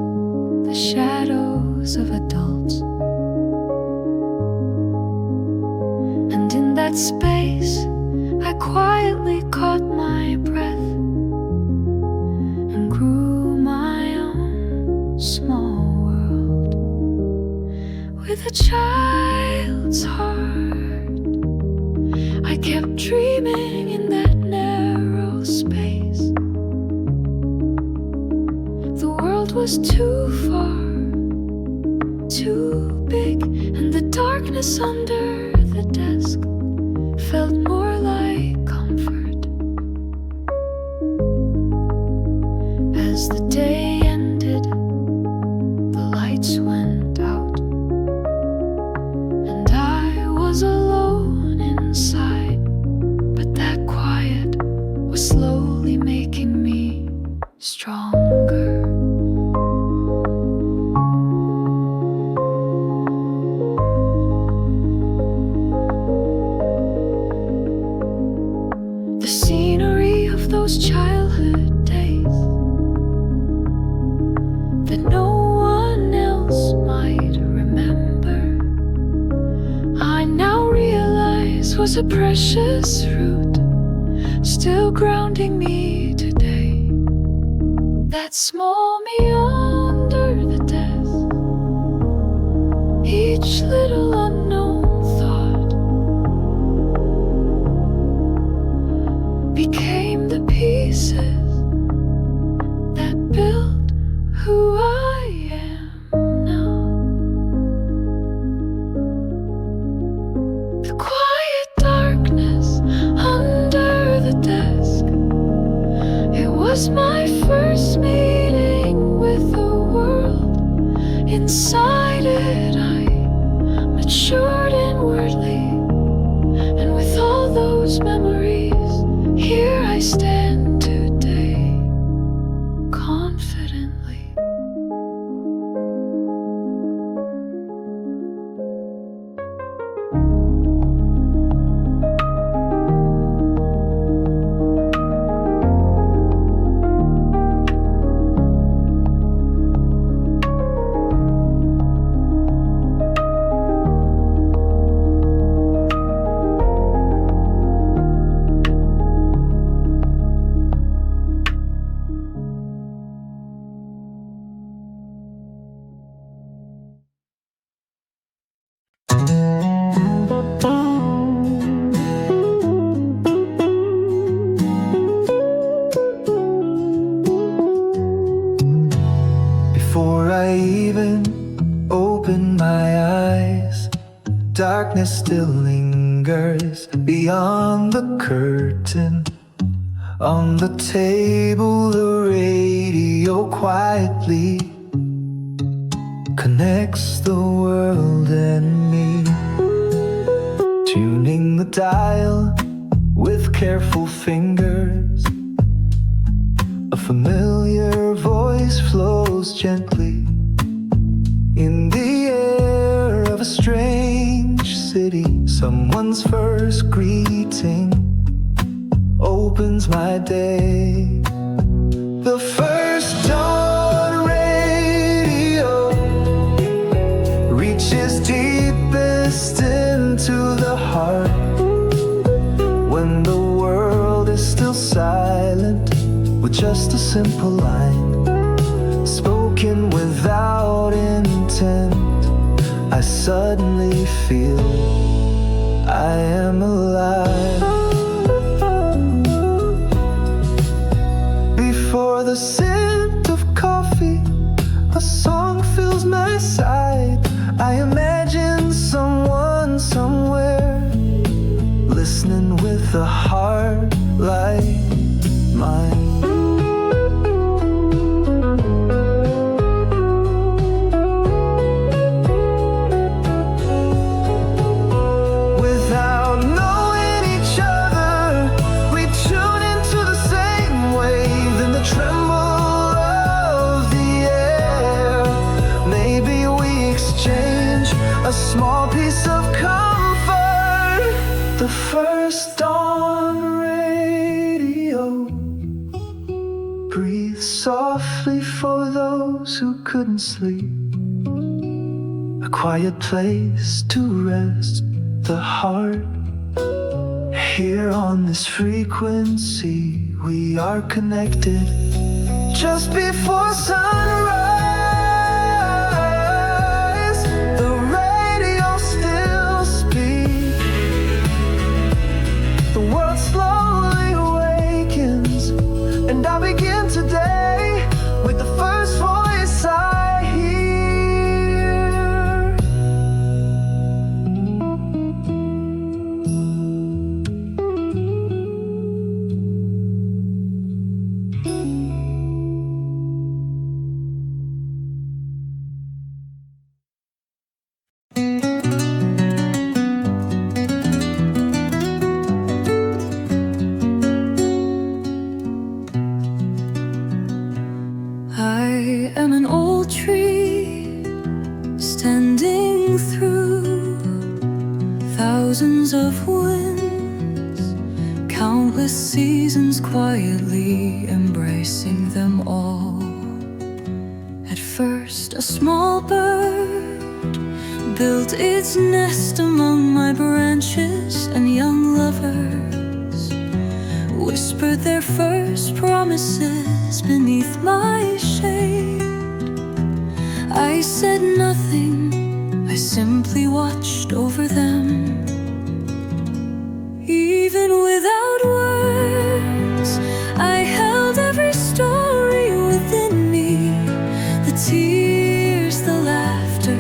the shadows of adults. And in that space, I quietly caught my breath and grew my own small world with a child's heart. I kept dreaming in that narrow space. The world was too far, too big, and the darkness under the desk felt more like comfort. As the day ended, the lights went out, and I was alone inside. But that quiet was slowly making me stronger. was a precious fruit, still grounding me today. That small me under the desk, each little unknown thought became the pieces that built who I am now. The quiet darkness under the desk, it was my first meeting with the world. Inside it I matured inwardly, and with all those memories, here I stand today, confidently. Before I even open my eyes, darkness still lingers beyond the curtain. On the table, the radio quietly connects the world and me, tuning the dial with careful fingers. A familiar voice flows gently in the air of a strange city. Someone's first greeting opens my day. The first dawn radio reaches deepest into the heart, when the world is still silent, with just a simple line spoken without intent. I suddenly feel I am alive. Before the scent of coffee, a song fills my side. I imagine someone somewhere listening with a heart like mine. A small piece of comfort. The first dawn radio breathes softly for those who couldn't sleep. A quiet place to rest the heart. Here on this frequency we are connected. Just before sunrise, slowly awakens, and I begin today with the first voice I hear. I am an old tree standing through thousands of winds, countless seasons, quietly embracing them all. At first a small bird, built its nest among my branches, and young lovers whispered their first promises beneath my shade. I said nothing, I simply watched over them. Even without words, I held every story within me. The tears, the laughter,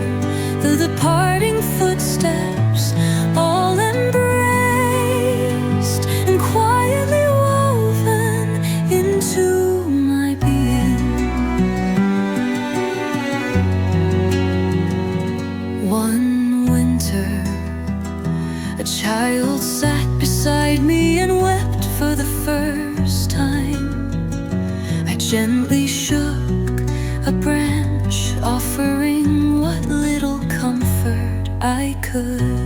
the departing footsteps, all embraced and quietly woven into my being. One winter, a child sat beside me and wept for the first time. I gently shook a branch, offering what little comfort I could.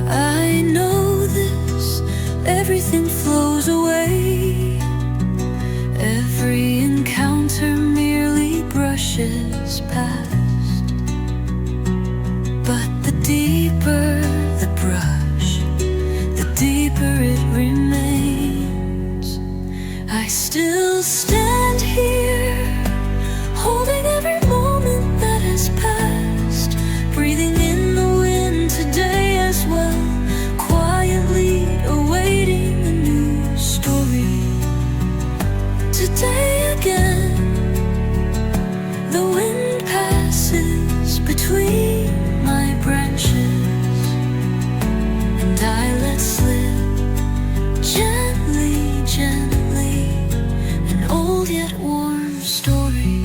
I know this, everything flows away. Every encounter merely brushes past. But the deeper the brush, the deeper it remains. I still stand here, holding every moment that has passed, breathing in the wind today as well, quietly awaiting a new story. Today again, the wind passes between my branches, and I let slip gently, gently, an old yet warm story.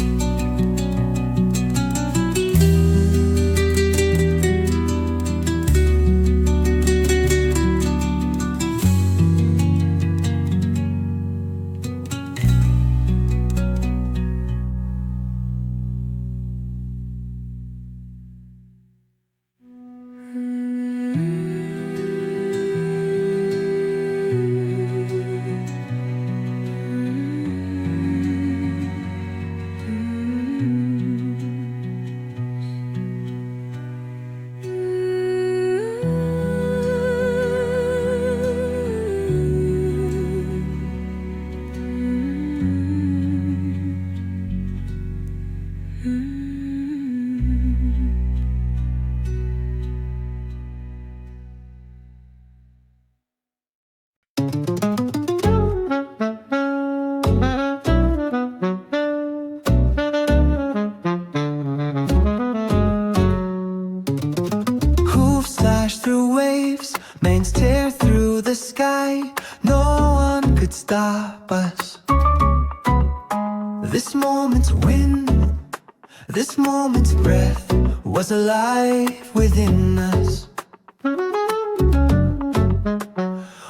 Hooves slash through waves, manes tear through the sky. No one could stop us. This moment's wind, this moment's breath was alive within us.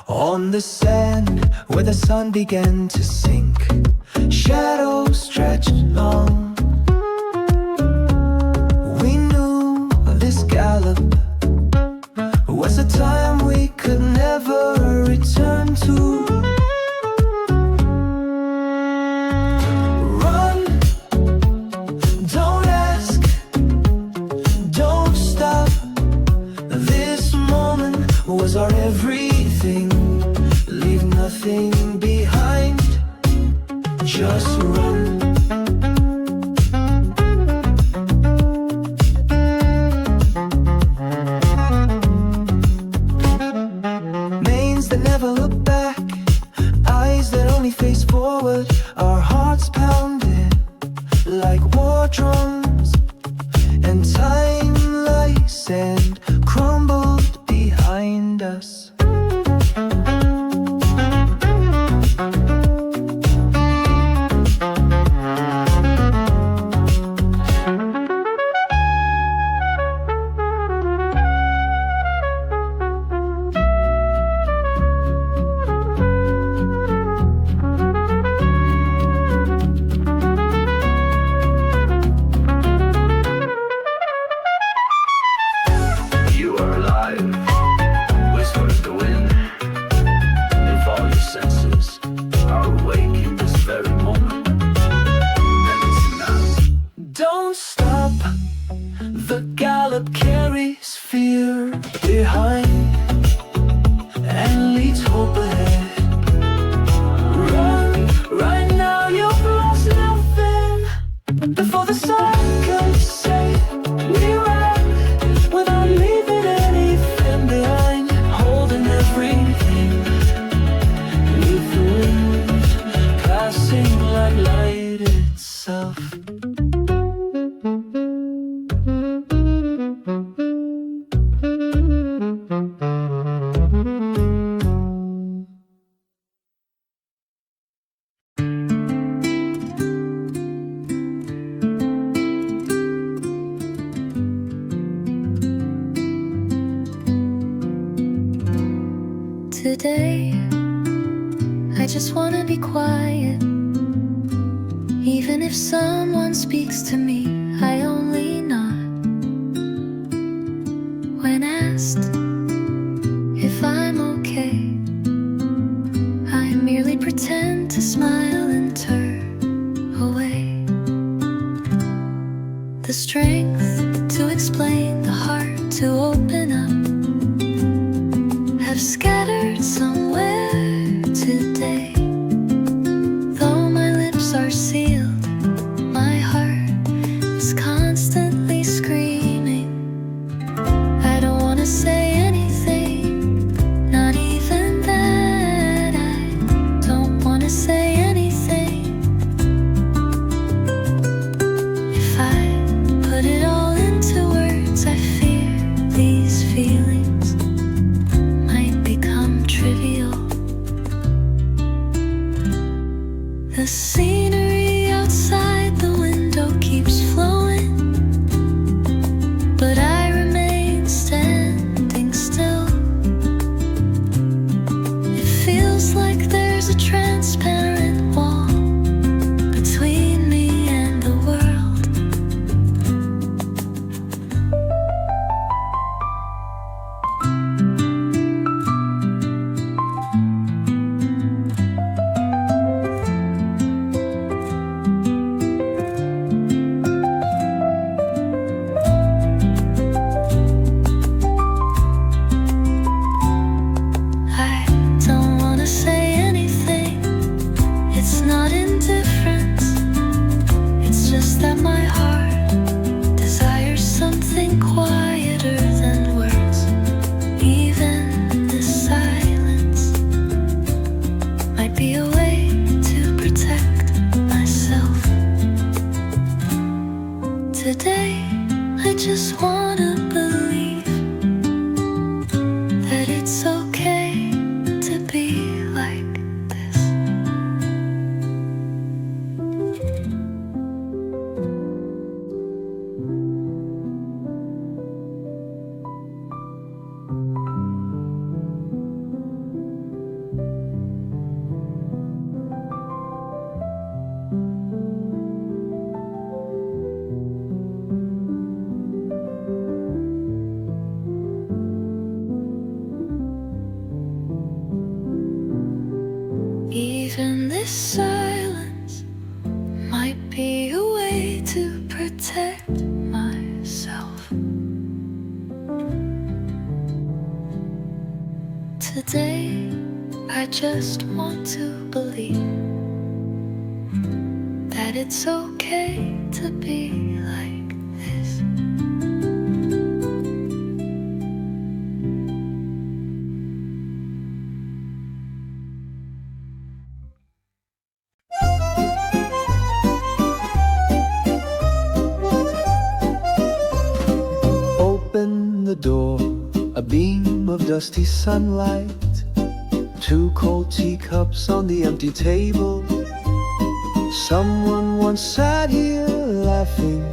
On the sand where the sun began to sink, shadows stretched long. We knew this gallop was a time we could never return to. Run, don't ask, don't stop. This moment was our everything. Leave nothing behind, just run. Manes that never look back, eyes that only face forward. Our hearts pounded like war drums, and time like sand crumbled behind us. like light itself. Today, I just wanna be quiet. Even if someone speaks to me, I only nod. When asked if I'm okay, I merely pretend to smile and turn away. The strength to explain, the heart to open up, have scattered somewhere today. Though my lips are sealed, my heart is constantly screaming. I don't wanna say anything, not even that. I don't wanna say anything. If I put it all into words, I fear these feelings might become trivial. The scenery outside the window keeps flowing, but I remain standing still. It feels like there's a transparent wall between me and the world. I don't wanna say anything. It's not indifference. It's just that my heart desires something quieter than words. Even this silence might be a way to protect myself. Today, I just wanna believe that it's okay to be like this. Even this silence might be a way to protect myself. Today, I just want to believe that it's okay to be like this. Open the door, a beam of dusty sunlight. Two cold teacups on the empty table. Someone once sat here laughing.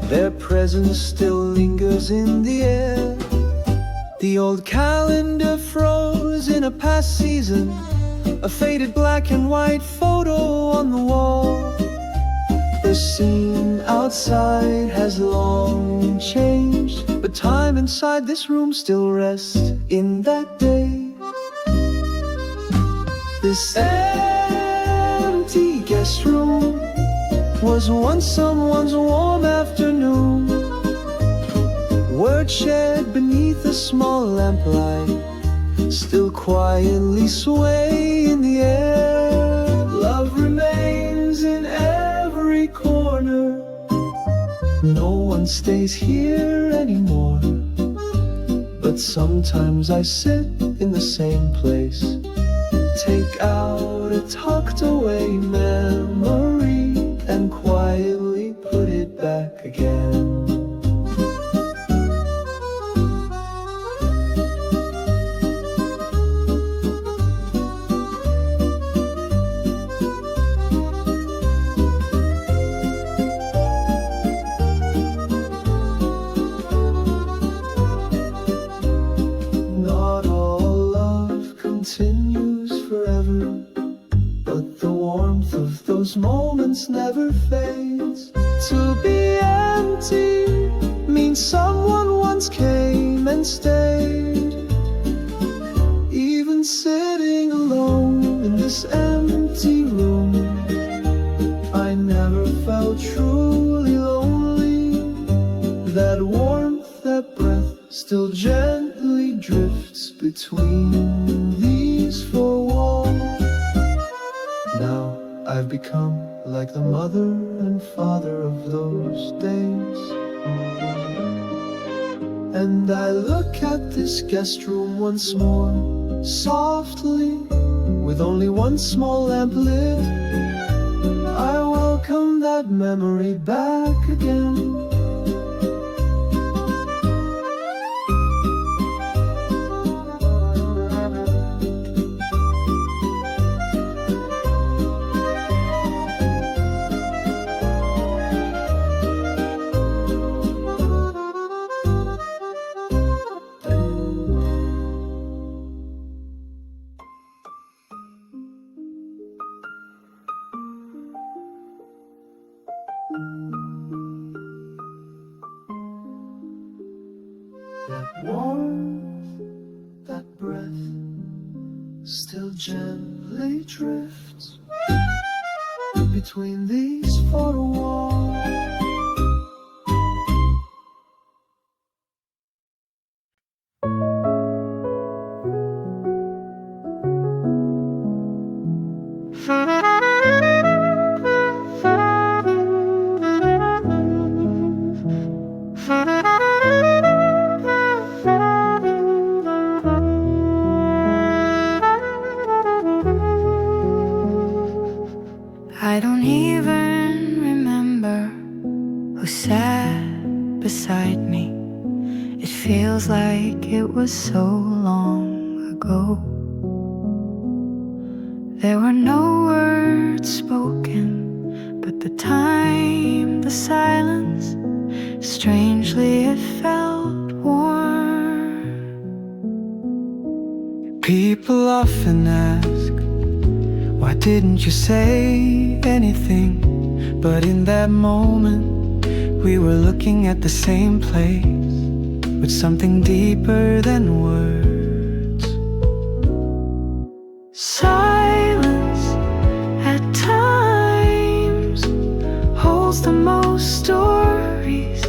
Their presence still lingers in the air. The old calendar froze in a past season. A faded black and white photo on the wall. The scene outside has long changed, but time inside this room still rests in that day. This empty guest room was once someone's warm afternoon. Words shared beneath a small lamplight still quietly sway in the air. Love remains in every corner. No one stays here anymore. But sometimes I sit in the same place, take out a tucked away memory those moments never fades. To be empty means someone once came and stayed. Even sitting alone in this empty room, I never felt truly lonely. That warmth, that breath still gently drifts between these four walls. Now I've become like the mother and father of those days. And I look at this guest room once more, softly, with only one small lamp lit. I welcome that memory back again. That warmth, that breath still gently drifts between these four walls. I don't even remember who sat beside me. It feels like it was so long ago. There were no words spoken, but the time, the silence, strangely it felt warm. People often ask, why didn't you say anything? But in that moment, we were looking at the same place, with something deeper than words. Silence at times holds the most stories.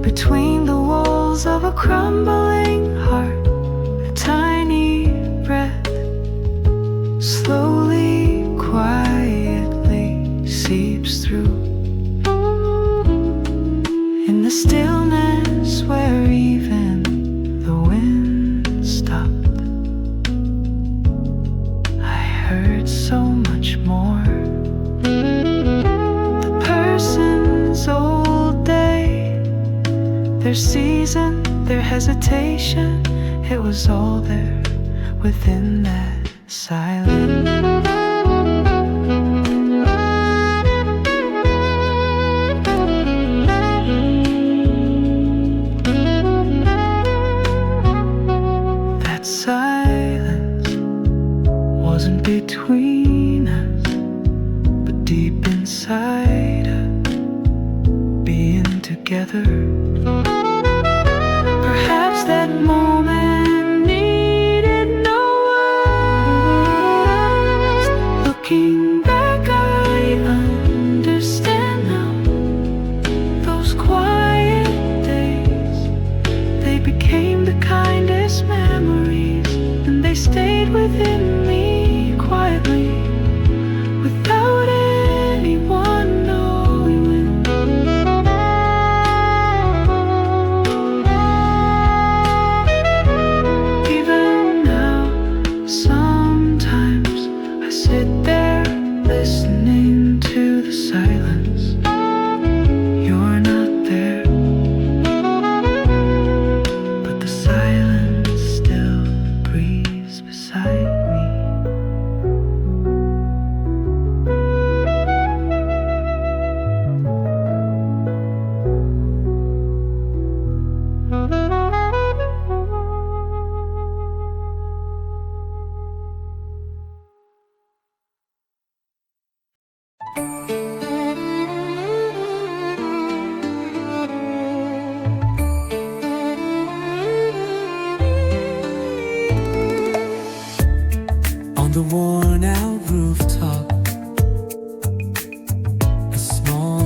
Between the walls of a crumbling heart, a tiny breath slowly, quietly seeps through. In the stillness where even the wind stopped, I heard so much more. The person's old day, their season, their hesitation, it was all there within that silence. That silence wasn't between us, but deep inside us, being together. Perhaps that moment needed no words. Looking back, I understand now. Those quiet days, they became the kindest memories, and they stayed within me quietly, without anyone knowing.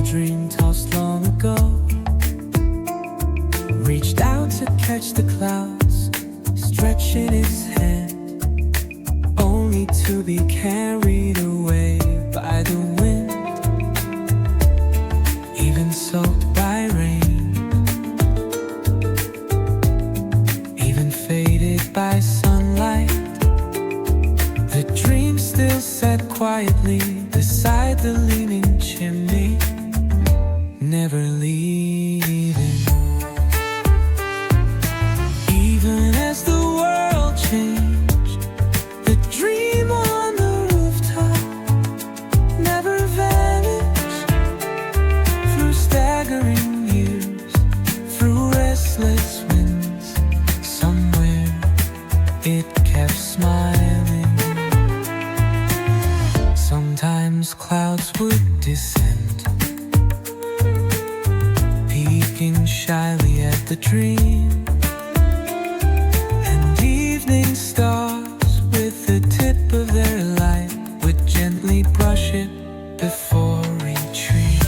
dream tossed long ago reached out to catch the clouds, stretching its hand, only to be carried away by the wind, even soaked by rain, even faded by sunlight. The dream still sat quietly beside the leaning chimney, never leaving. Even as the world changed, the dream on the rooftop never vanished. Through staggering years, through restless winds, somewhere it kept smiling. Sometimes clouds would descend, peeking shyly at the dream, and evening stars with the tip of their light would gently brush it before retreat.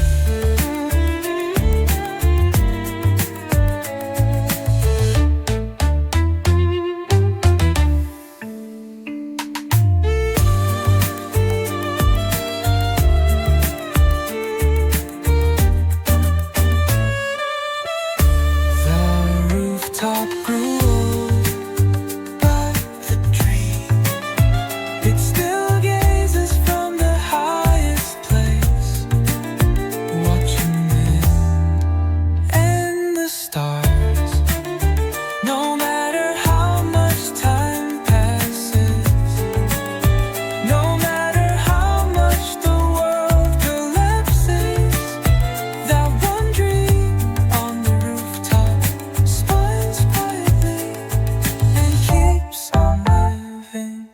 The rooftop grew old by the dream. It still gazes from the highest place, watching it and the stars. No matter how much time passes, no matter how much the world collapses, that one dream on the rooftop smiles quietly and keeps on living.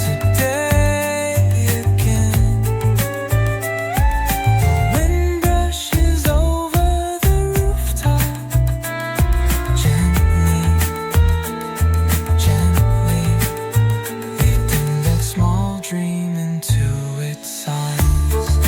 Today again, the wind brushes over the rooftop, gently, gently, leading that small dream into its arms.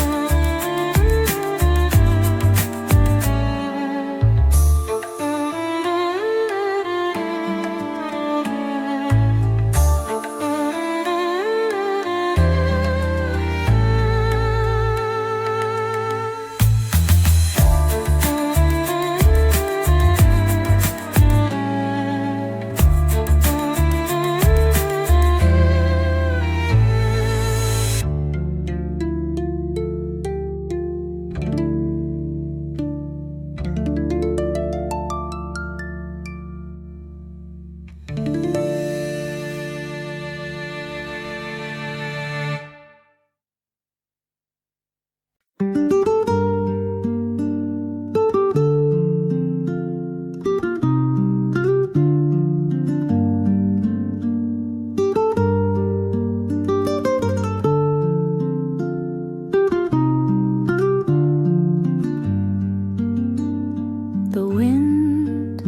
The wind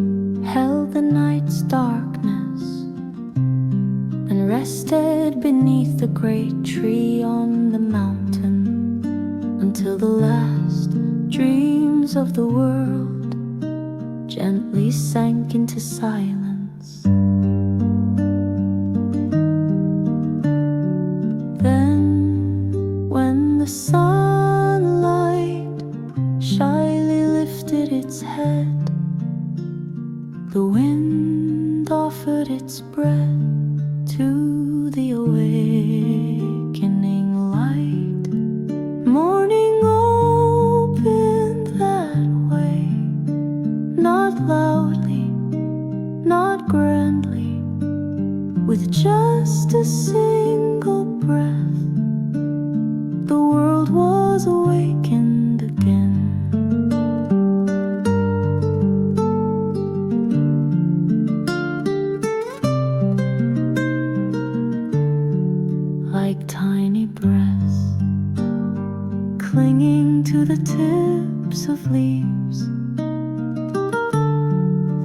held the night's darkness and rested beneath the great tree on the mountain until the last dreams of the world gently sank into silence. Then, when the sunlight shyly lifted its head, the wind offered its breath to the awakening light. Morning opened that way, not loudly, not grandly, with just a single breath. The world was awakened again. Like tiny breaths clinging to the tips of leaves,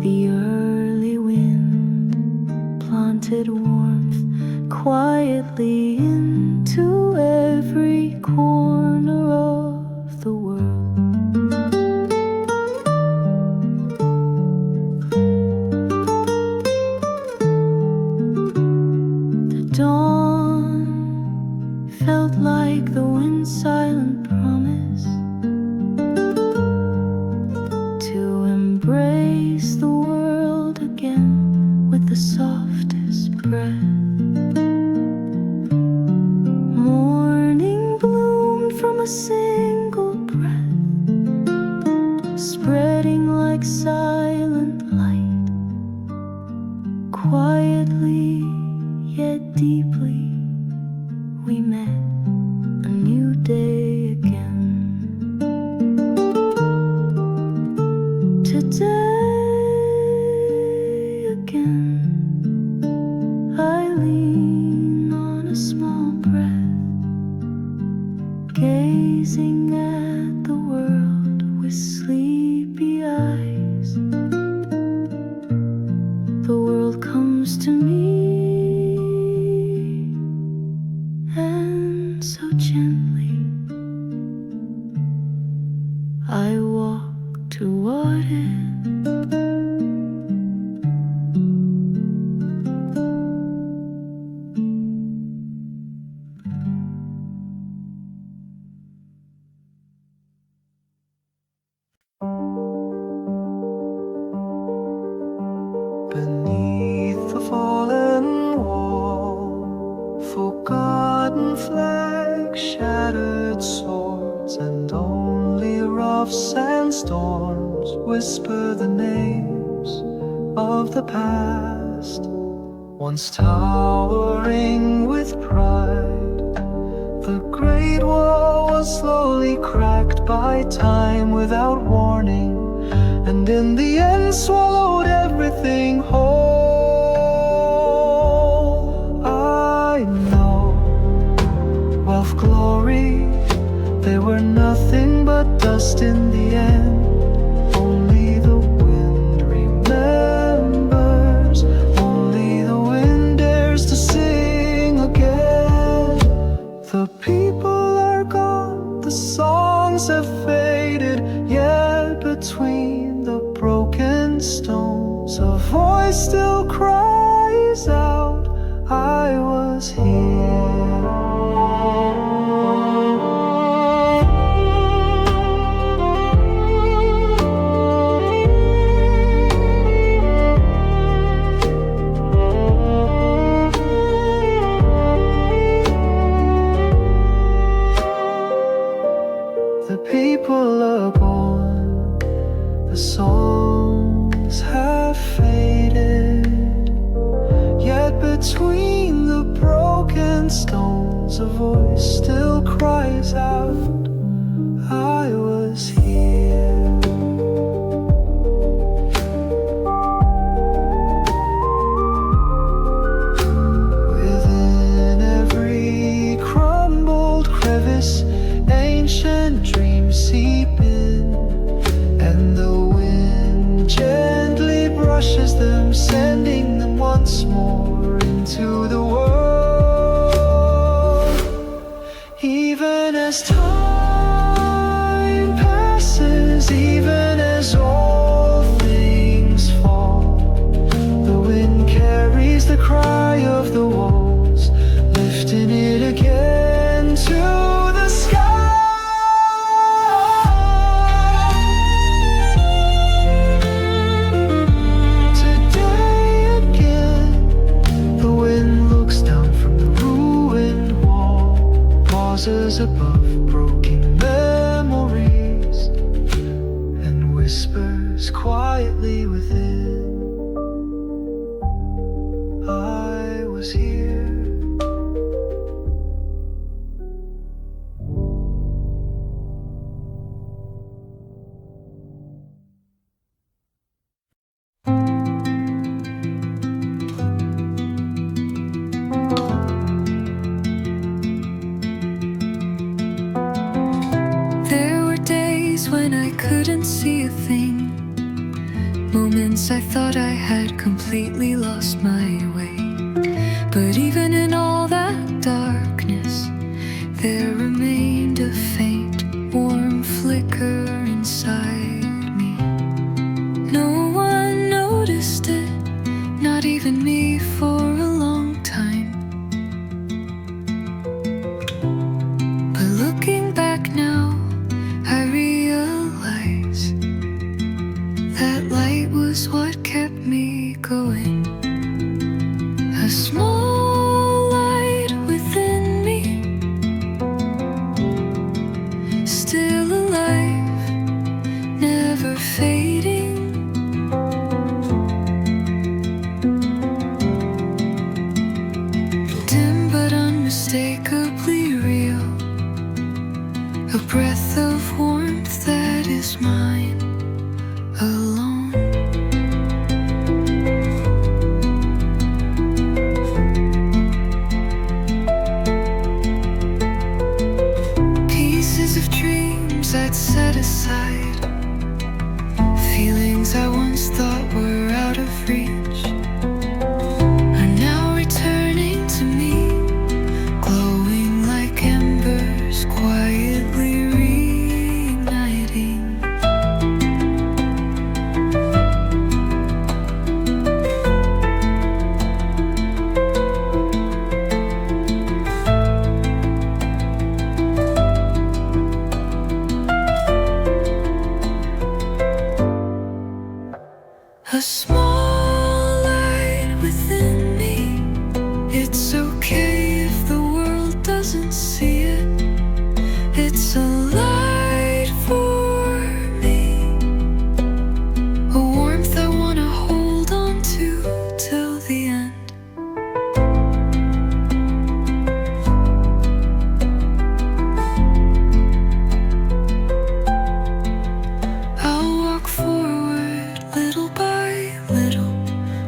the early wind planted warmth quietly into every corner. felt like the wind's silent promise to embrace the world again with the softest breath. Morning bloomed from a single breath, spreading like silent light, quietly yet deeply. We met a new day again. Today again, I lean on a small breath, gazing at the world with sleepy eyes. The world comes to me, and so gently I walk toward it. Beneath the fallen wall, forgotten flags, shattered swords, and only rough sandstorms whisper the names of the past. Once towering with pride, the great wall was slowly cracked by time without warning, and in the end swallowed everything whole. I know wealth, glory, they were nothing but dust in the end. Only the wind remembers, only the wind dares to sing again. The people are gone, the songs have faded, yet between the broken stones a voice still cries out, I was here. The people are gone, the songs have faded, yet between the broken stones a voice still cries out, I was here. Within every crumbled crevice, ancient dreams seep in, and the wind gently brushes them, sending them once more into the world. Even as time passes, even as all things fall, the wind carries the cry of the walls, lifting it again to the sky. Today again, the wind looks down from the ruined wall, pauses above broken memories, and whispers quietly within, I was here. There were days when I couldn't see a thing, moments I thought I had completely lost my way. But even in all that darkness, there remained a faint, warm flicker inside me. No one noticed it, not even me, for a long time. a breath of warmth that is mine alone. Pieces of dreams I'd set aside, feelings I once thought were out of reach, are now returning to me, glowing like embers, quietly reigniting. A small light within me. It's okay if the world doesn't see it. It's a light for me, a warmth I wanna hold on to till the end. I'll walk forward little by little,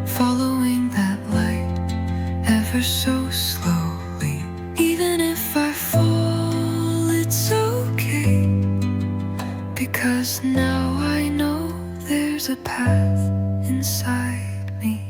following that light ever so slowly. Even if I fall, it's okay, because now I know there's a path inside me.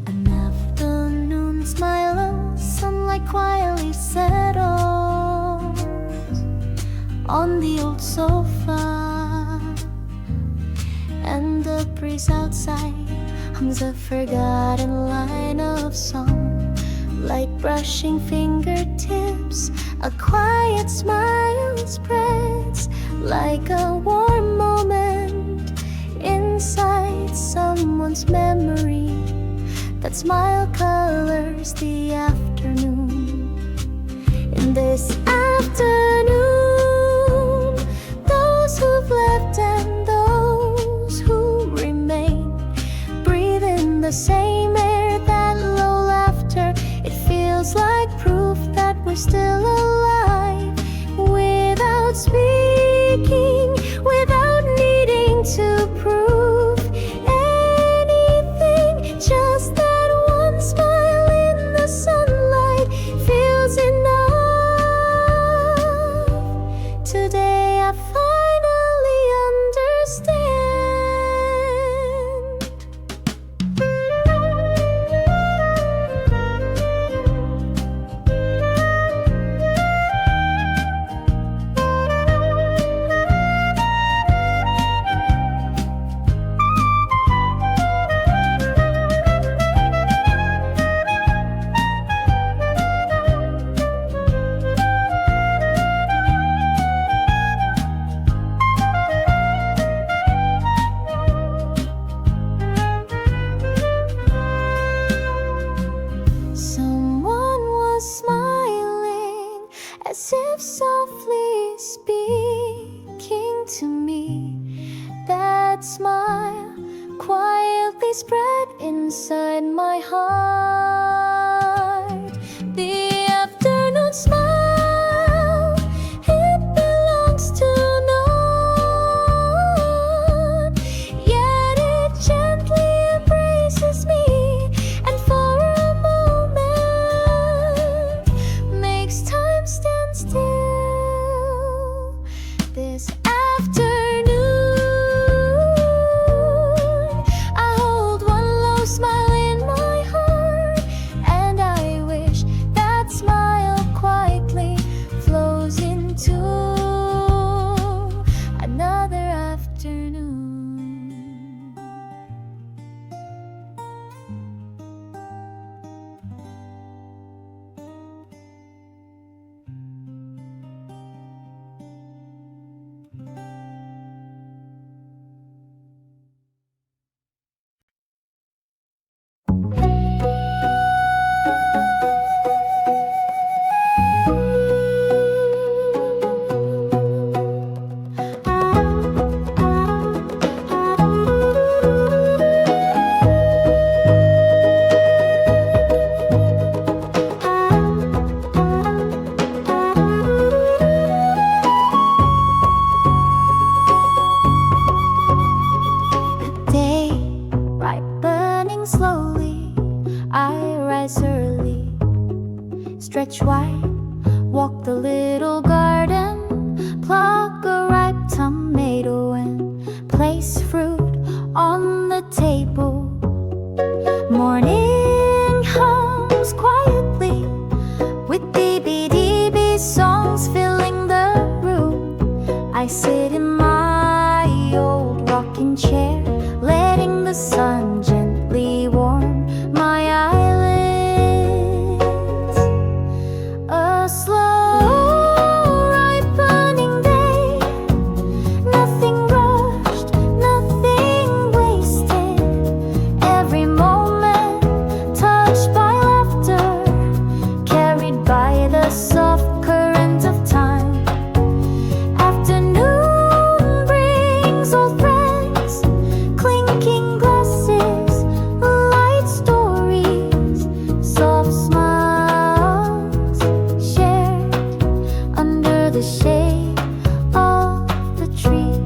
An afternoon smile, sunlight quietly settles on the old sofa, and the breeze outside hums a forgotten line of song, like brushing fingertips. A quiet smile spreads like a warm moment inside someone's memory. That smile colors the afternoon. In this afternoon, those who've left and those who remain breathe in the same air, that low laughter. It feels like proof that we're still alive, without speaking, without needing to prove anything. Just that one smile in the sunlight feels enough. Today I finally understand. Someone was smiling, as if softly speaking to me. That smile quietly spread inside my heart. The afternoon smile, it belongs to no one, yet it gently embraces me, and for a moment makes time stand still. This afternoon, I hold one low smile in my heart, Stretch wide, walk the little garden, pluck a ripe tomato and place fruit on the table. Morning hums quietly with dbdb songs filling the room. I sit in my old rocking chair, letting the sun gently warm my eyelids. A slow ripening day, nothing rushed, nothing wasted. Every moment touched by laughter, carried by the soft current of time. Afternoon brings old friends, clinking glasses, light stories, soft smiles shared under the shade of the tree.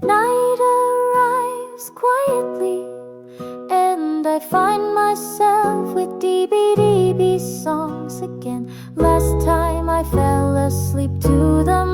Night arrives quietly, and I find myself with dbdb songs again. Last time I fell asleep to the